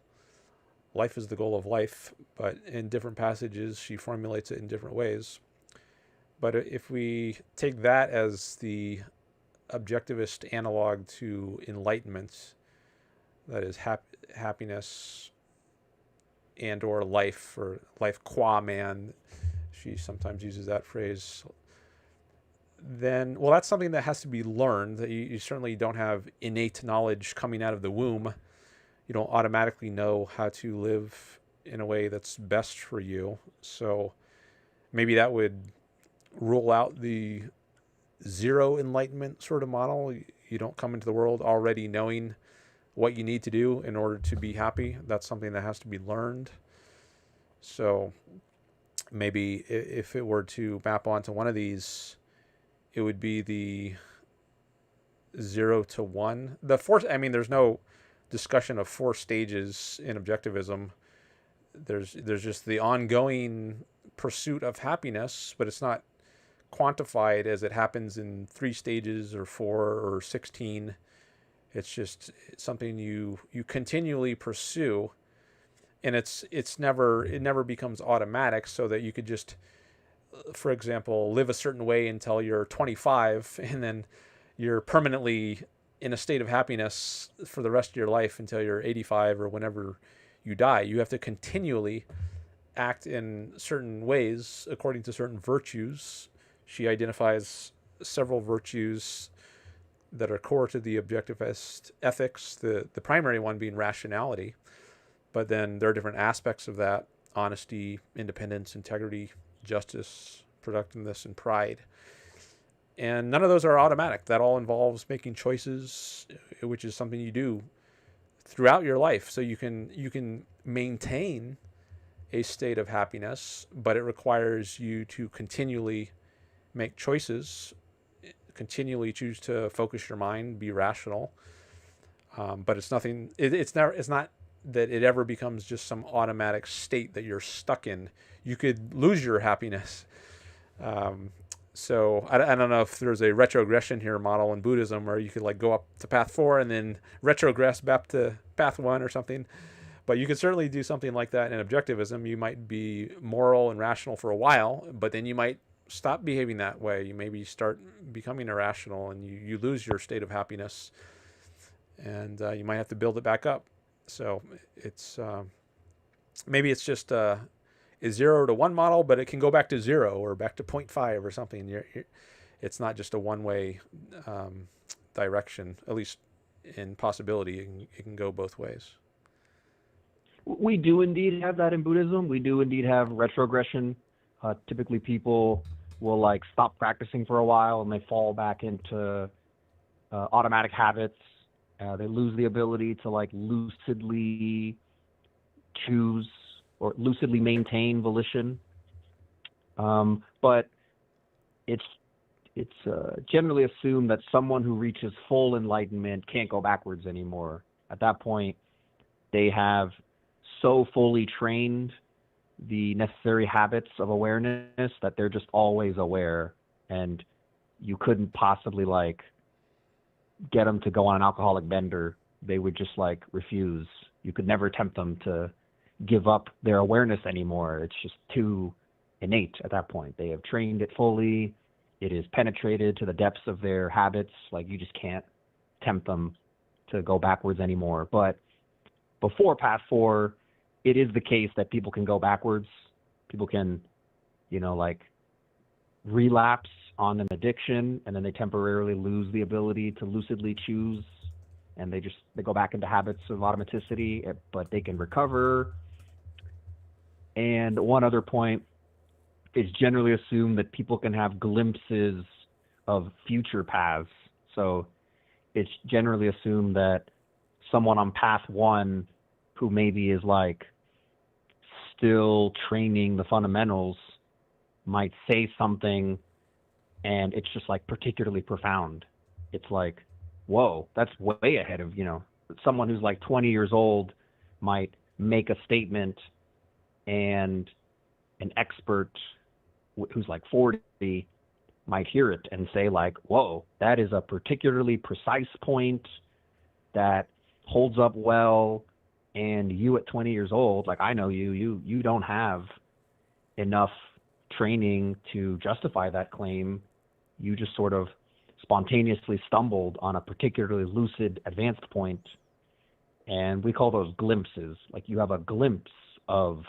Life is the goal of life, but in different passages she formulates it in different ways. But if we take that as the objectivist analog to enlightenment, that is happiness and or life qua man, she sometimes uses that phrase, then, well, that's something that has to be learned. That you certainly don't have innate knowledge coming out of the womb. You don't automatically know how to live in a way that's best for you. So maybe that would rule out the 0 enlightenment sort of model. You don't come into the world already knowing what you need to do in order to be happy. That's something that has to be learned. So maybe if it were to map onto one of these, it would be the 0 to 1. The 4, there's no discussion of 4 stages in objectivism. There's just the ongoing pursuit of happiness, but it's not quantified as it happens in 3 stages or 4 or 16. It's just something you continually pursue, and it never becomes automatic, so that you could just, for example, live a certain way until you're 25, and then you're permanently in a state of happiness for the rest of your life until you're 85 or whenever you die. You have to continually act in certain ways according to certain virtues. She identifies several virtues that are core to the objectivist ethics, the primary one being rationality. But then there are different aspects of that: honesty, independence, integrity, justice, productiveness, and pride. And none of those are automatic. That all involves making choices, which is something you do throughout your life. So you can maintain a state of happiness, but it requires you to continually make choices, continually choose to focus your mind, be rational. But it's nothing. It's not that it ever becomes just some automatic state that you're stuck in. You could lose your happiness. So I don't know if there's a retrogression here model in Buddhism where you could like go up to path 4 and then retrogress back to path 1 or something. But you could certainly do something like that in objectivism. You might be moral and rational for a while, but then you might stop behaving that way. You maybe start becoming irrational, and you lose your state of happiness, and you might have to build it back up. So it's maybe it's just a 0 to 1 model, but it can go back to 0 or back to 0.5 or something. It's not just a one-way direction, at least in possibility. It can go both ways. We do indeed have that in Buddhism. We do indeed have retrogression. Typically people will like stop practicing for a while and they fall back into automatic habits. They lose the ability to like lucidly choose or lucidly maintain volition. But it's generally assumed that someone who reaches full enlightenment can't go backwards anymore. At that point, they have so fully trained the necessary habits of awareness that they're just always aware, and you couldn't possibly like get them to go on an alcoholic bender. They would just like refuse. You could never tempt them to give up their awareness anymore. It's just too innate at that point. They have trained it fully. It is penetrated to the depths of their habits. Like you just can't tempt them to go backwards anymore. But before path 4, it is the case that people can go backwards. People can, like relapse on an addiction, and then they temporarily lose the ability to lucidly choose, and they go back into habits of automaticity, but they can recover. And one other point, it's generally assumed that people can have glimpses of future paths. So it's generally assumed that someone on path 1 who maybe is like still training the fundamentals might say something and it's just like particularly profound. It's like, whoa, that's way ahead of, someone who's like 20 years old might make a statement, and an expert who's like 40 might hear it and say like, whoa, that is a particularly precise point that holds up well. And you at 20 years old, like I know you don't have enough training to justify that claim. You just sort of spontaneously stumbled on a particularly lucid advanced point. And we call those glimpses. Like you have a glimpse of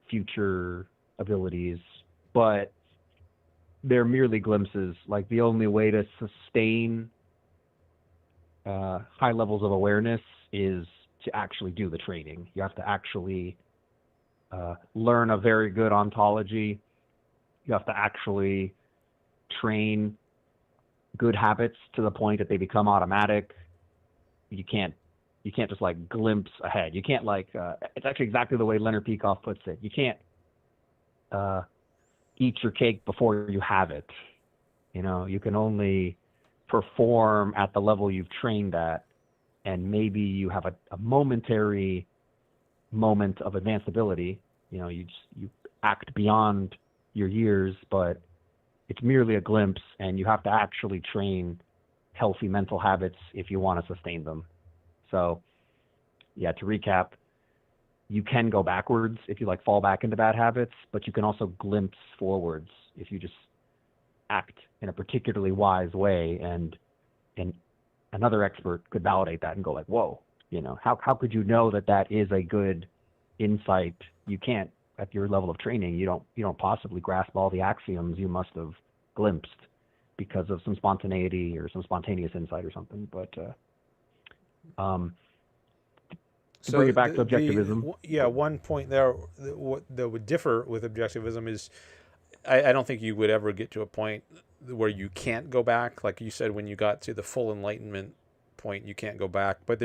future abilities, but they're merely glimpses. Like the only way to sustain high levels of awareness is to actually do the training. You have to actually learn a very good ontology. You have to actually train good habits to the point that they become automatic. You can't just like glimpse ahead. You can't like, it's actually exactly the way Leonard Peikoff puts it. You can't eat your cake before you have it. You can only perform at the level you've trained at. And maybe you have a momentary moment of advanced ability. You act beyond your years, but it's merely a glimpse, and you have to actually train healthy mental habits if you want to sustain them. So, yeah, to recap, you can go backwards if you like fall back into bad habits, but you can also glimpse forwards if you just act in a particularly wise way, and another expert could validate that and go like, whoa, how could you know that is a good insight? You can't, at your level of training, you don't possibly grasp all the axioms you must have glimpsed because of some spontaneity or some spontaneous insight or something. But to bring it back to objectivism. One point there that would differ with objectivism is I don't think you would ever get to a point where you can't go back. Like you said, when you got to the full enlightenment point, you can't go back. But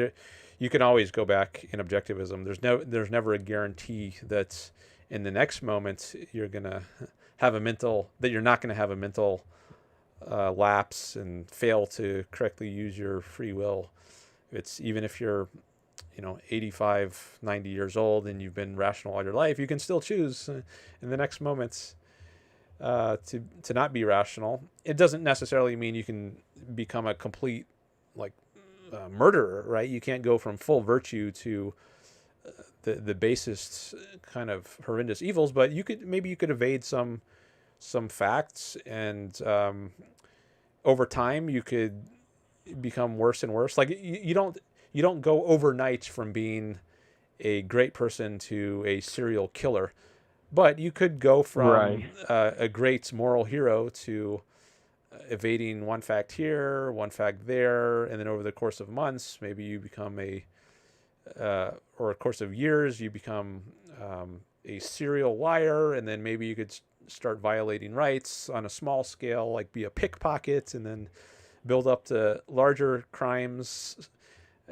you can always go back in objectivism. There's never a guarantee that in the next moment you're gonna have you're not gonna have a mental lapse and fail to correctly use your free will. It's even if you're 85, 90 years old and you've been rational all your life, you can still choose in the next moments to not be rational. It doesn't necessarily mean you can become a complete murderer, right? You can't go from full virtue to the basest kind of horrendous evils, but you could evade some facts, and over time you could become worse and worse. Like you don't go overnight from being a great person to a serial killer, but you could go from a great moral hero to evading one fact here, one fact there, and then over the course of months, maybe you become or a course of years, you become a serial liar, and then maybe you could start violating rights on a small scale, like be a pickpocket, and then build up to larger crimes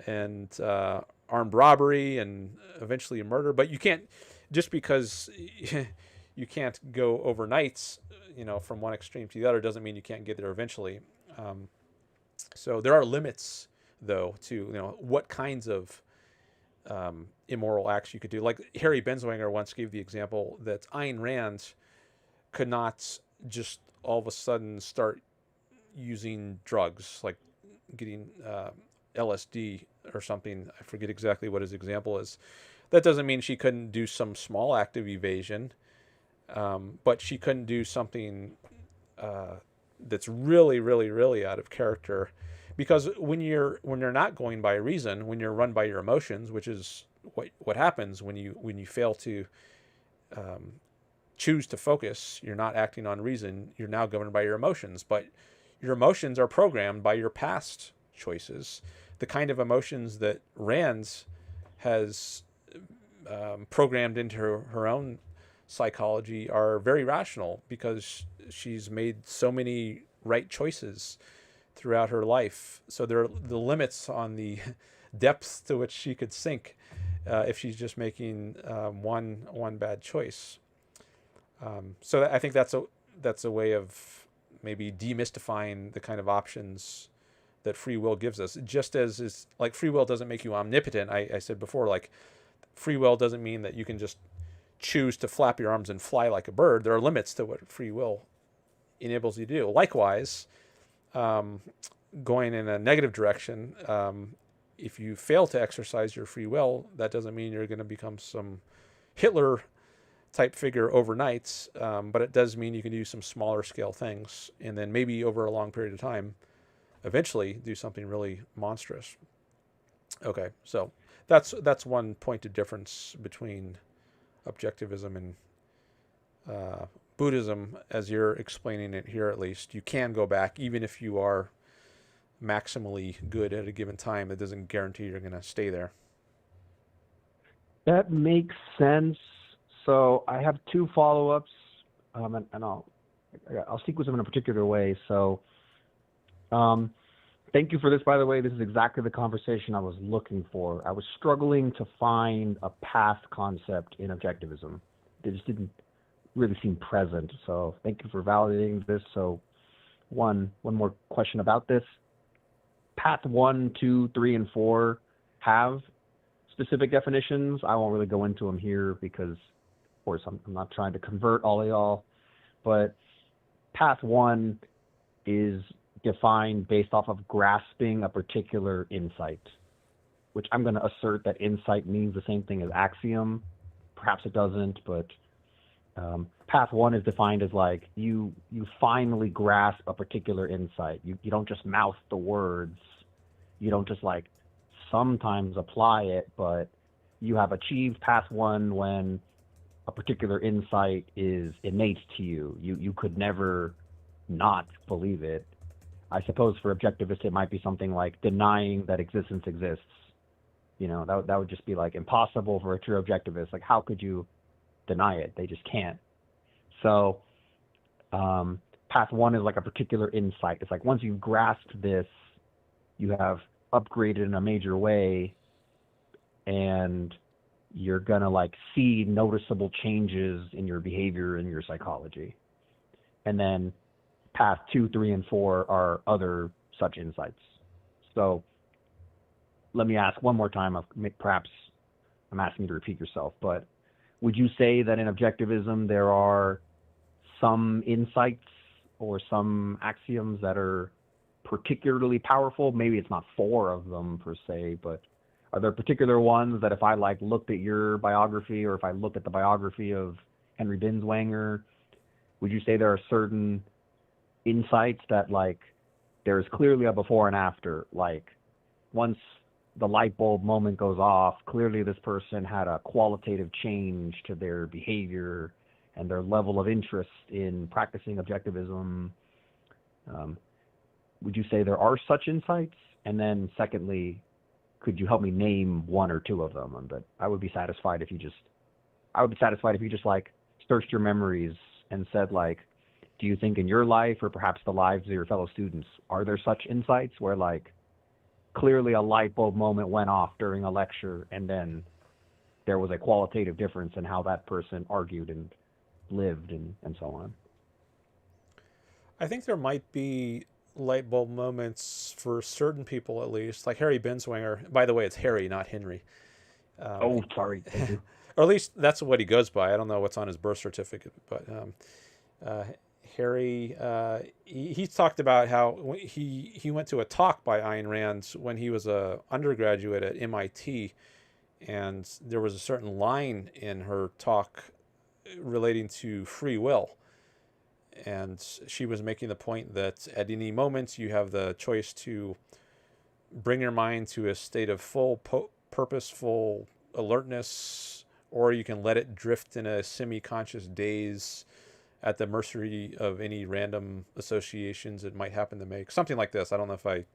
and armed robbery and eventually a murder. But you can't, just because you can't go overnight, from one extreme to the other, doesn't mean you can't get there eventually. So there are limits, though, to what kinds of immoral acts you could do. Like Harry Benswanger once gave the example that Ayn Rand could not just all of a sudden start using drugs, like getting LSD or something. I forget exactly what his example is. That doesn't mean she couldn't do some small act of evasion, but she couldn't do something that's really, really, really out of character. Because when you're not going by reason, when you're run by your emotions, which is what happens when you fail to choose to focus, you're not acting on reason, you're now governed by your emotions. But your emotions are programmed by your past choices. The kind of emotions that Rand has programmed into her own psychology are very rational, because she's made so many right choices throughout her life. So there are the limits on the depths to which she could sink if she's just making one bad choice. So I think that's a way of maybe demystifying the kind of options that free will gives us. Just as is, like, free will doesn't make you omnipotent. I said before, like, free will doesn't mean that you can just choose to flap your arms and fly like a bird. There are limits to what free will enables you to do. Likewise, going in a negative direction, if you fail to exercise your free will, that doesn't mean you're going to become some Hitler type figure overnight, but it does mean you can do some smaller scale things, and then maybe over a long period of time, eventually do something really monstrous. Okay, so that's one point of difference between objectivism and Buddhism, as you're explaining it here. At least you can go back, even if you are maximally good at a given time. It doesn't guarantee you're going to stay there. That makes sense. So I have two follow-ups, and I'll sequence them in a particular way. So thank you for this, by the way. This is exactly the conversation I was looking for. I was struggling to find a path concept in objectivism. It just didn't really seem present. So thank you for validating this. So one more question about this. Path 1, 2, 3, and 4 have specific definitions. I won't really go into them here because course, I'm not trying to convert all of y'all, but path one is defined based off of grasping a particular insight, which I'm going to assert that insight means the same thing as axiom. Perhaps it doesn't, but path one is defined as like you finally grasp a particular insight. You don't just mouth the words. You don't just like sometimes apply it, but you have achieved path one when a particular insight is innate to you. You could never not believe it. I suppose for objectivists, it might be something like denying that existence exists. You know, that would just be like impossible for a true objectivist. Like, how could you deny it? They just can't. So path one is like a particular insight. It's like once you've grasped this, you have upgraded in a major way, and you're gonna like see noticeable changes in your behavior and your psychology. And then path 2, 3, and 4 are other such insights. So let me ask one more time. Perhaps I'm asking you to repeat yourself, but would you say that in objectivism there are some insights or some axioms that are particularly powerful? Maybe it's not 4 of them per se, but are there particular ones that if I like looked at your biography, or if I looked at the biography of Henry Binswanger, would you say there are certain insights that like there's clearly a before and after? Like once the light bulb moment goes off, clearly this person had a qualitative change to their behavior and their level of interest in practicing objectivism. Would you say there are such insights? And then secondly, could you help me name 1 or 2 of them? But I would be satisfied if you just like searched your memories and said like, do you think in your life, or perhaps the lives of your fellow students, are there such insights where like clearly a light bulb moment went off during a lecture and then there was a qualitative difference in how that person argued and lived and so on? I think there might be light bulb moments for certain people, at least, like Harry Binswanger. By the way, it's Harry, not Henry. Oh, sorry. Thank you. Or at least that's what he goes by. I don't know what's on his birth certificate, but Harry, he talked about how he went to a talk by Ayn Rand when he was a undergraduate at MIT, and there was a certain line in her talk relating to free will. And she was making the point that at any moment you have the choice to bring your mind to a state of full purposeful alertness, or you can let it drift in a semi-conscious daze at the mercy of any random associations it might happen to make. Something like this. I don't know if I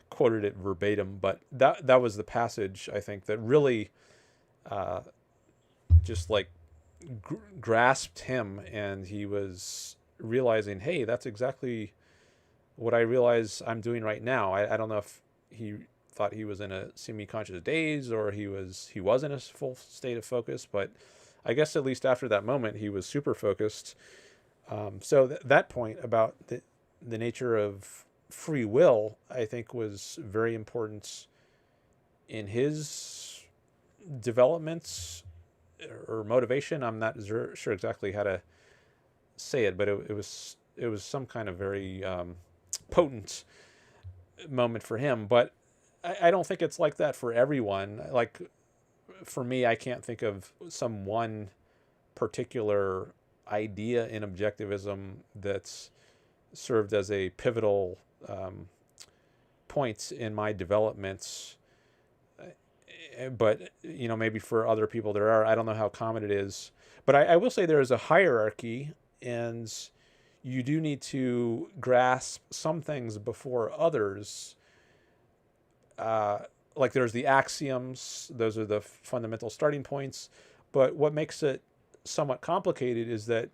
quoted it verbatim, but that was the passage, I think, that really just like grasped him, and he was realizing, hey, that's exactly what I realize I'm doing right now. I don't know if he thought he was in a semi-conscious daze or he was in a full state of focus, but I guess at least after that moment he was super focused. So that point about the nature of free will, I think, was very important in his development or motivation. I'm not sure exactly how to say it, but it was some kind of very potent moment for him. But I don't think it's like that for everyone. Like for me, I can't think of some one particular idea in objectivism that's served as a pivotal point in my development. But maybe for other people there are. I don't know how common it is, but I will say there is a hierarchy, and you do need to grasp some things before others. Like there's the axioms; those are the fundamental starting points. But what makes it somewhat complicated is that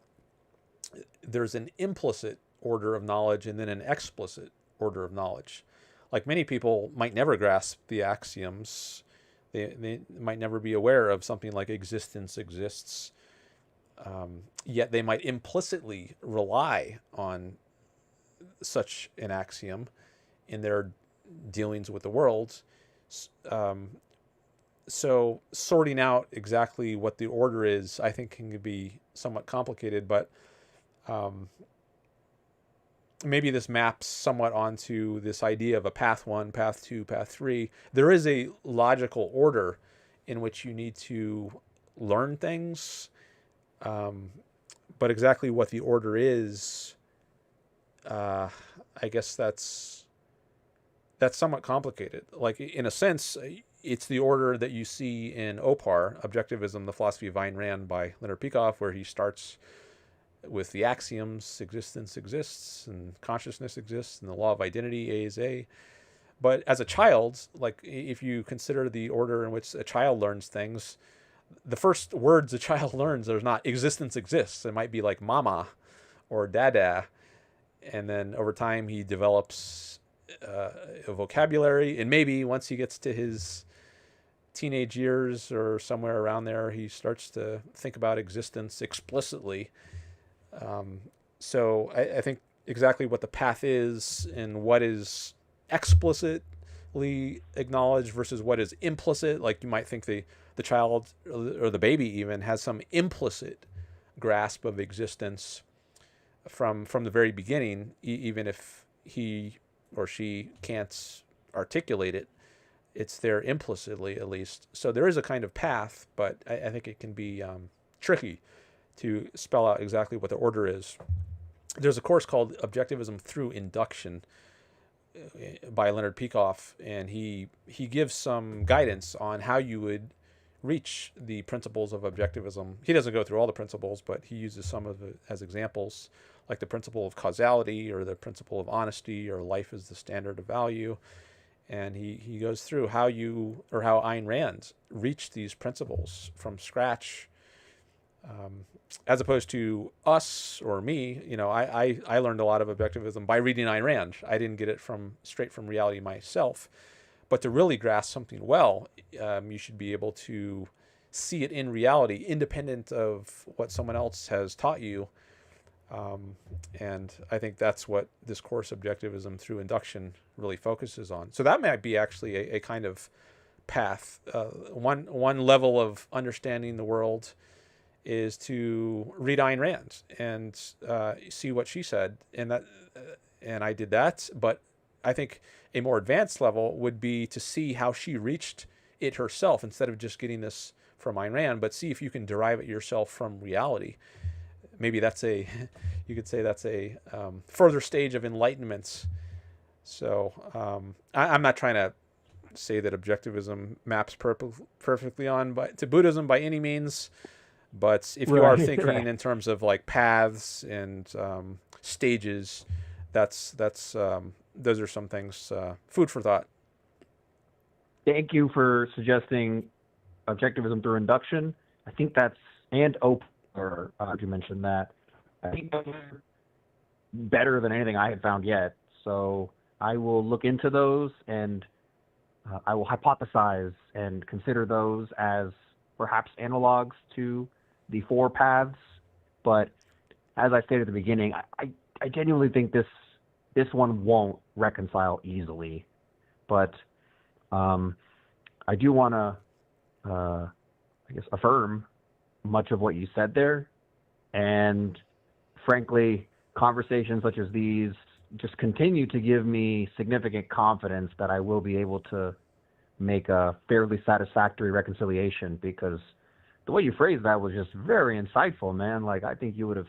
there's an implicit order of knowledge and then an explicit order of knowledge. Like many people might never grasp the axioms. They might never be aware of something like existence exists. Yet they might implicitly rely on such an axiom in their dealings with the world. So sorting out exactly what the order is, I think, can be somewhat complicated, but maybe this maps somewhat onto this idea of a path 1, path 2, path 3. There is a logical order in which you need to learn things, but exactly what the order is, I guess that's somewhat complicated. Like, in a sense, it's the order that you see in OPAR, Objectivism, the Philosophy of Ayn Rand by Leonard Peikoff, where he starts with the axioms: existence exists, and consciousness exists, and the law of identity, A is A. But as a child, like, if you consider the order in which a child learns things, the first words a child learns are not existence exists. It might be like mama or dada. And then over time he develops a vocabulary. And maybe once he gets to his teenage years or somewhere around there, he starts to think about existence explicitly. So I think exactly what the path is and what is explicitly acknowledged versus what is implicit. Like, you might think the child or the baby even has some implicit grasp of existence from the very beginning, even if he or she can't articulate it. It's there implicitly, at least. So there is a kind of path, but I think it can be tricky to spell out exactly what the order is. There's a course called Objectivism Through Induction by Leonard Peikoff, and he gives some guidance on how you would reach the principles of objectivism. He doesn't go through all the principles, but he uses some of it as examples, like the principle of causality or the principle of honesty or life is the standard of value. And he goes through how Ayn Rand reached these principles from scratch, as opposed to us or me. I learned a lot of objectivism by reading Ayn Rand. I didn't get it straight from reality myself. But to really grasp something well, you should be able to see it in reality, independent of what someone else has taught you. And I think that's what this course, Objectivism Through Induction, really focuses on. So that might be actually a kind of path. One level of understanding the world is to read Ayn Rand and see what she said, and I did that. But I think a more advanced level would be to see how she reached it herself, instead of just getting this from Ayn Rand, but see if you can derive it yourself from reality. Maybe you could say that's a further stage of enlightenment. So I'm not trying to say that objectivism maps perfectly to Buddhism by any means, but if you are thinking in terms of like paths and stages, those are some things, food for thought. Thank you for suggesting Objectivism Through Induction. I think that's, and or you mentioned that. I think those are better than anything I had found yet. So I will look into those, and I will hypothesize and consider those as perhaps analogs to the four paths. But as I stated at the beginning, I genuinely think this one won't reconcile easily. But I do want to, affirm much of what you said there. And frankly, conversations such as these just continue to give me significant confidence that I will be able to make a fairly satisfactory reconciliation, because the way you phrased that was just very insightful, man. Like, I think you would have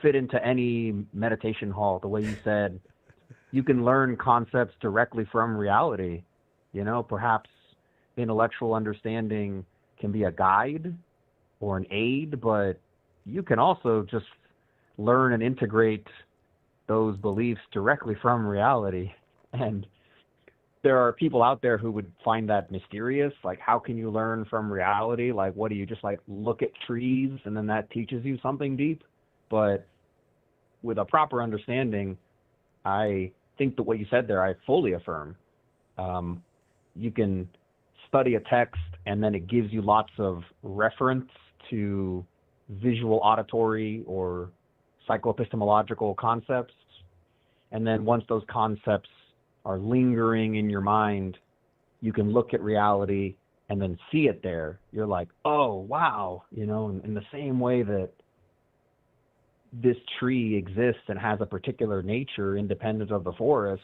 fit into any meditation hall. The way you said you can learn concepts directly from reality. Perhaps intellectual understanding can be a guide or an aid, but you can also just learn and integrate those beliefs directly from reality. And there are people out there who would find that mysterious. Like, how can you learn from reality? Like, what do you just like look at trees and then that teaches you something deep? But with a proper understanding, I think that what you said there, I fully affirm. You can study a text and then it gives you lots of reference to visual, auditory, or psychoepistemological concepts. And then once those concepts are lingering in your mind, you can look at reality and then see it there, you're like, oh, wow, you know, in the same way that this tree exists and has a particular nature independent of the forest,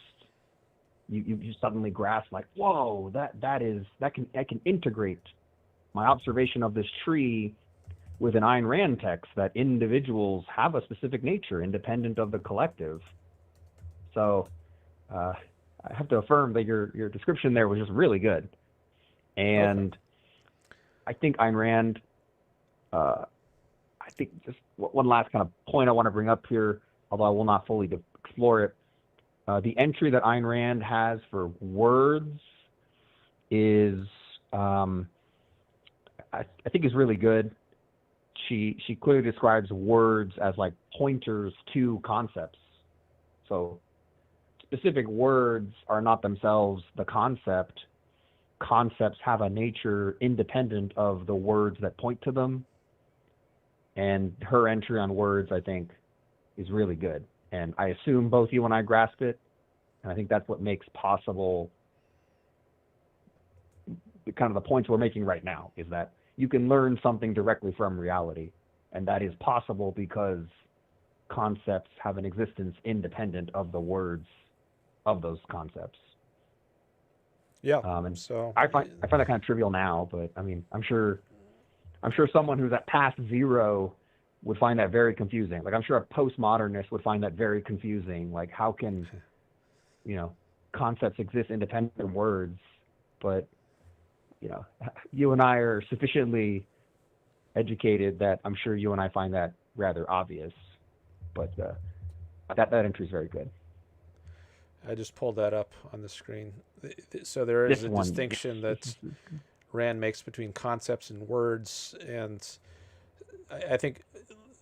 you suddenly grasp like, whoa, I can integrate my observation of this tree with an Ayn Rand text that individuals have a specific nature independent of the collective. So I have to affirm that your description there was just really good. And okay. I think Ayn Rand, I think just one last kind of point I want to bring up here, although I will not fully explore it. The entry that Ayn Rand has for words is, I think is really good. She clearly describes words as like pointers to concepts. So specific words are not themselves the concept. Concepts have a nature independent of the words that point to them. And her entry on words, I think, is really good. And I assume both you and I grasp it. And I think that's what makes possible kind of the points we're making right now, is that you can learn something directly from reality. And that is possible because concepts have an existence independent of the words of those concepts. Yeah. And so I find that kind of trivial now, but I mean, I'm sure someone who's at past zero would find that very confusing. Like, I'm sure a postmodernist would find that very confusing. Like, how can, you know, concepts exist independent of words? But, you know, you and I are sufficiently educated that I'm sure you and I find that rather obvious. But that entry is very good. I just pulled that up on the screen. So there is a distinction that Rand makes between concepts and words, and I think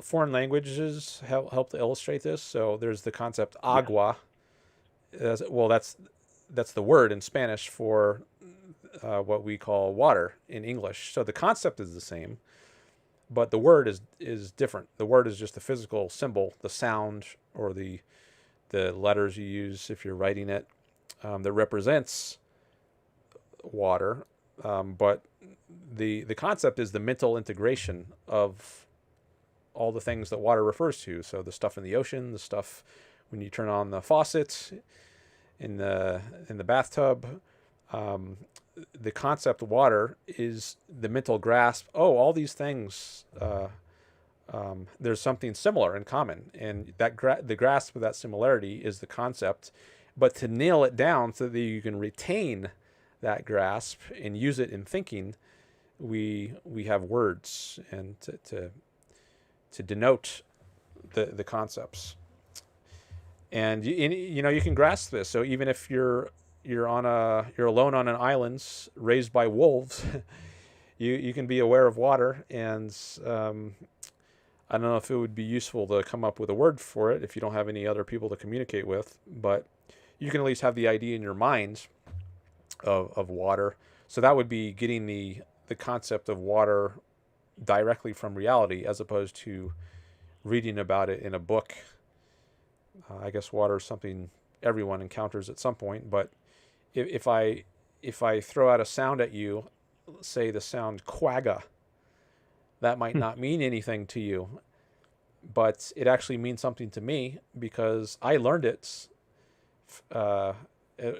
foreign languages help to illustrate this. So there's the concept agua. Well, that's the word in Spanish for what we call water in English. So the concept is the same, but the word is different. The word is just the physical symbol, the sound or the letters you use if you're writing it, that represents water. But the concept is the mental integration of all the things that water refers to. So the stuff in the ocean, the stuff when you turn on the faucet in the bathtub. The concept of water is the mental grasp. Oh, all these things. There's something similar in common, and that the grasp of that similarity is the concept. But to nail it down so that you can retain that grasp and use it in thinking, we have words and to denote the concepts. And you know, you can grasp this. So even if you're alone on an island raised by wolves, you can be aware of water. And I don't know if it would be useful to come up with a word for it if you don't have any other people to communicate with, but you can at least have the idea in your mind of water. So that would be getting the concept of water directly from reality, as opposed to reading about it in a book. I guess water is something everyone encounters at some point, but if I throw out a sound at you, say the sound quagga, that might not mean anything to you, but it actually means something to me because I learned it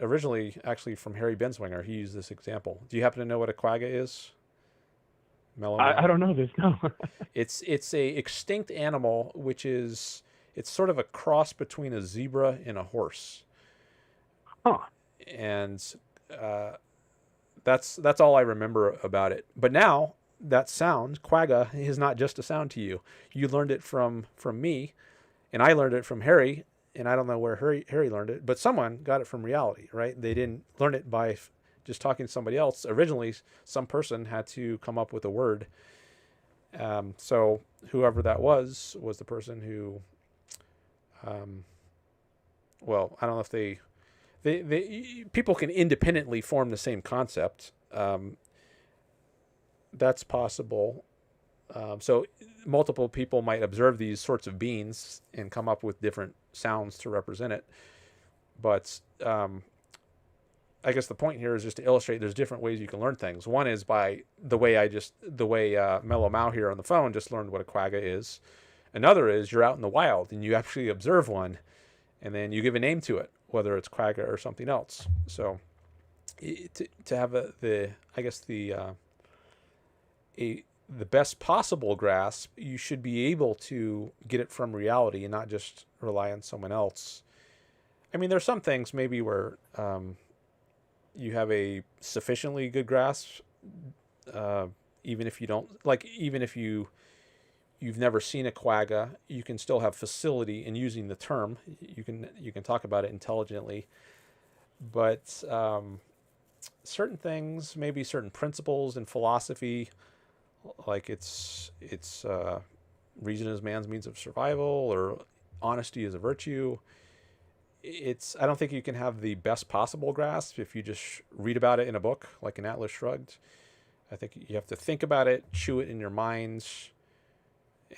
originally actually from Harry Benswinger. He used this example. Do you happen to know what a quagga is? Mellow Mau? I don't know this, no. It's a extinct animal, it's sort of a cross between a zebra and a horse. Huh. And that's all I remember about it. But now that sound, quagga, is not just a sound to you. You learned it from me, and I learned it from Harry, and I don't know where Harry learned it, but someone got it from reality, right? They didn't learn it by just talking to somebody else. Originally, some person had to come up with a word. So whoever that was the person who, well, I don't know if they people can independently form the same concept. That's possible. So multiple people might observe these sorts of beings and come up with different sounds to represent it. But I guess the point here is just to illustrate there's different ways you can learn things. One is by the way Mellow Mau here on the phone just learned what a quagga is. Another is you're out in the wild and you actually observe one, and then you give a name to it, whether it's quagga or something else. So to have the best possible grasp, you should be able to get it from reality and not just rely on someone else. I mean, there's some things maybe where you have a sufficiently good grasp, even if you don't, like, even if you've never seen a quagga, you can still have facility in using the term. You can talk about it intelligently, but certain things, maybe certain principles in philosophy, like it's reason is man's means of survival, or honesty is a virtue. I don't think you can have the best possible grasp if you just read about it in a book, like an Atlas Shrugged. I think you have to think about it, chew it in your minds,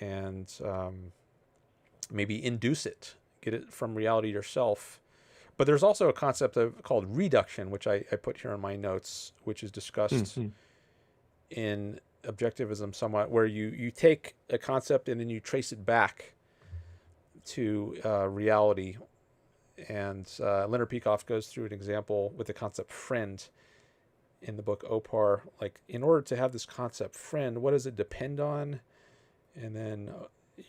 and maybe induce it, get it from reality yourself. But there's also a concept called reduction, which I put here in my notes, which is discussed in Objectivism somewhat, where you take a concept and then you trace it back to reality. And Leonard Peikoff goes through an example with the concept friend in the book Opar. Like, in order to have this concept friend, what does it depend on? And then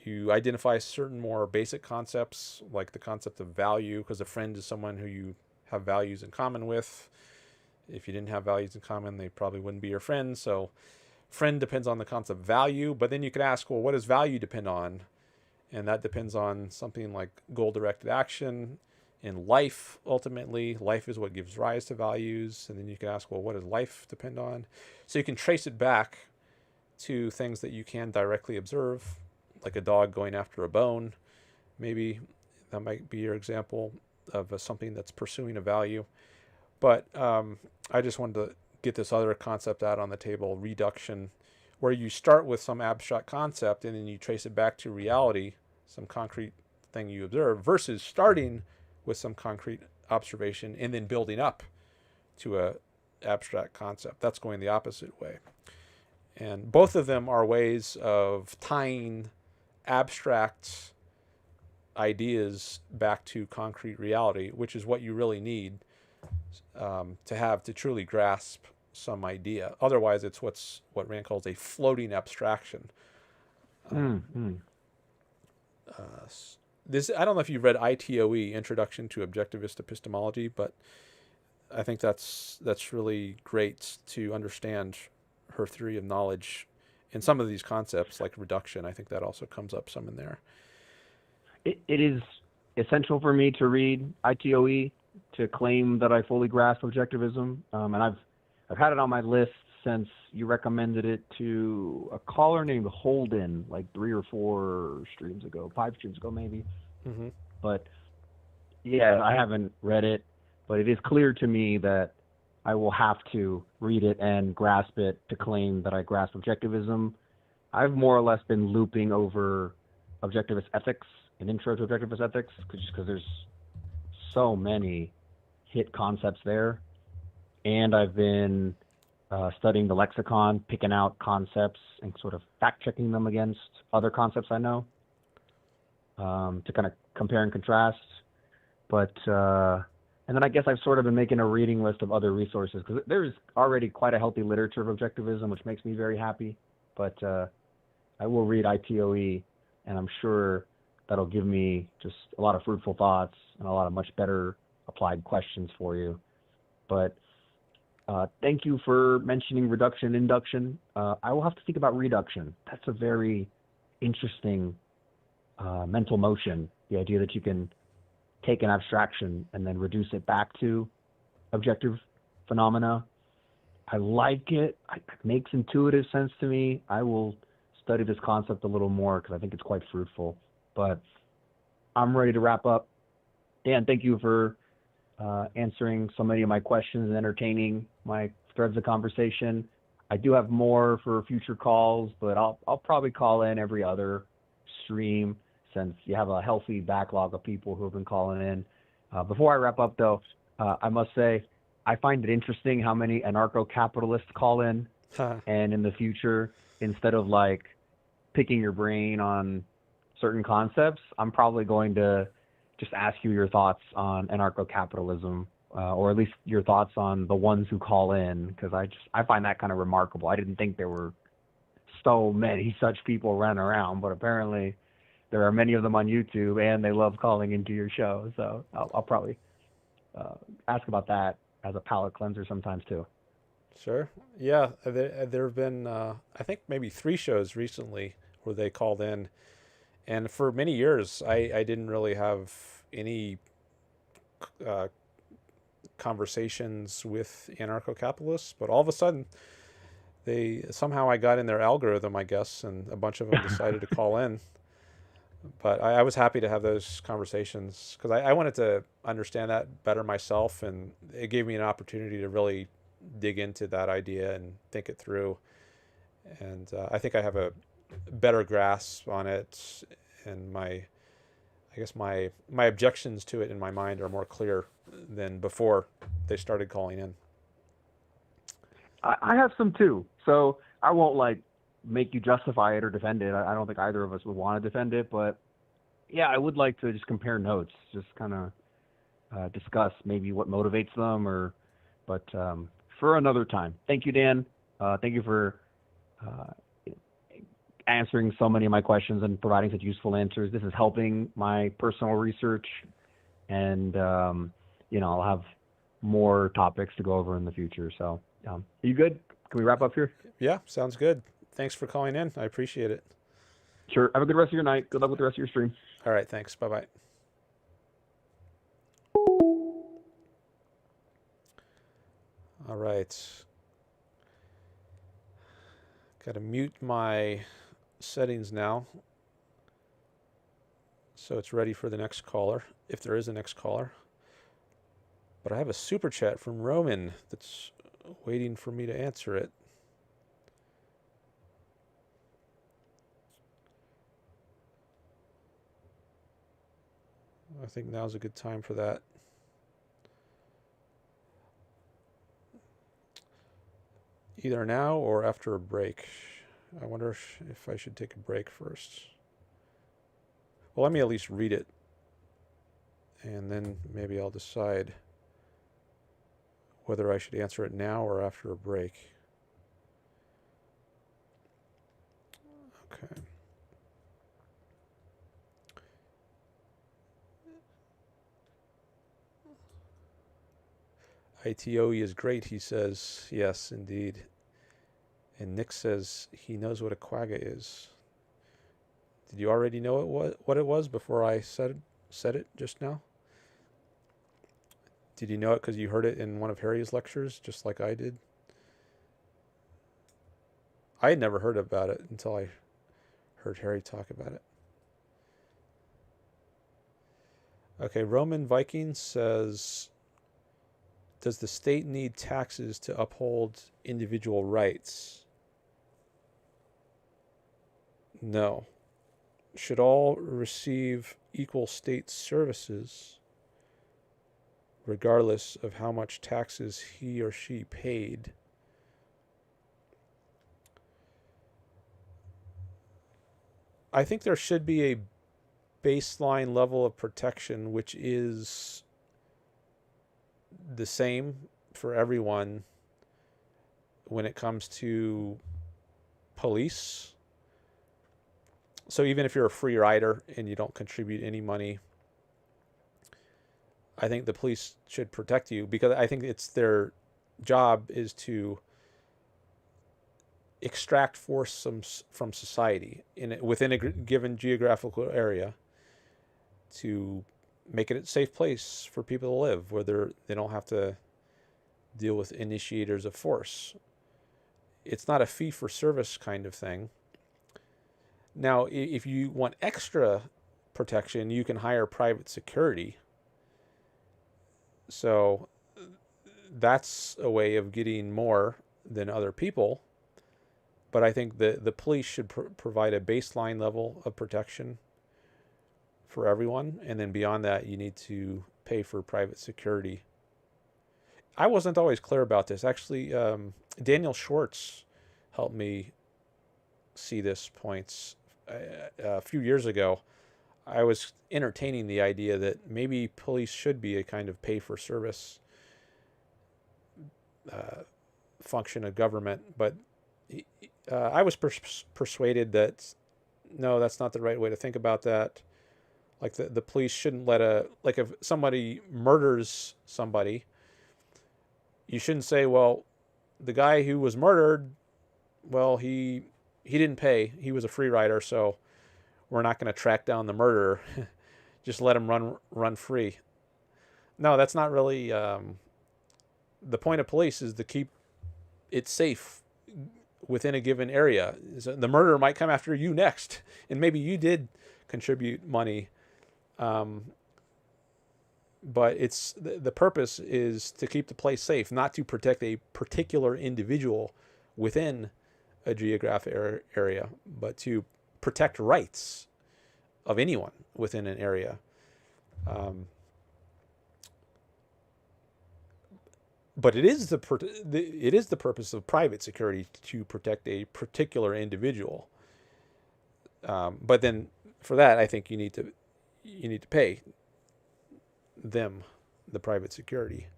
you identify certain more basic concepts, like the concept of value, because a friend is someone who you have values in common with. If you didn't have values in common, they probably wouldn't be your friend. So friend depends on the concept value. But then you could ask, well, what does value depend on? And that depends on something like goal-directed action. In life, ultimately, life is what gives rise to values. And then you can ask, well, what does life depend on? So you can trace it back to things that you can directly observe, like a dog going after a bone. Maybe that might be your example of something that's pursuing a value. But I just wanted to get this other concept out on the table, reduction, where you start with some abstract concept and then you trace it back to reality, some concrete thing you observe, versus starting with some concrete observation and then building up to a abstract concept. That's going the opposite way. And both of them are ways of tying abstract ideas back to concrete reality, which is what you really need to truly grasp some idea. Otherwise, it's what Rand calls a floating abstraction. This, I don't know if you've read ITOE, Introduction to Objectivist Epistemology, but I think that's really great to understand her theory of knowledge in some of these concepts, like reduction. I think that also comes up some in there. It is essential for me to read ITOE to claim that I fully grasp objectivism, and I've had it on my list since you recommended it to a caller named Holden, like 3 or 4 streams ago, 5 streams ago maybe. But yeah, I haven't read it, but it is clear to me that I will have to read it and grasp it to claim that I grasp objectivism. I've more or less been looping over objectivist ethics, an intro to objectivist ethics, because there's so many hit concepts there. And I've been studying the lexicon, picking out concepts and sort of fact-checking them against other concepts I know, to kind of compare and contrast. But and then I guess I've sort of been making a reading list of other resources, because there's already quite a healthy literature of objectivism, which makes me very happy. But I will read ITOE, and I'm sure that'll give me just a lot of fruitful thoughts and a lot of much better applied questions for you. But thank you for mentioning reduction and induction. I will have to think about reduction. That's a very interesting mental motion, the idea that you can take an abstraction and then reduce it back to objective phenomena. I like it. It makes intuitive sense to me. I will study this concept a little more because I think it's quite fruitful. But I'm ready to wrap up. Dan, thank you for answering so many of my questions and entertaining my threads of conversation. I do have more for future calls, but I'll probably call in every other stream, since you have a healthy backlog of people who have been calling in. Before I wrap up, though, I must say I find it interesting how many anarcho-capitalists call in, and in the future, instead of like picking your brain on certain concepts, I'm probably going to just ask you your thoughts on anarcho-capitalism, or at least your thoughts on the ones who call in, because I find that kind of remarkable. I didn't think there were so many such people running around, but apparently there are many of them on YouTube, and they love calling into your show. So I'll probably ask about that as a palate cleanser sometimes too. Sure. Yeah, there have been, I think, maybe 3 shows recently where they called in. And for many years, I didn't really have any conversations with anarcho-capitalists. But all of a sudden, somehow I got in their algorithm, I guess, and a bunch of them decided to call in. But I was happy to have those conversations because I wanted to understand that better myself. And it gave me an opportunity to really dig into that idea and think it through. And I think I have a better grasp on it, and I guess my objections to it in my mind are more clear than before they started calling in. I have some too, so I won't like make you justify it or defend it. I don't think either of us would want to defend it, but yeah, I would like to just compare notes, just kind of discuss maybe what motivates them, but for another time. Thank you, Dan. Thank you for answering so many of my questions and providing such useful answers. This is helping my personal research, and I'll have more topics to go over in the future. So, are you good? Can we wrap up here? Yeah, sounds good. Thanks for calling in. I appreciate it. Sure. Have a good rest of your night. Good luck with the rest of your stream. All right. Thanks. Bye-bye. All right. Got to mute my settings now, so it's ready for the next caller, if there is a next caller. But I have a super chat from Roman that's waiting for me to answer it. I think now's a good time for that. Either now or after a break. I wonder if I should take a break first. Well, let me at least read it, and then maybe I'll decide whether I should answer it now or after a break. Okay. ITOE is great, he says. Yes, indeed. And Nick says he knows what a quagga is. Did you already know what it was before I said it just now? Did you know it because you heard it in one of Harry's lectures, just like I did? I had never heard about it until I heard Harry talk about it. Okay, romanviking says, does the state need taxes to uphold individual rights? No. Should all receive equal state services, regardless of how much taxes he or she paid? I think there should be a baseline level of protection which is the same for everyone when it comes to police. So even if you're a free rider and you don't contribute any money, I think the police should protect you, because I think it's their job is to extract force from society within a given geographical area to make it a safe place for people to live, where they don't have to deal with initiators of force. It's not a fee-for-service kind of thing. Now, if you want extra protection, you can hire private security. So that's a way of getting more than other people. But I think the police should provide a baseline level of protection for everyone. And then beyond that, you need to pay for private security. I wasn't always clear about this. Actually, Daniel Schwartz helped me see this points. A few years ago, I was entertaining the idea that maybe police should be a kind of pay-for-service function of government, but I was persuaded that no, that's not the right way to think about that. Like the police shouldn't let if somebody murders somebody, you shouldn't say, well, the guy who was murdered, well, he didn't pay. He was a free rider, so we're not going to track down the murderer. Just let him run free. No, that's not really the point of police is to keep it safe within a given area. So the murderer might come after you next, and maybe you did contribute money. But it's the purpose is to keep the place safe, not to protect a particular individual within a geographic area, but to protect rights of anyone within an area. But it is the purpose of private security to protect a particular individual. But then for that, I think you need to pay them the private security.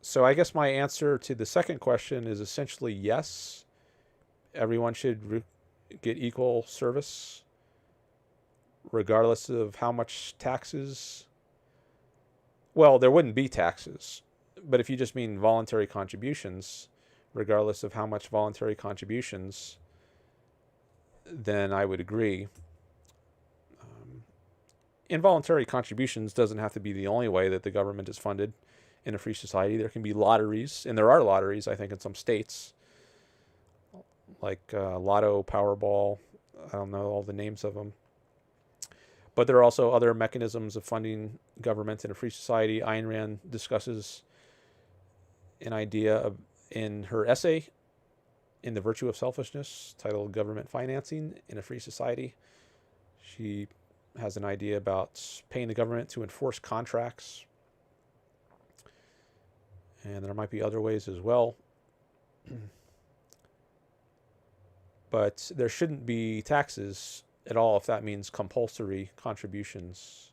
So I guess my answer to the second question is essentially yes. Everyone should get equal service, regardless of how much taxes. Well, there wouldn't be taxes, but if you just mean voluntary contributions, regardless of how much voluntary contributions, then I would agree. Involuntary contributions doesn't have to be the only way that the government is funded in a free society. There can be lotteries, and there are lotteries, I think, in some states, like Lotto, Powerball. I don't know all the names of them. But there are also other mechanisms of funding government in a free society. Ayn Rand discusses an idea in her essay, In the Virtue of Selfishness, titled Government Financing in a Free Society. She has an idea about paying the government to enforce contracts. And there might be other ways as well. But there shouldn't be taxes at all if that means compulsory contributions.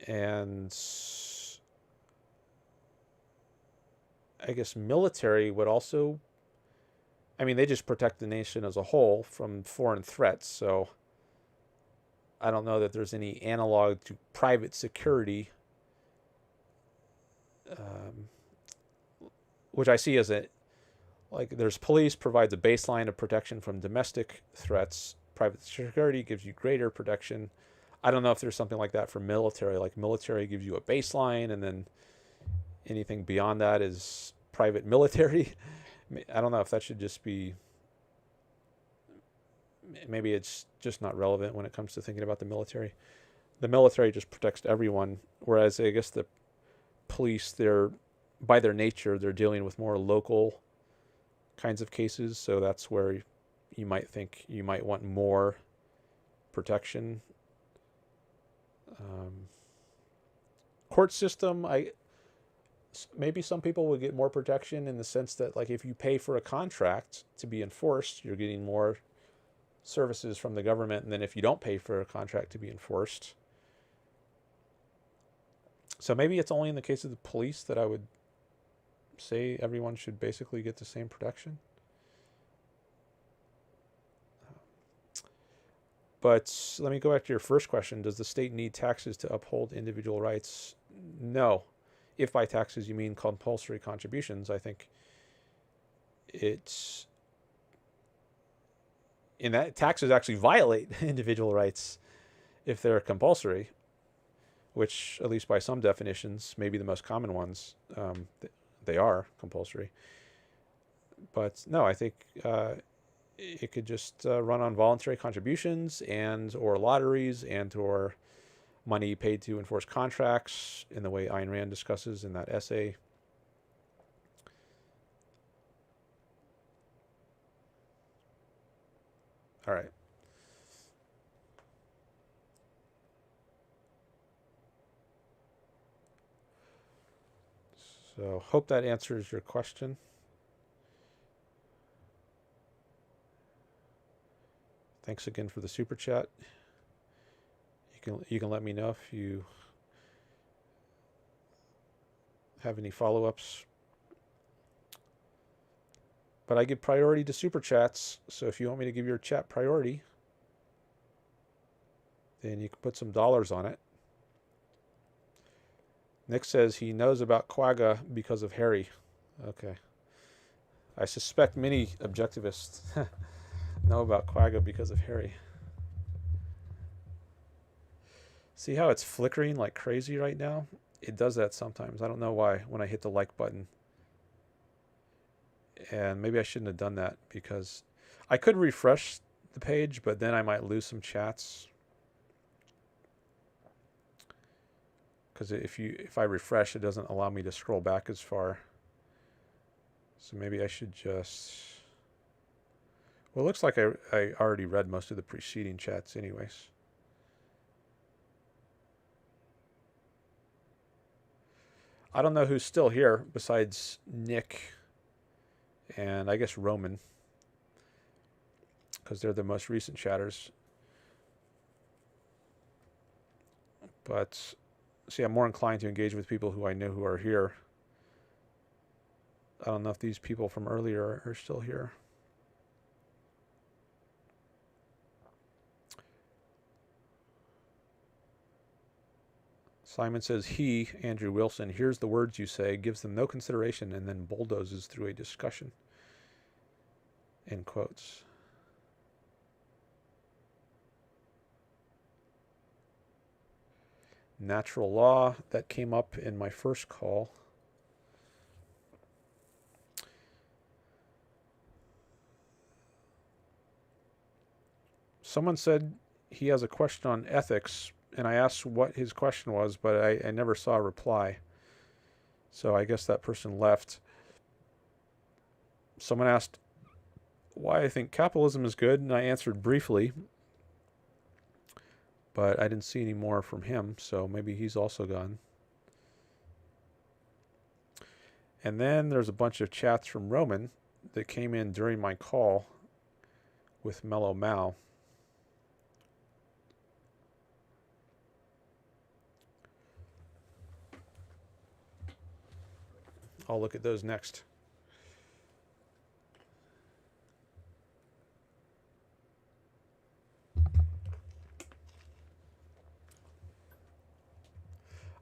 And I guess military would also, I mean, they just protect the nation as a whole from foreign threats. So I don't know that there's any analog to private security, which I see as there's police provides a baseline of protection from domestic threats. Private security gives you greater protection. I don't know if there's something like that for military. Like military gives you a baseline, and then anything beyond that is private military. I don't know if that should just be, maybe it's just not relevant when it comes to thinking about the military. The military just protects everyone, whereas I guess the police, by their nature, they're dealing with more local kinds of cases, so that's where you might think you might want more protection. Court system, maybe some people would get more protection in the sense that, like, if you pay for a contract to be enforced, you're getting more services from the government than if you don't pay for a contract to be enforced. So maybe it's only in the case of the police that I would say everyone should basically get the same protection. But let me go back to your first question. Does the state need taxes to uphold individual rights? No. If by taxes you mean compulsory contributions, I think it's in that taxes actually violate individual rights if they're compulsory, which, at least by some definitions, maybe the most common ones, they are compulsory. But no, I think it could just run on voluntary contributions or lotteries or money paid to enforce contracts in the way Ayn Rand discusses in that essay. All right. So hope that answers your question. Thanks again for the super chat. You can let me know if you have any follow-ups. But I give priority to super chats, so if you want me to give your chat priority, then you can put some dollars on it. Nick says he knows about quagga because of Harry. Okay. I suspect many objectivists know about quagga because of Harry. See how it's flickering like crazy right now? It does that sometimes. I don't know why when I hit the like button. And maybe I shouldn't have done that because I could refresh the page, but then I might lose some chats. Because if I refresh, it doesn't allow me to scroll back as far. So maybe I should just... Well, it looks like I already read most of the preceding chats anyways. I don't know who's still here besides Nick and I guess Roman, because they're the most recent chatters. But see, I'm more inclined to engage with people who I know who are here. I don't know if these people from earlier are still here. Simon says, he, Andrew Wilson, hears the words you say, gives them no consideration, and then bulldozes through a discussion. End quotes. Natural law, that came up in my first call. Someone said he has a question on ethics, and I asked what his question was, but I never saw a reply. So I guess that person left. Someone asked why I think capitalism is good, and I answered briefly. But I didn't see any more from him, so maybe he's also gone. And then there's a bunch of chats from Roman that came in during my call with Mellow Mau. I'll look at those next.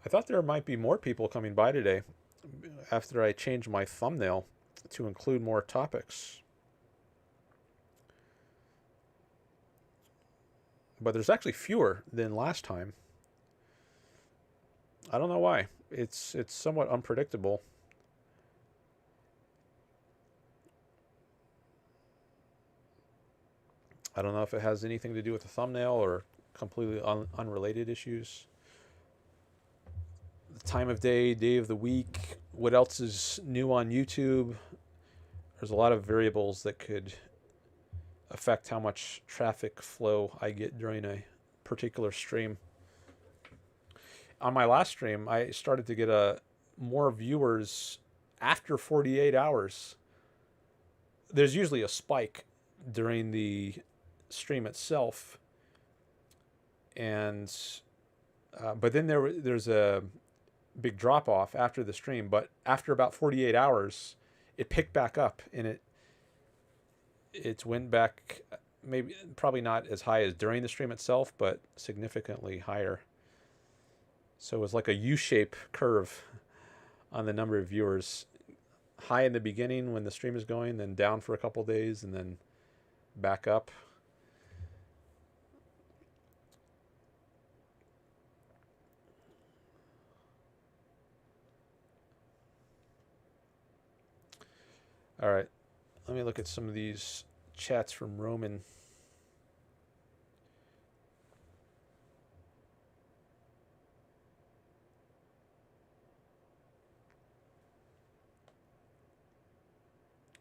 I thought there might be more people coming by today after I changed my thumbnail to include more topics. But there's actually fewer than last time. I don't know why. It's somewhat unpredictable. I don't know if it has anything to do with the thumbnail or completely unrelated issues. The time of day, day of the week, what else is new on YouTube. There's a lot of variables that could affect how much traffic flow I get during a particular stream. On my last stream, I started to get more viewers after 48 hours. There's usually a spike during the stream itself, and but then there's a big drop off after the stream. But after about 48 hours, it picked back up, and it went back, probably not as high as during the stream itself, but significantly higher. So it was like a U-shape curve on the number of viewers. High in the beginning when the stream is going, then down for a couple days, and then back up. All right, let me look at some of these chats from Roman.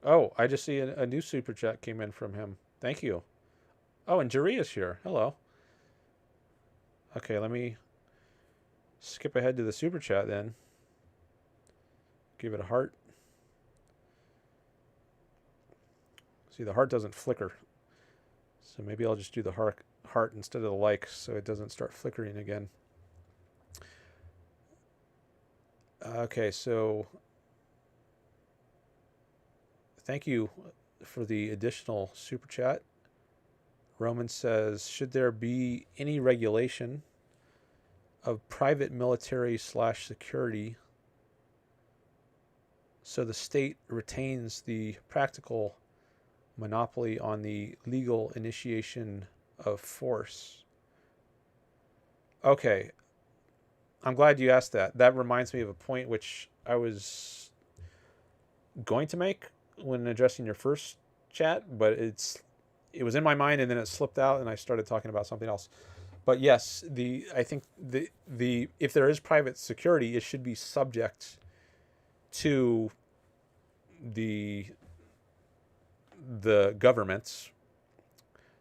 Oh, I just see a new super chat came in from him. Thank you. Oh, and Jaria's here. Hello. Okay, let me skip ahead to the super chat then. Give it a heart. See, the heart doesn't flicker. So maybe I'll just do the heart instead of the like so it doesn't start flickering again. Okay, so thank you for the additional super chat. Roman says, should there be any regulation of private military / security so the state retains the practical monopoly on the legal initiation of force? Okay, I'm glad you asked that. That reminds me of a point which I was going to make when addressing your first chat, but it was in my mind and then it slipped out and I started talking about something else. But yes, I think the if there is private security, it should be subject to the governments.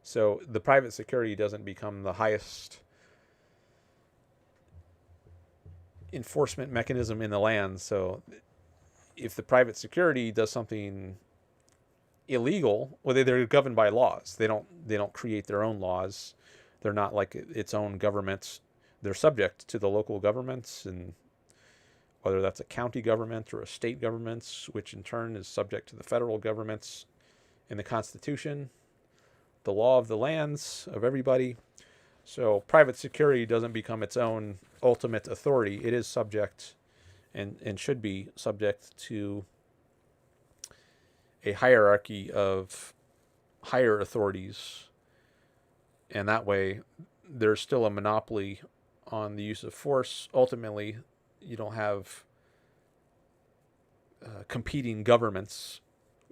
So the private security doesn't become the highest enforcement mechanism in the land. So if the private security does something illegal, well, they're governed by laws. They don't create their own laws. They're not like its own government. They're subject to the local governments, and whether that's a county government or a state government, which in turn is subject to the federal governments in the Constitution, the law of the lands of everybody. So private security doesn't become its own ultimate authority. It is subject and should be subject to a hierarchy of higher authorities. And that way, there's still a monopoly on the use of force. Ultimately, you don't have competing governments,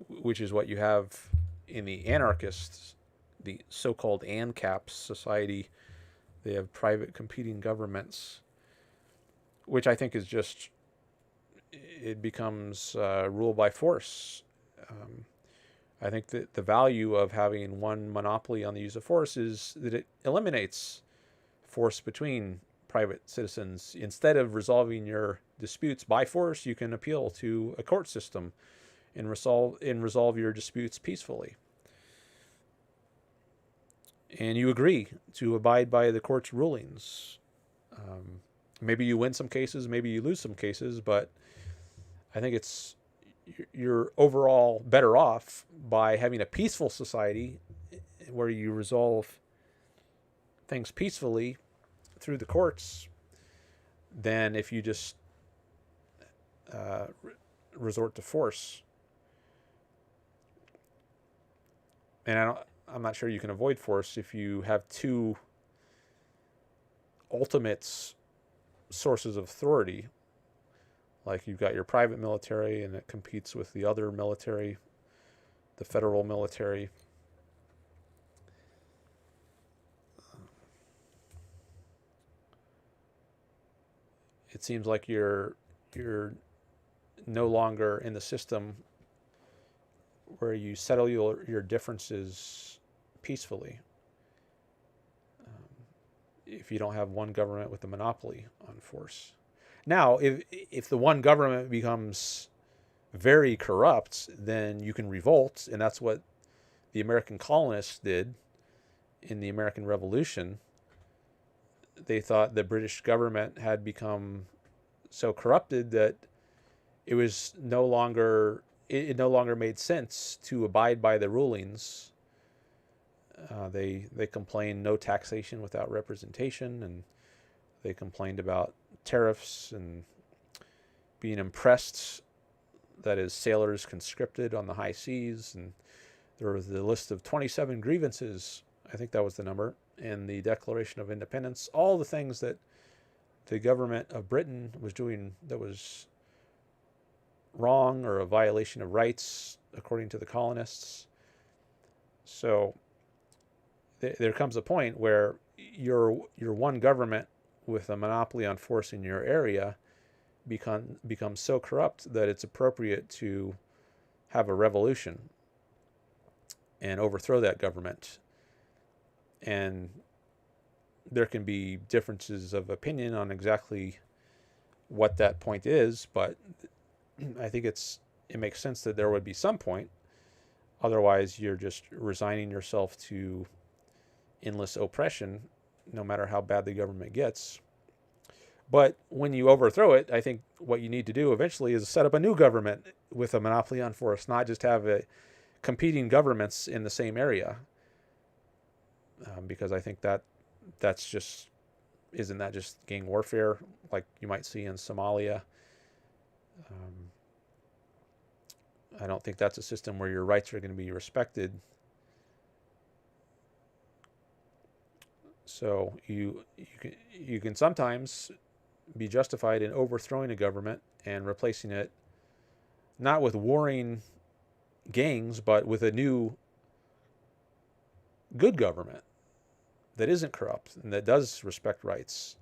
which is what you have in the anarchists, the so-called ANCAP society. They have private competing governments, which I think is just, it becomes rule by force. I think that the value of having one monopoly on the use of force is that it eliminates force between private citizens. Instead of resolving your disputes by force, you can appeal to a court system and resolve your disputes peacefully. And you agree to abide by the court's rulings. Maybe you win some cases, maybe you lose some cases, but I think you're overall better off by having a peaceful society where you resolve things peacefully through the courts than if you just resort to force. And I'm not sure you can avoid force if you have two ultimate sources of authority. Like you've got your private military and it competes with the other military, the federal military. It seems like you're no longer in the system where you settle your differences peacefully. If you don't have one government with a monopoly on force. Now, if the one government becomes very corrupt, then you can revolt, and that's what the American colonists did in the American Revolution. They thought the British government had become so corrupted that it was no longer made sense to abide by the rulings. They complained no taxation without representation, and they complained about tariffs and being impressed, that is, sailors conscripted on the high seas. And there was the list of 27 grievances, I think that was the number, in the Declaration of Independence. All the things that the government of Britain was doing that was wrong or a violation of rights according to the colonists. So there comes a point where your one government with a monopoly on force in your area becomes so corrupt that it's appropriate to have a revolution and overthrow that government. And there can be differences of opinion on exactly what that point is, but I think it makes sense that there would be some point. Otherwise, you're just resigning yourself to endless oppression, no matter how bad the government gets. But when you overthrow it, I think what you need to do eventually is set up a new government with a monopoly on force, not just have competing governments in the same area. Because I think isn't that just gang warfare like you might see in Somalia? I don't think that's a system where your rights are going to be respected. So you can sometimes be justified in overthrowing a government and replacing it not with warring gangs, but with a new good government that isn't corrupt and that does respect rights,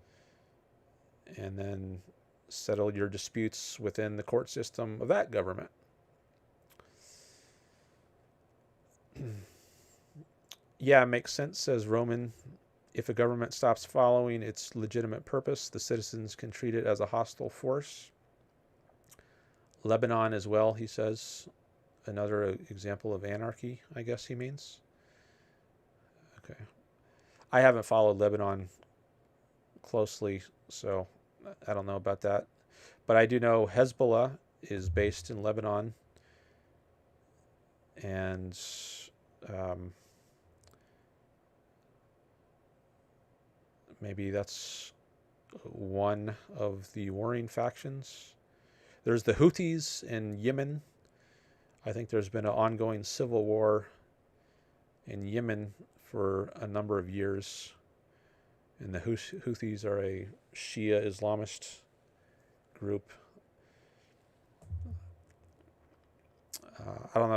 and then settle your disputes within the court system of that government. Yeah, it makes sense, says Roman. If a government stops following its legitimate purpose, the citizens can treat it as a hostile force. Lebanon as well, he says. Another example of anarchy, I guess he means. Okay. I haven't followed Lebanon closely, so I don't know about that. But I do know Hezbollah is based in Lebanon. And maybe that's one of the warring factions. There's the Houthis in Yemen. I think there's been an ongoing civil war in Yemen for a number of years. And the Houthis are a Shia Islamist group. I don't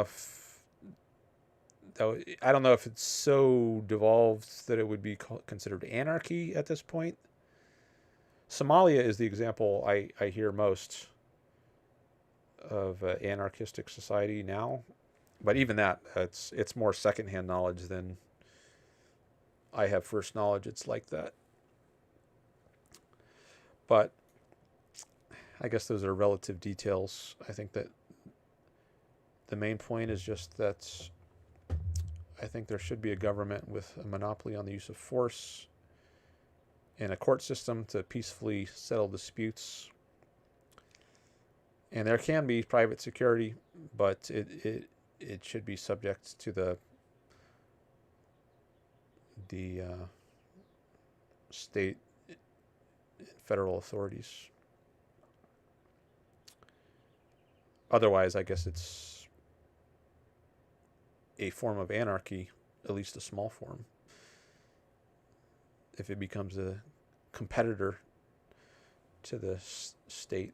know if it's so devolved that it would be considered anarchy at this point. Somalia is the example I hear most of anarchistic society now, but even that, it's more secondhand knowledge than I have first knowledge. It's like that, but I guess those are relative details. I think that the main point is just that I think there should be a government with a monopoly on the use of force and a court system to peacefully settle disputes. And there can be private security, but it should be subject to the state and federal authorities. Otherwise, I guess it's a form of anarchy, at least a small form, if it becomes a competitor to the state.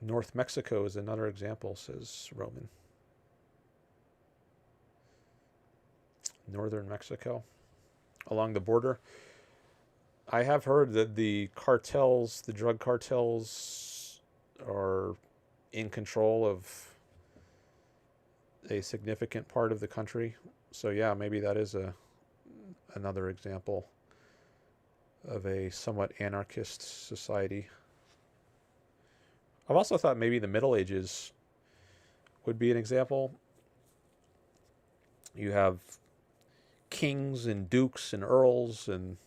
North Mexico is another example, says Roman. Northern Mexico, along the border. I have heard that the cartels, the drug cartels, are in control of a significant part of the country. So yeah, maybe that is another example of a somewhat anarchist society. I've also thought maybe the Middle Ages would be an example. You have kings and dukes and earls, and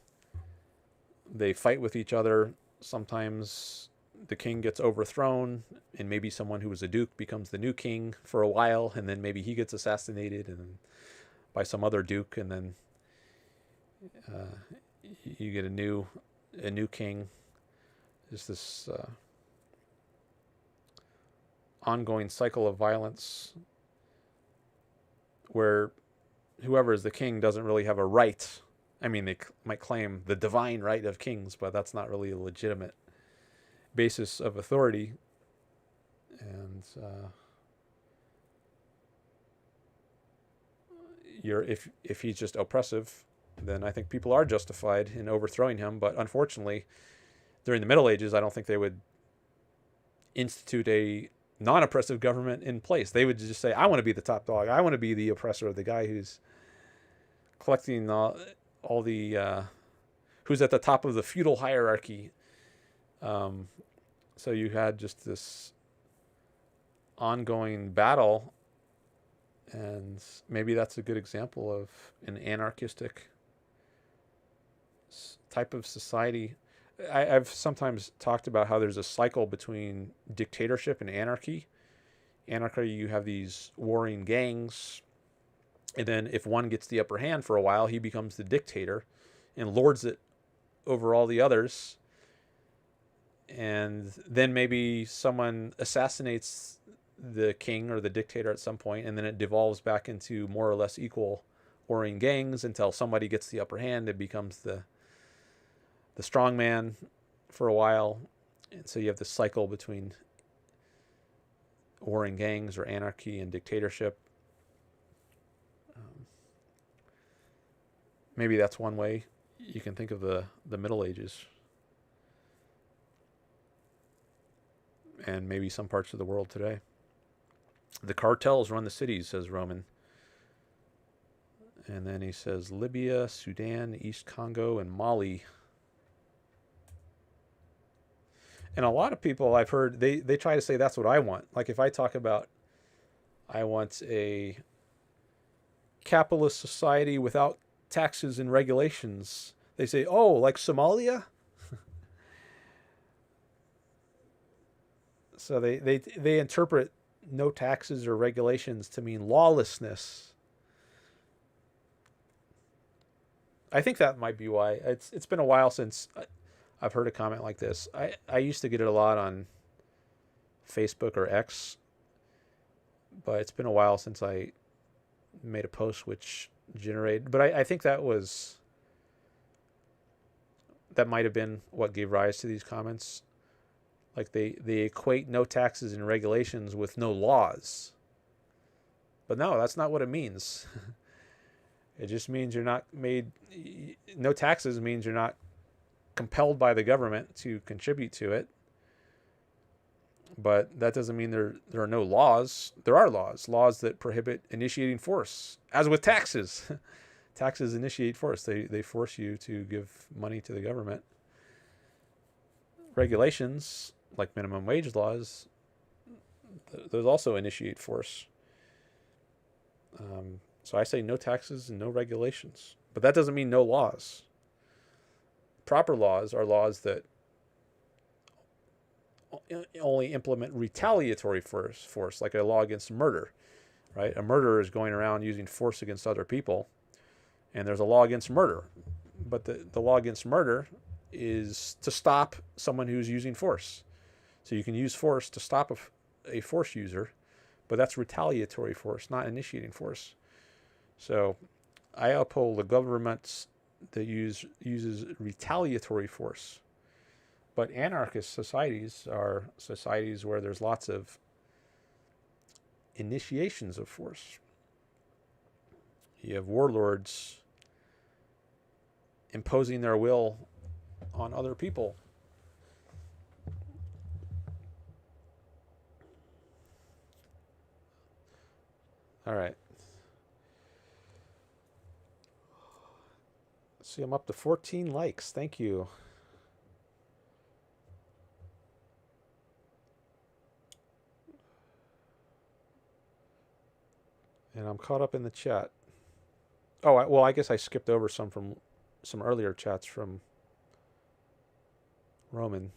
they fight with each other. Sometimes the king gets overthrown, and maybe someone who was a duke becomes the new king for a while, and then maybe he gets assassinated and by some other duke, and then you get a new king. There's this ongoing cycle of violence where whoever is the king doesn't really have a right. I mean, they might claim the divine right of kings, but that's not really a legitimate basis of authority. And if he's just oppressive, then I think people are justified in overthrowing him. But unfortunately, during the Middle Ages, I don't think they would institute a non-oppressive government in place. They would just say, I want to be the top dog. I want to be the oppressor, the guy who's collecting all the who's at the top of the feudal hierarchy. So you had just this ongoing battle, and maybe that's a good example of an anarchistic type of society. I've sometimes talked about how there's a cycle between dictatorship and anarchy. Anarchy, you have these warring gangs, and then if one gets the upper hand for a while, he becomes the dictator and lords it over all the others. And then maybe someone assassinates the king or the dictator at some point, and then it devolves back into more or less equal warring gangs until somebody gets the upper hand. It becomes the strong man for a while. And so you have this cycle between warring gangs or anarchy and dictatorship. Maybe that's one way you can think of the Middle Ages. And maybe some parts of the world today. The cartels run the cities, says Roman. And then he says Libya, Sudan, East Congo, and Mali. And a lot of people I've heard, they try to say that's what I want. Like if I talk about I want a capitalist society without taxes and regulations, they say, oh, like Somalia? So they interpret no taxes or regulations to mean lawlessness. I think that might be why. It's been a while since I've heard a comment like this. I used to get it a lot on Facebook or X, but it's been a while since I made a post which generated. But I think that might have been what gave rise to these comments. Like they equate no taxes and regulations with no laws. But no, that's not what it means. It just means you're not made, no taxes means you're not compelled by the government to contribute to it. But that doesn't mean there are no laws. There are laws that prohibit initiating force, as with taxes. Taxes initiate force. They force you to give money to the government. Regulations, like minimum wage laws, those also initiate force. So I say no taxes and no regulations. But that doesn't mean no laws. Proper laws are laws that only implement retaliatory force, like a law against murder, right? A murderer is going around using force against other people, and there's a law against murder. But the law against murder is to stop someone who's using force. So you can use force to stop a force user, but that's retaliatory force, not initiating force. So I uphold the government that uses retaliatory force. But anarchist societies are societies where there's lots of initiations of force. You have warlords imposing their will on other people. All right. See, I'm up to 14 likes. Thank you. And I'm caught up in the chat. Oh, well, I guess I skipped over some earlier chats from Roman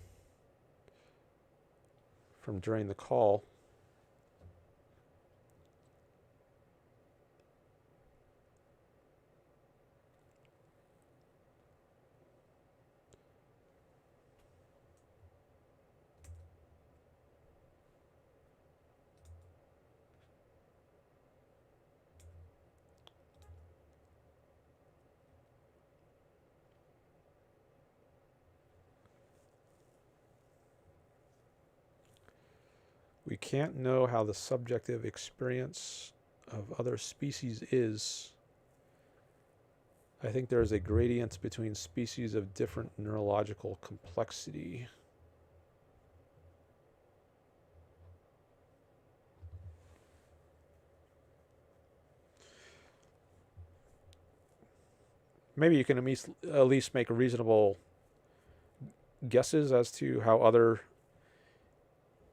from during the call. We can't know how the subjective experience of other species is. I think there is a gradient between species of different neurological complexity. maybe you can at least make reasonable guesses as to how other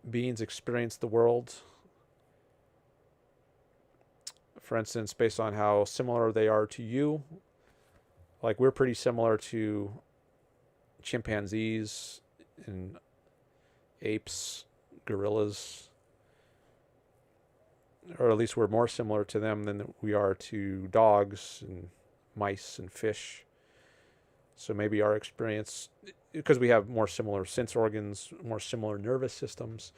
beings experience the world. For instance, based on how similar they are to you. Like, we're pretty similar to chimpanzees and apes, gorillas, or at least we're more similar to them than we are to dogs and mice and fish. So maybe our experience, because we have more similar sense organs, more similar nervous systems,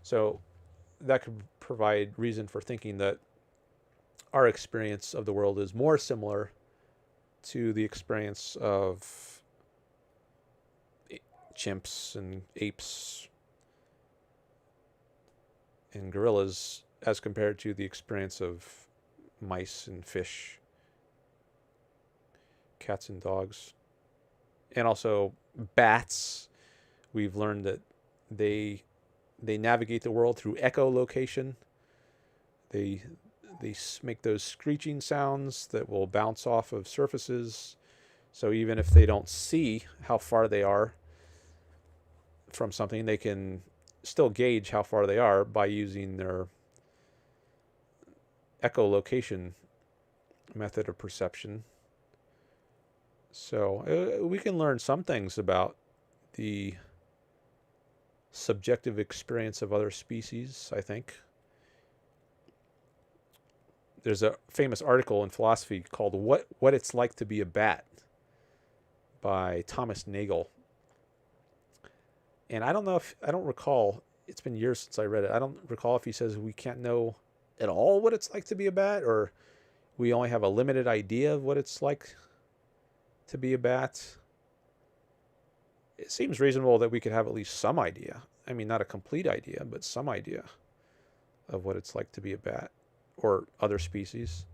so that could provide reason for thinking that our experience of the world is more similar to the experience of chimps and apes and gorillas as compared to the experience of mice and fish, cats and dogs. And also bats. We've learned that they navigate the world through echolocation. They make those screeching sounds that will bounce off of surfaces. So even if they don't see how far they are from something, they can still gauge how far they are by using their echolocation method of perception. So we can learn some things about the subjective experience of other species, I think. There's a famous article in philosophy called What It's Like to Be a Bat by Thomas Nagel. And I don't recall, it's been years since I read it. I don't recall if he says we can't know at all what it's like to be a bat, or we only have a limited idea of what it's like to be a bat. It seems reasonable that we could have at least some idea. I mean, not a complete idea, but some idea of what it's like to be a bat or other species.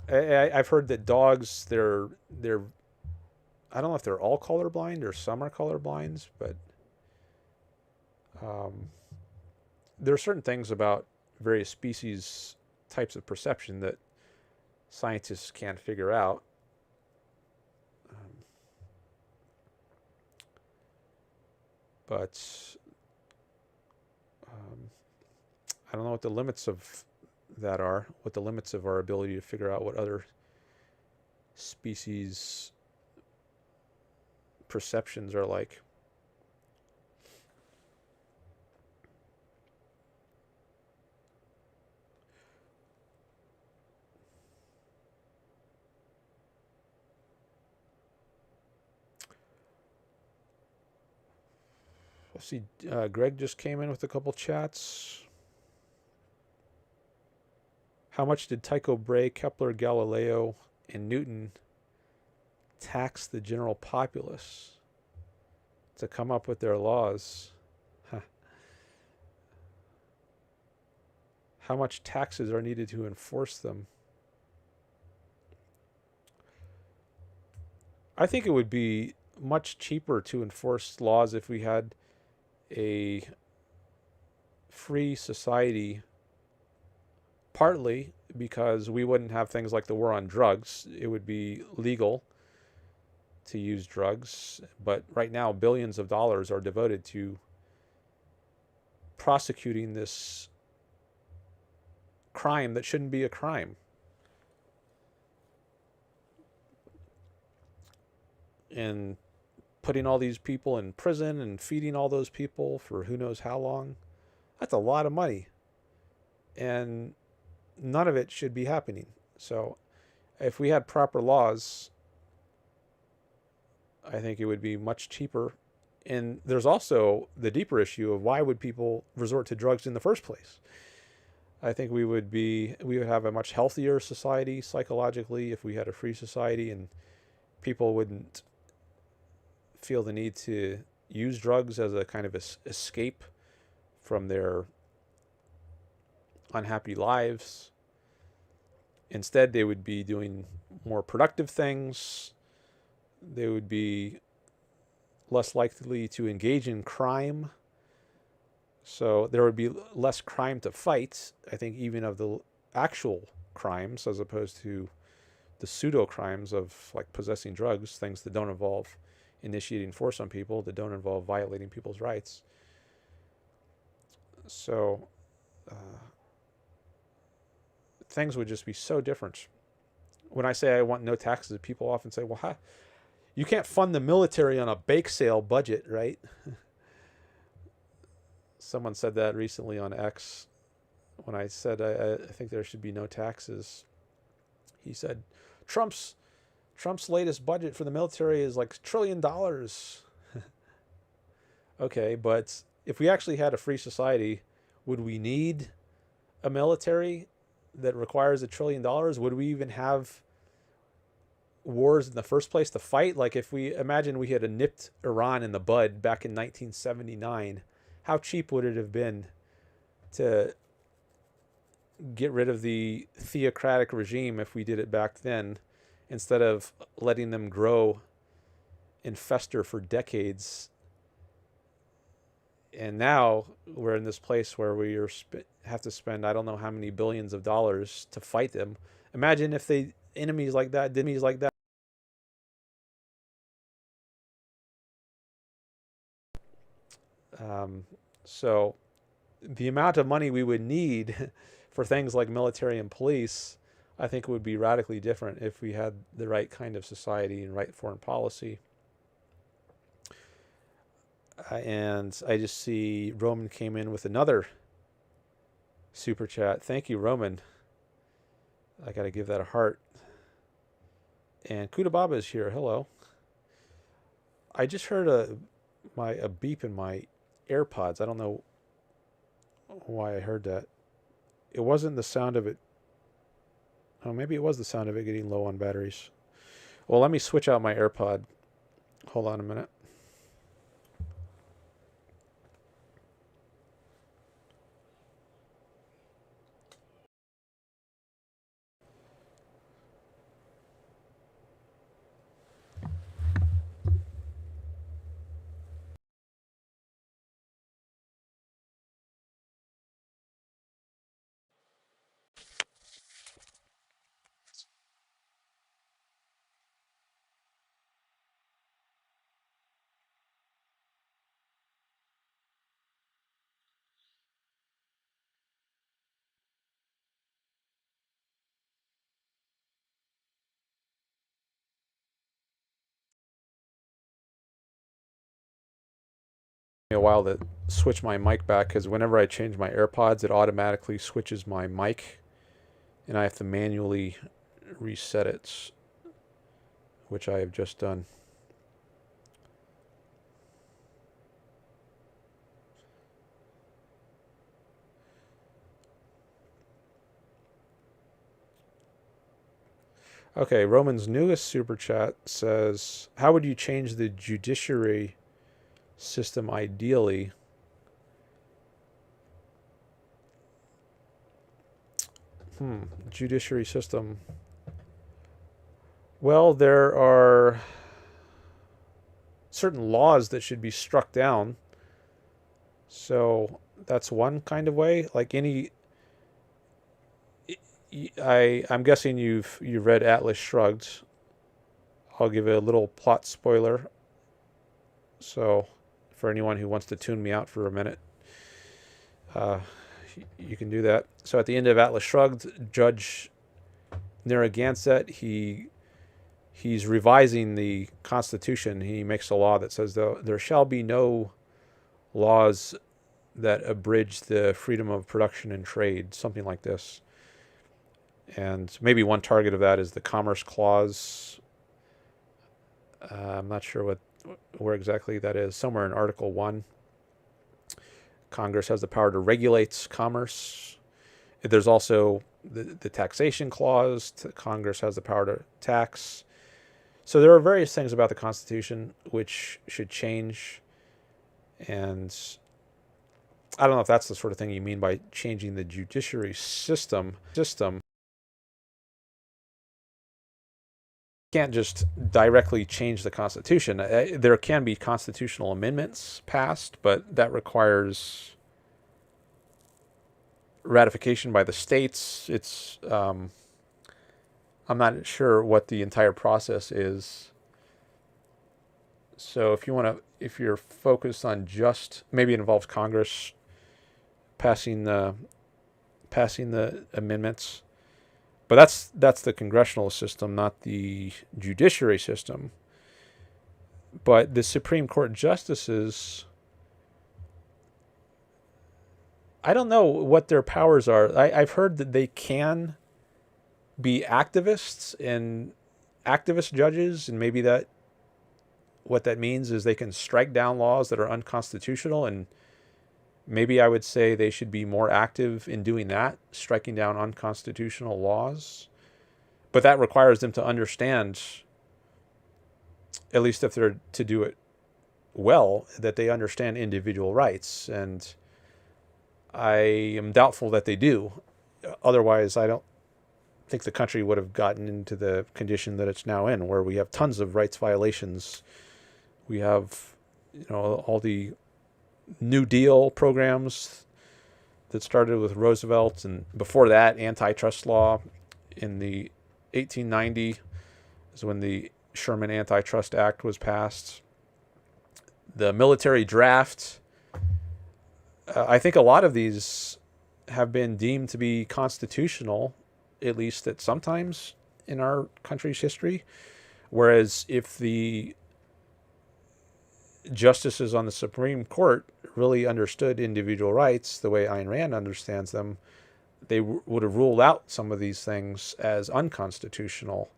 I've heard that dogs, they're I don't know if they're all colorblind or some are colorblind, but there are certain things about various species types of perception that scientists can't figure out. But I don't know what the limits of that are, what the limits of our ability to figure out what other species perceptions are like. Let's see, Greg just came in with a couple chats. How much did Tycho Brahe, Kepler, Galileo, and Newton tax the general populace to come up with their laws? Huh. How much taxes are needed to enforce them? I think it would be much cheaper to enforce laws if we had a free society, partly because we wouldn't have things like the war on drugs. It would be legal to use drugs, but right now billions of dollars are devoted to prosecuting this crime that shouldn't be a crime. And putting all these people in prison and feeding all those people for who knows how long. That's a lot of money. And none of it should be happening. So if we had proper laws, I think it would be much cheaper. And there's also the deeper issue of why would people resort to drugs in the first place? I think we would have a much healthier society psychologically if we had a free society, and people wouldn't feel the need to use drugs as a kind of escape from their unhappy lives. Instead, they would be doing more productive things. They would be less likely to engage in crime. So there would be less crime to fight, I think, even of the actual crimes, as opposed to the pseudo crimes of like possessing drugs, things that don't involve initiating force on people, that don't involve violating people's rights. So things would just be so different. When I say I want no taxes, people often say, well, you can't fund the military on a bake sale budget, right? Someone said that recently on X when I said I think there should be no taxes. He said, Trump's latest budget for the military is like $1 trillion. Okay, but if we actually had a free society, would we need a military that requires $1 trillion? Would we even have wars in the first place to fight? Like if we imagine we had nipped Iran in the bud back in 1979, how cheap would it have been to get rid of the theocratic regime if we did it back then, instead of letting them grow and fester for decades? And now we're in this place where we have to spend I don't know how many billions of dollars to fight them. Imagine if enemies like that. So the amount of money we would need for things like military and police, I think would be radically different if we had the right kind of society and right foreign policy. And I just see Roman came in with another super chat. Thank you, Roman. I got to give that a heart. And Kudababa is here. Hello. I just heard a beep in my AirPods. I don't know why I heard that. It wasn't the sound of it. Oh, maybe it was the sound of it getting low on batteries. Well, let me switch out my AirPod. Hold on a minute. A while to switch my mic back, because whenever I change my AirPods, it automatically switches my mic, and I have to manually reset it, which I have just done. Okay, Roman's newest super chat says, how would you change the judiciary system ideally? Judiciary system. Well, there are certain laws that should be struck down. So that's one kind of way. Like I'm guessing you've read Atlas Shrugged. I'll give a little plot spoiler. So for anyone who wants to tune me out for a minute, you can do that. So at the end of Atlas Shrugged, Judge Narragansett, he's revising the Constitution. He makes a law that says there shall be no laws that abridge the freedom of production and trade, something like this. And maybe one target of that is the Commerce Clause. I'm not sure where exactly that is. Somewhere in Article 1. Congress has the power to regulate commerce. There's also the taxation clause. Congress has the power to tax. So there are various things about the Constitution which should change. And I don't know if that's the sort of thing you mean by changing the judiciary system. Can't just directly change the Constitution. There can be constitutional amendments passed, but that requires ratification by the states. It's I'm not sure what the entire process is. So if you're focused on just, maybe it involves Congress passing the amendments, but that's the congressional system, not the judiciary system. But the Supreme Court justices, I don't know what their powers are. I've heard that they can be activists and activist judges, and maybe what that means is they can strike down laws that are unconstitutional, and maybe I would say they should be more active in doing that, striking down unconstitutional laws. But that requires them to understand, at least if they're to do it well, that they understand individual rights. And I am doubtful that they do. Otherwise, I don't think the country would have gotten into the condition that it's now in, where we have tons of rights violations. We have, all the New Deal programs that started with Roosevelt, and before that, antitrust law in the 1890 is when the Sherman Antitrust Act was passed. The military draft. I think a lot of these have been deemed to be constitutional, at least at some times in our country's history. Whereas if the justices on the Supreme Court really understood individual rights the way Ayn Rand understands them, they would have ruled out some of these things as unconstitutional.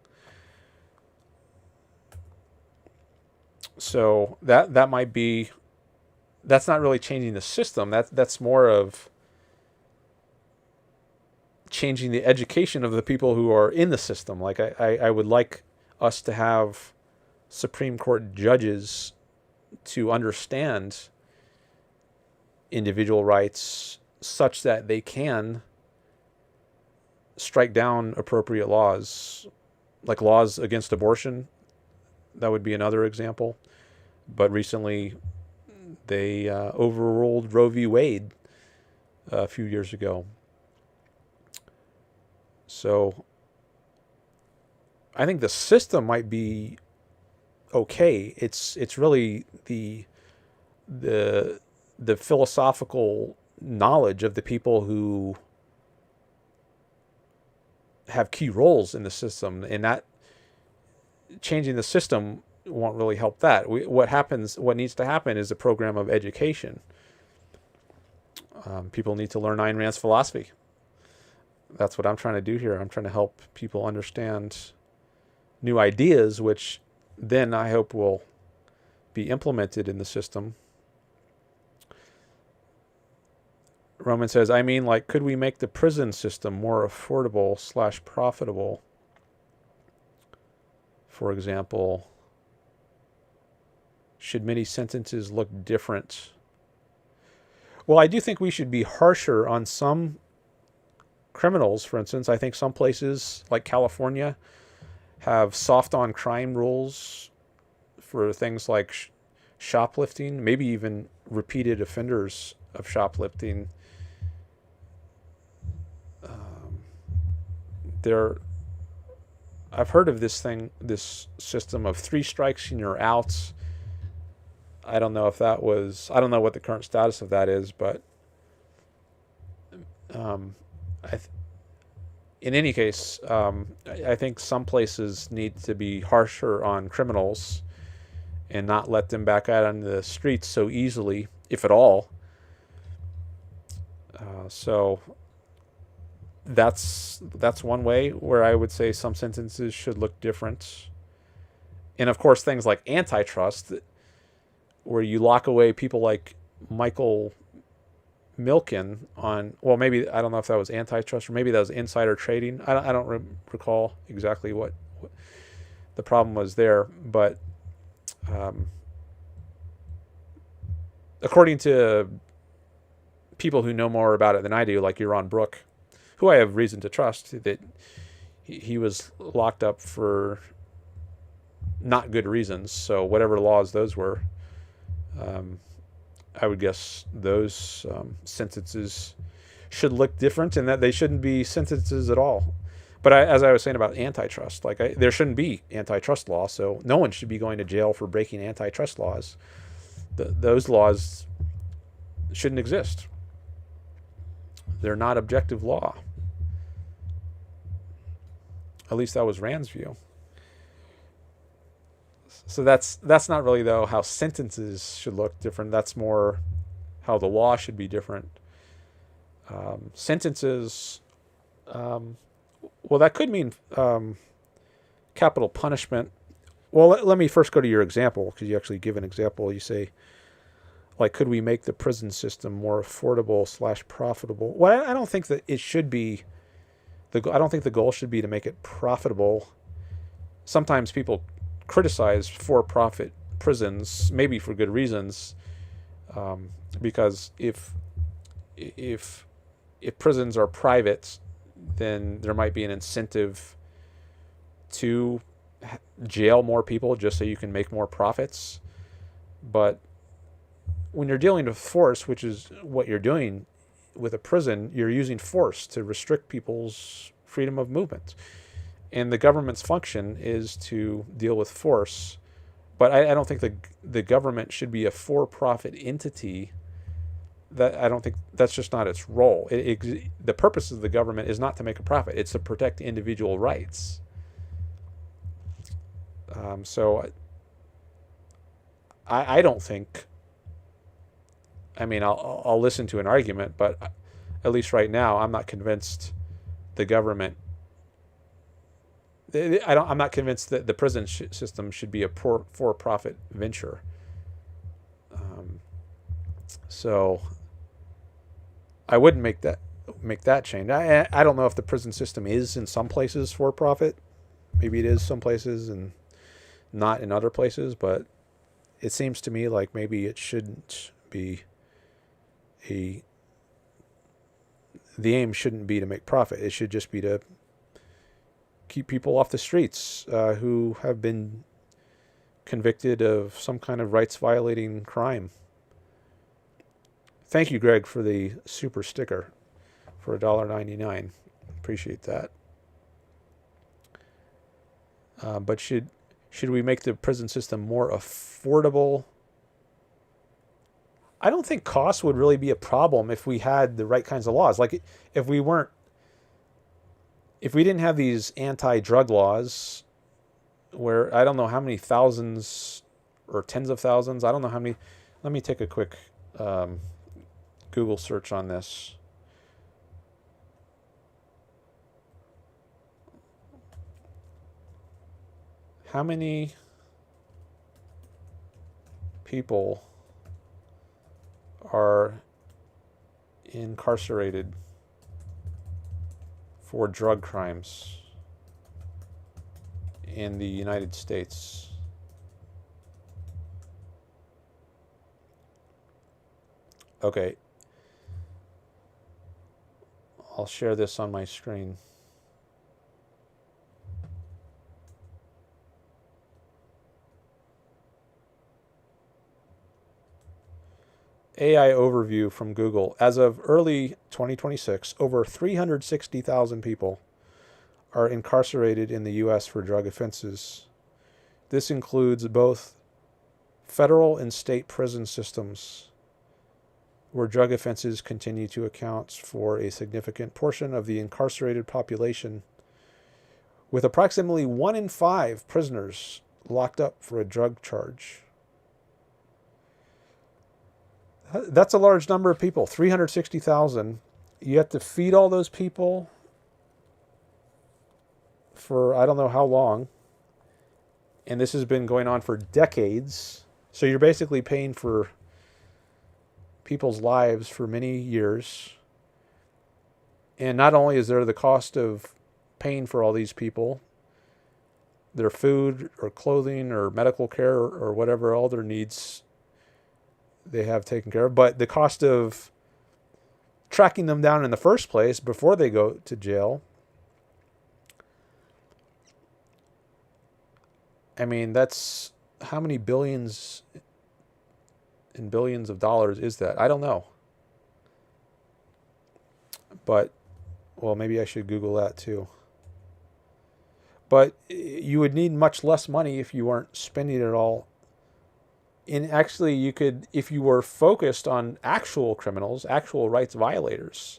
So that might be, that's not really changing the system. That's more of changing the education of the people who are in the system. Like I would like us to have Supreme Court judges to understand individual rights such that they can strike down appropriate laws, like laws against abortion. That would be another example. But recently, they overruled Roe v. Wade a few years ago. So I think the system might be okay. It's really the philosophical knowledge of the people who have key roles in the system, and that changing the system won't really help that. What needs to happen is a program of education. People need to learn Ayn Rand's philosophy. That's what I'm trying to do here. I'm trying to help people understand new ideas, which then I hope will be implemented in the system. Roman says, could we make the prison system more affordable / profitable? For example, should many sentences look different? Well, I do think we should be harsher on some criminals. For instance, I think some places like California have soft on crime rules for things like shoplifting, maybe even repeated offenders of shoplifting. I've heard of this system of 3 strikes and you're out. I don't know what the current status of that is, but in any case, I think some places need to be harsher on criminals and not let them back out on the streets so easily, if at all. So that's one way where I would say some sentences should look different. And of course, things like antitrust, where you lock away people like Michael Milken on, well, maybe, I don't know if that was antitrust or maybe that was insider trading. I don't recall exactly what the problem was there, but according to people who know more about it than I do, like Yaron Brook, who I have reason to trust, that he was locked up for not good reasons. So whatever laws those were, I would guess those sentences should look different, and that they shouldn't be sentences at all. But as I was saying about antitrust, like there shouldn't be antitrust law, so no one should be going to jail for breaking antitrust laws. Those laws shouldn't exist. They're not objective law. At least that was Rand's view. So that's not really, though, how sentences should look different. That's more how the law should be different. Sentences, well, that could mean capital punishment. Well, let me first go to your example, because you actually give an example. You say, like, could we make the prison system more affordable / profitable? Well, I don't think that it should be. I don't think the goal should be to make it profitable. Sometimes people criticize for-profit prisons, maybe for good reasons, because if prisons are private, then there might be an incentive to jail more people just so you can make more profits. But when you're dealing with force, which is what you're doing with a prison, you're using force to restrict people's freedom of movement. And the government's function is to deal with force. But I don't think the government should be a for-profit entity. I don't think that's just not its role. The purpose of the government is not to make a profit. It's to protect individual rights. So I don't think. I mean, I'll listen to an argument, but at least right now, I'm not convinced the government. I'm not convinced that the prison system should be a for-profit venture. So I wouldn't make that change. I don't know if the prison system is in some places for-profit. Maybe it is some places and not in other places, but it seems to me like maybe it shouldn't be the aim shouldn't be to make profit. It should just be to keep people off the streets who have been convicted of some kind of rights-violating crime. Thank you, Greg, for the super sticker for $1.99. Appreciate that. But should we make the prison system more affordable? I don't think cost would really be a problem if we had the right kinds of laws. Like if we didn't have these anti-drug laws where I don't know how many thousands or tens of thousands, I don't know how many. Let me take a quick Google search on this. How many people are incarcerated for drug crimes in the United States? Okay. I'll share this on my screen. AI overview from Google. As of early 2026, over 360,000 people are incarcerated in the U.S. for drug offenses. This includes both federal and state prison systems, where drug offenses continue to account for a significant portion of the incarcerated population, with approximately 1 in 5 prisoners locked up for a drug charge. That's a large number of people, 360,000. You have to feed all those people for I don't know how long. And this has been going on for decades. So you're basically paying for people's lives for many years. And not only is there the cost of paying for all these people, their food or clothing or medical care or whatever all their needs they have taken care of, but the cost of tracking them down in the first place before they go to jail. I mean, that's how many billions and billions of dollars is that? I don't know. But, well, maybe I should Google that too. But you would need much less money if you weren't spending it all. And actually, you could, if you were focused on actual criminals, actual rights violators,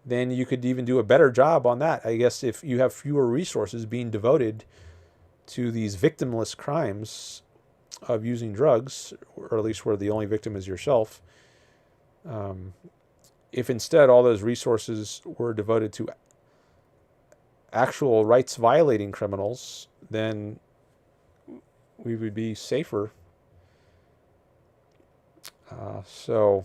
then you could even do a better job on that. I guess if you have fewer resources being devoted to these victimless crimes of using drugs, or at least where the only victim is yourself, if instead all those resources were devoted to actual rights violating criminals, then we would be safer. So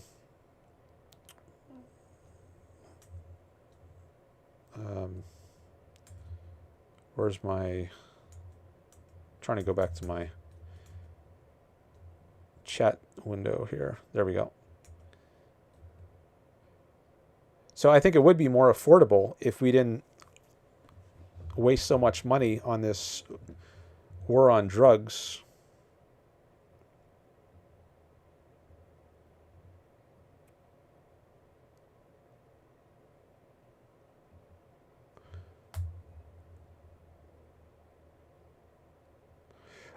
where's my, trying to go back to my chat window here. There we go. So I think it would be more affordable if we didn't waste so much money on this war on drugs.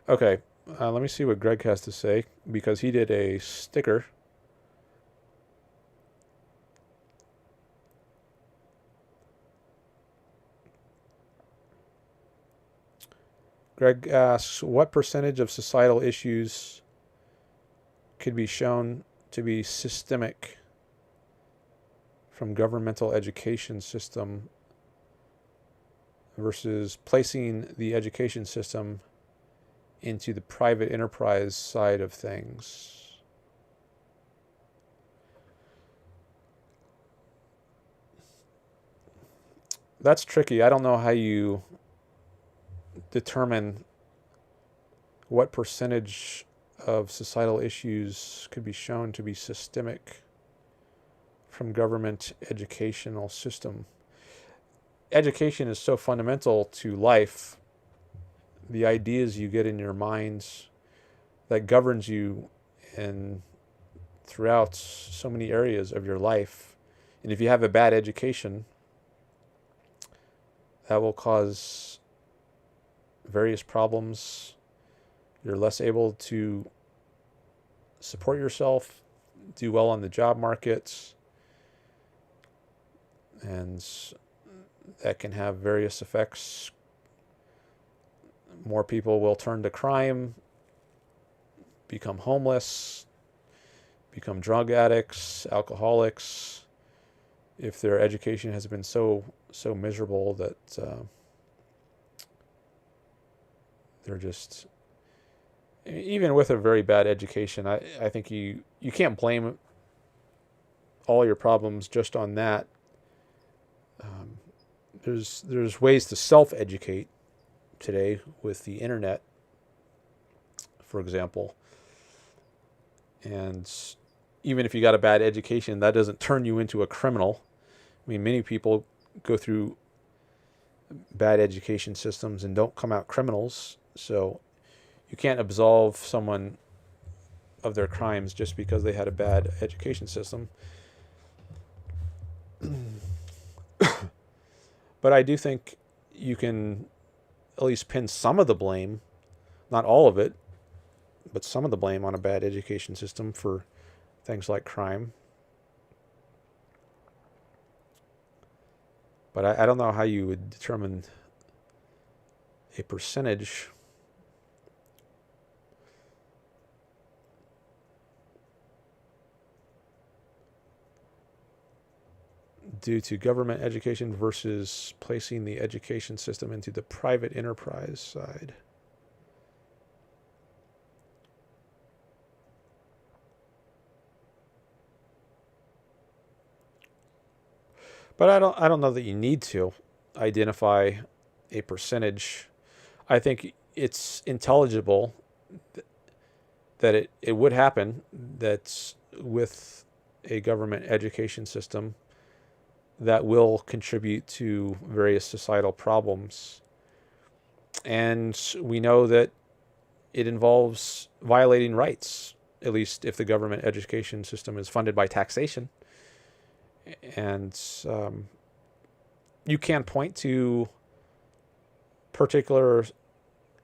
Okay, let me see what Greg has to say, because he did a sticker. Greg asks, what percentage of societal issues could be shown to be systemic from governmental education system versus placing the education system into the private enterprise side of things? That's tricky. I don't know how you determine what percentage of societal issues could be shown to be systemic from government educational system. Education is so fundamental to life. The ideas you get in your minds that governs you and throughout so many areas of your life. And if you have a bad education, that will cause various problems. You're less able to support yourself, do well on the job markets, and that can have various effects. More people will turn to crime, become homeless, become drug addicts, alcoholics, if their education has been so miserable that they're just, even with a very bad education, I think you can't blame all your problems just on that. There's ways to self-educate today with the internet, for example. And even if you got a bad education, that doesn't turn you into a criminal. I mean, many people go through bad education systems and don't come out criminals. So you can't absolve someone of their crimes just because they had a bad education system. But I do think you can at least pin some of the blame, not all of it, but some of the blame on a bad education system for things like crime. But I don't know how you would determine a percentage. Due to government education versus placing the education system into the private enterprise side. But I don't know that you need to identify a percentage. I think it's intelligible that it would happen that with a government education system that will contribute to various societal problems. And we know that it involves violating rights, at least if the government education system is funded by taxation. And you can point to particular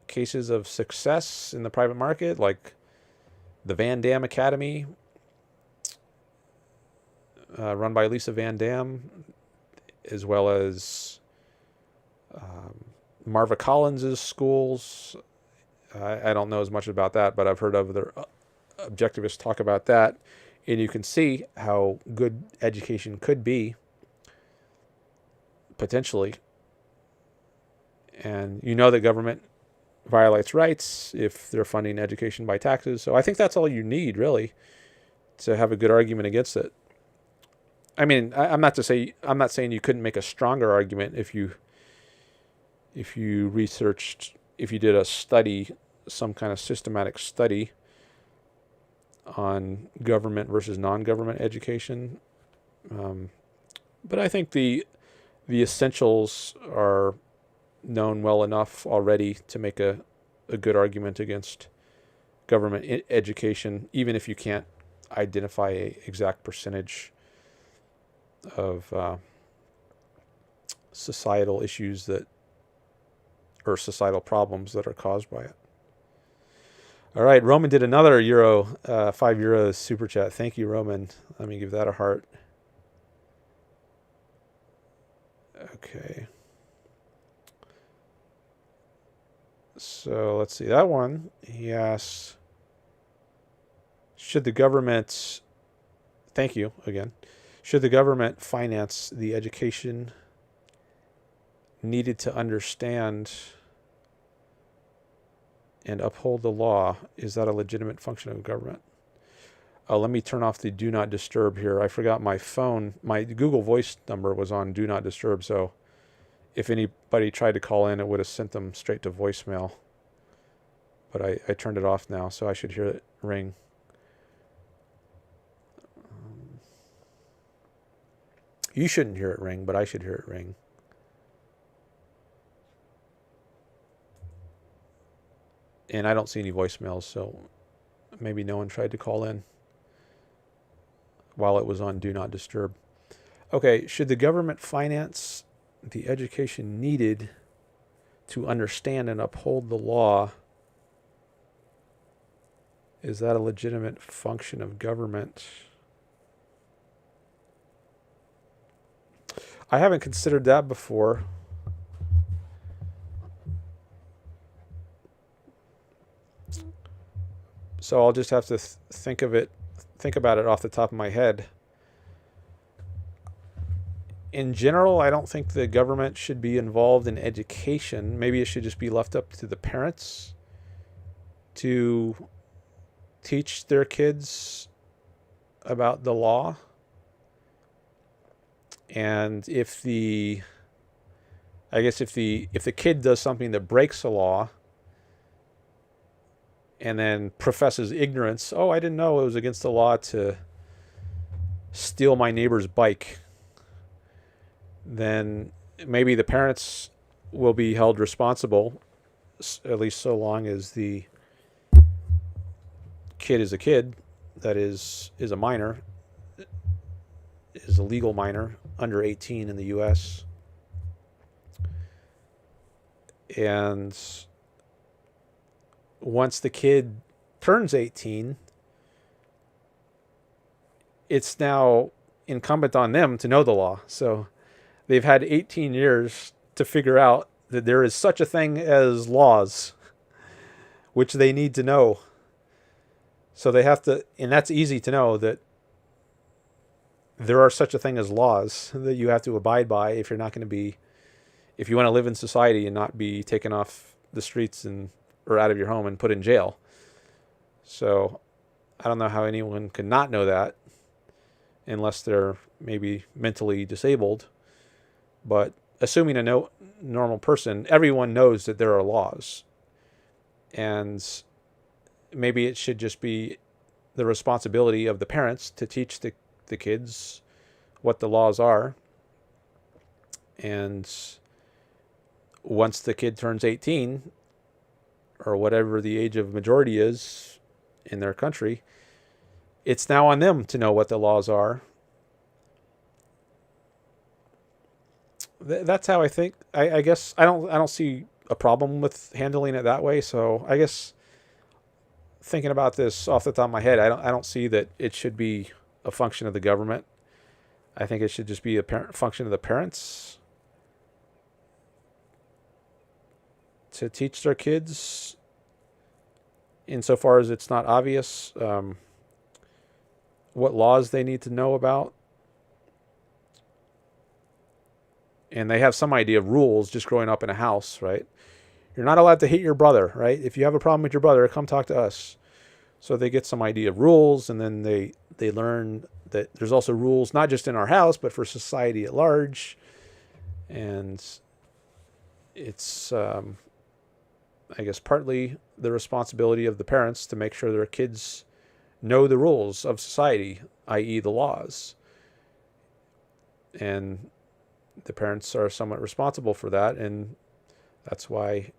cases of success in the private market, like the Van Dam Academy, run by Lisa Van Dam, as well as Marva Collins' schools. I don't know as much about that, but I've heard other objectivists talk about that. And you can see how good education could be, potentially. And you know the government violates rights if they're funding education by taxes. So I think that's all you need, really, to have a good argument against it. I mean, I'm not saying you couldn't make a stronger argument if you researched, if you did a study, some kind of systematic study on government versus non-government education. But I think the essentials are known well enough already to make a good argument against government education, even if you can't identify an exact percentage of societal issues or societal problems that are caused by it. All right, Roman did another €5 super chat. Thank you, Roman. Let me give that a heart. Okay. So let's see that one. He asks, should the government, thank you again, should the government finance the education needed to understand and uphold the law? Is that a legitimate function of government? Let me turn off the do not disturb here. I forgot my phone. My Google Voice number was on do not disturb, so if anybody tried to call in, it would have sent them straight to voicemail. But I turned it off now, so I should hear it ring. You shouldn't hear it ring, but I should hear it ring. And I don't see any voicemails, so maybe no one tried to call in while it was on do not disturb. Okay, should the government finance the education needed to understand and uphold the law? Is that a legitimate function of government? I haven't considered that before. So I'll just have to think about it off the top of my head. In general, I don't think the government should be involved in education. Maybe it should just be left up to the parents to teach their kids about the law. And if the kid does something that breaks the law and then professes ignorance, oh, I didn't know it was against the law to steal my neighbor's bike, then maybe the parents will be held responsible, at least so long as the kid is a kid, that is a minor, is a legal minor, under 18 in the U.S. And once the kid turns 18, it's now incumbent on them to know the law. So they've had 18 years to figure out that there is such a thing as laws, which they need to know. So they have to, and that's easy to know, that there are such a thing as laws that you have to abide by if you're not going to be, if you want to live in society and not be taken off the streets or out of your home and put in jail. So I don't know how anyone can not know that unless they're maybe mentally disabled. But assuming a normal person, everyone knows that there are laws. And maybe it should just be the responsibility of the parents to teach the kids what the laws are. And once the kid turns 18, or whatever the age of majority is in their country, it's now on them to know what the laws are. That's how I think. I guess I don't see a problem with handling it that way. So I guess thinking about this off the top of my head, I don't see that it should be a function of the government. I think it should just be a function of the parents to teach their kids, insofar as it's not obvious, what laws they need to know about. And they have some idea of rules just growing up in a house, right? You're not allowed to hit your brother, right? If you have a problem with your brother, come talk to us. So they get some idea of rules, and then they learn that there's also rules, not just in our house, but for society at large. And it's, I guess, partly the responsibility of the parents to make sure their kids know the rules of society, i.e. the laws. And the parents are somewhat responsible for that, and that's why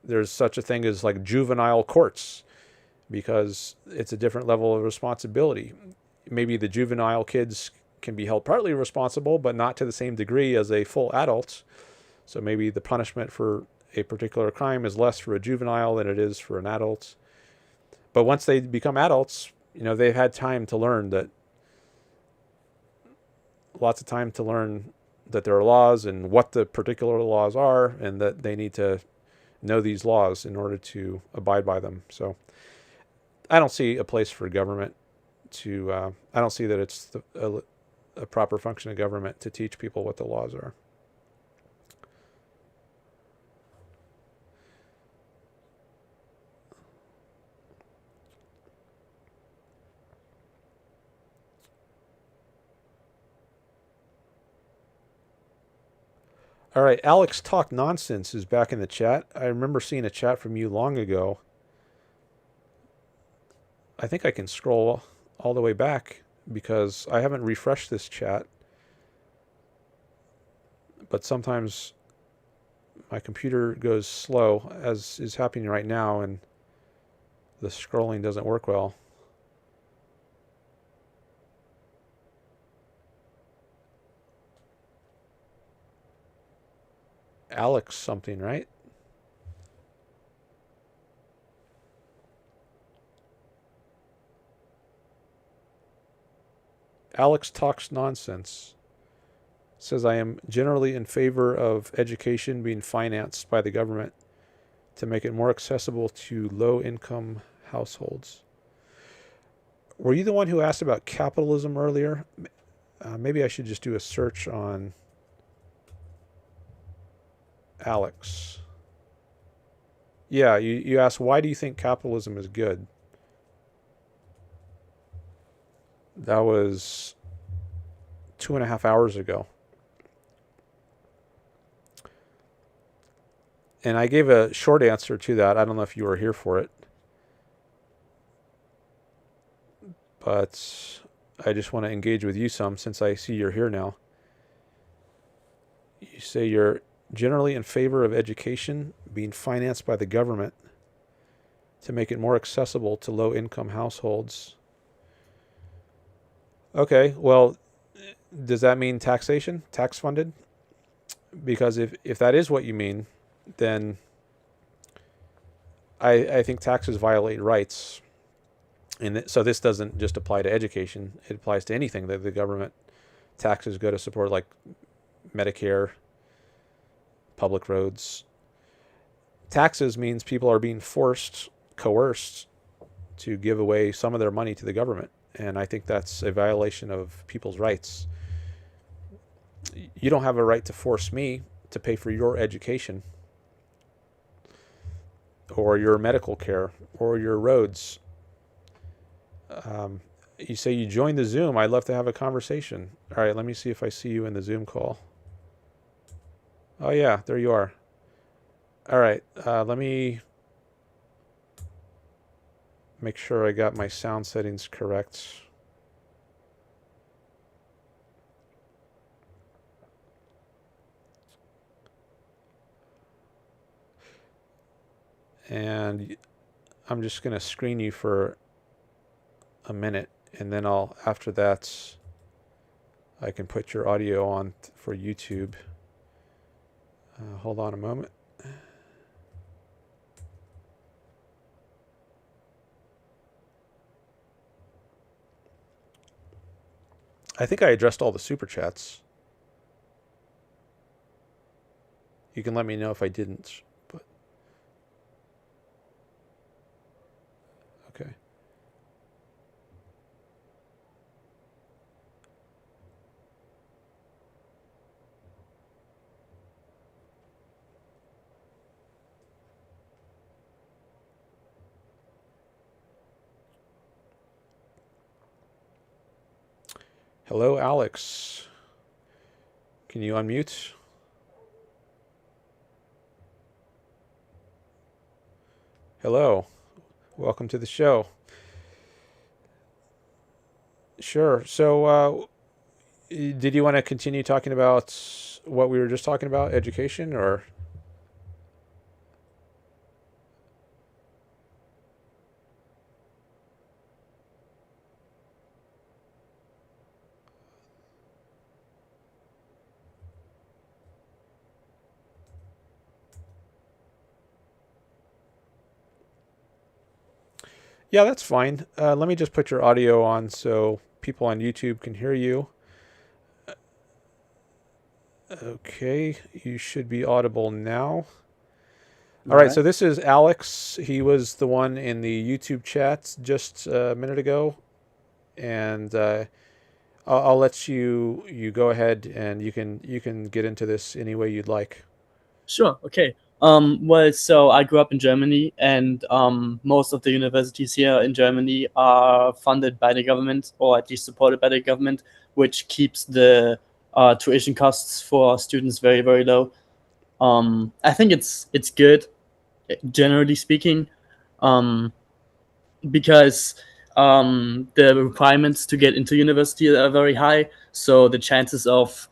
there's such a thing as like juvenile courts, because it's a different level of responsibility. Maybe the juvenile kids can be held partly responsible, but not to the same degree as a full adult. So maybe the punishment for a particular crime is less for a juvenile than it is for an adult. But once they become adults, they've had time to learn that, lots of time to learn that there are laws and what the particular laws are, and that they need to know these laws in order to abide by them. So I don't see a place for government to, I don't see that it's a proper function of government to teach people what the laws are. All right, Alex Talk Nonsense is back in the chat. I remember seeing a chat from you long ago. I think I can scroll all the way back because I haven't refreshed this chat. But sometimes my computer goes slow, as is happening right now, and the scrolling doesn't work well. Alex something, right? Alex Talks Nonsense says, I am generally in favor of education being financed by the government to make it more accessible to low-income households. Were you the one who asked about capitalism earlier? Maybe I should just do a search on Alex. Yeah, you asked, why do you think capitalism is good? That was 2.5 hours ago. And I gave a short answer to that. I don't know if you were here for it. But I just want to engage with you some since I see you're here now. You say you're generally in favor of education being financed by the government to make it more accessible to low-income households. Okay, well, does that mean taxation? Tax-funded? Because if that is what you mean, then I think taxes violate rights. And so this doesn't just apply to education. It applies to anything that the government taxes go to support, like Medicare, public roads. Taxes means people are being coerced to give away some of their money to the government. And I think that's a violation of people's rights. You don't have a right to force me to pay for your education or your medical care or your roads. You say you joined the Zoom. I'd love to have a conversation. All right, let me see if I see you in the Zoom call. Oh, yeah, there you are. All right, let me make sure I got my sound settings correct. And I'm just going to screen you for a minute, and then after that, I can put your audio on for YouTube. Hold on a moment. I think I addressed all the super chats. You can let me know if I didn't. But okay. Hello, Alex. Can you unmute? Hello. Welcome to the show. Sure. So, did you want to continue talking about what we were just talking about, education, or? Yeah, that's fine. Let me just put your audio on so people on YouTube can hear you. Okay, you should be audible now. All right, so this is Alex. He was the one in the YouTube chat just a minute ago. And I'll let you go ahead, and you can get into this any way you'd like. Sure. Okay. Well, so I grew up in Germany, and most of the universities here in Germany are funded by the government, or at least supported by the government, which keeps the tuition costs for students very, very low. I think it's good, generally speaking, because the requirements to get into university are very high. So the chances of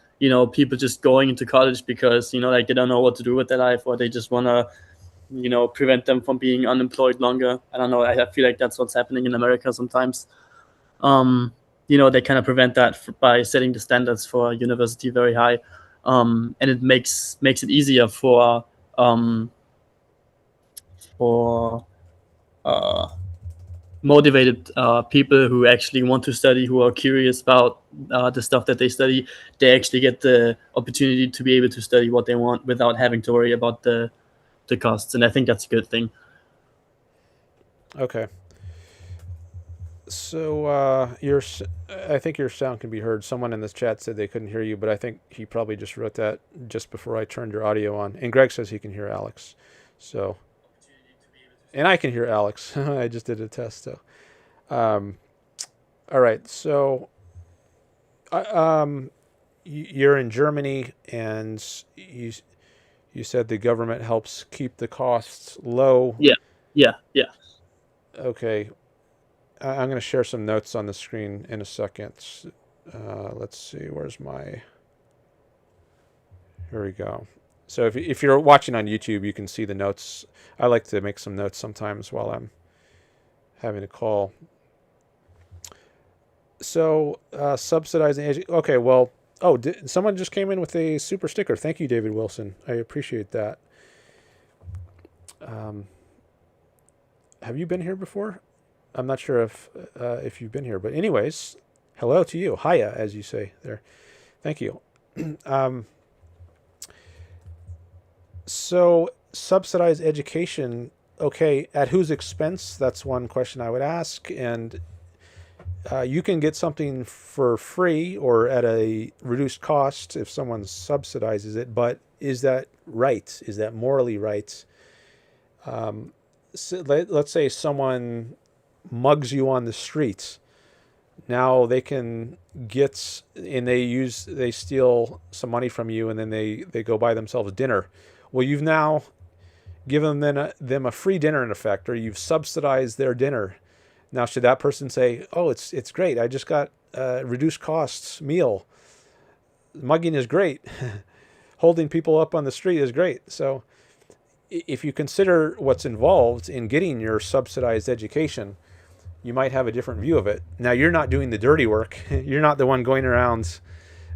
people just going into college because like they don't know what to do with their life, or they just want to prevent them from being unemployed longer. I don't know. I feel like that's what's happening in America sometimes. They kind of prevent that by setting the standards for university very high, and it makes it easier for motivated people who actually want to study, who are curious about the stuff that they study. They actually get the opportunity to be able to study what they want without having to worry about the costs, and I think that's a good thing. Okay. So I think your sound can be heard. Someone in this chat said they couldn't hear you, but I think he probably just wrote that just before I turned your audio on. And Greg says he can hear Alex. So, and I can hear Alex. I just did a test. So, all right. So, you're in Germany, and you said the government helps keep the costs low. Yeah. Okay. I'm going to share some notes on the screen in a second. Let's see. Where's my... Here we go. So if you're watching on YouTube, you can see the notes. I like to make some notes sometimes while I'm having a call. So subsidizing... Okay, well... Oh, someone just came in with a super sticker. Thank you, David Wilson. I appreciate that. Have you been here before? I'm not sure if you've been here, but anyways, hello to you. Hiya, as you say there. Thank you. So subsidized education, okay, at whose expense? That's one question I would ask. And you can get something for free or at a reduced cost if someone subsidizes it, but is that right? Is that morally right? So let's say someone mugs you on the streets. Now they can get, and they steal some money from you, and then they go buy themselves dinner. Well, you've now given them a free dinner in effect, or you've subsidized their dinner. Now, should that person say, "Oh, it's great. I just got a reduced costs meal. Mugging is great. Holding people up on the street is great." So, if you consider what's involved in getting your subsidized education, you might have a different view of it. Now, you're not doing the dirty work. You're not the one going around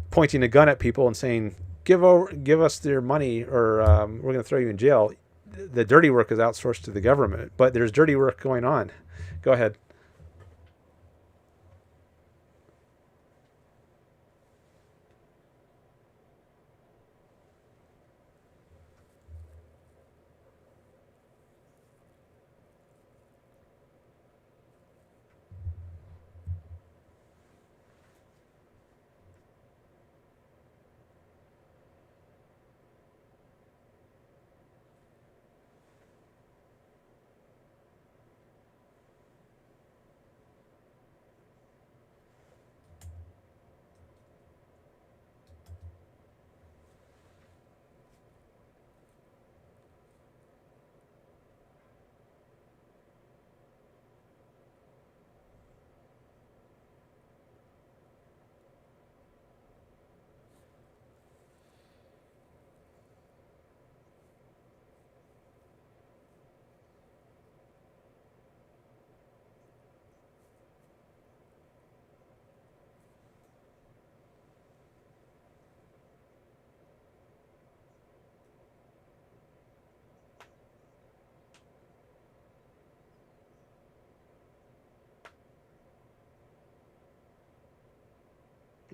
pointing a gun at people and saying, give us their money, or we're going to throw you in jail. The dirty work is outsourced to the government, but there's dirty work going on. Go ahead.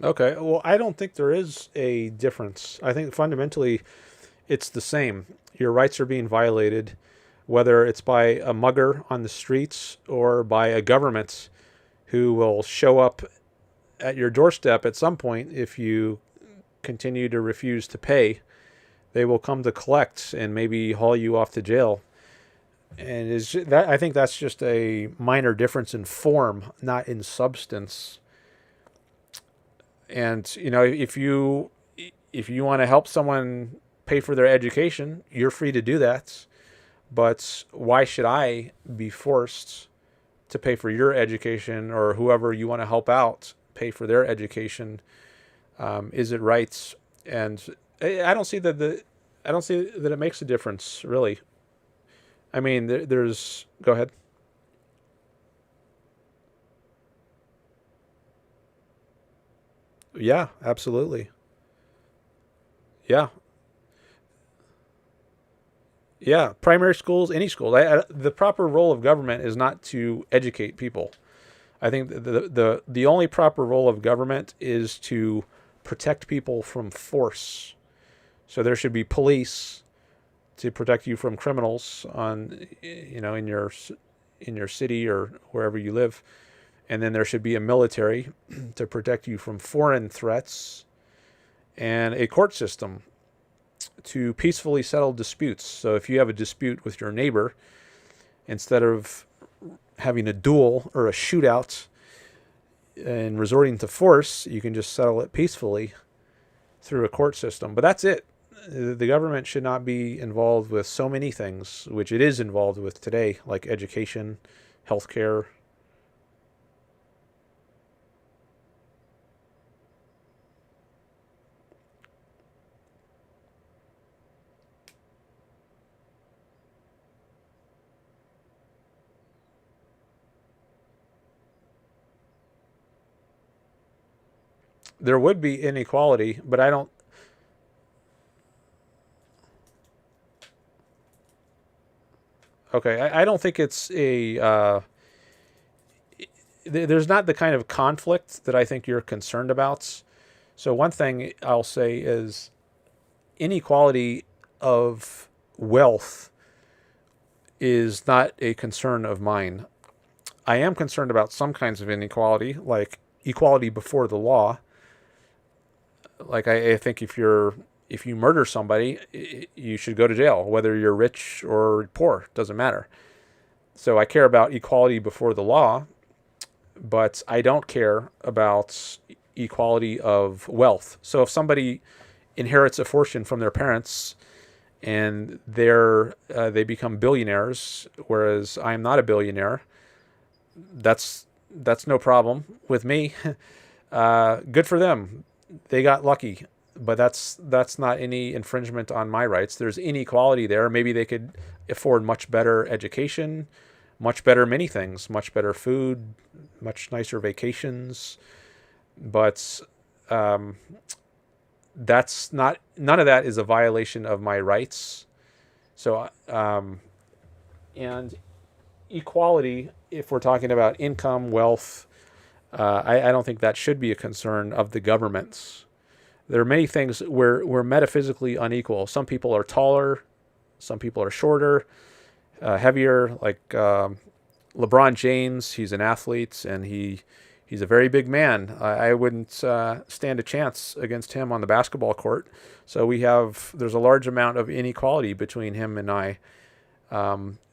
Okay, well, I don't think there is a difference. I think fundamentally it's the same. Your rights are being violated, whether it's by a mugger on the streets or by a government who will show up at your doorstep at some point if you continue to refuse to pay. They will come to collect and maybe haul you off to jail. And is that I think that's just a minor difference in form, not in substance. And if you want to help someone pay for their education, you're free to do that. But why should I be forced to pay for your education, or whoever you want to help out pay for their education? Is it right? And I don't see that it makes a difference, really. I mean, there's. Go ahead. Yeah, absolutely. Yeah, yeah. Primary schools, any school. The proper role of government is not to educate people. I think the only proper role of government is to protect people from force. So there should be police to protect you from criminals in your city or wherever you live, and then there should be a military to protect you from foreign threats, and a court system to peacefully settle disputes. So if you have a dispute with your neighbor, instead of having a duel or a shootout and resorting to force, you can just settle it peacefully through a court system. But that's it. The government should not be involved with so many things, which it is involved with today, like education, healthcare. There would be inequality, but I don't. Okay, I don't think it's a. There's not the kind of conflict that I think you're concerned about. So one thing I'll say is inequality of wealth is not a concern of mine. I am concerned about some kinds of inequality, like equality before the law. Like I think if you murder somebody, you should go to jail, whether you're rich or poor, doesn't matter. So I care about equality before the law, but I don't care about equality of wealth. So if somebody inherits a fortune from their parents and they become billionaires, whereas I am not a billionaire, that's no problem with me. Good for them. They got lucky, but that's not any infringement on my rights. There's inequality there. Maybe they could afford much better education, much better many things, much better food, much nicer vacations, but that's not none of that is a violation of my rights. So and equality, if we're talking about income, wealth, I don't think that should be a concern of the governments. There are many things where we're metaphysically unequal. Some people are taller, some people are shorter, heavier. Like LeBron James, he's an athlete and he's a very big man. I wouldn't stand a chance against him on the basketball court. So there's a large amount of inequality between him and I.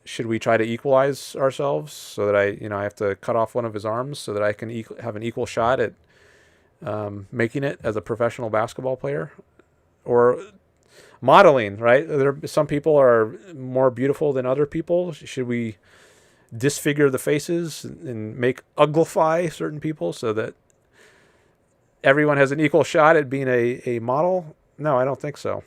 Should we try to equalize ourselves so that I have to cut off one of his arms so that I can have an equal shot at making it as a professional basketball player? Or modeling, right? Some people are more beautiful than other people. Should we disfigure the faces and make uglify certain people so that everyone has an equal shot at being a model? No, I don't think so.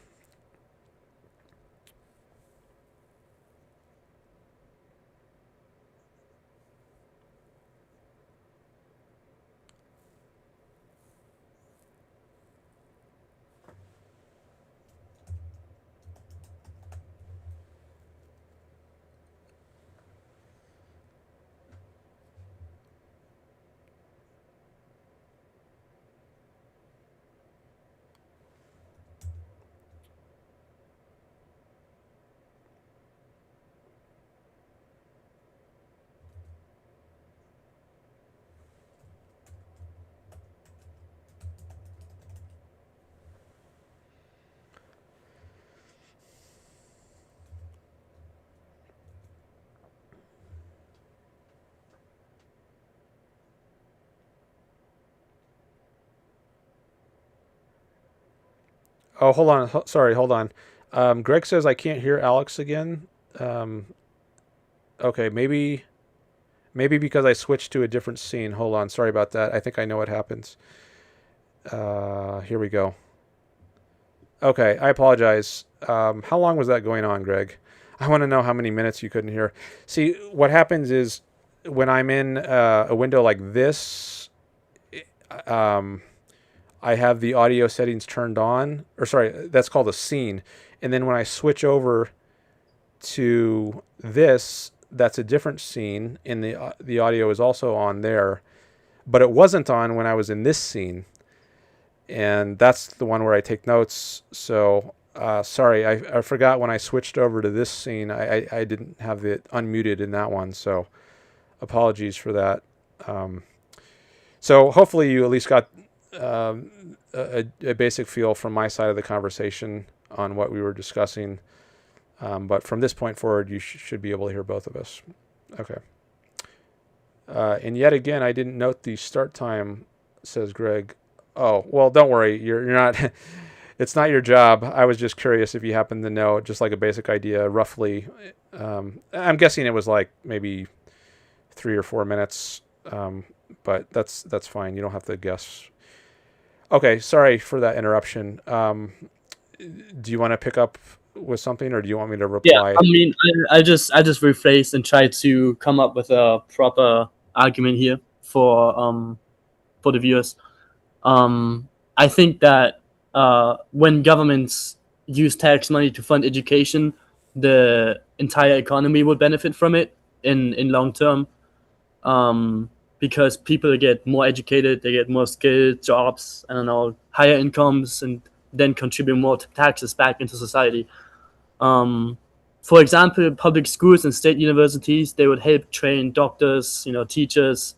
Oh, hold on. Sorry, hold on. Greg says I can't hear Alex again. Okay, maybe because I switched to a different scene. Hold on. Sorry about that. I think I know what happens. Here we go. Okay, I apologize. How long was that going on, Greg? I want to know how many minutes you couldn't hear. See, what happens is when I'm in a window like this, I have the audio settings turned on. Or sorry, that's called a scene. And then when I switch over to this, that's a different scene, and the audio is also on there. But it wasn't on when I was in this scene. And that's the one where I take notes. So sorry, I forgot when I switched over to this scene. I didn't have it unmuted in that one. So apologies for that. So hopefully you at least got a basic feel from my side of the conversation on what we were discussing. But from this point forward, you should be able to hear both of us. Okay. And yet again, I didn't note the start time, says Greg. Oh, well, don't worry. You're not, it's not your job. I was just curious if you happen to know, just like a basic idea, roughly. I'm guessing it was like maybe 3 or 4 minutes. But that's fine. You don't have to guess. Okay. Sorry for that interruption. Do you want to pick up with something, or do you want me to reply? Yeah, I mean, I just rephrased and tried to come up with a proper argument here for the viewers. I think that when governments use tax money to fund education, the entire economy would benefit from it in long term, because people get more educated, they get more skilled jobs, I don't know, higher incomes, and then contribute more taxes back into society. For example, public schools and state universities, they would help train doctors, teachers,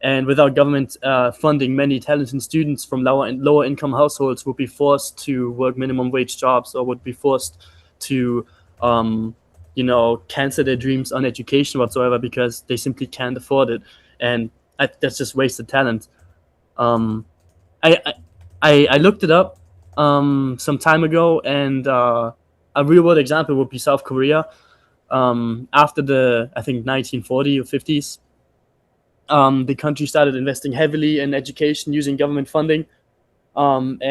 and without government funding, many talented students from lower income households would be forced to work minimum wage jobs, or would be forced to, cancel their dreams on education whatsoever, because they simply can't afford it, and that's just wasted talent. I looked it up some time ago, and a real world example would be South Korea. After the, I think, 1940 or 50s, the country started investing heavily in education using government funding. And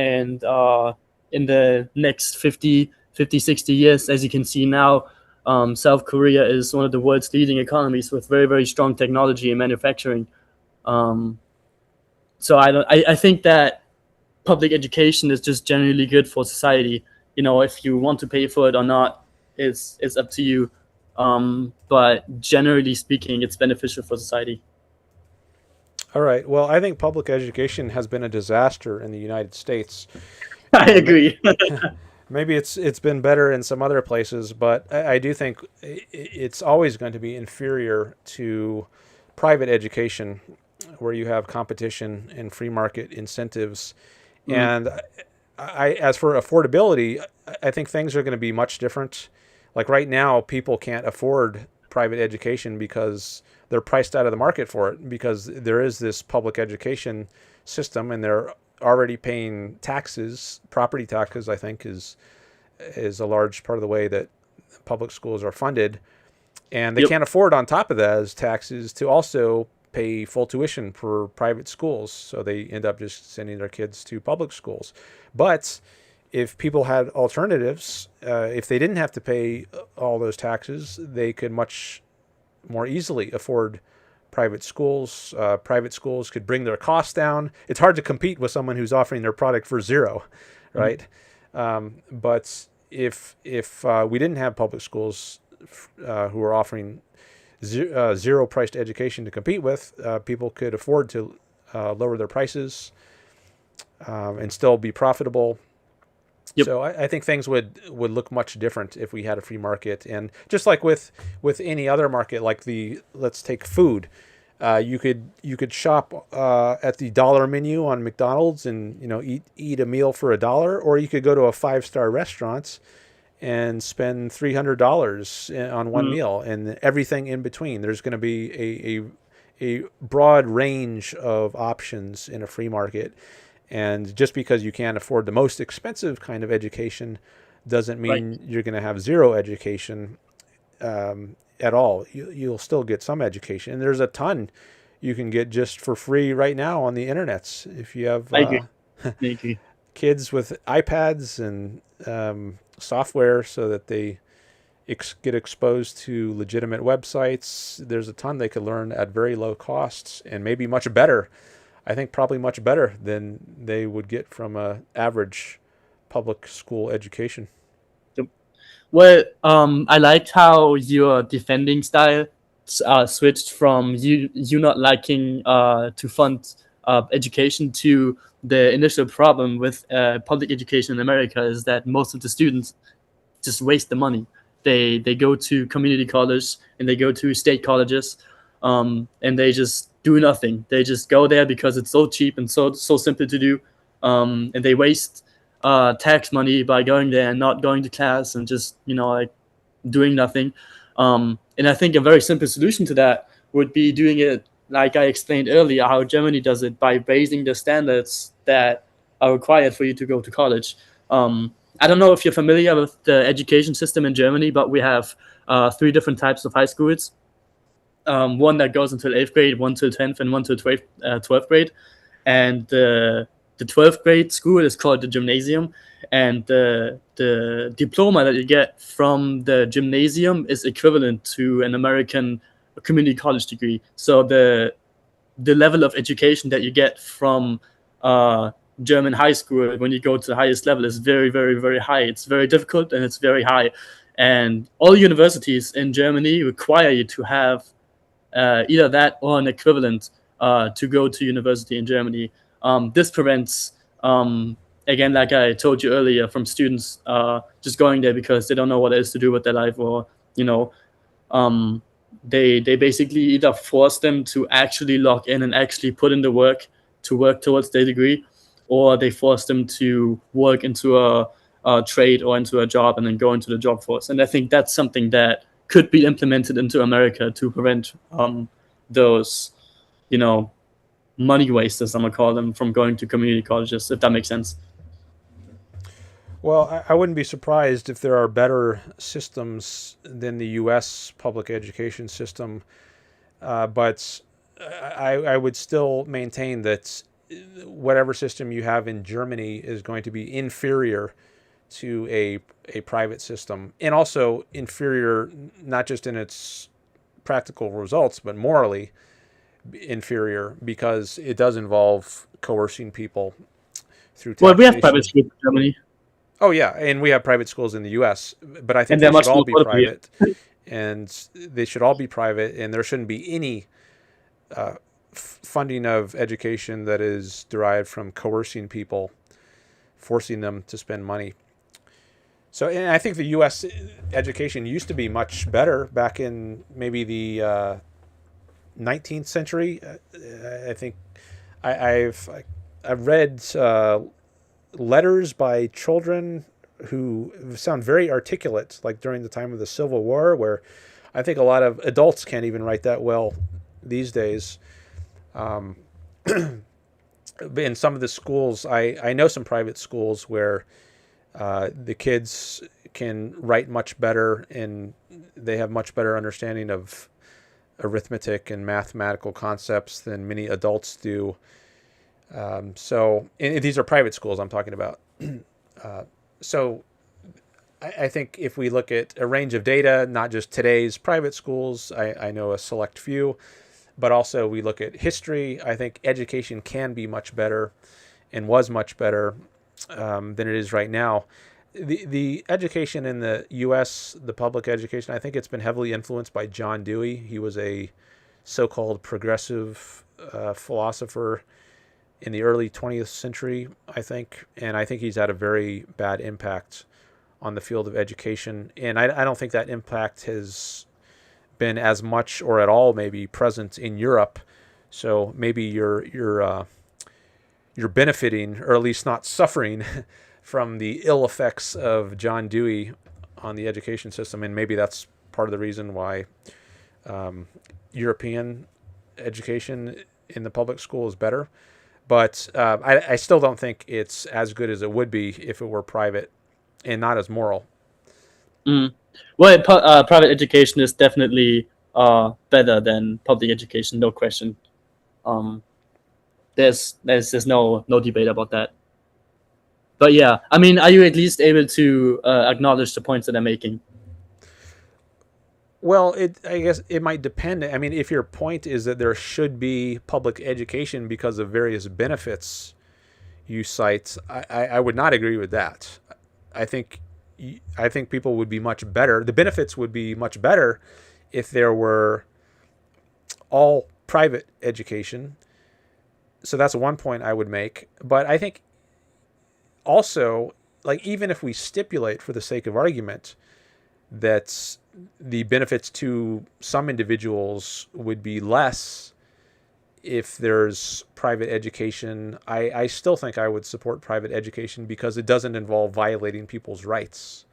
in the next 50, 60 years, as you can see now, South Korea is one of the world's leading economies with very, very strong technology and manufacturing. So I think that public education is just generally good for society. If you want to pay for it or not, it's up to you. But generally speaking, it's beneficial for society. All right. Well, I think public education has been a disaster in the United States. I agree. Maybe it's been better in some other places, but I do think it's always going to be inferior to private education, where you have competition and free market incentives. Mm-hmm. And as for affordability, I think things are going to be much different. Like right now, people can't afford private education because they're priced out of the market for it, because there is this public education system and they're already paying taxes. Property taxes, I think, is a large part of the way that public schools are funded. And they can't afford, on top of that as taxes, to also pay full tuition for private schools. So they end up just sending their kids to public schools. But if people had alternatives, if they didn't have to pay all those taxes, they could much more easily afford private schools. Private schools could bring their costs down. It's hard to compete with someone who's offering their product for zero, right? Mm-hmm. But if we didn't have public schools who are offering zero priced education to compete with, people could afford to lower their prices and still be profitable. Yep. So I think things would look much different if we had a free market. And just like with any other market, like let's take food, you could shop at the dollar menu on McDonald's and eat a meal for $1, or you could go to a 5-star restaurant and spend $300 on one meal, and everything in between. There's going to be a broad range of options in a free market. And just because you can't afford the most expensive kind of education doesn't mean you're going to have zero education at all. You'll still get some education. And there's a ton you can get just for free right now on the internets. If you have I agree. kids with iPads and software so that they get exposed to legitimate websites, there's a ton they could learn at very low costs and maybe much better. I think probably much better than they would get from a average public school education. Well, I liked how your defending style switched from you not liking to fund education to the initial problem with public education in America is that most of the students just waste the money. They go to community college and they go to state colleges, and they just do nothing. They just go there because it's so cheap and so simple to do, and they waste tax money by going there and not going to class and just like doing nothing. And I think a very simple solution to that would be doing it like I explained earlier, how Germany does it by raising the standards that are required for you to go to college. I don't know if you're familiar with the education system in Germany, but we have 3 different types of high schools. One that goes until 8th grade, one till 10th, and one till 12th grade. And the 12th grade school is called the gymnasium. And the diploma that you get from the gymnasium is equivalent to an American community college degree. So the level of education that you get from German high school when you go to the highest level is very, very, very high. It's very difficult and it's very high. And all universities in Germany require you to have either that or an equivalent to go to university in Germany. This prevents, again, like I told you earlier, from students just going there because they don't know what else to do with their life, or they basically either force them to actually log in and actually put in the work to work towards their degree, or they force them to work into a trade or into a job and then go into the job force. And I think that's something that could be implemented into America to prevent those, money wasters, I'm going to call them, from going to community colleges, if that makes sense. Well, I wouldn't be surprised if there are better systems than the U.S. public education system, but I would still maintain that whatever system you have in Germany is going to be inferior to a private system, and also inferior not just in its practical results, but morally inferior, because it does involve coercing people through taxation. Well, we have private schools in Germany. Oh yeah, and we have private schools in the U.S., but I think And they should all be private, and they should all be private, and there shouldn't be any funding of education that is derived from coercing people, forcing them to spend money. So, and I think the U.S. education used to be much better back in maybe the 19th century. I think I've read letters by children who sound very articulate, like during the time of the Civil War, where I think a lot of adults can't even write that well these days. In some of the schools, I know some private schools where the kids can write much better and they have much better understanding of arithmetic and mathematical concepts than many adults do. So, and these are private schools I'm talking about. So I think if we look at a range of data, not just today's private schools, I know a select few, but also we look at history, I think education can be much better and was much better than it is right now. The education in the U.S., the public education, I think it's been heavily influenced by John Dewey. He was a so-called progressive philosopher in the early 20th century, I think, and I think he's had a very bad impact on the field of education. And I don't think that impact has been as much or at all maybe present in Europe. So maybe you're benefiting, or at least not suffering, from the ill effects of John Dewey on the education system, and maybe that's part of the reason why European education in the public school is better. But I still don't think it's as good as it would be if it were private and not as moral. Well, private education is definitely better than public education, no question. There's no debate about that. But yeah, I mean, are you at least able to acknowledge the points that I'm making? Well, I guess it might depend. I mean, if your point is that there should be public education because of various benefits you cite, I would not agree with that. I think people would be much better. The benefits would be much better if there were all private education. So that's one point I would make. But I think also, like, even if we stipulate for the sake of argument that the benefits to some individuals would be less if there's private education, I still think I would support private education because it doesn't involve violating people's rights.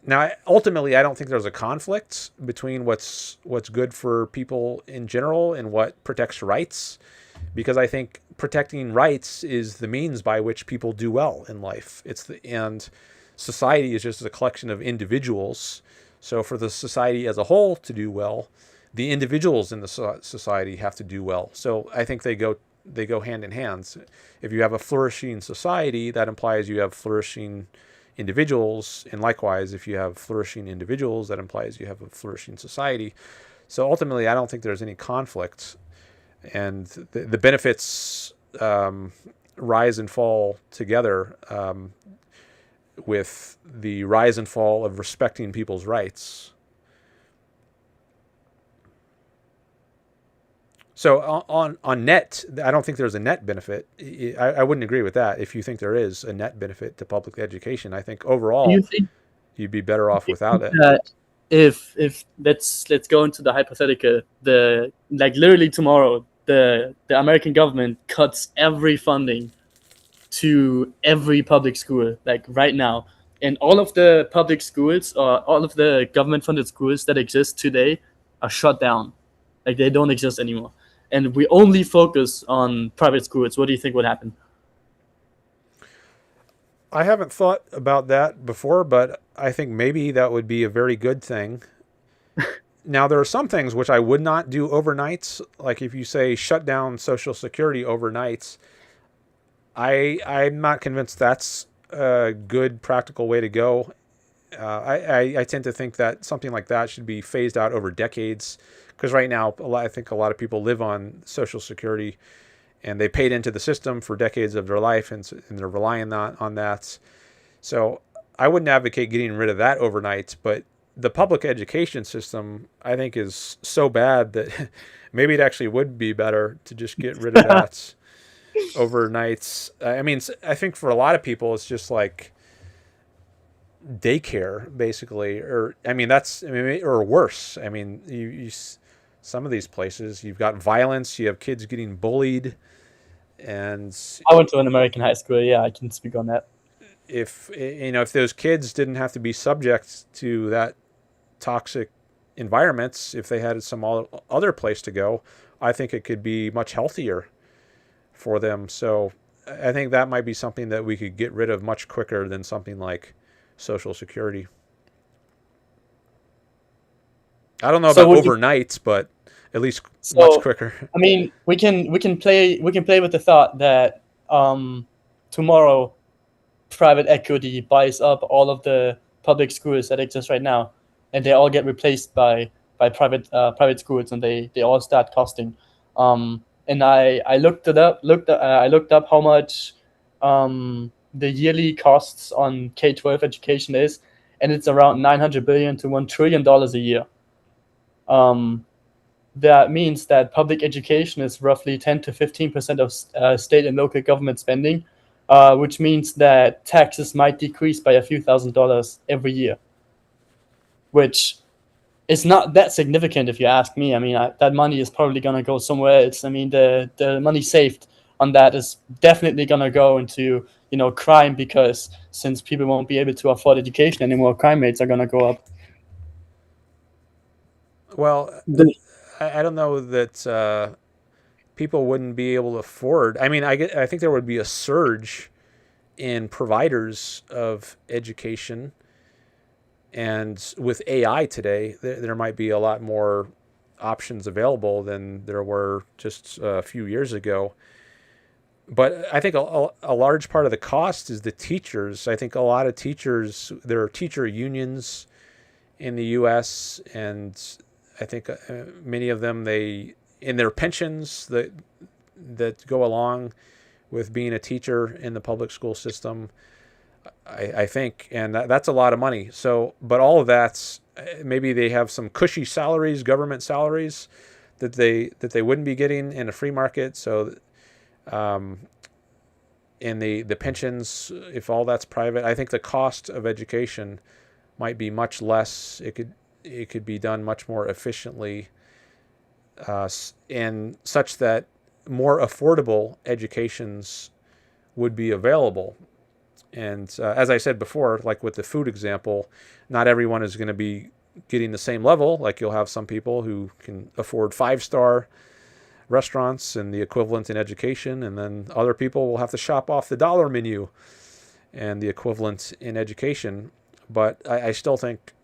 Now, ultimately, I don't think there's a conflict between what's good for people in general and what protects rights, because I think protecting rights is the means by which people do well in life. And society is just a collection of individuals. So for the society as a whole to do well, the individuals in the society have to do well. So I think they go hand in hand. If you have a flourishing society, that implies you have flourishing individuals, and likewise, if you have flourishing individuals, that implies you have a flourishing society. So ultimately, I don't think there's any conflict, and the benefits rise and fall together with the rise and fall of respecting people's rights. So on net, I don't think there's a net benefit. I wouldn't agree with that. If you think there is a net benefit to public education, I think overall you'd be better off without it. If let's go into the hypothetical, literally tomorrow, the American government cuts every funding to every public school, like right now, and all of the public schools or all of the government funded schools that exist today are shut down, like they don't exist anymore, and we only focus on private schools. What do you think would happen? I haven't thought about that before, but I think maybe that would be a very good thing. Now, there are some things which I would not do overnight. Like if you say shut down Social Security overnight, I'm not convinced that's a good practical way to go. I tend to think that something like that should be phased out over decades, because right now I think a lot of people live on Social Security and they paid into the system for decades of their life, and they're relying on that. So I wouldn't advocate getting rid of that overnight, but the public education system, I think, is so bad that maybe it actually would be better to just get rid of that overnight. I mean, I think for a lot of people, it's just like daycare, basically, or worse. I mean, you some of these places, you've got violence, you have kids getting bullied, and I went to an American high school. Yeah, I can speak on that. If those kids didn't have to be subject to that toxic environments, if they had some other place to go, I think it could be much healthier for them. So I think that might be something that we could get rid of much quicker than something like Social Security. I don't know about overnight, but at least much quicker. I mean, we can play with the thought that tomorrow private equity buys up all of the public schools that exist right now, and they all get replaced by private schools, and they all start costing. And I looked up how much the yearly costs on K-12 education is, and it's around $900 billion to $1 trillion a year. That means that public education is roughly 10 to 15% of state and local government spending, which means that taxes might decrease by a few $1,000s every year, which is not that significant if you ask me. I mean, that money is probably going to go somewhere else. I mean, the money saved on that is definitely going to go into, crime, because since people won't be able to afford education anymore, crime rates are going to go up. Well, I don't know that people wouldn't be able to afford. I mean, I think there would be a surge in providers of education, and with AI today, there might be a lot more options available than there were just a few years ago. But I think a large part of the cost is the teachers. I think a lot of teachers, there are teacher unions in the U.S., and I think many of them, in their pensions that go along with being a teacher in the public school system, I think, and that's a lot of money. So, but all of that's, maybe they have some cushy salaries, government salaries, that they wouldn't be getting in a free market. So, in the pensions, if all that's private, I think the cost of education might be much less. It could be done much more efficiently, and such that more affordable educations would be available. And as I said before, like with the food example, not everyone is going to be getting the same level. Like you'll have some people who can afford 5-star restaurants and the equivalent in education, and then other people will have to shop off the dollar menu and the equivalent in education. But I still think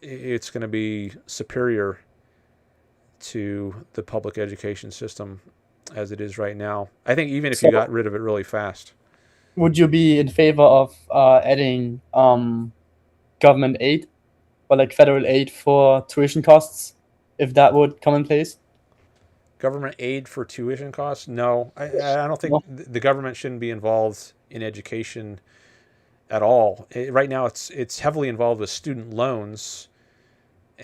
it's going to be superior to the public education system as it is right now. I think even if you got rid of it really fast. Would you be in favor of adding government aid or like federal aid for tuition costs, if that would come in place? Government aid for tuition costs? No, I don't think the government shouldn't be involved in education at all. Right now, it's heavily involved with student loans,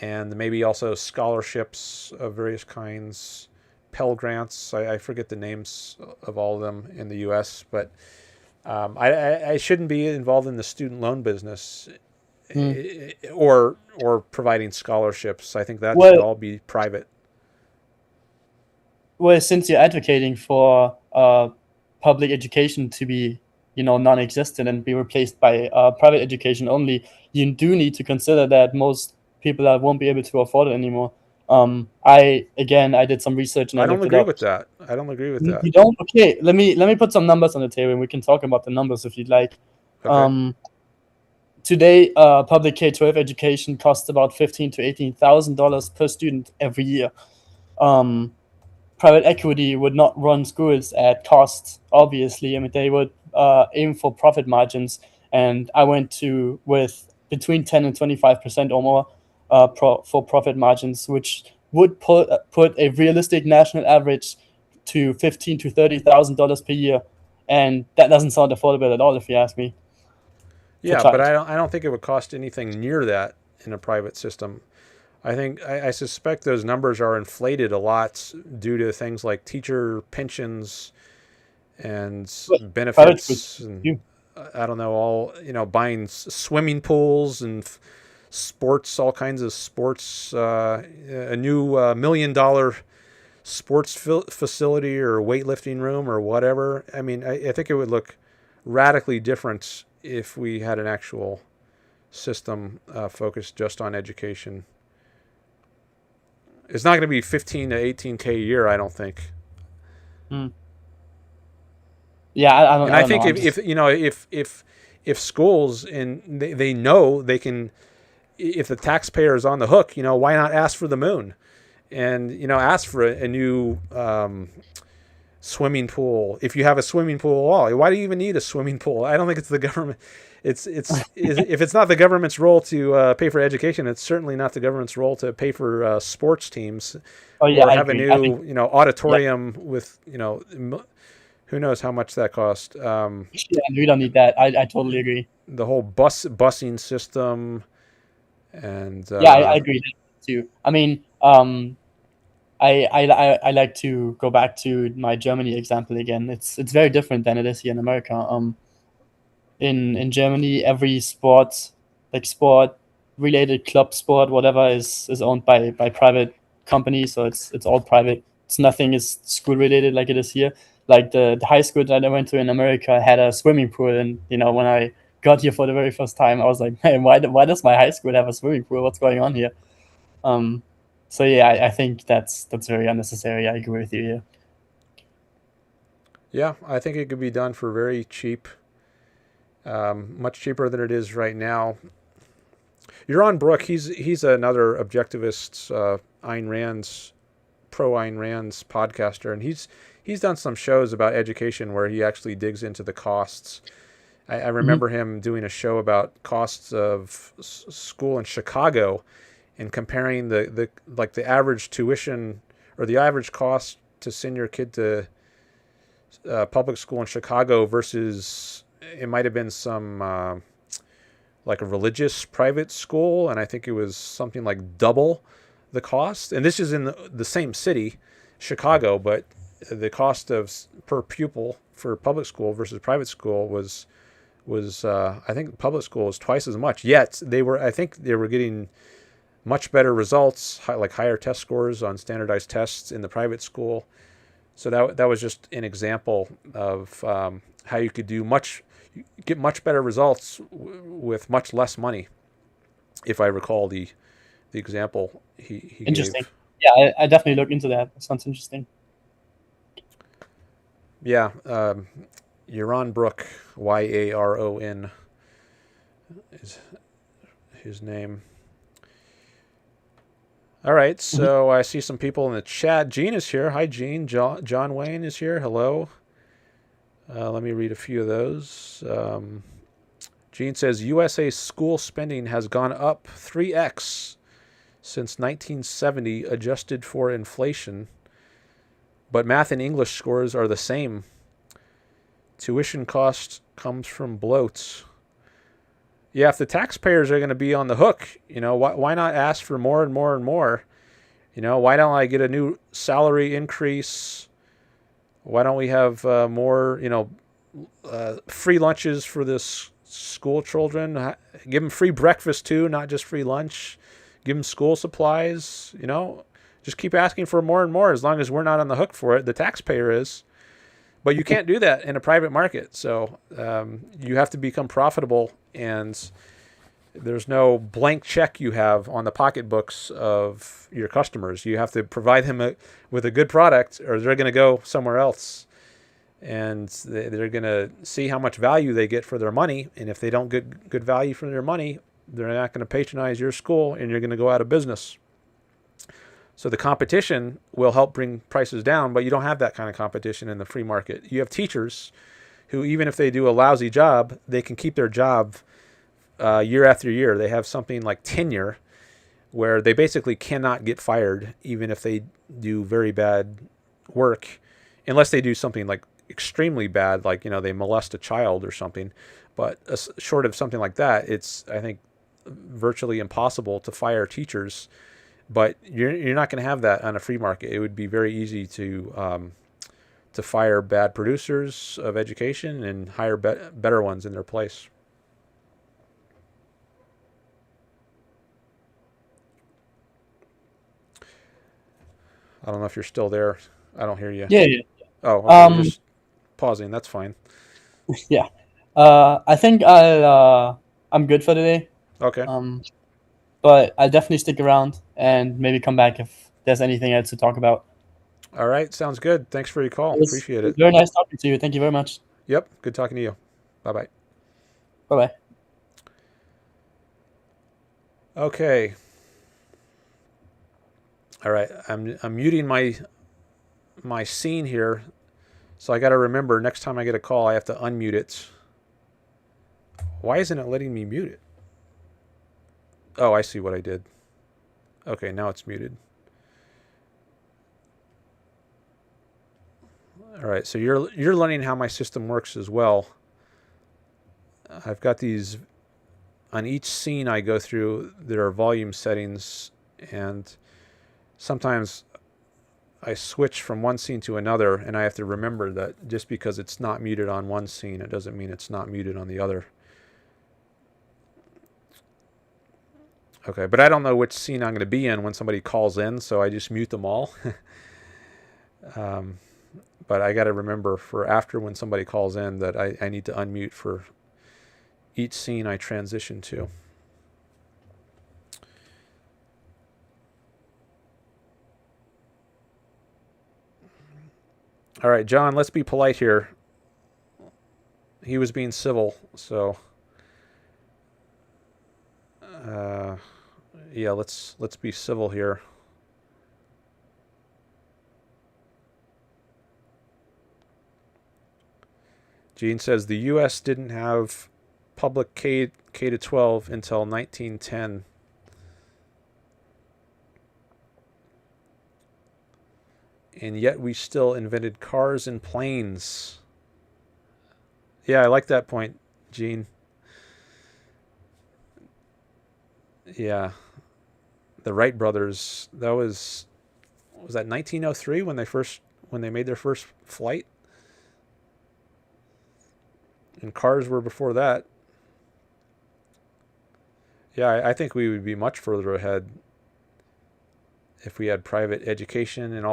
and maybe also scholarships of various kinds, Pell Grants. I forget the names of all of them in the U.S., but I shouldn't be involved in the student loan business or providing scholarships. I think that should all be private. Well, since you're advocating for public education to be, non-existent and be replaced by private education only, you do need to consider that most people won't be able to afford it anymore. I did some research and I don't agree with that. You don't? Okay, let me put some numbers on the table and we can talk about the numbers if you'd like. Okay. Today, public K-12 education costs about $15,000 to $18,000 per student every year. Private equity would not run schools at cost, obviously. I mean, they would aim for profit margins, and I went with between 10 and 25% or more for profit margins, which would put a realistic national average to $15,000 to $30,000 per year, and that doesn't sound affordable at all, if you ask me. Yeah, but I don't think it would cost anything near that in a private system. I suspect those numbers are inflated a lot due to things like teacher pensions and benefits, and I don't know, buying swimming pools and sports, all kinds of sports, a new $1 million sports facility or weightlifting room or whatever. I mean, I think it would look radically different if we had an actual system focused just on education. It's not going to be $15,000 to $18,000 a year, I don't think. Yeah, I don't. And I think if schools, and they know they can, if the taxpayer is on the hook, why not ask for the moon, and ask for a new swimming pool. If you have a swimming pool at all, why do you even need a swimming pool? I don't think it's the government. If it's not the government's role to pay for education, it's certainly not the government's role to pay for sports teams. Or have a new auditorium with who knows how much that cost. We don't need that. I totally agree. The whole busing system, and I agree too. I mean, I like to go back to my Germany example again. It's very different than it is here in America. In Germany, every sport related club sport, whatever, is owned by private companies, so it's all private. Nothing is school related like it is here. Like the high school that I went to in America had a swimming pool, and when I got here for the very first time, I was like, hey, why does my high school have a swimming pool? What's going on here? So yeah, I think that's very unnecessary. I agree with you here. Yeah, I think it could be done for very cheap, much cheaper than it is right now. Yaron Brook, he's another objectivist, Ayn Rand's pro Ayn Rand's podcaster, and he's done some shows about education where he actually digs into the costs. I remember him doing a show about costs of school in Chicago, and comparing the average tuition or the average cost to send your kid to public school in Chicago versus it might have been some like a religious private school, and I think it was something like double the cost. And this is in the same city, Chicago, but the cost of per pupil for public school versus private school was I think public school was twice as much. Yet I think they were getting much better results, like higher test scores on standardized tests in the private school. So that was just an example of how you could get much better results with much less money, if I recall the example he Interesting. gave. Yeah, I definitely look into that. That sounds interesting. Yeah, Yaron Brook, Yaron, is his name. All right, so I see some people in the chat. Gene is here. Hi, Gene. John Wayne is here. Hello. Let me read a few of those. Gene says, USA school spending has gone up 3x since 1970, adjusted for inflation, but math and English scores are the same. Tuition cost comes from bloats. Yeah, if the taxpayers are going to be on the hook, why not ask for more and more and more? Why don't I get a new salary increase? Why don't we have more, free lunches for this school children? Give them free breakfast too, not just free lunch. Give them school supplies. Just keep asking for more and more. As long as we're not on the hook for it, the taxpayer is. But you can't do that in a private market. So you have to become profitable, and there's no blank check you have on the pocketbooks of your customers. You have to provide them with a good product, or they're going to go somewhere else. And they're going to see how much value they get for their money. And if they don't get good value for their money, they're not going to patronize your school, and you're going to go out of business. So the competition will help bring prices down, but you don't have that kind of competition in the free market. You have teachers who, even if they do a lousy job, they can keep their job year after year. They have something like tenure, where they basically cannot get fired, even if they do very bad work, unless they do something like extremely bad, like they molest a child or something. But short of something like that, it's, I think, virtually impossible to fire teachers. But you're not going to have that on a free market. It would be very easy to fire bad producers of education and hire better ones in their place. I don't know if you're still there. I don't hear you. Yeah. Oh, okay. You're just pausing. That's fine. Yeah. I think I'm good for today. Okay. But I'll definitely stick around and maybe come back if there's anything else to talk about. All right. Sounds good. Thanks for your call. Appreciate it. Very nice talking to you. Thank you very much. Yep. Good talking to you. Bye-bye. Bye-bye. Okay. All right. I'm muting my scene here. So I got to remember, next time I get a call, I have to unmute it. Why isn't it letting me mute it? Oh, I see what I did. Okay, now it's muted. All right, so you're learning how my system works as well. I've got these, on each scene I go through, there are volume settings, and sometimes I switch from one scene to another, and I have to remember that just because it's not muted on one scene, it doesn't mean it's not muted on the other. Okay, but I don't know which scene I'm going to be in when somebody calls in, so I just mute them all. But I got to remember for after when somebody calls in that I need to unmute for each scene I transition to. All right, John, let's be polite here. He was being civil, so yeah, let's be civil here. Gene says the U.S. didn't have public K to 12 until 1910. And yet we still invented cars and planes. Yeah, I like that point, Gene. Yeah. The Wright brothers, that was that 1903 when they made their first flight? And cars were before that. Yeah, I think we would be much further ahead if we had private education and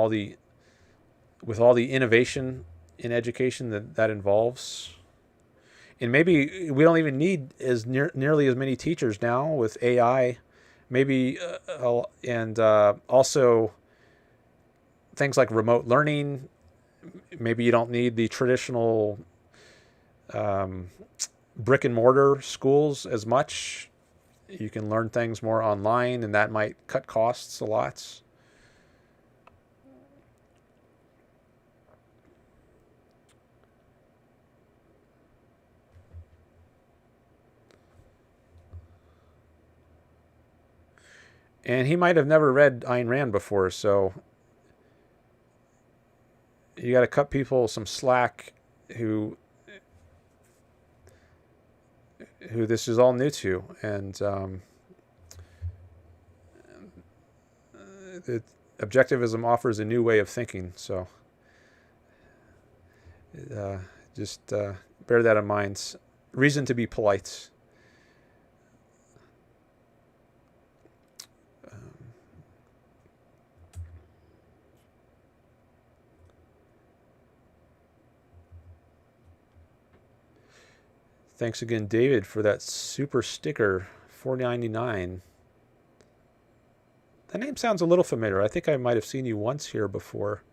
with all the innovation in education that involves. And maybe we don't even need nearly as many teachers now with AI. Maybe and also things like remote learning. Maybe you don't need the traditional brick and mortar schools as much. You can learn things more online, and that might cut costs a lot. And he might have never read Ayn Rand before, so you got to cut people some slack who this is all new to, and objectivism offers a new way of thinking. So just bear that in mind. Reason to be polite. Thanks again, David, for that super sticker, $4.99. That name sounds a little familiar. I think I might have seen you once here before.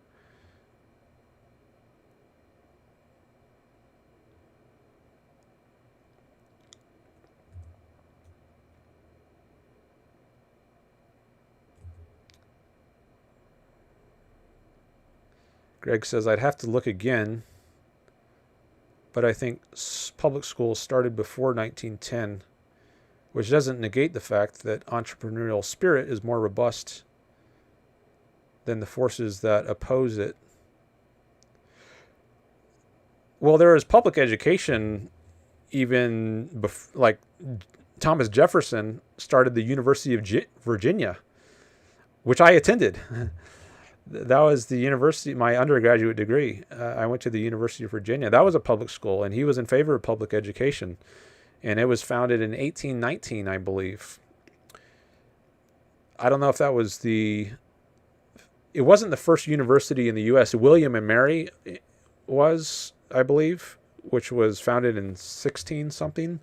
Greg says, I'd have to look again, but I think public schools started before 1910, which doesn't negate the fact that entrepreneurial spirit is more robust than the forces that oppose it. Well, there is public education even like Thomas Jefferson started the University of Virginia, which I attended. That was the university, my undergraduate degree. I went to the University of Virginia. That was a public school, and he was in favor of public education. And it was founded in 1819, I believe. I don't know if that was it wasn't the first university in the U.S. William and Mary was, I believe, which was founded in 16-something.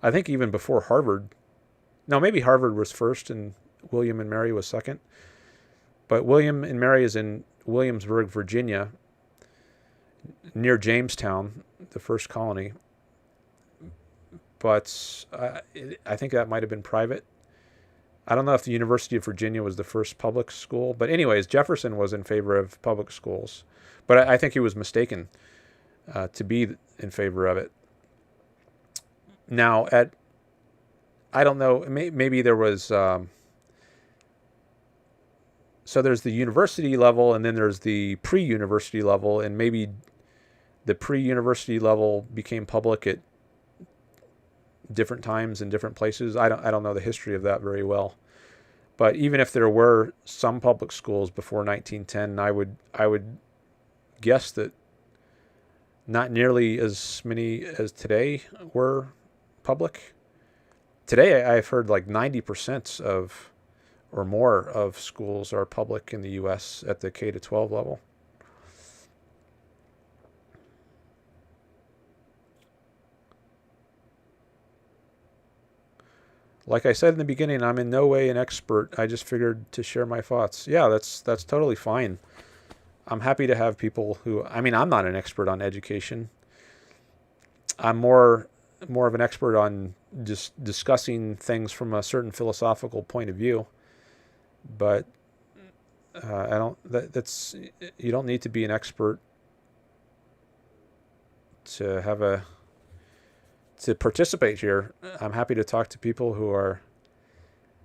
I think even before Harvard. No, maybe Harvard was first and William and Mary was second. But William and Mary is in Williamsburg, Virginia, near Jamestown, the first colony. But I think that might have been private. I don't know if the University of Virginia was the first public school. But anyways, Jefferson was in favor of public schools. But I think he was mistaken to be in favor of it. Now, I don't know, maybe there was... So there's the university level, and then there's the pre-university level, and maybe the pre-university level became public at different times in different places. I don't know the history of that very well. But even if there were some public schools before 1910, I would guess that not nearly as many as today were public. Today, I've heard like 90% of or more of schools are public in the U.S. at the K to 12 level. Like I said in the beginning, I'm in no way an expert. I just figured to share my thoughts. Yeah, that's totally fine. I'm happy to have people who, I mean, I'm not an expert on education. I'm more of an expert on just discussing things from a certain philosophical point of view. But I don't. That's you don't need to be an expert to participate here. I'm happy to talk to people who are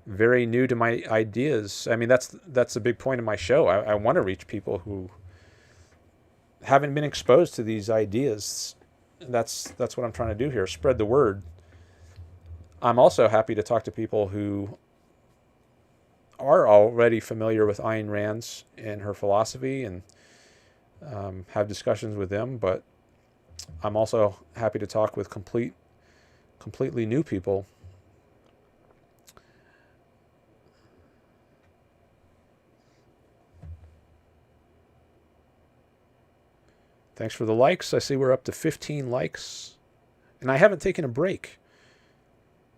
very new to my ideas. I mean, that's a big point of my show. I want to reach people who haven't been exposed to these ideas. That's what I'm trying to do here. Spread the word. I'm also happy to talk to people who are already familiar with Ayn Rand's and her philosophy and have discussions with them. But I'm also happy to talk with completely new people. Thanks for the likes. I see we're up to 15 likes. And I haven't taken a break.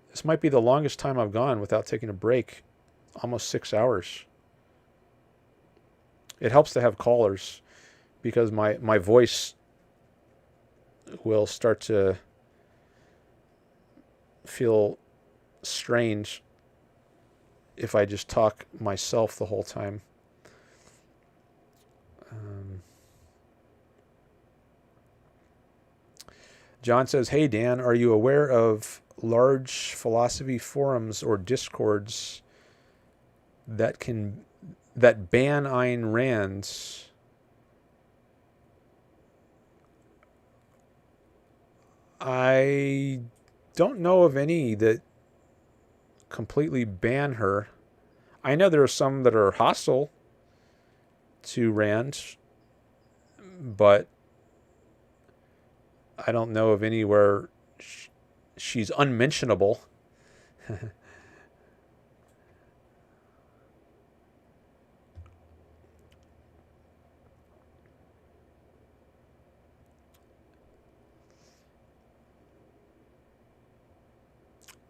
This might be the longest time I've gone without taking a break. Almost 6 hours. It helps to have callers because my voice will start to feel strange if I just talk myself the whole time. John says, "Hey Dan, are you aware of large philosophy forums or discords that ban Ayn Rand's?" I don't know of any that completely ban her. I know there are some that are hostile to Rand, but I don't know of any where she's unmentionable.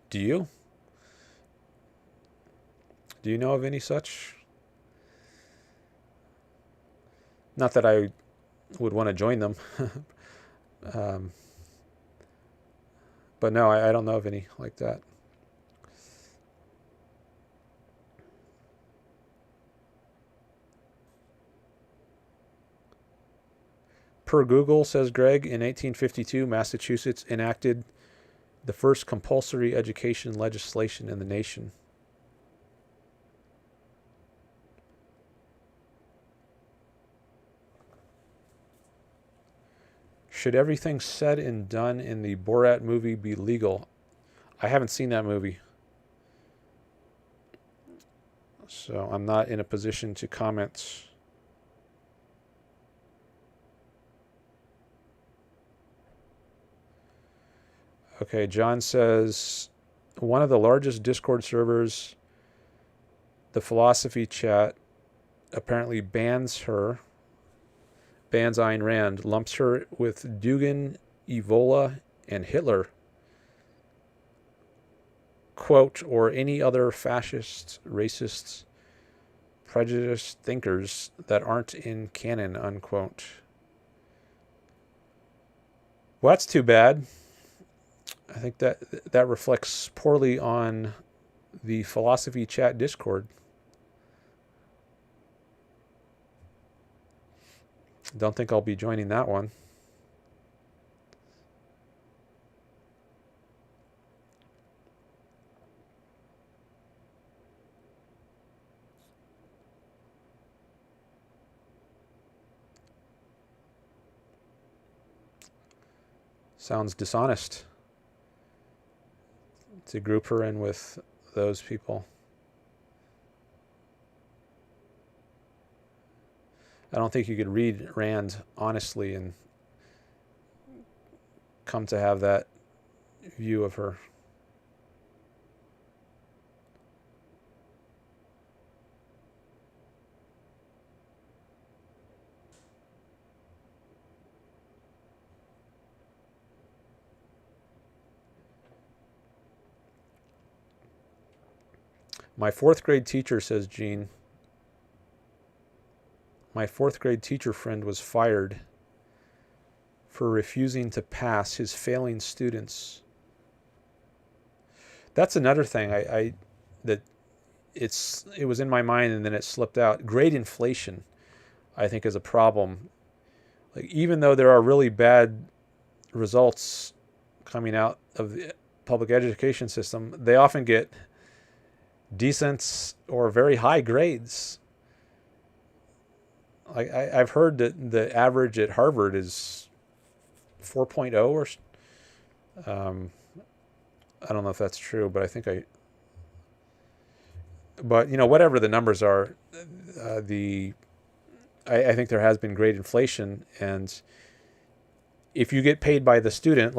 Do you? Do you know of any such? Not that I would want to join them. But no, I don't know of any like that. Per Google, says Greg, in 1852, Massachusetts enacted the first compulsory education legislation in the nation. Should everything said and done in the Borat movie be legal? I haven't seen that movie, so I'm not in a position to comment. Okay, John says, one of the largest Discord servers, the Philosophy Chat, apparently bans Ayn Rand, lumps her with Dugin, Evola, and Hitler, quote, or any other fascist, racist, prejudiced thinkers that aren't in canon, unquote. Well, that's too bad. I think that reflects poorly on the Philosophy Chat Discord. Don't think I'll be joining that one. Sounds dishonest to group her in with those people. I don't think you could read Rand honestly and come to have that view of her. My fourth grade teacher, says Gene, My 4th grade teacher friend was fired for refusing to pass his failing students. That's another thing that it was in my mind and then it slipped out. Grade inflation, I think, is a problem. Like, even though there are really bad results coming out of the public education system, they often get decent or very high grades. Like, I've heard that the average at Harvard is 4.0 or I don't know if that's true, but I think but whatever the numbers are, I think there has been great inflation, and if you get paid by the student,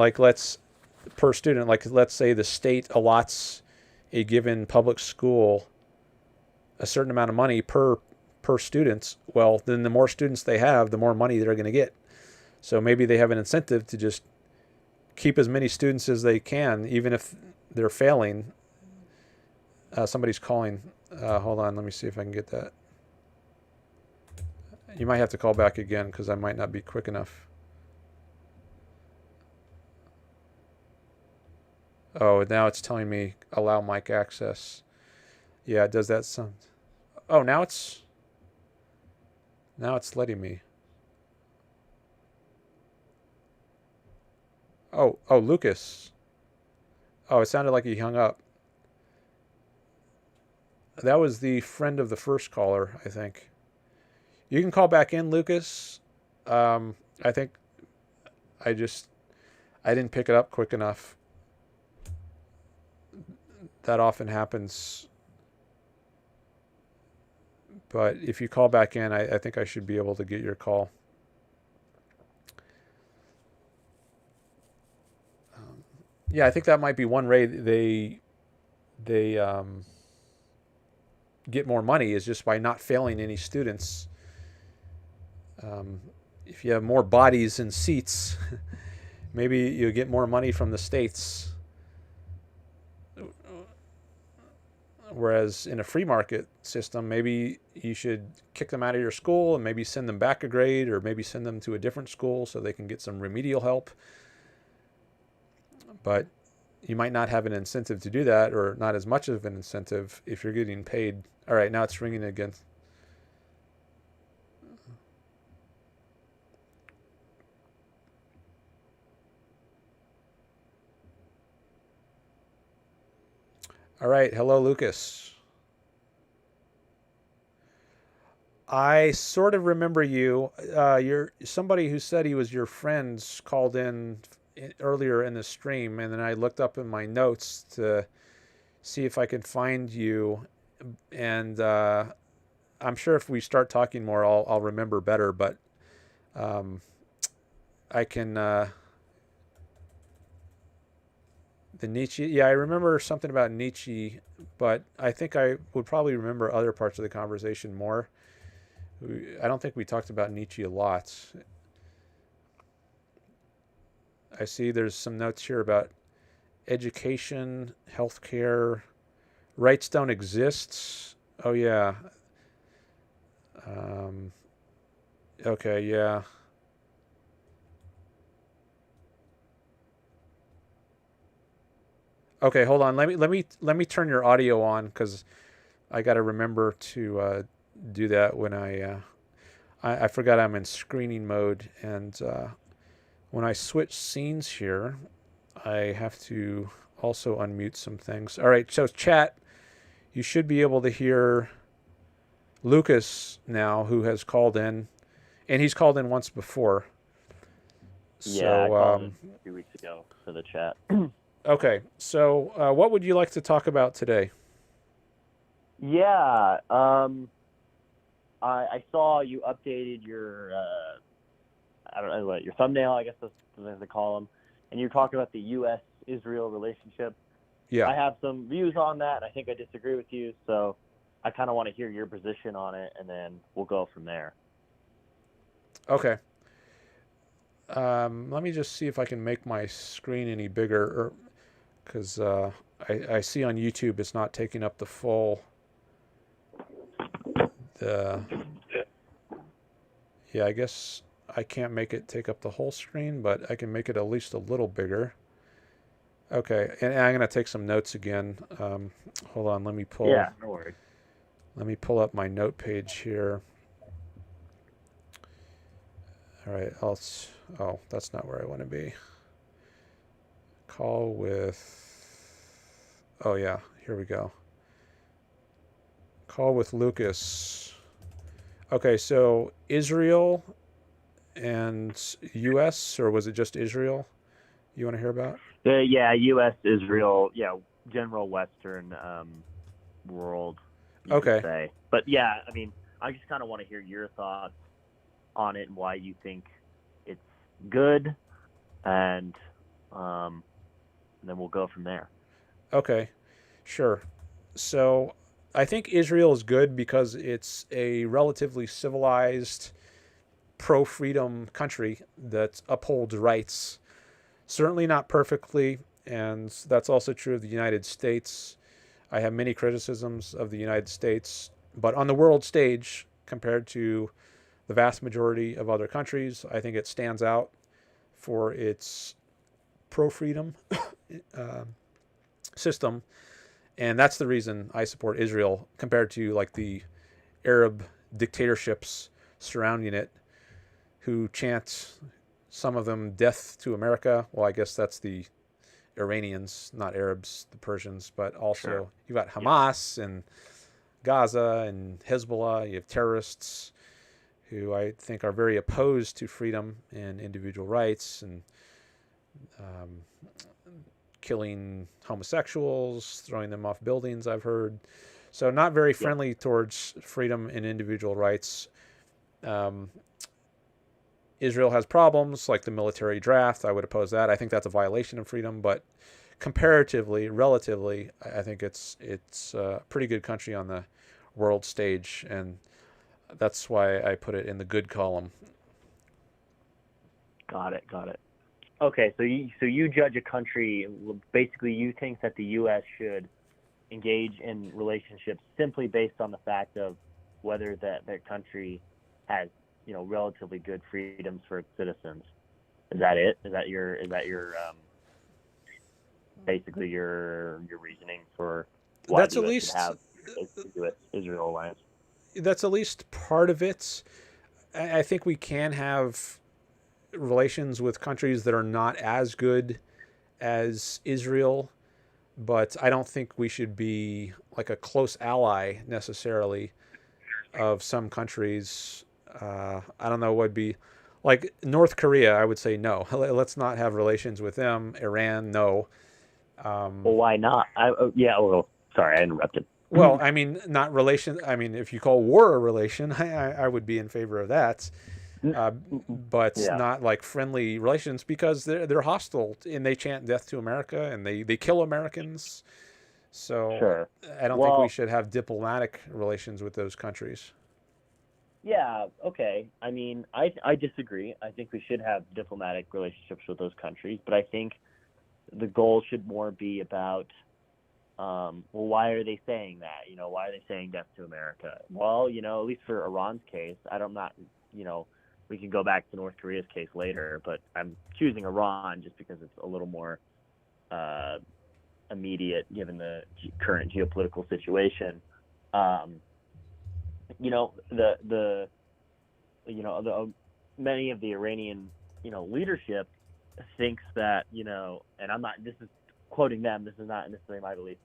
per student, let's say the state allots a given public school a certain amount of money per student, well, then the more students they have, the more money they're going to get. So maybe they have an incentive to just keep as many students as they can, even if they're failing. Somebody's calling. Hold on, let me see if I can get that. You might have to call back again because I might not be quick enough. Oh, now it's telling me allow mic access. Yeah, it does that sound. Oh, now it's letting me. Oh, Lucas. Oh, it sounded like he hung up. That was the friend of the first caller, I think. You can call back in, Lucas. I think I didn't pick it up quick enough. That often happens. But if you call back in, I think I should be able to get your call. Yeah, I think that might be one way they get more money is just by not failing any students. If you have more bodies and seats, maybe you get more money from the states. Whereas in a free market system, maybe you should kick them out of your school and maybe send them back a grade, or maybe send them to a different school so they can get some remedial help. But you might not have an incentive to do that, or not as much of an incentive if you're getting paid. All right, now it's ringing again. All right, hello, Lucas. I sort of remember you. You're somebody who said he was your friend called in earlier in the stream, and then I looked up in my notes to see if I could find you, and I'm sure if we start talking more, I'll remember better. But I can the Nietzsche. Yeah, I remember something about Nietzsche, but I think I would probably remember other parts of the conversation more. I don't think we talked about Nietzsche a lot. I see there's some notes here about education, healthcare, rights don't exist. Oh, yeah. Okay, yeah. Okay, hold on. Let me turn your audio on, because I got to remember to do that when I forgot I'm in screening mode, and when I switch scenes here, I have to also unmute some things. All right, so chat, you should be able to hear Lucas now, who has called in, and he's called in once before. Yeah, So, I called in a few weeks ago for the chat. Okay, so what would you like to talk about today? Yeah, I saw you updated your, I don't know what, your thumbnail, I guess that's what they call them, and you're talking about the U.S.-Israel relationship. Yeah. I have some views on that. I think I disagree with you, so I kind of want to hear your position on it, and then we'll go from there. Okay. Let me just see if I can make my screen any bigger, because I see on YouTube it's not taking up the full. Yeah, I guess I can't make it take up the whole screen, but I can make it at least a little bigger. Okay, and I'm gonna take some notes again. Hold on, let me Yeah, no worries. pull up my note page here. All right, oh, that's not where I want to be. Call with, oh yeah, here we go. Call with Lucas. Okay, so Israel and U.S., or was it just Israel you want to hear about? Yeah, U.S., Israel, yeah, general Western world, you Okay. could say. But yeah, I mean, I just kind of want to hear your thoughts on it and why you think it's good, and then we'll go from there. Okay, sure. So I think Israel is good because it's a relatively civilized, pro-freedom country that upholds rights. Certainly not perfectly, and that's also true of the United States. I have many criticisms of the United States, but on the world stage, compared to the vast majority of other countries, I think it stands out for its pro-freedom system, and that's the reason I support Israel compared to like the Arab dictatorships surrounding it, who chant, some of them, death to America. Well, I guess that's the Iranians, not Arabs, the Persians, but also Sure. you've got Hamas and Gaza and Hezbollah. You have terrorists who I think are very opposed to freedom and individual rights, and killing homosexuals, throwing them off buildings, I've heard. So not very friendly towards freedom and individual rights. Israel has problems like the military draft. I would oppose that. I think that's a violation of freedom, but comparatively, relatively, I think it's a pretty good country on the world stage, and that's why I put it in the good column. Got it. Okay, so you judge a country, basically you think that the U.S. should engage in relationships simply based on the fact of whether that country has, relatively good freedoms for its citizens. Is that it? Is that your basically your reasoning for why That's the at U.S. least should have the U.S.-Israel alliance? That's at least part of it. I think we can have relations with countries that are not as good as Israel, but I don't think we should be like a close ally necessarily of some countries. I don't know what would be like North Korea. I would say no. Let's not have relations with them. Iran, no. Well, why not? Sorry, I interrupted. Well, I mean, not relation. I mean, if you call war a relation, I would be in favor of that. But Yeah. not like friendly relations, because they're hostile and they chant death to America and they kill Americans. So Sure. I don't think we should have diplomatic relations with those countries. Yeah, okay. I mean, I disagree. I think we should have diplomatic relationships with those countries, but I think the goal should more be about, why are they saying that? Why are they saying death to America? Well, at least for Iran's case, we can go back to North Korea's case later, but I'm choosing Iran just because it's a little more immediate given the current geopolitical situation. Many of the Iranian, leadership thinks that, and I'm not, this is quoting them, this is not necessarily my belief,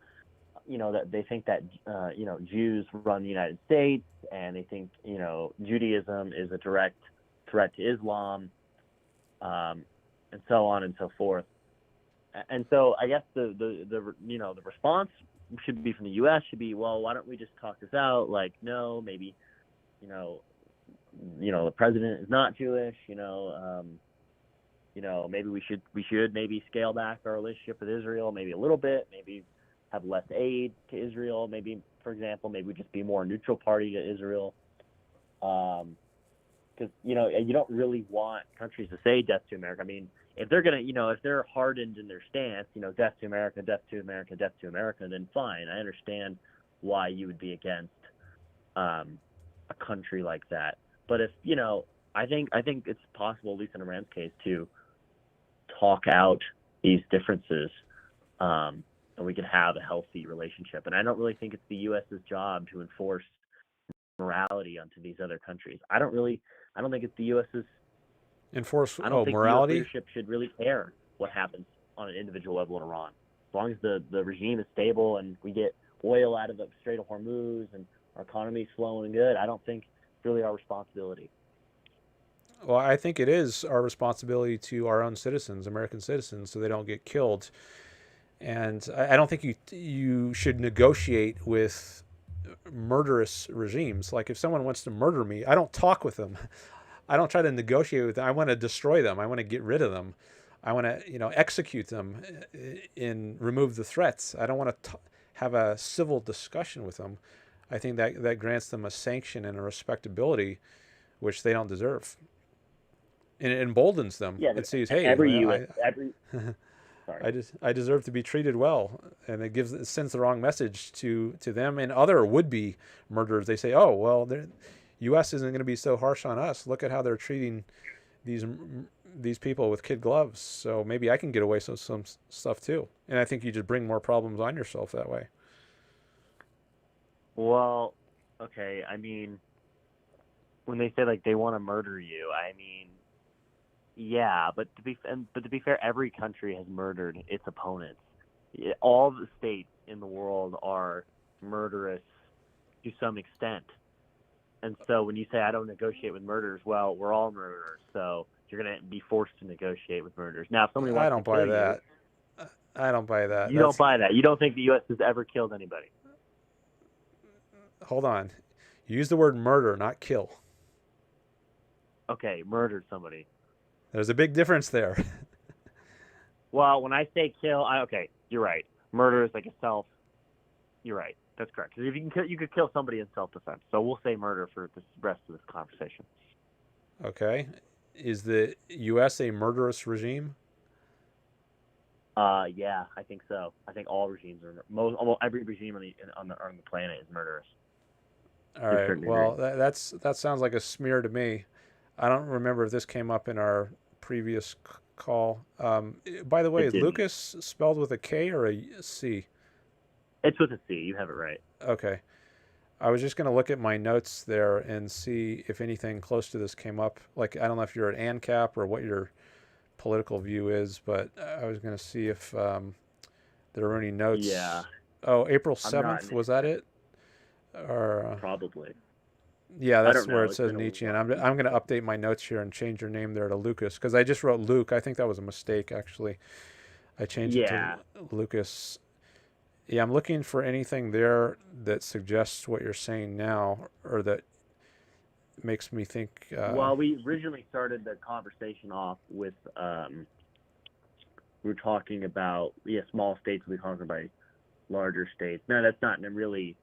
that they think that, Jews run the United States, and they think, Judaism is a direct threat to Islam, and so on and so forth. And so I guess the response should be from the U.S. should be, well, why don't we just talk this out? Like, no, maybe, the president is not Jewish. Maybe we should maybe scale back our relationship with Israel, maybe a little bit, maybe have less aid to Israel. Maybe, for example, maybe we just be more neutral party to Israel. Because you don't really want countries to say death to America. I mean, if they're gonna, if they're hardened in their stance, death to America, death to America, death to America, then fine. I understand why you would be against a country like that. But if I think it's possible, at least in Iran's case, to talk out these differences, and we can have a healthy relationship. And I don't really think it's the U.S.'s job to enforce morality onto these other countries. I don't think it's the U.S.'s. Enforce I don't think the U.S. morality? leadership should really care what happens on an individual level in Iran. As long as the regime is stable and we get oil out of the Strait of Hormuz and our economy is flowing good, I don't think it's really our responsibility. Well, I think it is our responsibility to our own citizens, American citizens, so they don't get killed. And I don't think you should negotiate with murderous regimes. Like if someone wants to murder me, I don't talk with them. I don't try to negotiate with them. I want to destroy them. I want to get rid of them. I want to, execute them and remove the threats. I don't want to have a civil discussion with them. I think that grants them a sanction and a respectability which they don't deserve. And it emboldens them. Yeah, It says, hey, sorry. I deserve to be treated well, and it sends the wrong message to them and other would-be murderers. They say, oh well, the U.S. isn't going to be so harsh on us. Look at how they're treating these people with kid gloves. So maybe I can get away with some stuff too. And I think you just bring more problems on yourself that way. Well, okay. I mean, when they say like they want to murder you, I mean, yeah, but to be fair, every country has murdered its opponents. All the states in the world are murderous to some extent. And so when you say I don't negotiate with murderers, well, we're all murderers, so you're going to be forced to negotiate with murderers. Now, if somebody wants I don't to buy kill that. You, I don't buy that. You don't buy that. You don't think the U.S. has ever killed anybody. Hold on. Use the word murder, not kill. Okay, murdered somebody. There's a big difference there. Well, when I say kill, okay, you're right. Murder is like a self. You're right. That's correct. Because if you could kill somebody in self-defense. So we'll say murder for the rest of this conversation. Okay. Is the U.S. a murderous regime? Yeah, I think so. I think all regimes are almost every regime on the planet is murderous. All right. Well, that sounds like a smear to me. I don't remember if this came up in our previous call. By the way, is Lucas spelled with a K or a C? It's with a C. You have it right. Okay. I was just going to look at my notes there and see if anything close to this came up. Like, I don't know if you're an ANCAP or what your political view is, but I was going to see if there were any notes. Yeah. Oh, April 7th, was that it? Or probably. Yeah, that's where it says Nietzsche. And I'm going to update my notes here and change your name there to Lucas, because I just wrote Luke. I think that was a mistake, actually. I changed it to Lucas. Yeah, I'm looking for anything there that suggests what you're saying now, or that makes me think. Well, we originally started the conversation off with we were talking about small states. We were talking about larger states. No, that's not really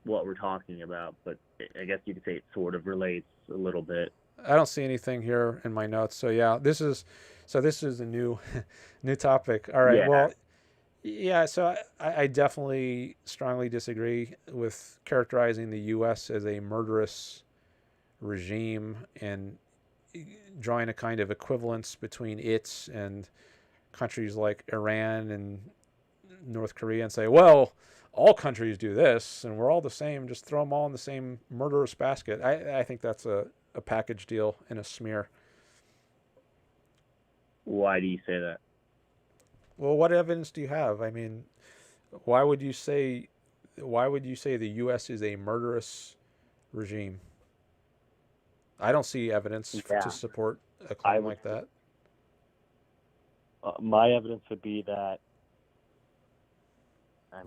what we're talking about, but I guess you could say it sort of relates a little bit. I don't see anything here in my notes. So yeah, this is a new topic. All right. Yeah. Well. Yeah, so I definitely strongly disagree with characterizing the U.S. as a murderous regime and drawing a kind of equivalence between it and countries like Iran and North Korea and say, well, all countries do this and we're all the same, just throw them all in the same murderous basket. I think that's a package deal and a smear. Why do you say that? Well, what evidence do you have? I mean, why would you say the U.S. is a murderous regime? I don't see evidence to support a claim like that. My evidence would be that. My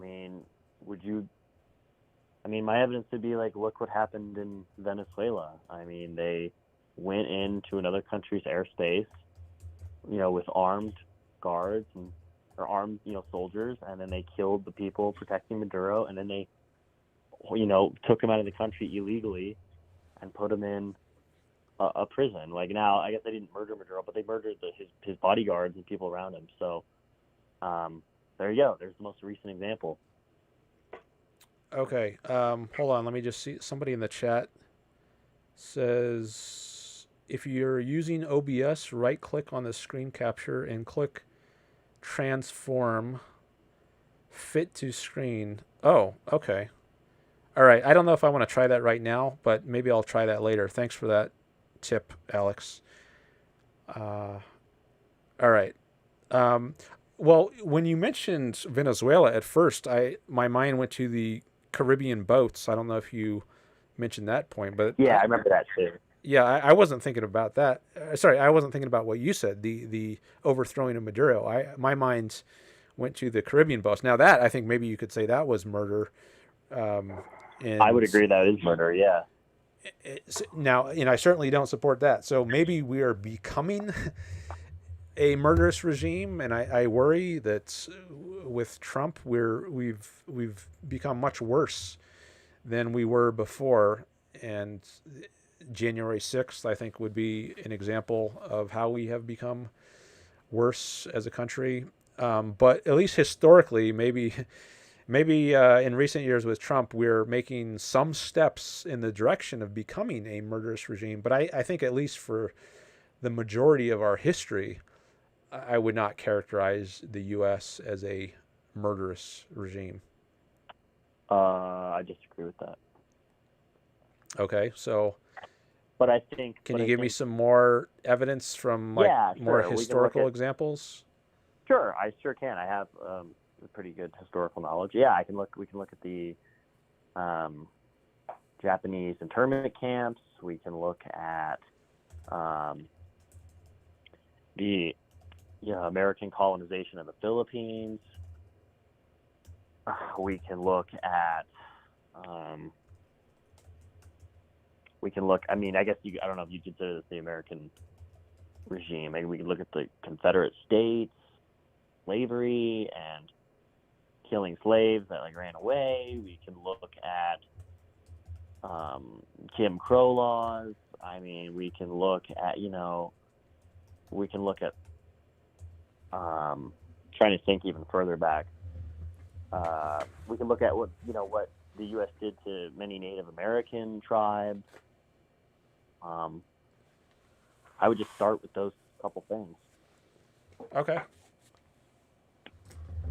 evidence would be like, look what happened in Venezuela. I mean, they went into another country's airspace, with armed guards or armed, soldiers, and then they killed the people protecting Maduro, and then they, took him out of the country illegally and put him in a prison. Like, now, I guess they didn't murder Maduro, but they murdered his bodyguards and people around him. So, there you go. There's the most recent example. Okay. Hold on. Let me just see. Somebody in the chat Says if you're using OBS, right-click on the screen capture and click transform fit to screen. Oh, okay. All right. I don't know if I want to try that right now, but maybe I'll try that later. Thanks for that tip, Alex. All right. Well, when you mentioned Venezuela at first, my mind went to the Caribbean boats. I don't know if you mentioned that point, but Yeah, I remember that too. yeah, I wasn't thinking about that. Sorry, I wasn't thinking about what you said. The overthrowing of Maduro. My mind went to the Caribbean boats. Now that I think maybe you could say that was murder. I would agree that is murder. Yeah. Now, I certainly don't support that. So maybe we are becoming a murderous regime, and I worry that with Trump we've become much worse than we were before. And January 6th, I think, would be an example of how we have become worse as a country. But at least historically, maybe in recent years with Trump, we're making some steps in the direction of becoming a murderous regime. But I think at least for the majority of our history, I would not characterize the U.S. as a murderous regime. I disagree with that. Okay, so. But I think. Can you give me some more evidence from more historical examples? Sure, I sure can. I have pretty good historical knowledge. Yeah, we can look at the Japanese internment camps. We can look at the American colonization of the Philippines. We can look at I mean, I guess I don't know if you consider this the American regime. Maybe we can look at the Confederate States, slavery, and killing slaves that ran away. We can look at Jim Crow laws. I mean, we can look at trying to think even further back. We can look at what the U.S. did to many Native American tribes. I would just start with those couple things. Okay.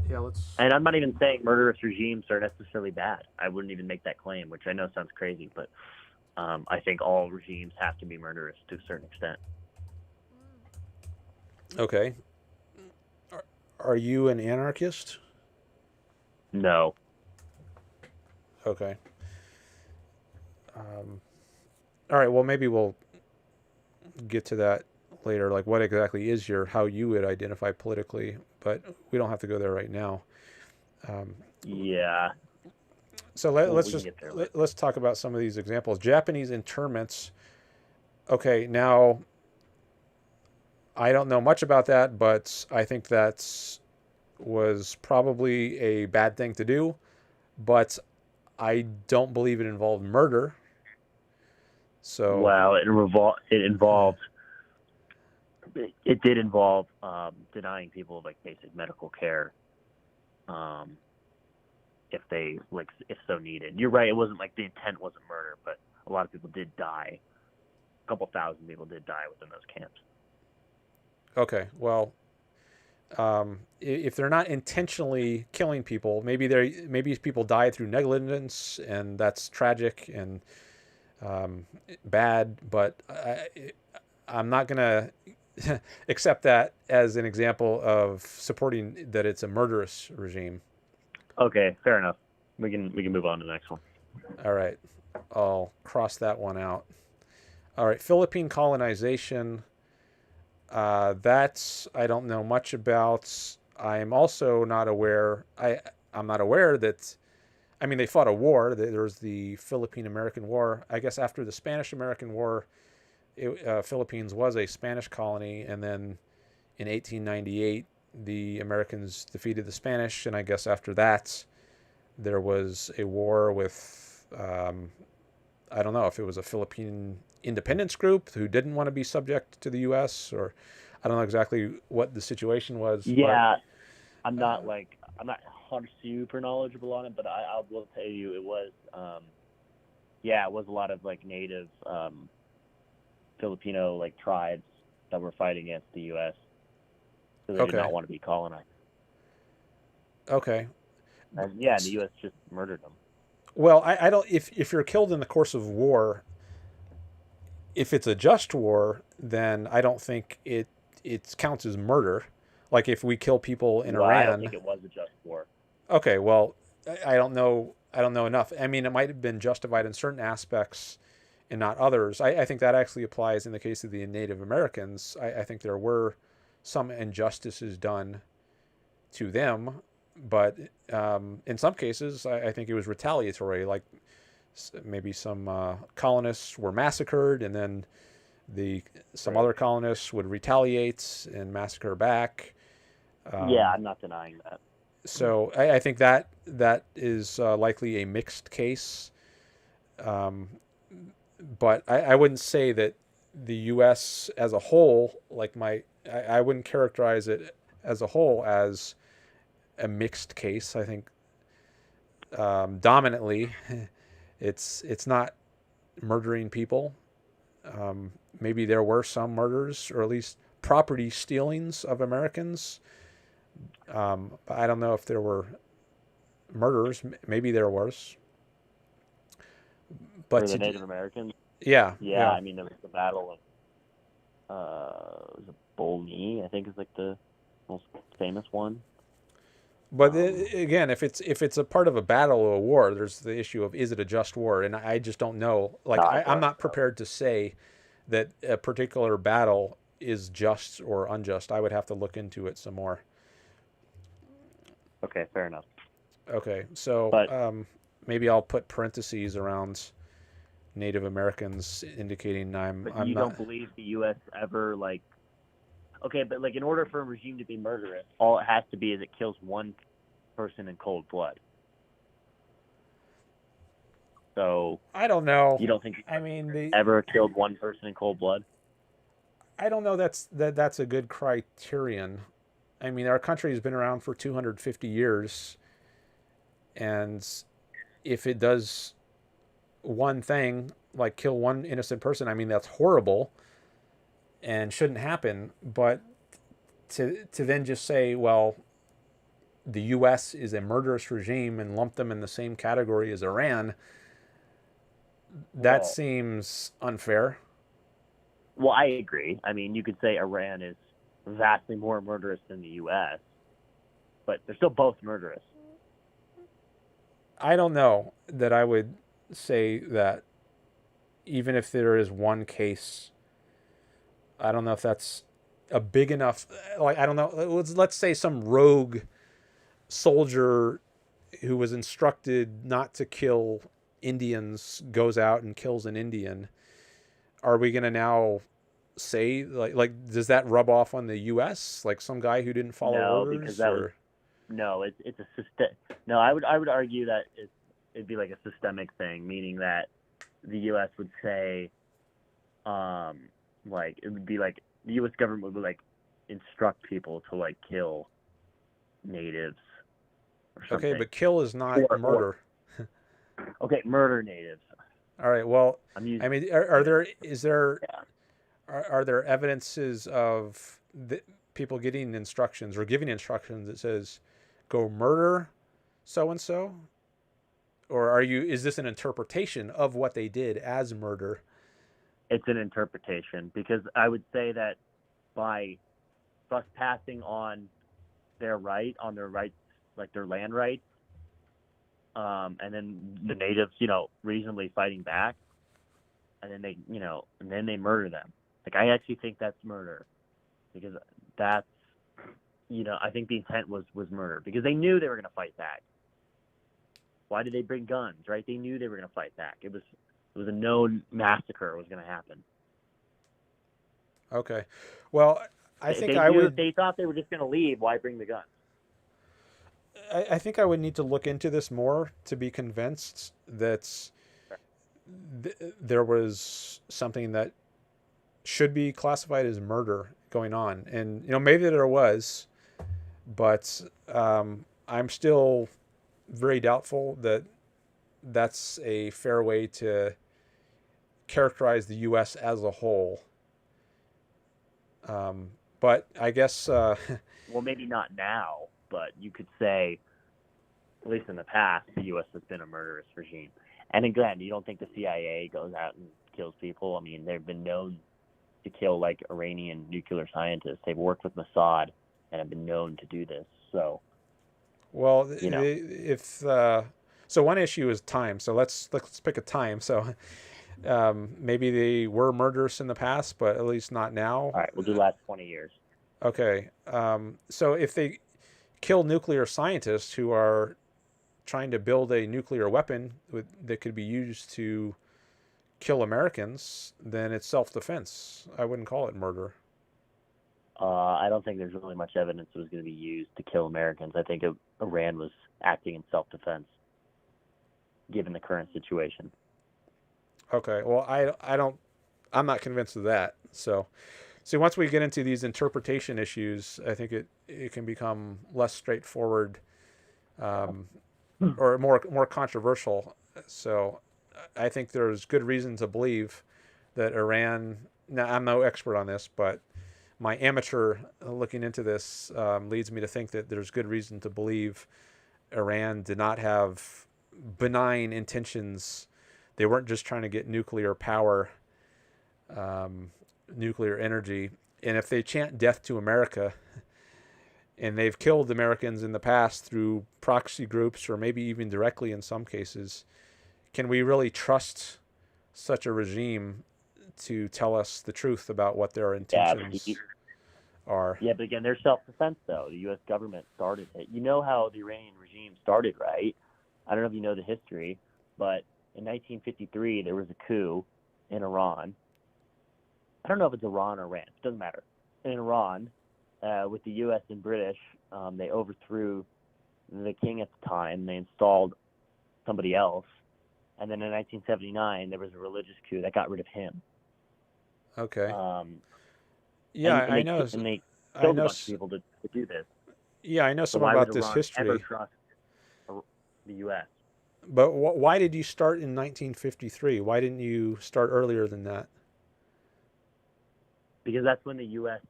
Yeah, let's. And I'm not even saying murderous regimes are necessarily bad. I wouldn't even make that claim, which I know sounds crazy, but I think all regimes have to be murderous to a certain extent. Okay. Are you an anarchist? No. Okay. All right. Well, maybe we'll get to that later. Like, what exactly is how you would identify politically? But we don't have to go there right now. Yeah. So let's talk about some of these examples. Japanese internments. Okay, now I don't know much about that, but I think was probably a bad thing to do. But I don't believe it involved murder. So well, it did involve denying people basic medical care, if they if so needed. You're right. It wasn't the intent wasn't murder, but a lot of people did die. A couple thousand people did die within those camps. Okay, well, if they're not intentionally killing people, maybe people died through negligence, and that's tragic and bad. But I'm not gonna accept that as an example of supporting that it's a murderous regime. Okay, fair enough. We can move on to the next one. All right, I'll cross that one out. All right, Philippine colonization. That's I don't know much about. I'm also not aware. I'm not aware that. I mean, they fought a war. There was the Philippine-American War. I guess after the Spanish-American War, Philippines was a Spanish colony, and then in 1898, the Americans defeated the Spanish, and I guess after that, there was a war with, I don't know if it was a Philippine independence group who didn't want to be subject to the U.S., or I don't know exactly what the situation was. Yeah, but, I'm not super knowledgeable on it, but I will tell you it was, it was a lot of native Filipino like tribes that were fighting against the U.S. So they did not want to be colonized. Okay. And yeah, the U.S. just murdered them. Well, I don't. If you're killed in the course of war, if it's a just war, then I don't think it counts as murder. Like if we kill people in Iran. I don't think it was a just war. Okay, well, I don't know. I don't know enough. I mean, it might have been justified in certain aspects and not others. I think that actually applies in the case of the Native Americans. I think there were some injustices done to them, but in some cases, I think it was retaliatory. Like maybe some colonists were massacred, and then some other colonists would retaliate and massacre back. Yeah, I'm not denying that. So I think that is likely a mixed case. But I wouldn't say that the U.S. as a whole, I wouldn't characterize it as a whole as a mixed case. I think dominantly it's not murdering people. Maybe there were some murders, or at least property stealings of Americans. But I don't know if there were murders. Maybe there was. But for the Native Americans? Yeah. I mean, there was the battle of was it Bull Knee, I think is like the most famous one. But again, if it's a part of a battle or a war, there's the issue of, is it a just war? And I just don't know. I'm not prepared to say that a particular battle is just or unjust. I would have to look into it some more. Okay, fair enough. Okay, so maybe I'll put parentheses around Native Americans indicating I'm not... don't believe the U.S. ever, okay, but in order for a regime to be murderous, all it has to be is it kills one person in cold blood. So I don't know. You don't think ever killed one person in cold blood? I don't know that's a good criterion. I mean, our country has been around for 250 years, and if it does one thing, like kill one innocent person, I mean, that's horrible and shouldn't happen. But to then just say, well, the U.S. is a murderous regime and lump them in the same category as Iran, that seems unfair. Well, I agree. I mean, you could say Iran is vastly more murderous than the U.S., but they're still both murderous. I don't know that I would say that, even if there is one case. I don't know if that's a big enough, I don't know, let's say some rogue soldier who was instructed not to kill Indians goes out and kills an Indian. Are we going to now say, does that rub off on the U.S.? Like some guy who didn't follow orders? Because it's a system. No, I would argue that it'd be like a systemic thing, meaning that the U.S. would say, it would be like the U.S. government would instruct people to kill natives or something. Okay, but kill is not murder. Okay, murder natives. All right. Well, I mean, are there evidences of people getting instructions or giving instructions that says, go murder so and so? Or is this an interpretation of what they did as murder? It's an interpretation, because I would say that by trespassing on their rights, like their land rights, and then the natives, reasonably fighting back, and then they murder them. I actually think that's murder, because that's, I think the intent was murder, because they knew they were going to fight back. Why did they bring guns, right? They knew they were going to fight back. It was a known massacre was going to happen. Okay. Well, They thought they were just going to leave. Why bring the guns? I think I would need to look into this more to be convinced that there was something that should be classified as murder going on. And, maybe there was, but I'm still very doubtful that that's a fair way to characterize the U.S. as a whole. But I guess, Well, maybe not now, but you could say, at least in the past, the U.S. has been a murderous regime. And again, you don't think the CIA goes out and kills people? I mean, they've been known to kill like Iranian nuclear scientists. They've worked with Mossad and have been known to do this. So, well, you know, if so, one issue is time. So let's pick a time. So maybe they were murderous in the past, but at least not now. all right, we'll do the last 20 years. Okay. So if they kill nuclear scientists who are trying to build a nuclear weapon that could be used to kill Americans, then it's self-defense. I wouldn't call it murder. I don't think there's really much evidence it was going to be used to kill Americans. I think Iran was acting in self-defense, given the current situation. Okay. Well, I'm not convinced of that. So, see, once we get into these interpretation issues, I think it can become less straightforward, or more controversial. So, I think there's good reason to believe that Iran. Now, I'm no expert on this, but my amateur looking into this leads me to think that there's good reason to believe Iran did not have benign intentions. They weren't just trying to get nuclear power, nuclear energy. And if they chant death to America, and they've killed Americans in the past through proxy groups or maybe even directly in some cases, can we really trust such a regime to tell us the truth about what their intentions are? Yeah, but again, they're self-defense, though. The U.S. government started it. You know how the Iranian regime started, right? I don't know if you know the history, but in 1953, there was a coup in Iran. I don't know if it's Iran or Iran. It doesn't matter. In Iran, with the U.S. and British, they overthrew the king at the time. They installed somebody else. And then in 1979, there was a religious coup that got rid of him. Okay. Yeah, I know. And they killed a bunch of people to do this. Yeah, I know So some why about would this Iran history. ever trust the U.S.? But why did you start in 1953? Why didn't you start earlier than that? Because that's when the U.S.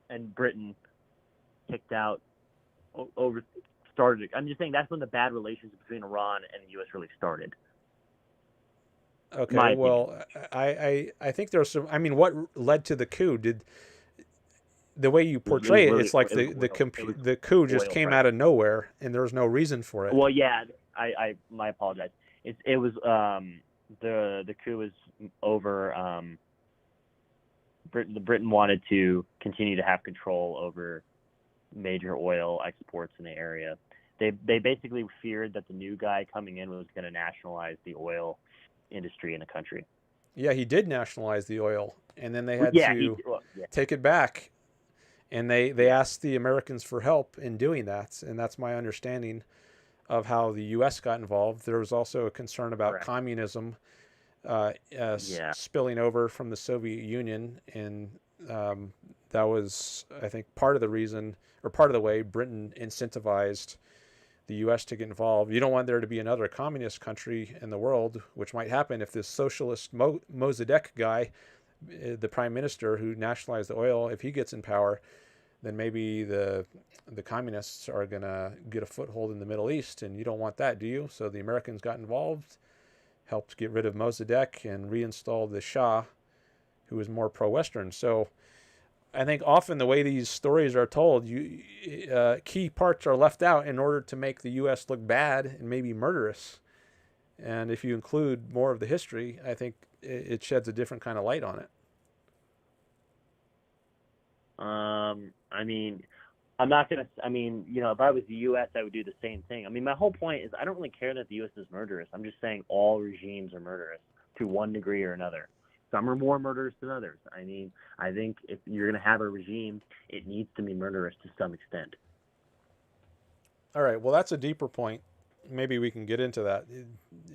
and Britain kicked out started. I'm just saying that's when the bad relations between Iran and the U.S. really started. Okay, well, I think there's some. I mean, what led to the coup? Did the way you portray it, it's like the coup just came out of nowhere and there was no reason for it. Well, yeah, I apologize. It was the coup was over. Britain wanted to continue to have control over major oil exports in the area. They basically feared that the new guy coming in was going to nationalize the oil industry in the country. Yeah, he did nationalize the oil, and then they had to take it back. And they asked the Americans for help in doing that, and that's my understanding of how the U.S. got involved. There was also a concern about communism spilling over from the Soviet Union, and that was, I think, part of the reason, or part of the way Britain incentivized the U.S. to get involved. You don't want there to be another communist country in the world, which might happen if this socialist Mossadegh guy, the prime minister who nationalized the oil, if he gets in power, then maybe the communists are going to get a foothold in the Middle East, and you don't want that, do you? So the Americans got involved, helped get rid of Mossadegh, and reinstalled the Shah, who was more pro-Western. So I think often the way these stories are told, key parts are left out in order to make the U.S. look bad and maybe murderous. And if you include more of the history, I think it sheds a different kind of light on it. I mean, I'm not going to, if I was the U.S., I would do the same thing. I mean, my whole point is I don't really care that the U.S. is murderous. I'm just saying all regimes are murderous to one degree or another. Some are more murderous than others. I mean, I think if you're going to have a regime, it needs to be murderous to some extent. All right. Well, that's a deeper point. Maybe we can get into that.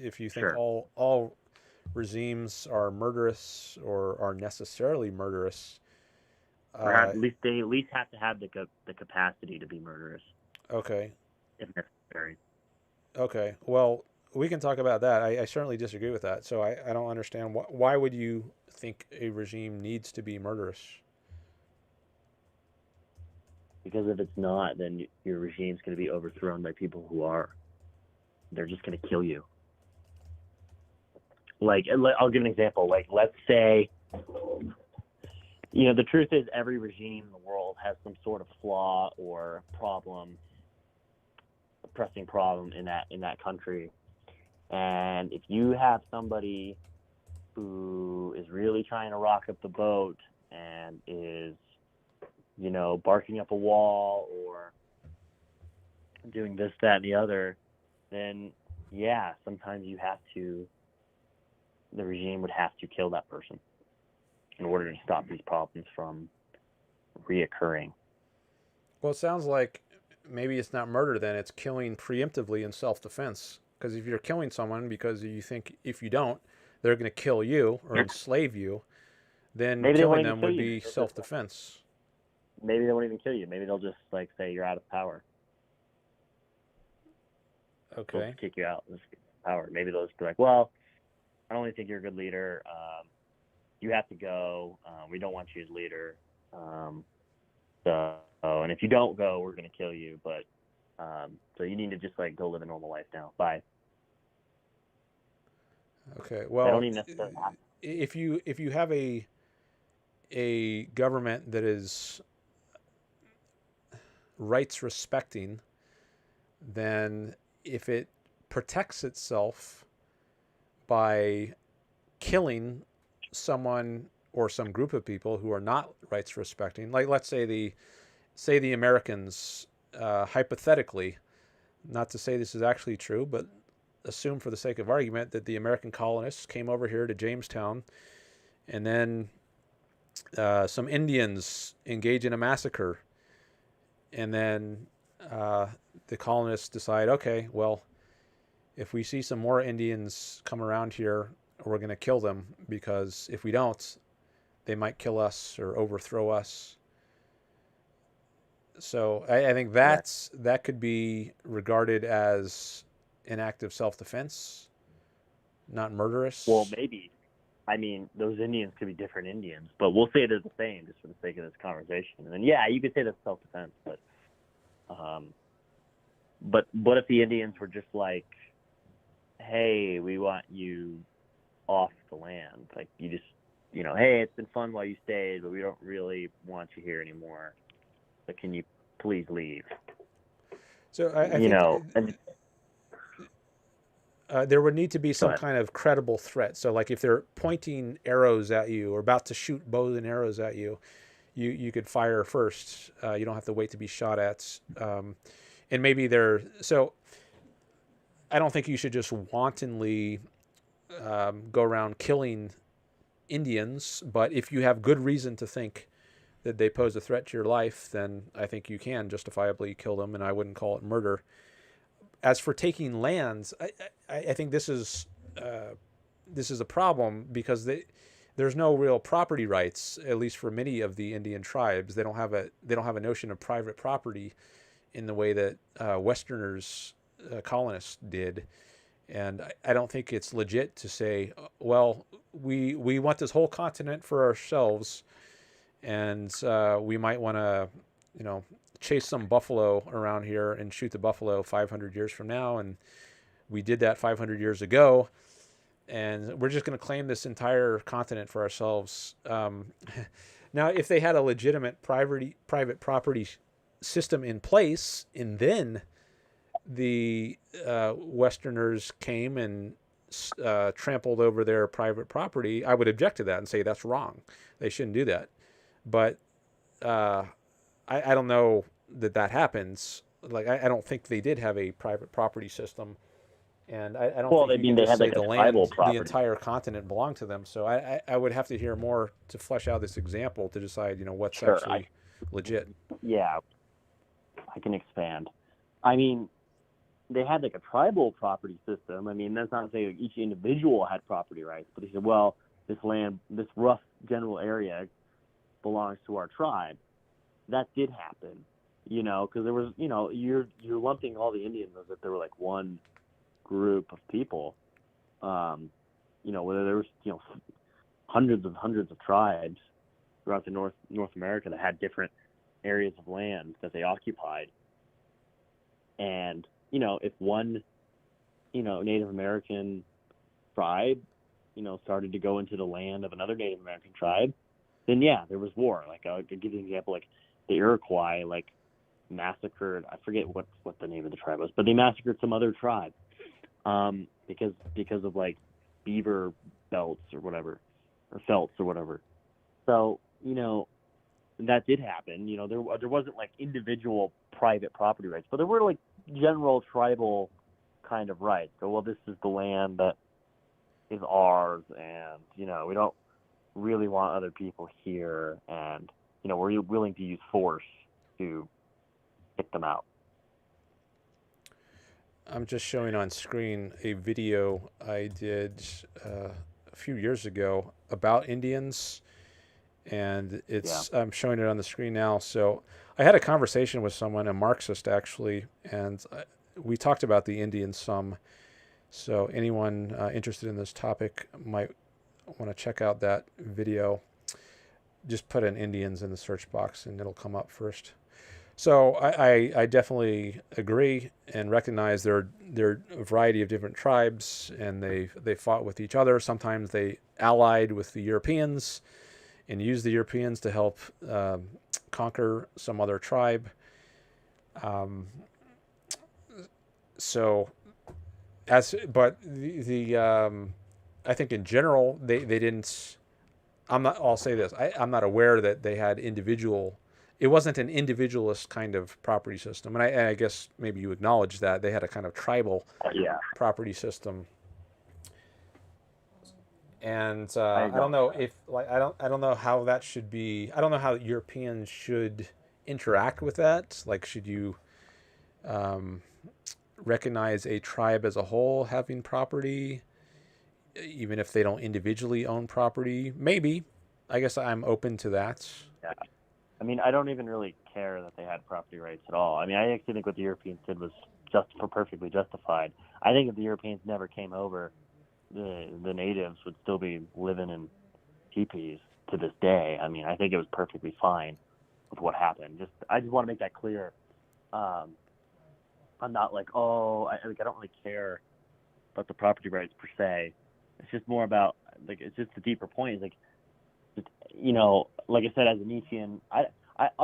If you think all regimes are murderous or are necessarily murderous. Or at least they have to have the capacity to be murderous. Okay. If necessary. Okay. Well, we can talk about that. I certainly disagree with that. So I don't understand why would you think a regime needs to be murderous? Because if it's not, then your regime's going to be overthrown by people who are. They're just going to kill you. Like, I'll give an example. Like, let's say, the truth is every regime in the world has some sort of flaw or problem, a pressing problem in that country. And if you have somebody who is really trying to rock up the boat and is, barking up a wall or doing this, that, and the other, then yeah, sometimes the regime would have to kill that person in order to stop these problems from reoccurring. Well, it sounds like maybe it's not murder then, it's killing preemptively in self-defense. Because if you're killing someone because you think if you don't, they're going to kill you or enslave you, then Maybe killing them would be self-defense. Maybe they won't even kill you. Maybe they'll just say you're out of power. Okay. They'll just kick you out of power. Maybe they'll just be like, well, I don't really think you're a good leader. You have to go. We don't want you as leader. And if you don't go, we're going to kill you. But so you need to just go live a normal life now. Bye. Okay. They Well, don't even necessarily have to. if you have a government that is rights respecting, then if it protects itself by killing someone or some group of people who are not rights respecting, like let's say the Americans, hypothetically, not to say this is actually true, but assume for the sake of argument that the American colonists came over here to Jamestown, and then some Indians engage in a massacre, and then the colonists decide, okay, well, if we see some more Indians come around here, we're going to kill them, because if we don't, they might kill us or overthrow us. So I think that could be regarded as an act of self-defense, not murderous. Well, maybe. I mean, those Indians could be different Indians, but we'll say they're the same just for the sake of this conversation. And then, yeah, you could say that's self-defense, but what if the Indians were just like, hey, we want you off the land. Like, you just, hey, it's been fun while you stayed, but we don't really want you here anymore. But can you please leave? So I think there would need to be some kind of credible threat. So like if they're pointing arrows at you or about to shoot bows and arrows at you, you could fire first. You don't have to wait to be shot at. And maybe so I don't think you should just wantonly go around killing Indians, but if you have good reason to think that they pose a threat to your life, then I think you can justifiably kill them, and I wouldn't call it murder. As for taking lands, I think this is a problem, because there's no real property rights, at least for many of the Indian tribes. They don't have a notion of private property in the way that Westerners, colonists did. And I don't think it's legit to say, well, we want this whole continent for ourselves, and we might want to, chase some buffalo around here and shoot the buffalo 500 years from now, and we did that 500 years ago, and we're just going to claim this entire continent for ourselves. Now, if they had a legitimate private property system in place, and then the Westerners came and trampled over their private property, I would object to that and say that's wrong. They shouldn't do that. But I don't know that happens. Like, I don't think they did have a private property system, and I don't think you can just say the land, the entire continent belonged to them. So I would have to hear more to flesh out this example to decide, what's actually legit. Yeah, I can expand. I mean, they had a tribal property system. I mean, that's not to say each individual had property rights, but they said, well, this land, this rough general area belongs to our tribe. That did happen, because there was, you're lumping all the Indians as if they were one group of people, whether there was, hundreds of tribes throughout the North America that had different areas of land that they occupied. And, if one, Native American tribe, started to go into the land of another Native American tribe, then yeah, there was war. Like, I'll give you an example, like the Iroquois, like, massacred, I forget what the name of the tribe was, but they massacred some other tribe, because of like beaver belts or whatever, or felts or whatever. So, that did happen. There wasn't like individual private property rights, but there were like general tribal kind of rights. So, well, this is the land that is ours, and we don't really want other people here, and we're willing to use force to kick them out. I'm just showing on screen a video I did a few years ago about Indians, and I'm showing it on the screen now. So I had a conversation with someone, a Marxist actually, and we talked about the Indians some. So anyone interested in this topic might want to check out that video. Just put in Indians in the search box and it'll come up first. So I definitely agree and recognize there are a variety of different tribes, and they fought with each other. Sometimes they allied with the Europeans and used the Europeans to help conquer some other tribe. But I think in general they didn't. I'll say this. I'm not aware that they had individual. It wasn't an individualist kind of property system, and I guess maybe you acknowledge that they had a kind of tribal property system. And I don't know if I don't know how that should be. I don't know how Europeans should interact with that. Like, should you recognize a tribe as a whole having property, even if they don't individually own property? Maybe. I guess I'm open to that. Yeah. I mean, I don't even really care that they had property rights at all. I mean, I actually think what the Europeans did was perfectly justified. I think if the Europeans never came over, the natives would still be living in teepees to this day. I mean, I think it was perfectly fine with what happened. I just want to make that clear. I'm not like, I don't really care about the property rights per se. It's just more about, like, it's just the deeper point. Is like, like I said, as a Nietzschean, I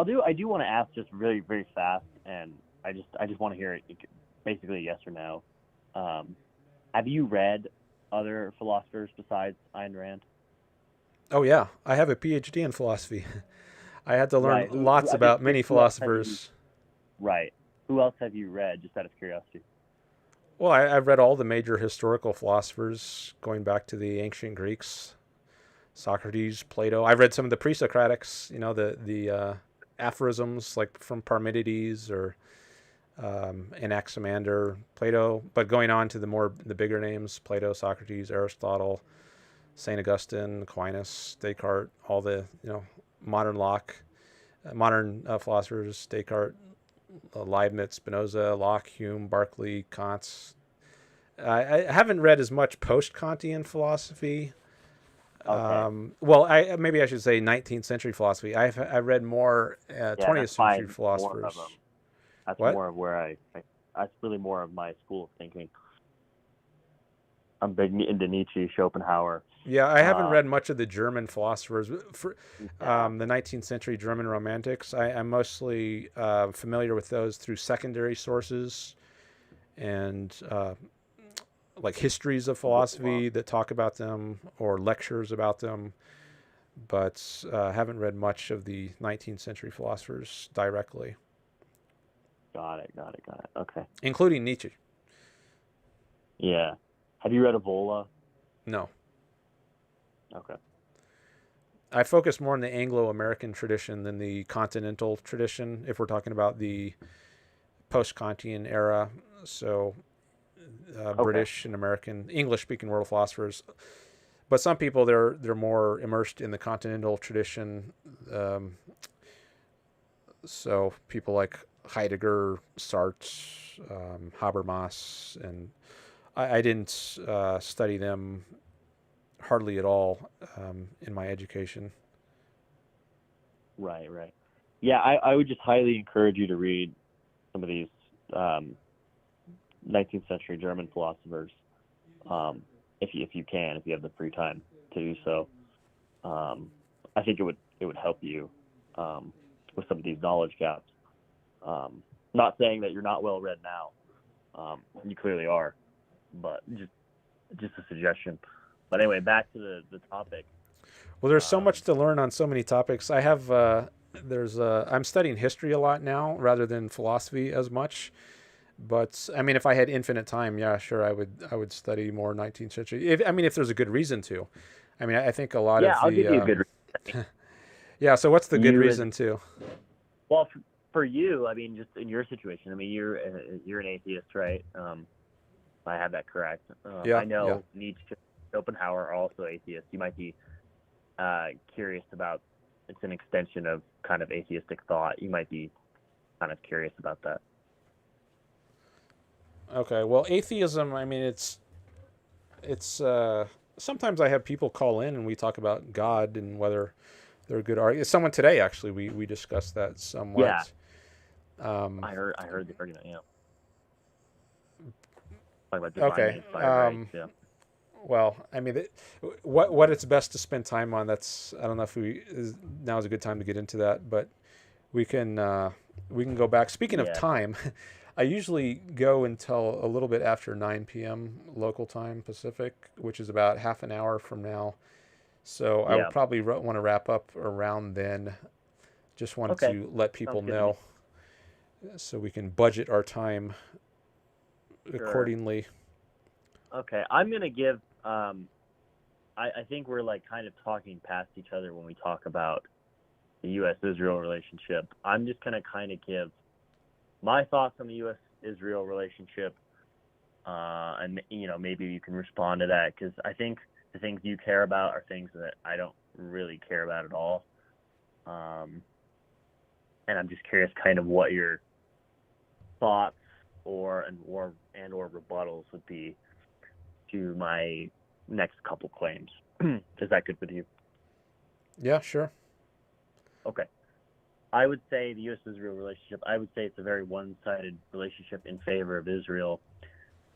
do want to ask just really, very fast, and I just want to hear it, basically a yes or no. Have you read other philosophers besides Ayn Rand? Oh yeah, I have a PhD in philosophy. I had to learn lots about many philosophers. Right. Who else have you read, just out of curiosity? Well, I've read all the major historical philosophers, going back to the ancient Greeks, Socrates, Plato. I've read some of the pre-Socratics, the aphorisms, like from Parmenides or Anaximander, Plato. But going on to the bigger names: Plato, Socrates, Aristotle, Saint Augustine, Aquinas, Descartes, all the modern philosophers: Descartes, Leibniz, Spinoza, Locke, Hume, Berkeley, Kant. I haven't read as much post-Kantian philosophy. Okay. Well, maybe I should say 19th century philosophy. I've read more 20th century philosophers. That's more of where that's really more of my school of thinking. I'm big into Nietzsche, Schopenhauer. Yeah, I haven't read much of the German philosophers. The 19th century German romantics, I'm mostly familiar with those through secondary sources and like histories of philosophy that talk about them, or lectures about them, but haven't read much of the 19th century philosophers directly. Got it. Okay. Including Nietzsche. Yeah. Have you read Evola? No. Okay. I focus more on the Anglo-American tradition than the continental tradition, if we're talking about the post-Kantian era. So British and American, English-speaking world philosophers. But some people, they're more immersed in the continental tradition. So people like Heidegger, Sartre, Habermas, and I didn't study them hardly at all in my education. Right. Yeah, I would just highly encourage you to read some of these 19th century German philosophers, if you can, if you have the free time to do so. I think it would help you with some of these knowledge gaps. Not saying that you're not well read now. You clearly are, but just a suggestion. But anyway, back to the topic. Well, there's so much to learn on so many topics. I have I'm studying history a lot now rather than philosophy as much. But I mean, if I had infinite time, yeah, sure, I would study more 19th century. If there's a good reason to. I mean, I think a lot of the. I'll give you a good reason. Yeah. So what's the good reason to? Well, for you, I mean, just in your situation, I mean, you're an atheist, right? I have that correct. Yeah. I know Yeah. Nietzsche, Schopenhauer are also atheists. You might be curious about. It's an extension of kind of atheistic thought. You might be kind of curious about that. Okay. Well, atheism. I mean, it's. Sometimes I have people call in and we talk about God and whether they're good arguments. Someone today actually we discussed that somewhat. Yeah. I heard the argument. Yeah. Talk about divine Okay. inspired rights, yeah. Well, I mean, what it's best to spend time on. That's I don't know if now is a good time to get into that, but we can go back. Speaking of time, I usually go until a little bit after 9 p.m. local time Pacific, which is about half an hour from now. So I would probably want to wrap up around then. Just wanted to let people know so we can budget our time accordingly. Okay, I'm going to give, I think we're like kind of talking past each other when we talk about the U.S.-Israel relationship. I'm just going to kind of give my thoughts on the U.S.-Israel relationship, and, maybe you can respond to that, because I think the things you care about are things that I don't really care about at all. And I'm just curious kind of what your thoughts or rebuttals would be to my next couple claims. Is that good with you? Yeah, sure. Okay. I would say the U.S.-Israel relationship, I would say it's a very one-sided relationship in favor of Israel.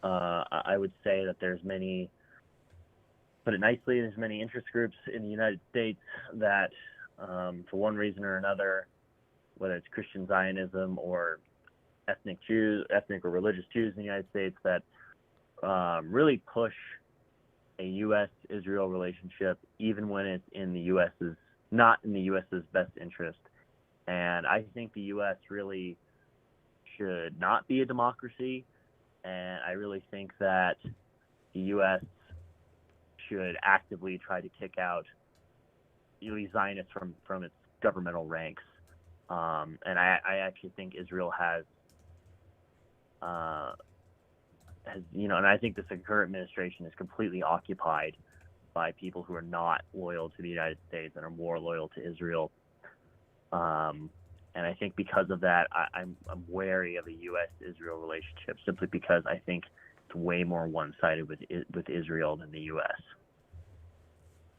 I would say that there's many, put it nicely, there's many interest groups in the United States that, for one reason or another, whether it's Christian Zionism or ethnic or religious Jews in the United States, that really push a U.S.-Israel relationship, even when it's not in the U.S.'s best interest. And I think the U.S. really should not be a democracy, and I really think that the U.S. should actively try to kick out Zionists from its governmental ranks. And I actually think Israel has, and I think this current administration is completely occupied by people who are not loyal to the United States and are more loyal to Israel. And I think because of that, I'm wary of a U.S.-Israel relationship, simply because I think it's way more one-sided with Israel than the U.S.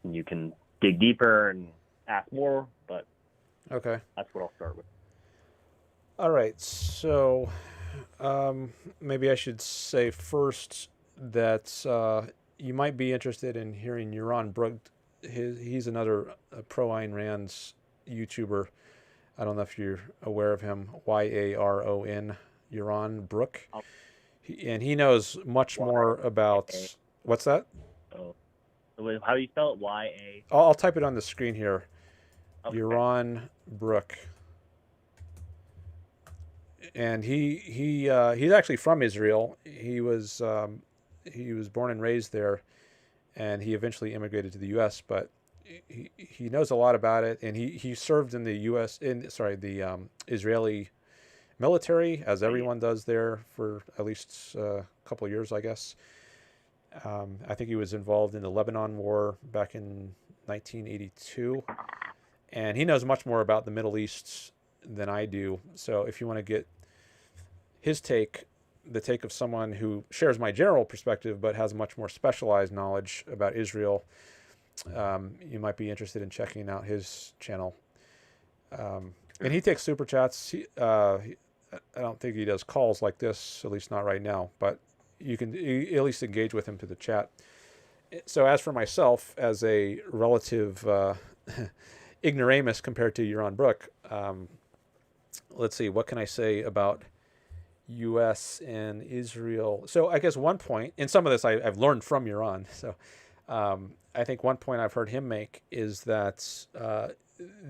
And you can dig deeper and ask more, but okay, that's what I'll start with. All right, so maybe I should say first that you might be interested in hearing Yaron Brook. He's another pro-Ayn Rand's YouTuber. I don't know if you're aware of him. Yaron, Yaron Brook. He knows much more about... What's that? Oh. How do you spell it? Y-A? I'll type it on the screen here. Okay. Yaron Brook. And he's actually from Israel. He was born and raised there, and he eventually immigrated to the U.S., but he knows a lot about it, and he served in the Israeli military, as everyone does there, for at least a couple of years, I guess. I think he was involved in the Lebanon War back in 1982, and he knows much more about the Middle East than I do. So if you want to get his take, the take of someone who shares my general perspective but has much more specialized knowledge about Israel, you might be interested in checking out his channel. And he takes super chats. I don't think he does calls like this, at least not right now. But you can at least engage with him through the chat. So as for myself, as a relative ignoramus compared to Yaron Brook, let's see, what can I say about U.S. and Israel? So I guess one point, and some of this I've learned from Yaron. So I think one point I've heard him make is that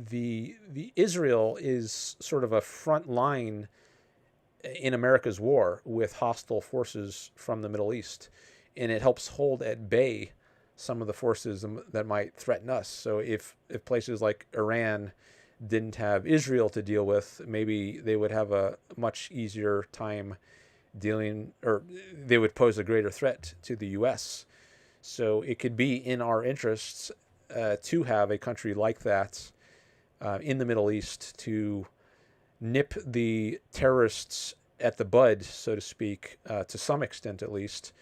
the Israel is sort of a front line in America's war with hostile forces from the Middle East, and it helps hold at bay some of the forces that might threaten us. So if places like Iran didn't have Israel to deal with, maybe they would have a much easier time dealing, or they would pose a greater threat to the U.S. So it could be in our interests to have a country like that in the Middle East to nip the terrorists at the bud, so to speak, to some extent at least.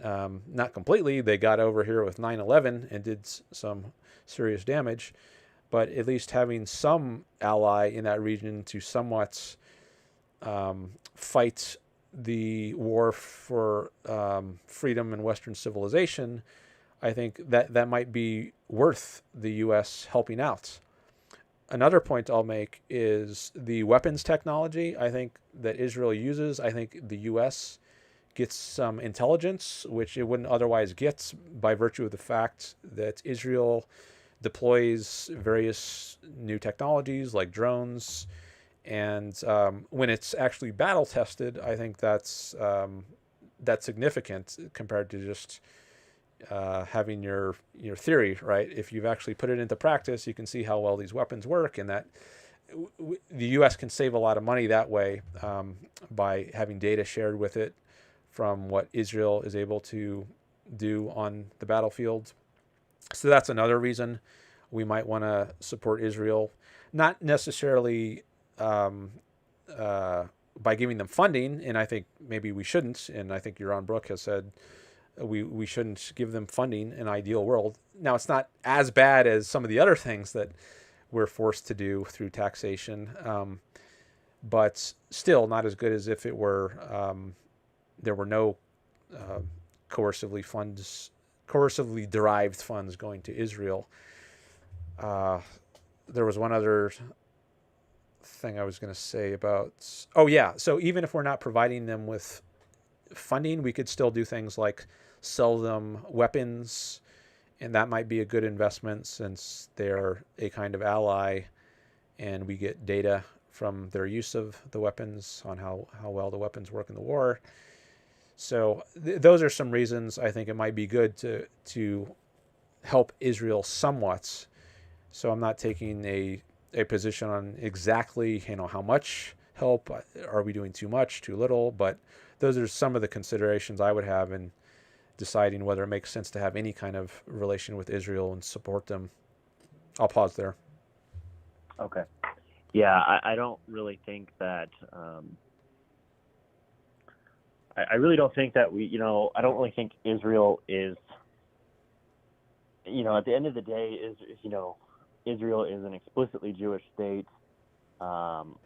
Not completely. They got over here with 9/11 and did some serious damage, but at least having some ally in that region to somewhat fight the war for freedom and Western civilization, I think that might be worth the U.S. helping out. Another point I'll make is the weapons technology I think that Israel uses. I think the U.S. gets some intelligence, which it wouldn't otherwise get by virtue of the fact that Israel deploys various new technologies like drones. And when it's actually battle tested, I think that's significant compared to just having your theory, right? If you've actually put it into practice, you can see how well these weapons work, and that the U.S. can save a lot of money that way by having data shared with it from what Israel is able to do on the battlefield. So that's another reason we might want to support Israel, not necessarily by giving them funding, and I think maybe we shouldn't, and I think Yaron Brook has said we shouldn't give them funding in an ideal world. Now, it's not as bad as some of the other things that we're forced to do through taxation, but still not as good as if it were there were no coercively derived funds going to Israel. There was one other thing I was going to say about, so even if we're not providing them with funding, we could still do things like sell them weapons, and that might be a good investment since they're a kind of ally and we get data from their use of the weapons on how well the weapons work in the war. So those are some reasons I think it might be good to help Israel somewhat. So I'm not taking a position on exactly how much help. Are we doing too much, too little? But those are some of the considerations I would have in deciding whether it makes sense to have any kind of relation with Israel and support them. I'll pause there. Okay. Yeah, I don't really think that I really don't think that I don't really think Israel is, at the end of the day, Israel is an explicitly Jewish state. I'm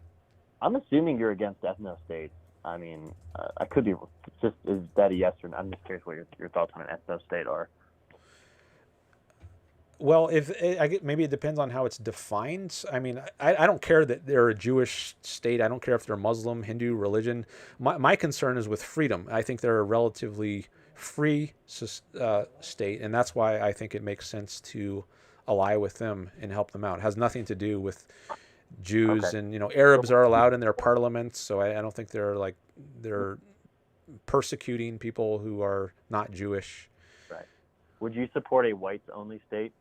assuming you're against ethno-states. I mean, I could be just, is that a yes or no? I'm just curious what your thoughts on an ethno-state are. Well, maybe it depends on how it's defined. I mean, I don't care that they're a Jewish state. I don't care if they're Muslim, Hindu, religion. My concern is with freedom. I think they're a relatively free state, and that's why I think it makes sense to ally with them and help them out. It has nothing to do with Jews. Okay. And Arabs are allowed in their parliaments, so I don't think they're persecuting people who are not Jewish. Right. Would you support a whites-only state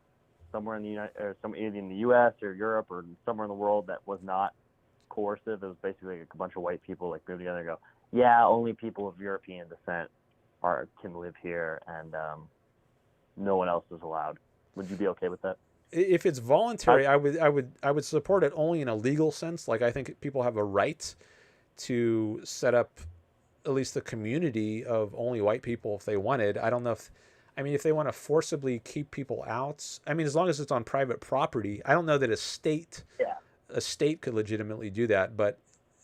somewhere in the either in the U.S. or Europe or somewhere in the world that was not coercive? It was basically like a bunch of white people moved together and go, yeah, only people of European descent can live here, and no one else is allowed. Would you be okay with that? If it's voluntary, I would support it only in a legal sense. Like, I think people have a right to set up at least the community of only white people if they wanted. I don't know if they want to forcibly keep people out. I mean, as long as it's on private property, I don't know that a state a state could legitimately do that, but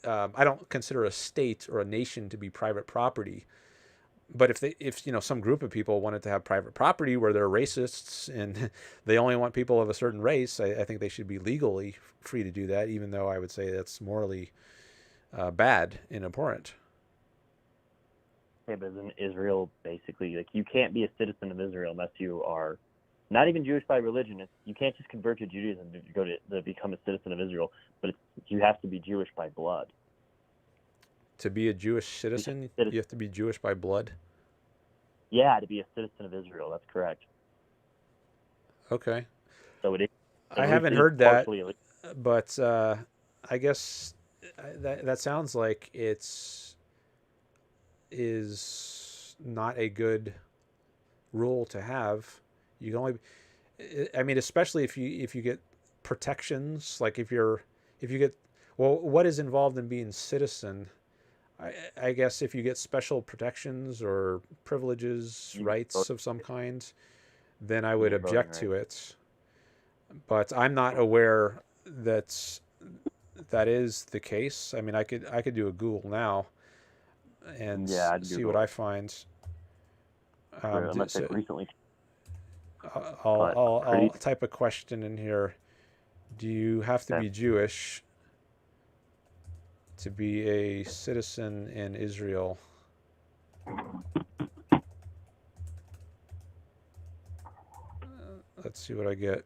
I don't consider a state or a nation to be private property. But if some group of people wanted to have private property where they're racists and they only want people of a certain race, I think they should be legally free to do that, even though I would say that's morally bad and abhorrent. Yeah, but isn't Israel basically, like, you can't be a citizen of Israel unless you are not even Jewish by religion. You can't just convert to Judaism to become a citizen of Israel, but you have to be Jewish by blood. To be a Jewish citizen, you have to be Jewish by blood? Yeah, to be a citizen of Israel. That's correct. Okay. So it is. I haven't heard that, but I guess that sounds like is not a good rule to have. You can only, I mean, especially if you get protections, like if you get, well, what is involved in being citizen? I guess if you get special protections or privileges, rights of some kind, then I would object to it. But I'm not aware that is the case. I mean, I could do a Google now and see what I find. Recently. I'll type a question in here. Do you have to be Jewish to be a citizen in Israel? Let's see what I get.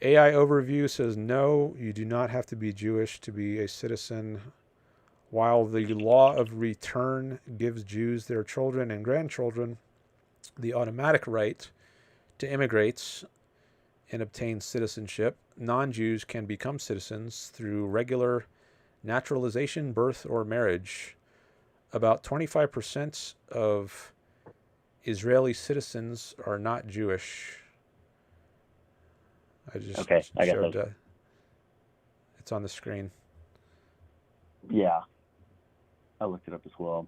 AI Overview says, no, you do not have to be Jewish to be a citizen. While the law of return gives Jews their children and grandchildren the automatic right to immigrate and obtain citizenship, non-Jews can become citizens through regular naturalization, birth, or marriage. About 25% of Israeli citizens are not Jewish. I just showed that. It's on the screen. Yeah. I looked it up as well.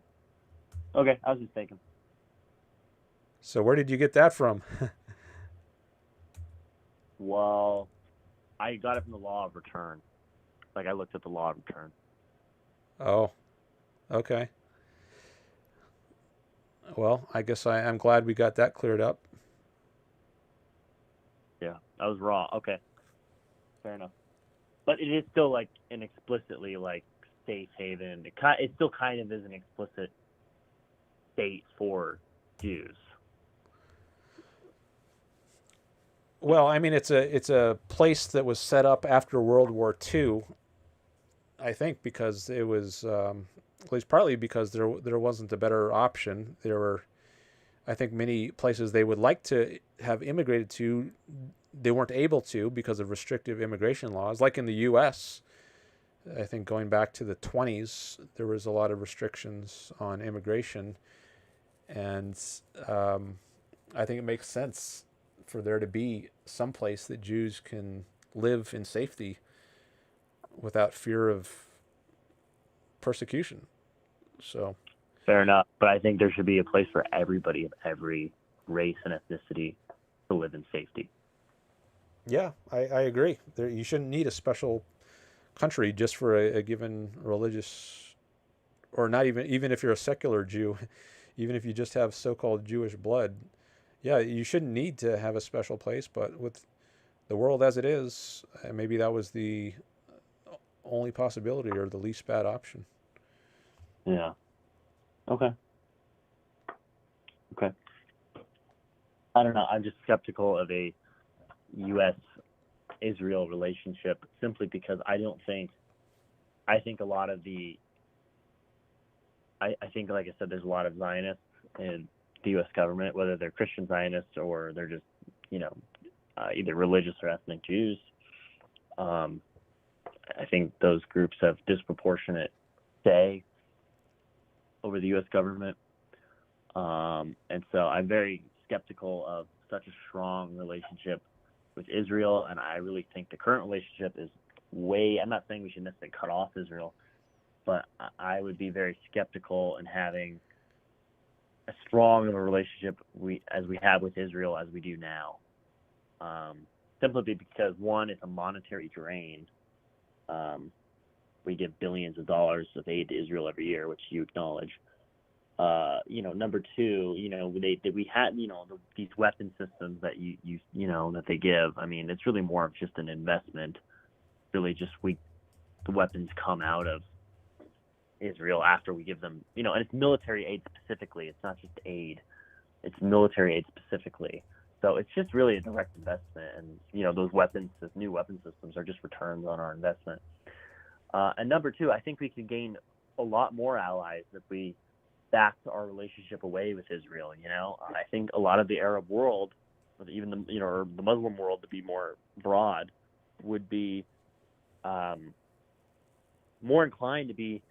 Okay, I was just thinking. So where did you get that from? Well, I got it from the law of return. Like, I looked at the law of return. Oh, okay. Well, I guess I'm glad we got that cleared up. Yeah, I was wrong. Okay, fair enough. But it is still like an explicitly like safe haven. It still kind of is an explicit state for Jews. Well, I mean, it's a place that was set up after World War II. I think because it was, at least partly because there wasn't a better option. There were, I think, many places they would like to have immigrated to, they weren't able to because of restrictive immigration laws. Like in the U.S., I think going back to the 20s, there was a lot of restrictions on immigration, and I think it makes sense for there to be some place that Jews can live in safety without fear of persecution. So fair enough, but I think there should be a place for everybody of every race and ethnicity to live in safety. Yeah, I agree. You shouldn't need a special country just for a given religious, or not even if you're a secular Jew, even if you just have so-called Jewish blood. Yeah, you shouldn't need to have a special place, but with the world as it is, maybe that was the only possibility or the least bad option. Yeah. Okay. I don't know. I'm just skeptical of a U.S.-Israel relationship simply because I think a lot of I think, like I said, there's a lot of Zionists in the U.S. government, whether they're Christian Zionists or they're just, either religious or ethnic Jews. I think those groups have disproportionate say over the U.S. government. And so I'm very skeptical of such a strong relationship with Israel, and I really think the current relationship is I'm not saying we should necessarily cut off Israel, but I would be very skeptical in having as strong of a relationship as we have with Israel as we do now. Simply because, one, it's a monetary drain We give billions of dollars of aid to Israel every year, which you acknowledge. Number two, we had, these weapon systems that that they give. I mean, it's really more of just an investment. Really, just the weapons come out of Israel after we give them, and it's military aid specifically. It's not just aid; it's military aid specifically. So it's just really a direct investment, and those weapons, those new weapon systems, are just returns on our investment. And number two, I think we could gain a lot more allies if we backed our relationship away with Israel. I think a lot of the Arab world, or even or the Muslim world, to be more broad, would be more inclined to be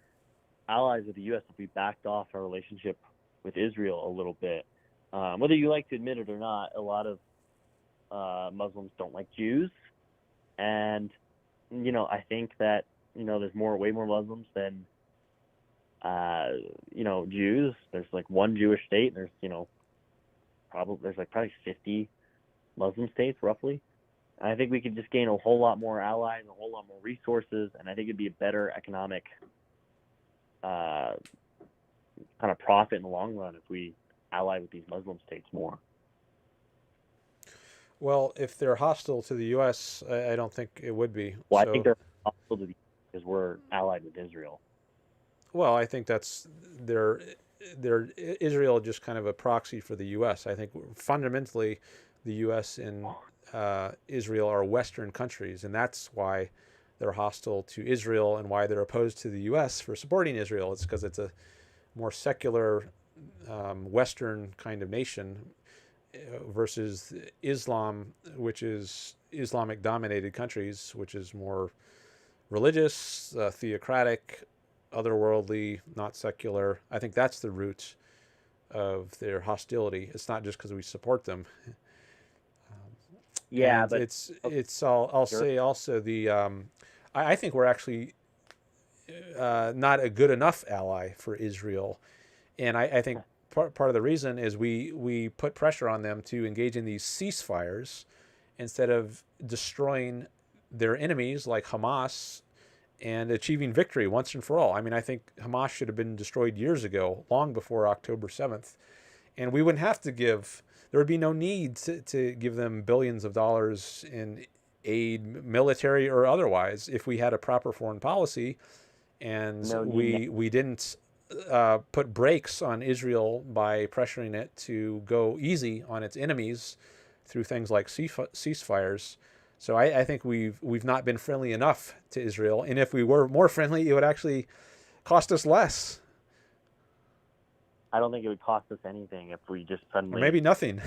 allies of the U.S. if we backed off our relationship with Israel a little bit. Whether you like to admit it or not, a lot of Muslims don't like Jews, and I think that there's way more Muslims than Jews. There's like one Jewish state. There's probably 50 Muslim states roughly. And I think we could just gain a whole lot more allies, a whole lot more resources, and I think it'd be a better economic kind of profit in the long run if we ally with these Muslim states more. Well, if they're hostile to the U.S., I don't think it would be. Well, So, I think they're hostile to the U.S. because we're allied with Israel. well, I think that's they're Israel just kind of a proxy for the U.S. I think fundamentally, the U.S. and Israel are Western countries, and that's why they're hostile to Israel and why they're opposed to the U.S. for supporting Israel. It's because it's a more secular Western kind of nation versus Islam, which is Islamic-dominated countries, which is more religious, theocratic, otherworldly, not secular. I think that's the root of their hostility. It's not just because we support them. Yeah, and but it's I'll say also I think we're actually not a good enough ally for Israel, and I think part of the reason is we put pressure on them to engage in these ceasefires instead of destroying their enemies like Hamas and achieving victory once and for all. I mean, I think Hamas should have been destroyed years ago, long before October 7th, and we wouldn't have to there would be no need to give them billions of dollars in aid, military or otherwise, if we had a proper foreign policy and we didn't put brakes on Israel by pressuring it to go easy on its enemies through things like ceasefires. So I think we've not been friendly enough to Israel, and if we were more friendly, it would actually cost us less. I don't think it would cost us anything if we just suddenly. Or maybe nothing.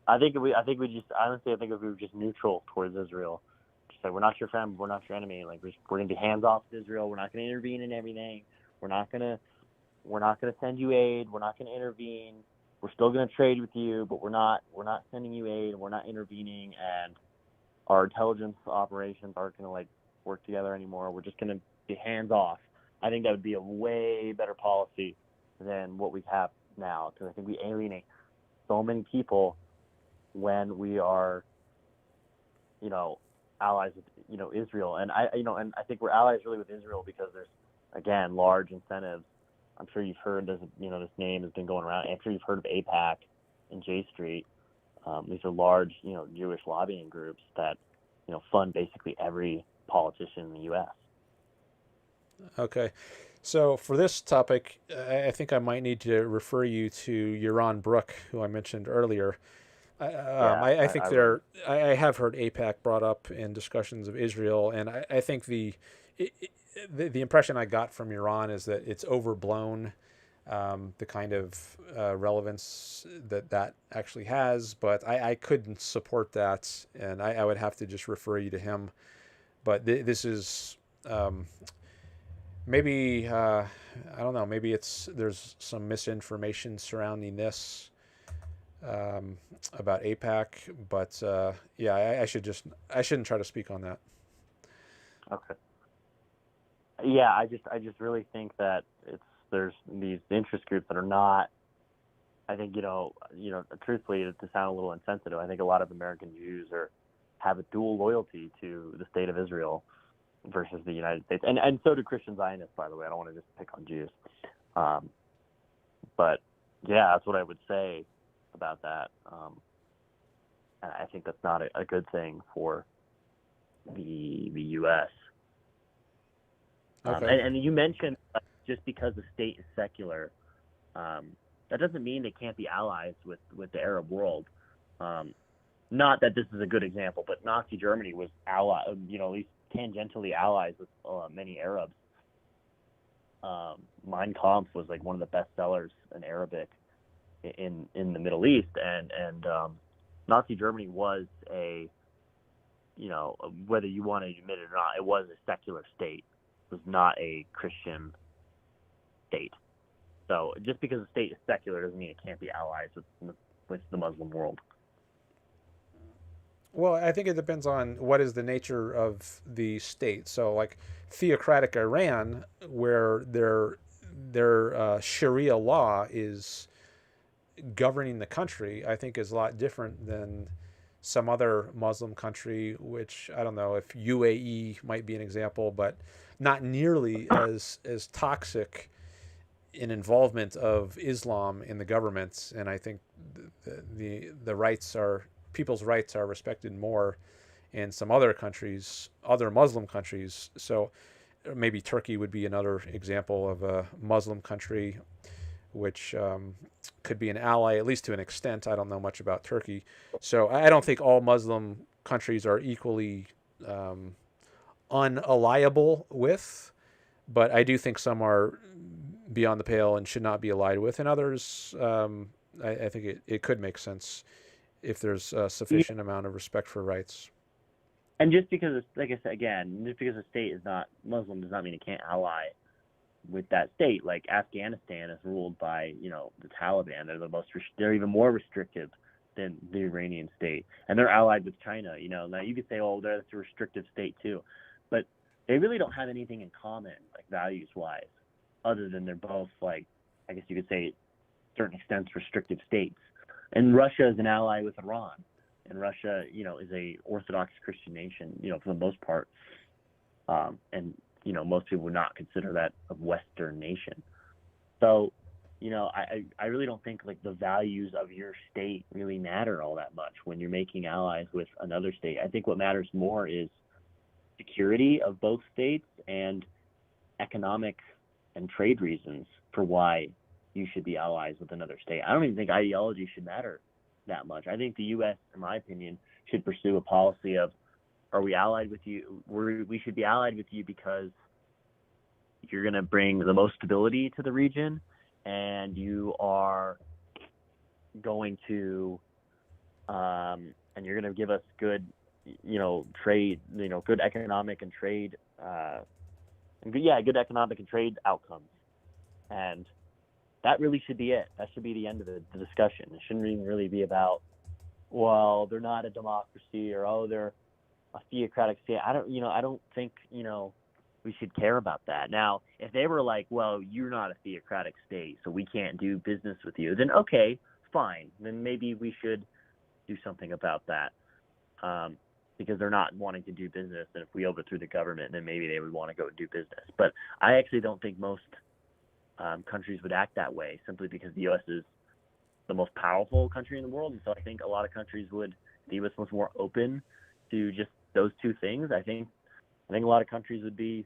I think if we were just neutral towards Israel, just like, we're not your friend, we're not your enemy. Like, we're gonna be hands off with Israel. We're not gonna intervene in everything. We're not gonna send you aid. We're not gonna intervene. We're still gonna trade with you, but we're not sending you aid. We're not intervening, and our intelligence operations aren't gonna work together anymore. We're just gonna be hands off. I think that would be a way better policy than what we have now, because I think we alienate so many people when we are, allies with, Israel. And I think we're allies really with Israel because there's, again, large incentives. I'm sure you've heard this name has been going around. I'm sure you've heard of AIPAC and J Street. These are large, Jewish lobbying groups that, fund basically every politician in the U.S. Okay. So for this topic, I think I might need to refer you to Yaron Brook, who I mentioned earlier. I think I have heard AIPAC brought up in discussions of Israel, and I think the impression I got from Yaron is that it's overblown, the kind of relevance that actually has, but I couldn't support that, and I would have to just refer you to him. But this is... maybe I don't know. Maybe there's some misinformation surrounding this about AIPAC, but I shouldn't try to speak on that. Okay. Yeah, I just really think that there's these interest groups that are not. I think truthfully, to sound a little insensitive, I think a lot of American Jews have a dual loyalty to the state of Israel. versus the United States, and so do Christian Zionists, by the way. I don't want to just pick on Jews, but yeah, that's what I would say about that. And I think that's not a good thing for the U.S. Okay. And you mentioned just because the state is secular, that doesn't mean they can't be allies with the Arab world. Not that this is a good example, but Nazi Germany was at least tangentially allies with many Arabs. Mein Kampf was like one of the best sellers in Arabic in the Middle East, and Nazi Germany was whether you want to admit it or not, it was a secular state. It was not a Christian state. So just because the state is secular doesn't mean it can't be allies with the Muslim world. Well, I think it depends on what is the nature of the state. So, like theocratic Iran, where their Sharia law is governing the country, I think is a lot different than some other Muslim country, which I don't know if UAE might be an example, but not nearly as toxic in involvement of Islam in the government. And I think the rights are people's rights are respected more in some other countries, other Muslim countries. So maybe Turkey would be another example of a Muslim country, which could be an ally, at least to an extent. I don't know much about Turkey. So I don't think all Muslim countries are equally unalliable with, but I do think some are beyond the pale and should not be allied with, and others, I think it could make sense if there's a sufficient amount of respect for rights. And just because it's, like I said again, just because a state is not Muslim does not mean it can't ally with that state. Like Afghanistan is ruled by the Taliban. They're even more restrictive than the Iranian state, and they're allied with China. Now you could say, oh, that's a restrictive state too, but they really don't have anything in common, like values wise, other than they're both, like, I guess you could say, to certain extent, restrictive states. And Russia is an ally with Iran, and Russia, is a Orthodox Christian nation, for the most part, and most people would not consider that a Western nation. So, I really don't think like the values of your state really matter all that much when you're making allies with another state. I think what matters more is security of both states and economic and trade reasons for why you should be allies with another state. I don't even think ideology should matter that much. I think the U.S., in my opinion, should pursue a policy of, are we allied with you? We should be allied with you because you're going to bring the most stability to the region, and you are going to, and you're going to give us good, trade, good economic and trade, good economic and trade outcomes. And that really should be it. That should be the end of the discussion. It shouldn't even really be about, well, they're not a democracy, or, oh, they're a theocratic state. I don't think, we should care about that. Now, if they were like, well, you're not a theocratic state, so we can't do business with you, then okay, fine. Then maybe we should do something about that. Because they're not wanting to do business, and if we overthrew the government, then maybe they would want to go do business. But I actually don't think most countries would act that way, simply because the U.S. is the most powerful country in the world, and so I think a lot of countries would, the U.S. was more open to just those two things. I think a lot of countries would be,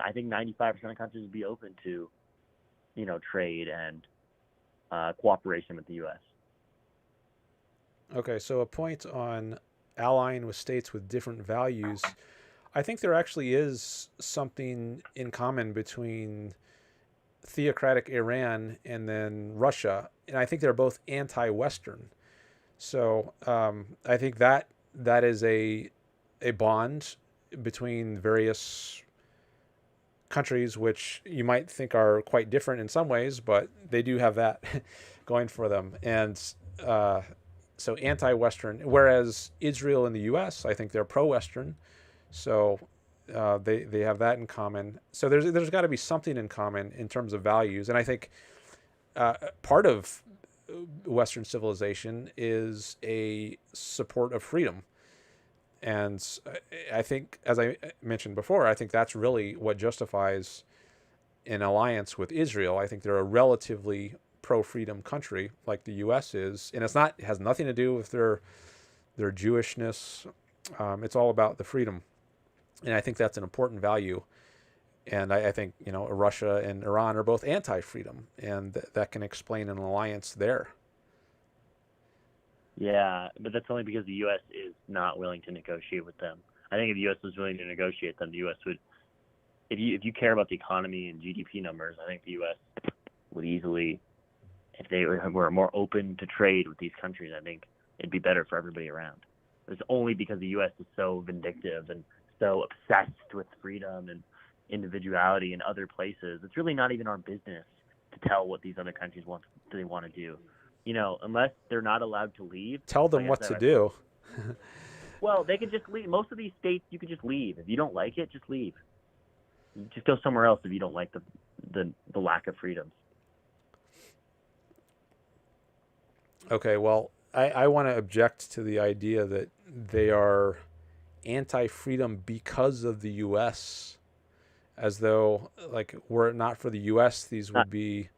I think 95% of countries would be open to, trade and cooperation with the U.S. Okay, so a point on allying with states with different values. I think there actually is something in common between theocratic Iran and then Russia, and I think they're both anti-Western. So I think that is a bond between various countries, which you might think are quite different in some ways, but they do have that going for them. And so anti-Western, whereas Israel and the U.S., I think they're pro-Western. So they have that in common. So there's got to be something in common in terms of values. And I think part of Western civilization is a support of freedom. And I think, as I mentioned before, I think that's really what justifies an alliance with Israel. I think they're a relatively pro-freedom country like the U.S. is, and it has nothing to do with their Jewishness. It's all about the freedom, and I think that's an important value. And I think, Russia and Iran are both anti-freedom, and that can explain an alliance there. Yeah, but that's only because the U.S. is not willing to negotiate with them. I think if the U.S. was willing to negotiate them, the U.S. would. If you care about the economy and GDP numbers, I think the U.S. would easily, if they were more open to trade with these countries, I think it'd be better for everybody around. It's only because the U.S. is so vindictive and so obsessed with freedom and individuality in other places. It's really not even our business to tell what these other countries want to do. Unless they're not allowed to leave. Tell them what to do. Well, they could just leave. Most of these states, you could just leave. If you don't like it, just leave. Just go somewhere else if you don't like the lack of freedoms. Okay, well, I want to object to the idea that they are anti-freedom because of the U.S., as though, were it not for the U.S., these would be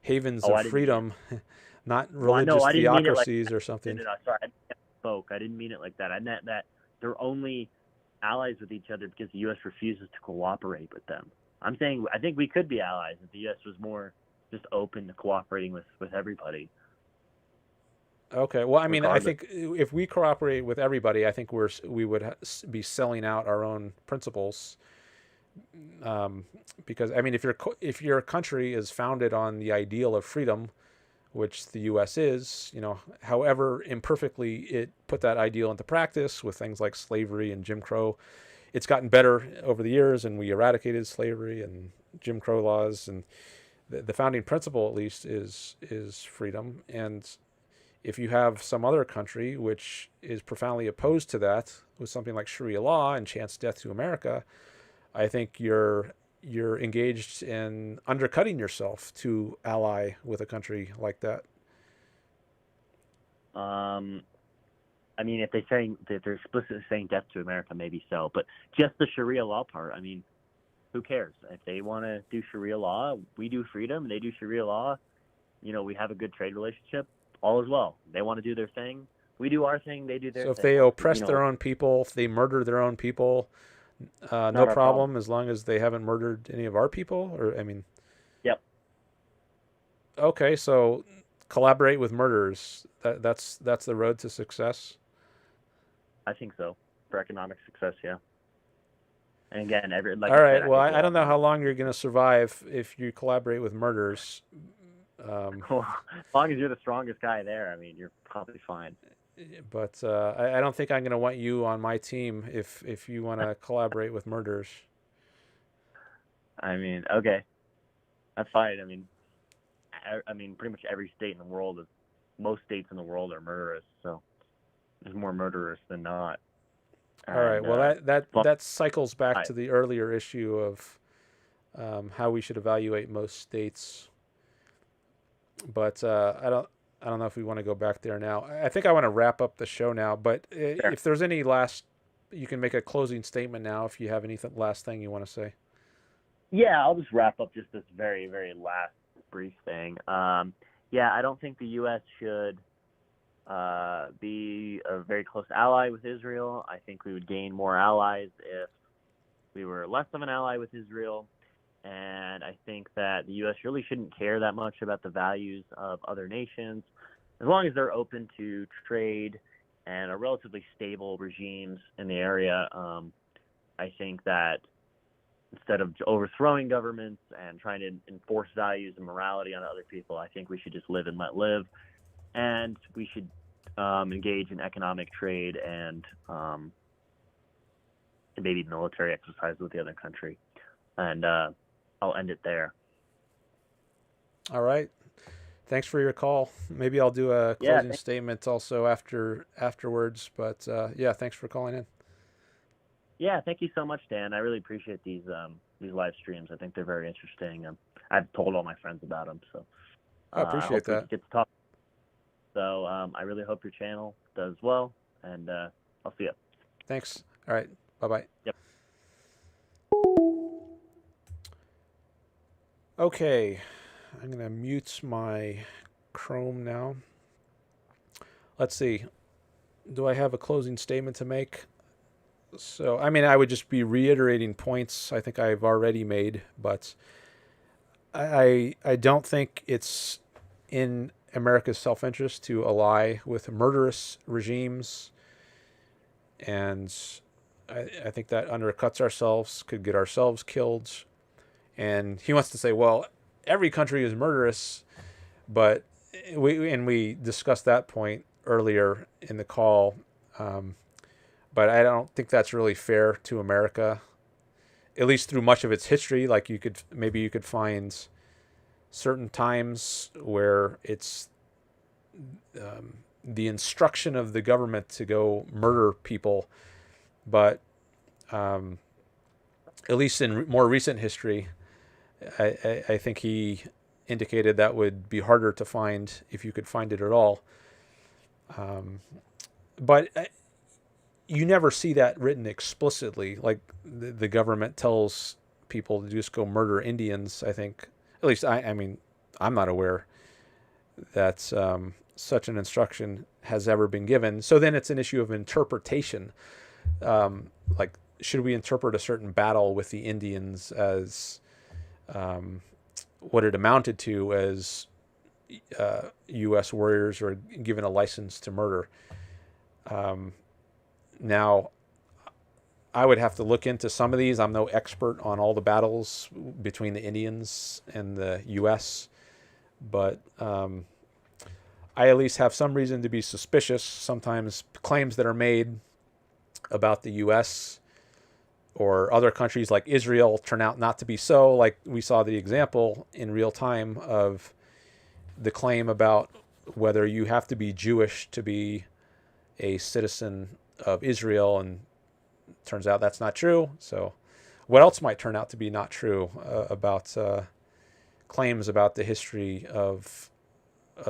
havens of freedom, not religious theocracies or something. No, sorry, I didn't mean it like that. I meant that they're only allies with each other because the U.S. refuses to cooperate with them. I'm saying I think we could be allies if the U.S. was more just open to cooperating with everybody. Okay, well, I mean, I think if we cooperate with everybody, I think we would be selling out our own principles. Because I mean, if your country is founded on the ideal of freedom, which the U.S. is, however imperfectly it put that ideal into practice with things like slavery and Jim Crow, it's gotten better over the years, and we eradicated slavery and Jim Crow laws, and the founding principle, at least, is freedom. And if you have some other country which is profoundly opposed to that, with something like Sharia law and chants death to America, I think you're engaged in undercutting yourself to ally with a country like that. I mean, if they're explicitly saying death to America, maybe so. But just the Sharia law part, I mean, who cares? If they want to do Sharia law, we do freedom, they do Sharia law. We have a good trade relationship. All is well. They want to do their thing. We do our thing. They do their thing. So if they oppress their own people, if they murder their own people, no problem, as long as they haven't murdered any of our people? Or, I mean... Yep. Okay, so collaborate with murderers. That's the road to success? I think so. For economic success, yeah. And again, all right, well, I don't know how long you're going to survive if you collaborate with murderers. Well, as long as you're the strongest guy there, I mean, you're probably fine. But I don't think I'm going to want you on my team if you want to collaborate with murderers. I mean, okay, that's fine. I mean, pretty much every state in the world, most states in the world are murderous. So there's more murderers than not. All right. Well, that cycles back to the earlier issue of how we should evaluate most states. But I don't know if we want to go back there now. I think I want to wrap up the show now. But sure. If there's any you can make a closing statement now if you have any last thing you want to say. Yeah, I'll just wrap up just this very, very last brief thing. Yeah, I don't think the U.S. should be a very close ally with Israel. I think we would gain more allies if we were less of an ally with Israel. And I think that the U.S. really shouldn't care that much about the values of other nations, as long as they're open to trade and are relatively stable regimes in the area. I think that instead of overthrowing governments and trying to enforce values and morality on other people, I think we should just live and let live. And we should engage in economic trade and maybe military exercise with the other country. And I'll end it there. All right. Thanks for your call. Maybe I'll do a closing statement also afterwards. But yeah, thanks for calling in. Yeah, thank you so much, Dan. I really appreciate these live streams. I think they're very interesting. I've told all my friends about them, so I appreciate that. We get to talk. So I really hope your channel does well, and I'll see you. Thanks. All right. Bye-bye. Yep. Okay. I'm going to mute my Chrome now. Let's see. Do I have a closing statement to make? So, I mean, I would just be reiterating points I think I've already made, but I don't think it's in America's self-interest to ally with murderous regimes, and I think that undercuts ourselves, could get ourselves killed. And he wants to say, well, every country is murderous, but we discussed that point earlier in the call, but I don't think that's really fair to America, at least through much of its history. Like you could find certain times where it's the instruction of the government to go murder people, but at least in more recent history, I think he indicated that would be harder to find if you could find it at all. But you never see that written explicitly. Like the government tells people to just go murder Indians. I think, at least I mean, I'm not aware that such an instruction has ever been given. So then it's an issue of interpretation. Like, should we interpret a certain battle with the Indians as what it amounted to as U.S. warriors were given a license to murder? Now, I would have to look into some of these. I'm no expert on all the battles between the Indians and the U.S., but I at least have some reason to be suspicious. Sometimes claims that are made about the U.S. or other countries like Israel turn out not to be so. Like we saw the example in real time of the claim about whether you have to be Jewish to be a citizen of Israel, and turns out that's not true. So what else might turn out to be not true about claims about the history of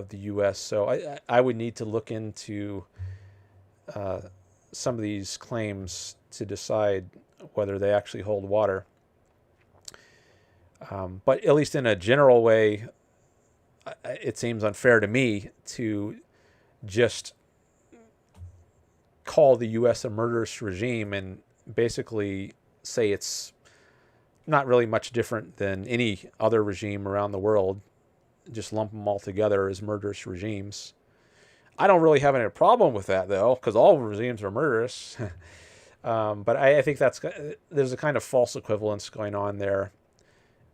the U.S.? So I would need to look into some of these claims to decide whether they actually hold water. But at least in a general way, it seems unfair to me to just call the U.S. a murderous regime and basically say it's not really much different than any other regime around the world. Just lump them all together as murderous regimes. I don't really have any problem with that, though, because all regimes are murderous. But I think there's a kind of false equivalence going on there.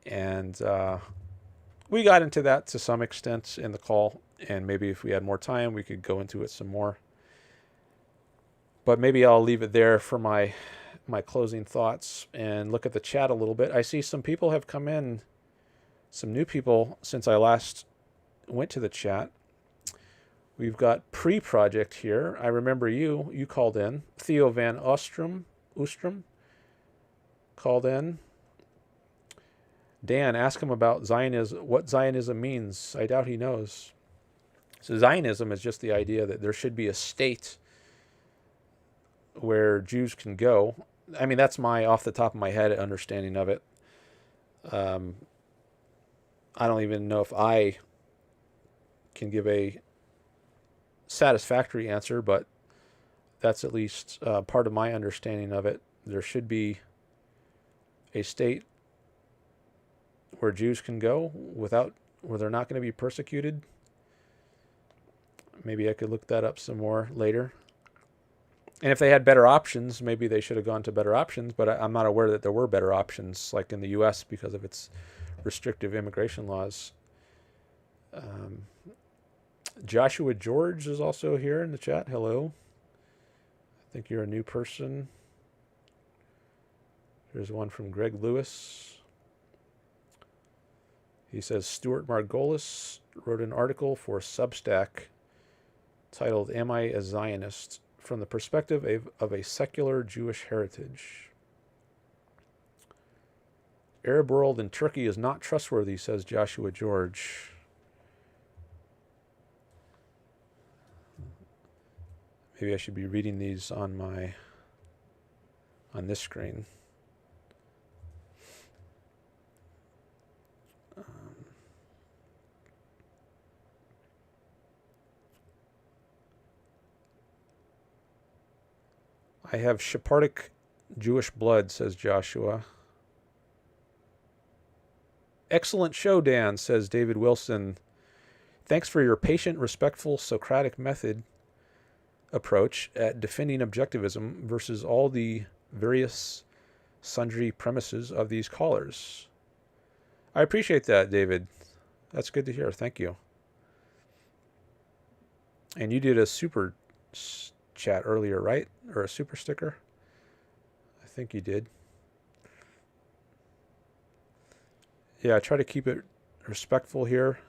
And we got into that to some extent in the call. And maybe if we had more time, we could go into it some more. But maybe I'll leave it there for my closing thoughts and look at the chat a little bit. I see some people have come in, some new people since I last went to the chat. We've got Pre-Project here. I remember you called in. Theo Van Ostrom called in. Dan, ask him about Zionism, what Zionism means. I doubt he knows. So Zionism is just the idea that there should be a state where Jews can go. I mean, that's my off the top of my head understanding of it. I don't even know if I can give a satisfactory answer, but that's at least part of my understanding of it. There should be a state where Jews can go where they're not going to be persecuted. Maybe I could look that up some more later. And if they had better options, maybe they should have gone to better options, but I'm not aware that there were better options, like in the U.S. because of its restrictive immigration laws. Joshua George is also here in the chat. Hello. I think you're a new person. There's one from Greg Lewis. He says Stuart Margolis wrote an article for Substack titled "Am I a Zionist? From the Perspective of a Secular Jewish Heritage." Arab world in Turkey is not trustworthy, says Joshua George. Maybe I should be reading these on my on this screen. I have Sephardic Jewish blood, says Joshua. Excellent show, Dan, says David Wilson. Thanks for your patient, respectful, Socratic method approach at defending objectivism versus all the various sundry premises of these callers. I appreciate that, David. That's good to hear. Thank you. And you did a super chat earlier, right? Or a super sticker? I think you did. Yeah, I try to keep it respectful here.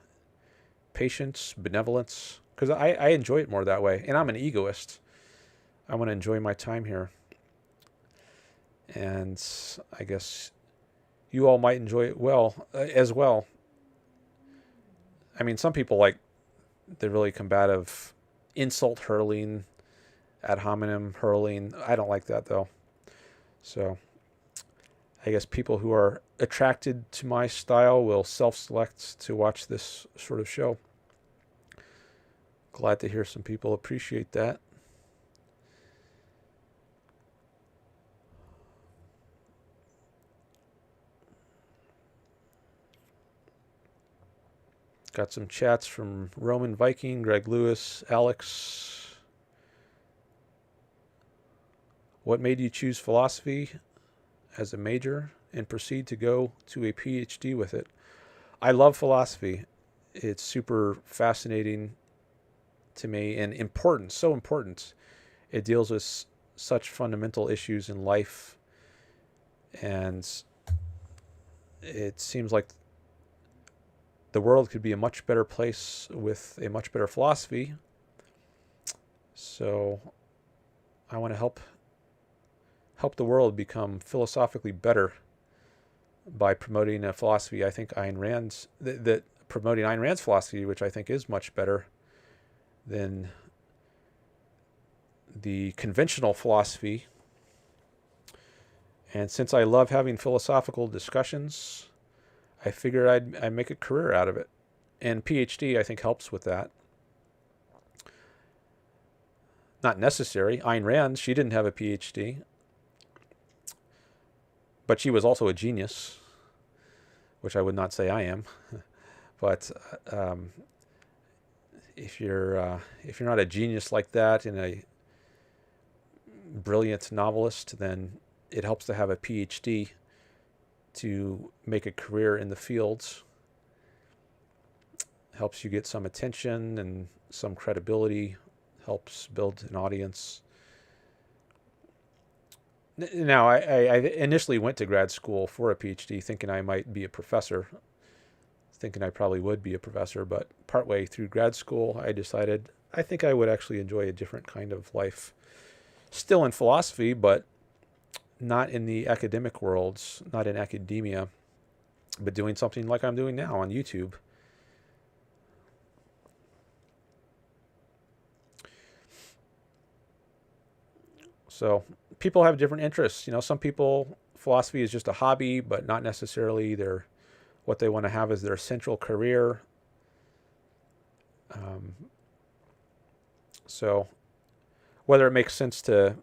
Patience, benevolence. Because I enjoy it more that way. And I'm an egoist. I want to enjoy my time here. And I guess you all might enjoy it as well. I mean, some people like the really combative insult hurling, ad hominem hurling. I don't like that, though. So I guess people who are attracted to my style will self-select to watch this sort of show. Glad to hear some people appreciate that. Got some chats from Roman Viking, Greg Lewis, Alex. What made you choose philosophy as a major and proceed to go to a PhD with it? I love philosophy. It's super fascinating to me and important, so important. It deals with such fundamental issues in life, and it seems like the world could be a much better place with a much better philosophy. So I want to help the world become philosophically better by promoting a philosophy. I think Ayn Rand's that promoting Ayn Rand's philosophy, which I think is much better than the conventional philosophy. And since I love having philosophical discussions, I figured I'd make a career out of it. And PhD, I think, helps with that. Not necessary. Ayn Rand, she didn't have a PhD. But she was also a genius, which I would not say I am. But if you're not a genius like that and a brilliant novelist, then it helps to have a PhD to make a career in the fields. Helps you get some attention and some credibility, helps build an audience. Now, I initially went to grad school for a PhD thinking I might be a professor, thinking I probably would be a professor, but partway through grad school, I decided I think I would actually enjoy a different kind of life. Still in philosophy, but not in the academic worlds, not in academia, but doing something like I'm doing now on YouTube. So people have different interests. You know, some people, philosophy is just a hobby, but not necessarily what they want to have as their central career. So whether it makes sense to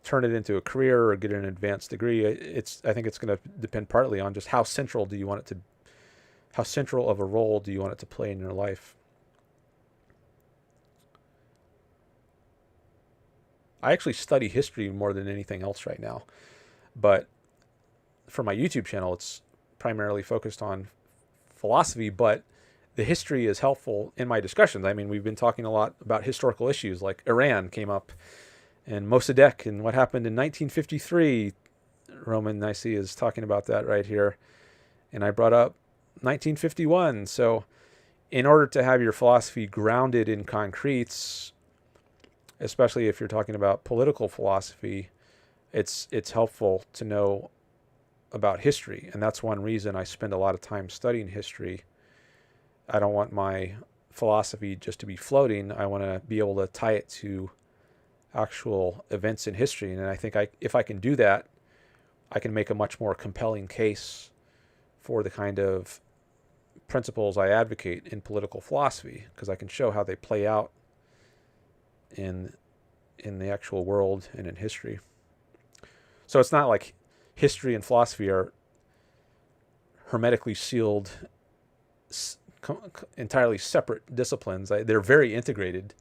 turn it into a career or get an advanced degree, I think it's going to depend partly on just how central of a role do you want it to play in your life. I actually study history more than anything else right now, but for my YouTube channel, it's primarily focused on philosophy, but the history is helpful in my discussions. I mean, we've been talking a lot about historical issues, like Iran came up, and Mossadegh, and what happened in 1953. Roman Nicey is talking about that right here. And I brought up 1951. So in order to have your philosophy grounded in concretes, especially if you're talking about political philosophy, it's helpful to know about history. And that's one reason I spend a lot of time studying history. I don't want my philosophy just to be floating. I want to be able to tie it to actual events in history. And I think if I can do that, I can make a much more compelling case for the kind of principles I advocate in political philosophy, because I can show how they play out in the actual world and in history. So it's not like history and philosophy are hermetically sealed, entirely separate disciplines. They're very integrated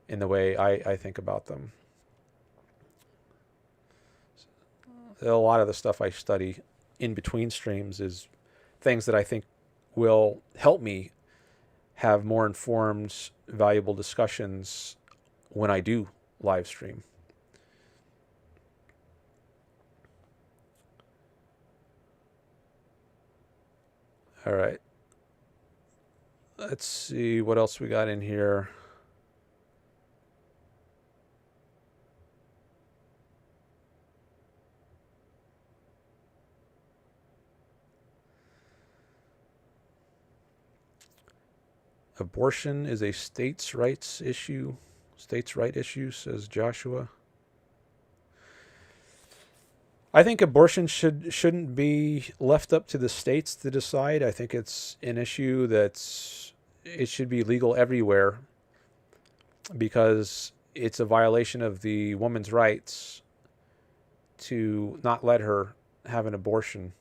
in the way I think about them. A lot of the stuff I study in between streams is things that I think will help me have more informed, valuable discussions when I do live stream. All right. Let's see what else we got in here. Abortion is a states' rights issue. States' right issue, says Joshua. I think abortion shouldn't be left up to the states to decide. I think it's an issue it should be legal everywhere, because it's a violation of the woman's rights to not let her have an abortion.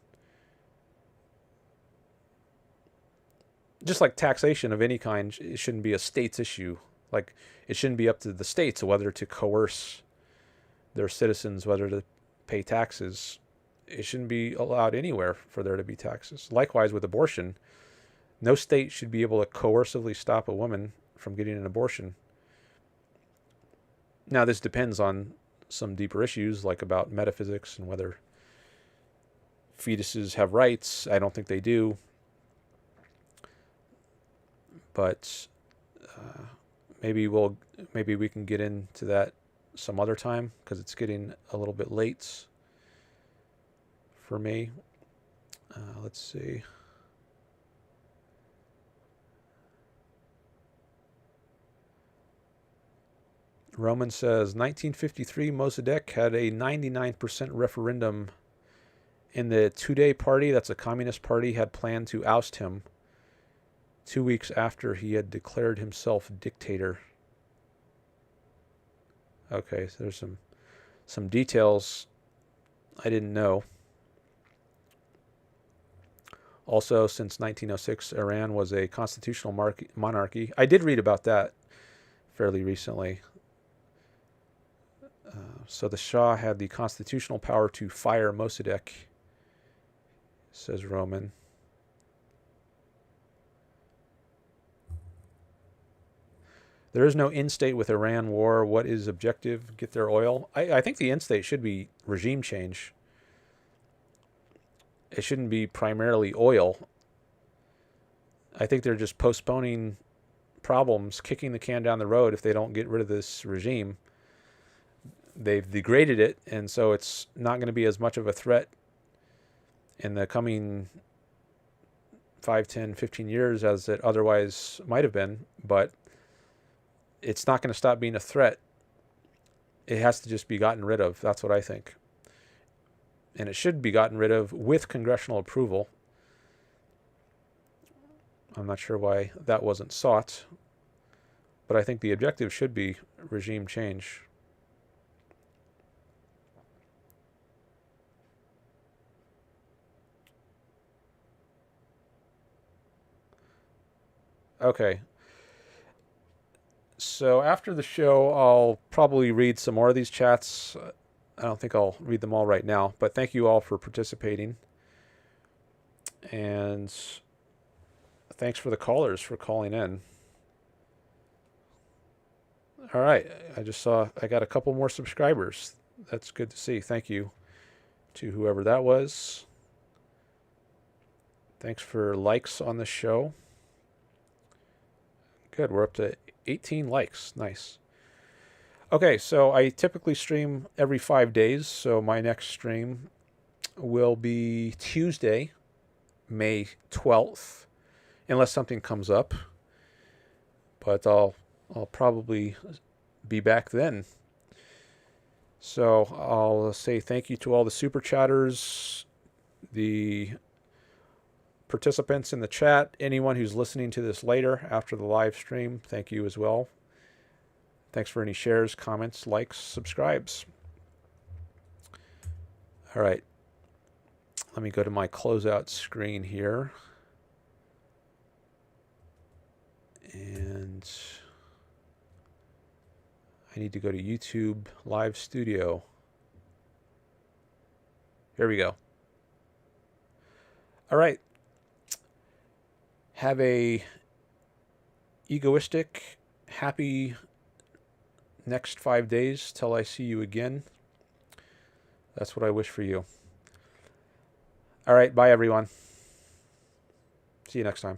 Just like taxation of any kind, it shouldn't be a state's issue. Like, it shouldn't be up to the states whether to coerce their citizens whether to pay taxes. It shouldn't be allowed anywhere for there to be taxes. Likewise with abortion, no state should be able to coercively stop a woman from getting an abortion. Now, this depends on some deeper issues, like about metaphysics and whether fetuses have rights. I don't think they do. But maybe we can get into that some other time, because it's getting a little bit late for me. Let's see. Roman says 1953 Mossadegh had a 99% referendum in the Tudeh party, that's a communist party, had planned to oust him 2 weeks after he had declared himself dictator. Okay, so there's some details I didn't know. Also, since 1906, Iran was a constitutional monarchy. I did read about that fairly recently. So the Shah had the constitutional power to fire Mossadegh, says Roman. There is no in-state with Iran war. What is objective? Get their oil? I think the in-state should be regime change. It shouldn't be primarily oil. I think they're just postponing problems, kicking the can down the road if they don't get rid of this regime. They've degraded it, and so it's not going to be as much of a threat in the coming 5, 10, 15 years as it otherwise might have been, but it's not going to stop being a threat. It has to just be gotten rid of. That's what I think. And it should be gotten rid of with congressional approval. I'm not sure why that wasn't sought, but I think the objective should be regime change. Okay. So after the show, I'll probably read some more of these chats. I don't think I'll read them all right now, but thank you all for participating. And thanks for the callers for calling in. All right. I just saw I got a couple more subscribers. That's good to see. Thank you to whoever that was. Thanks for likes on the show. Good. We're up to 18 likes. Nice. Okay, so I typically stream every 5 days, so my next stream will be Tuesday, May 12th, unless something comes up. But I'll probably be back then. So I'll say thank you to all the super chatters, the participants in the chat, anyone who's listening to this later after the live stream, thank you as well. Thanks for any shares, comments, likes, subscribes. All right. Let me go to my closeout screen here. And I need to go to YouTube Live Studio. Here we go. All right. Have a egoistic, happy next 5 days till I see you again. That's what I wish for you. All right. Bye, everyone. See you next time.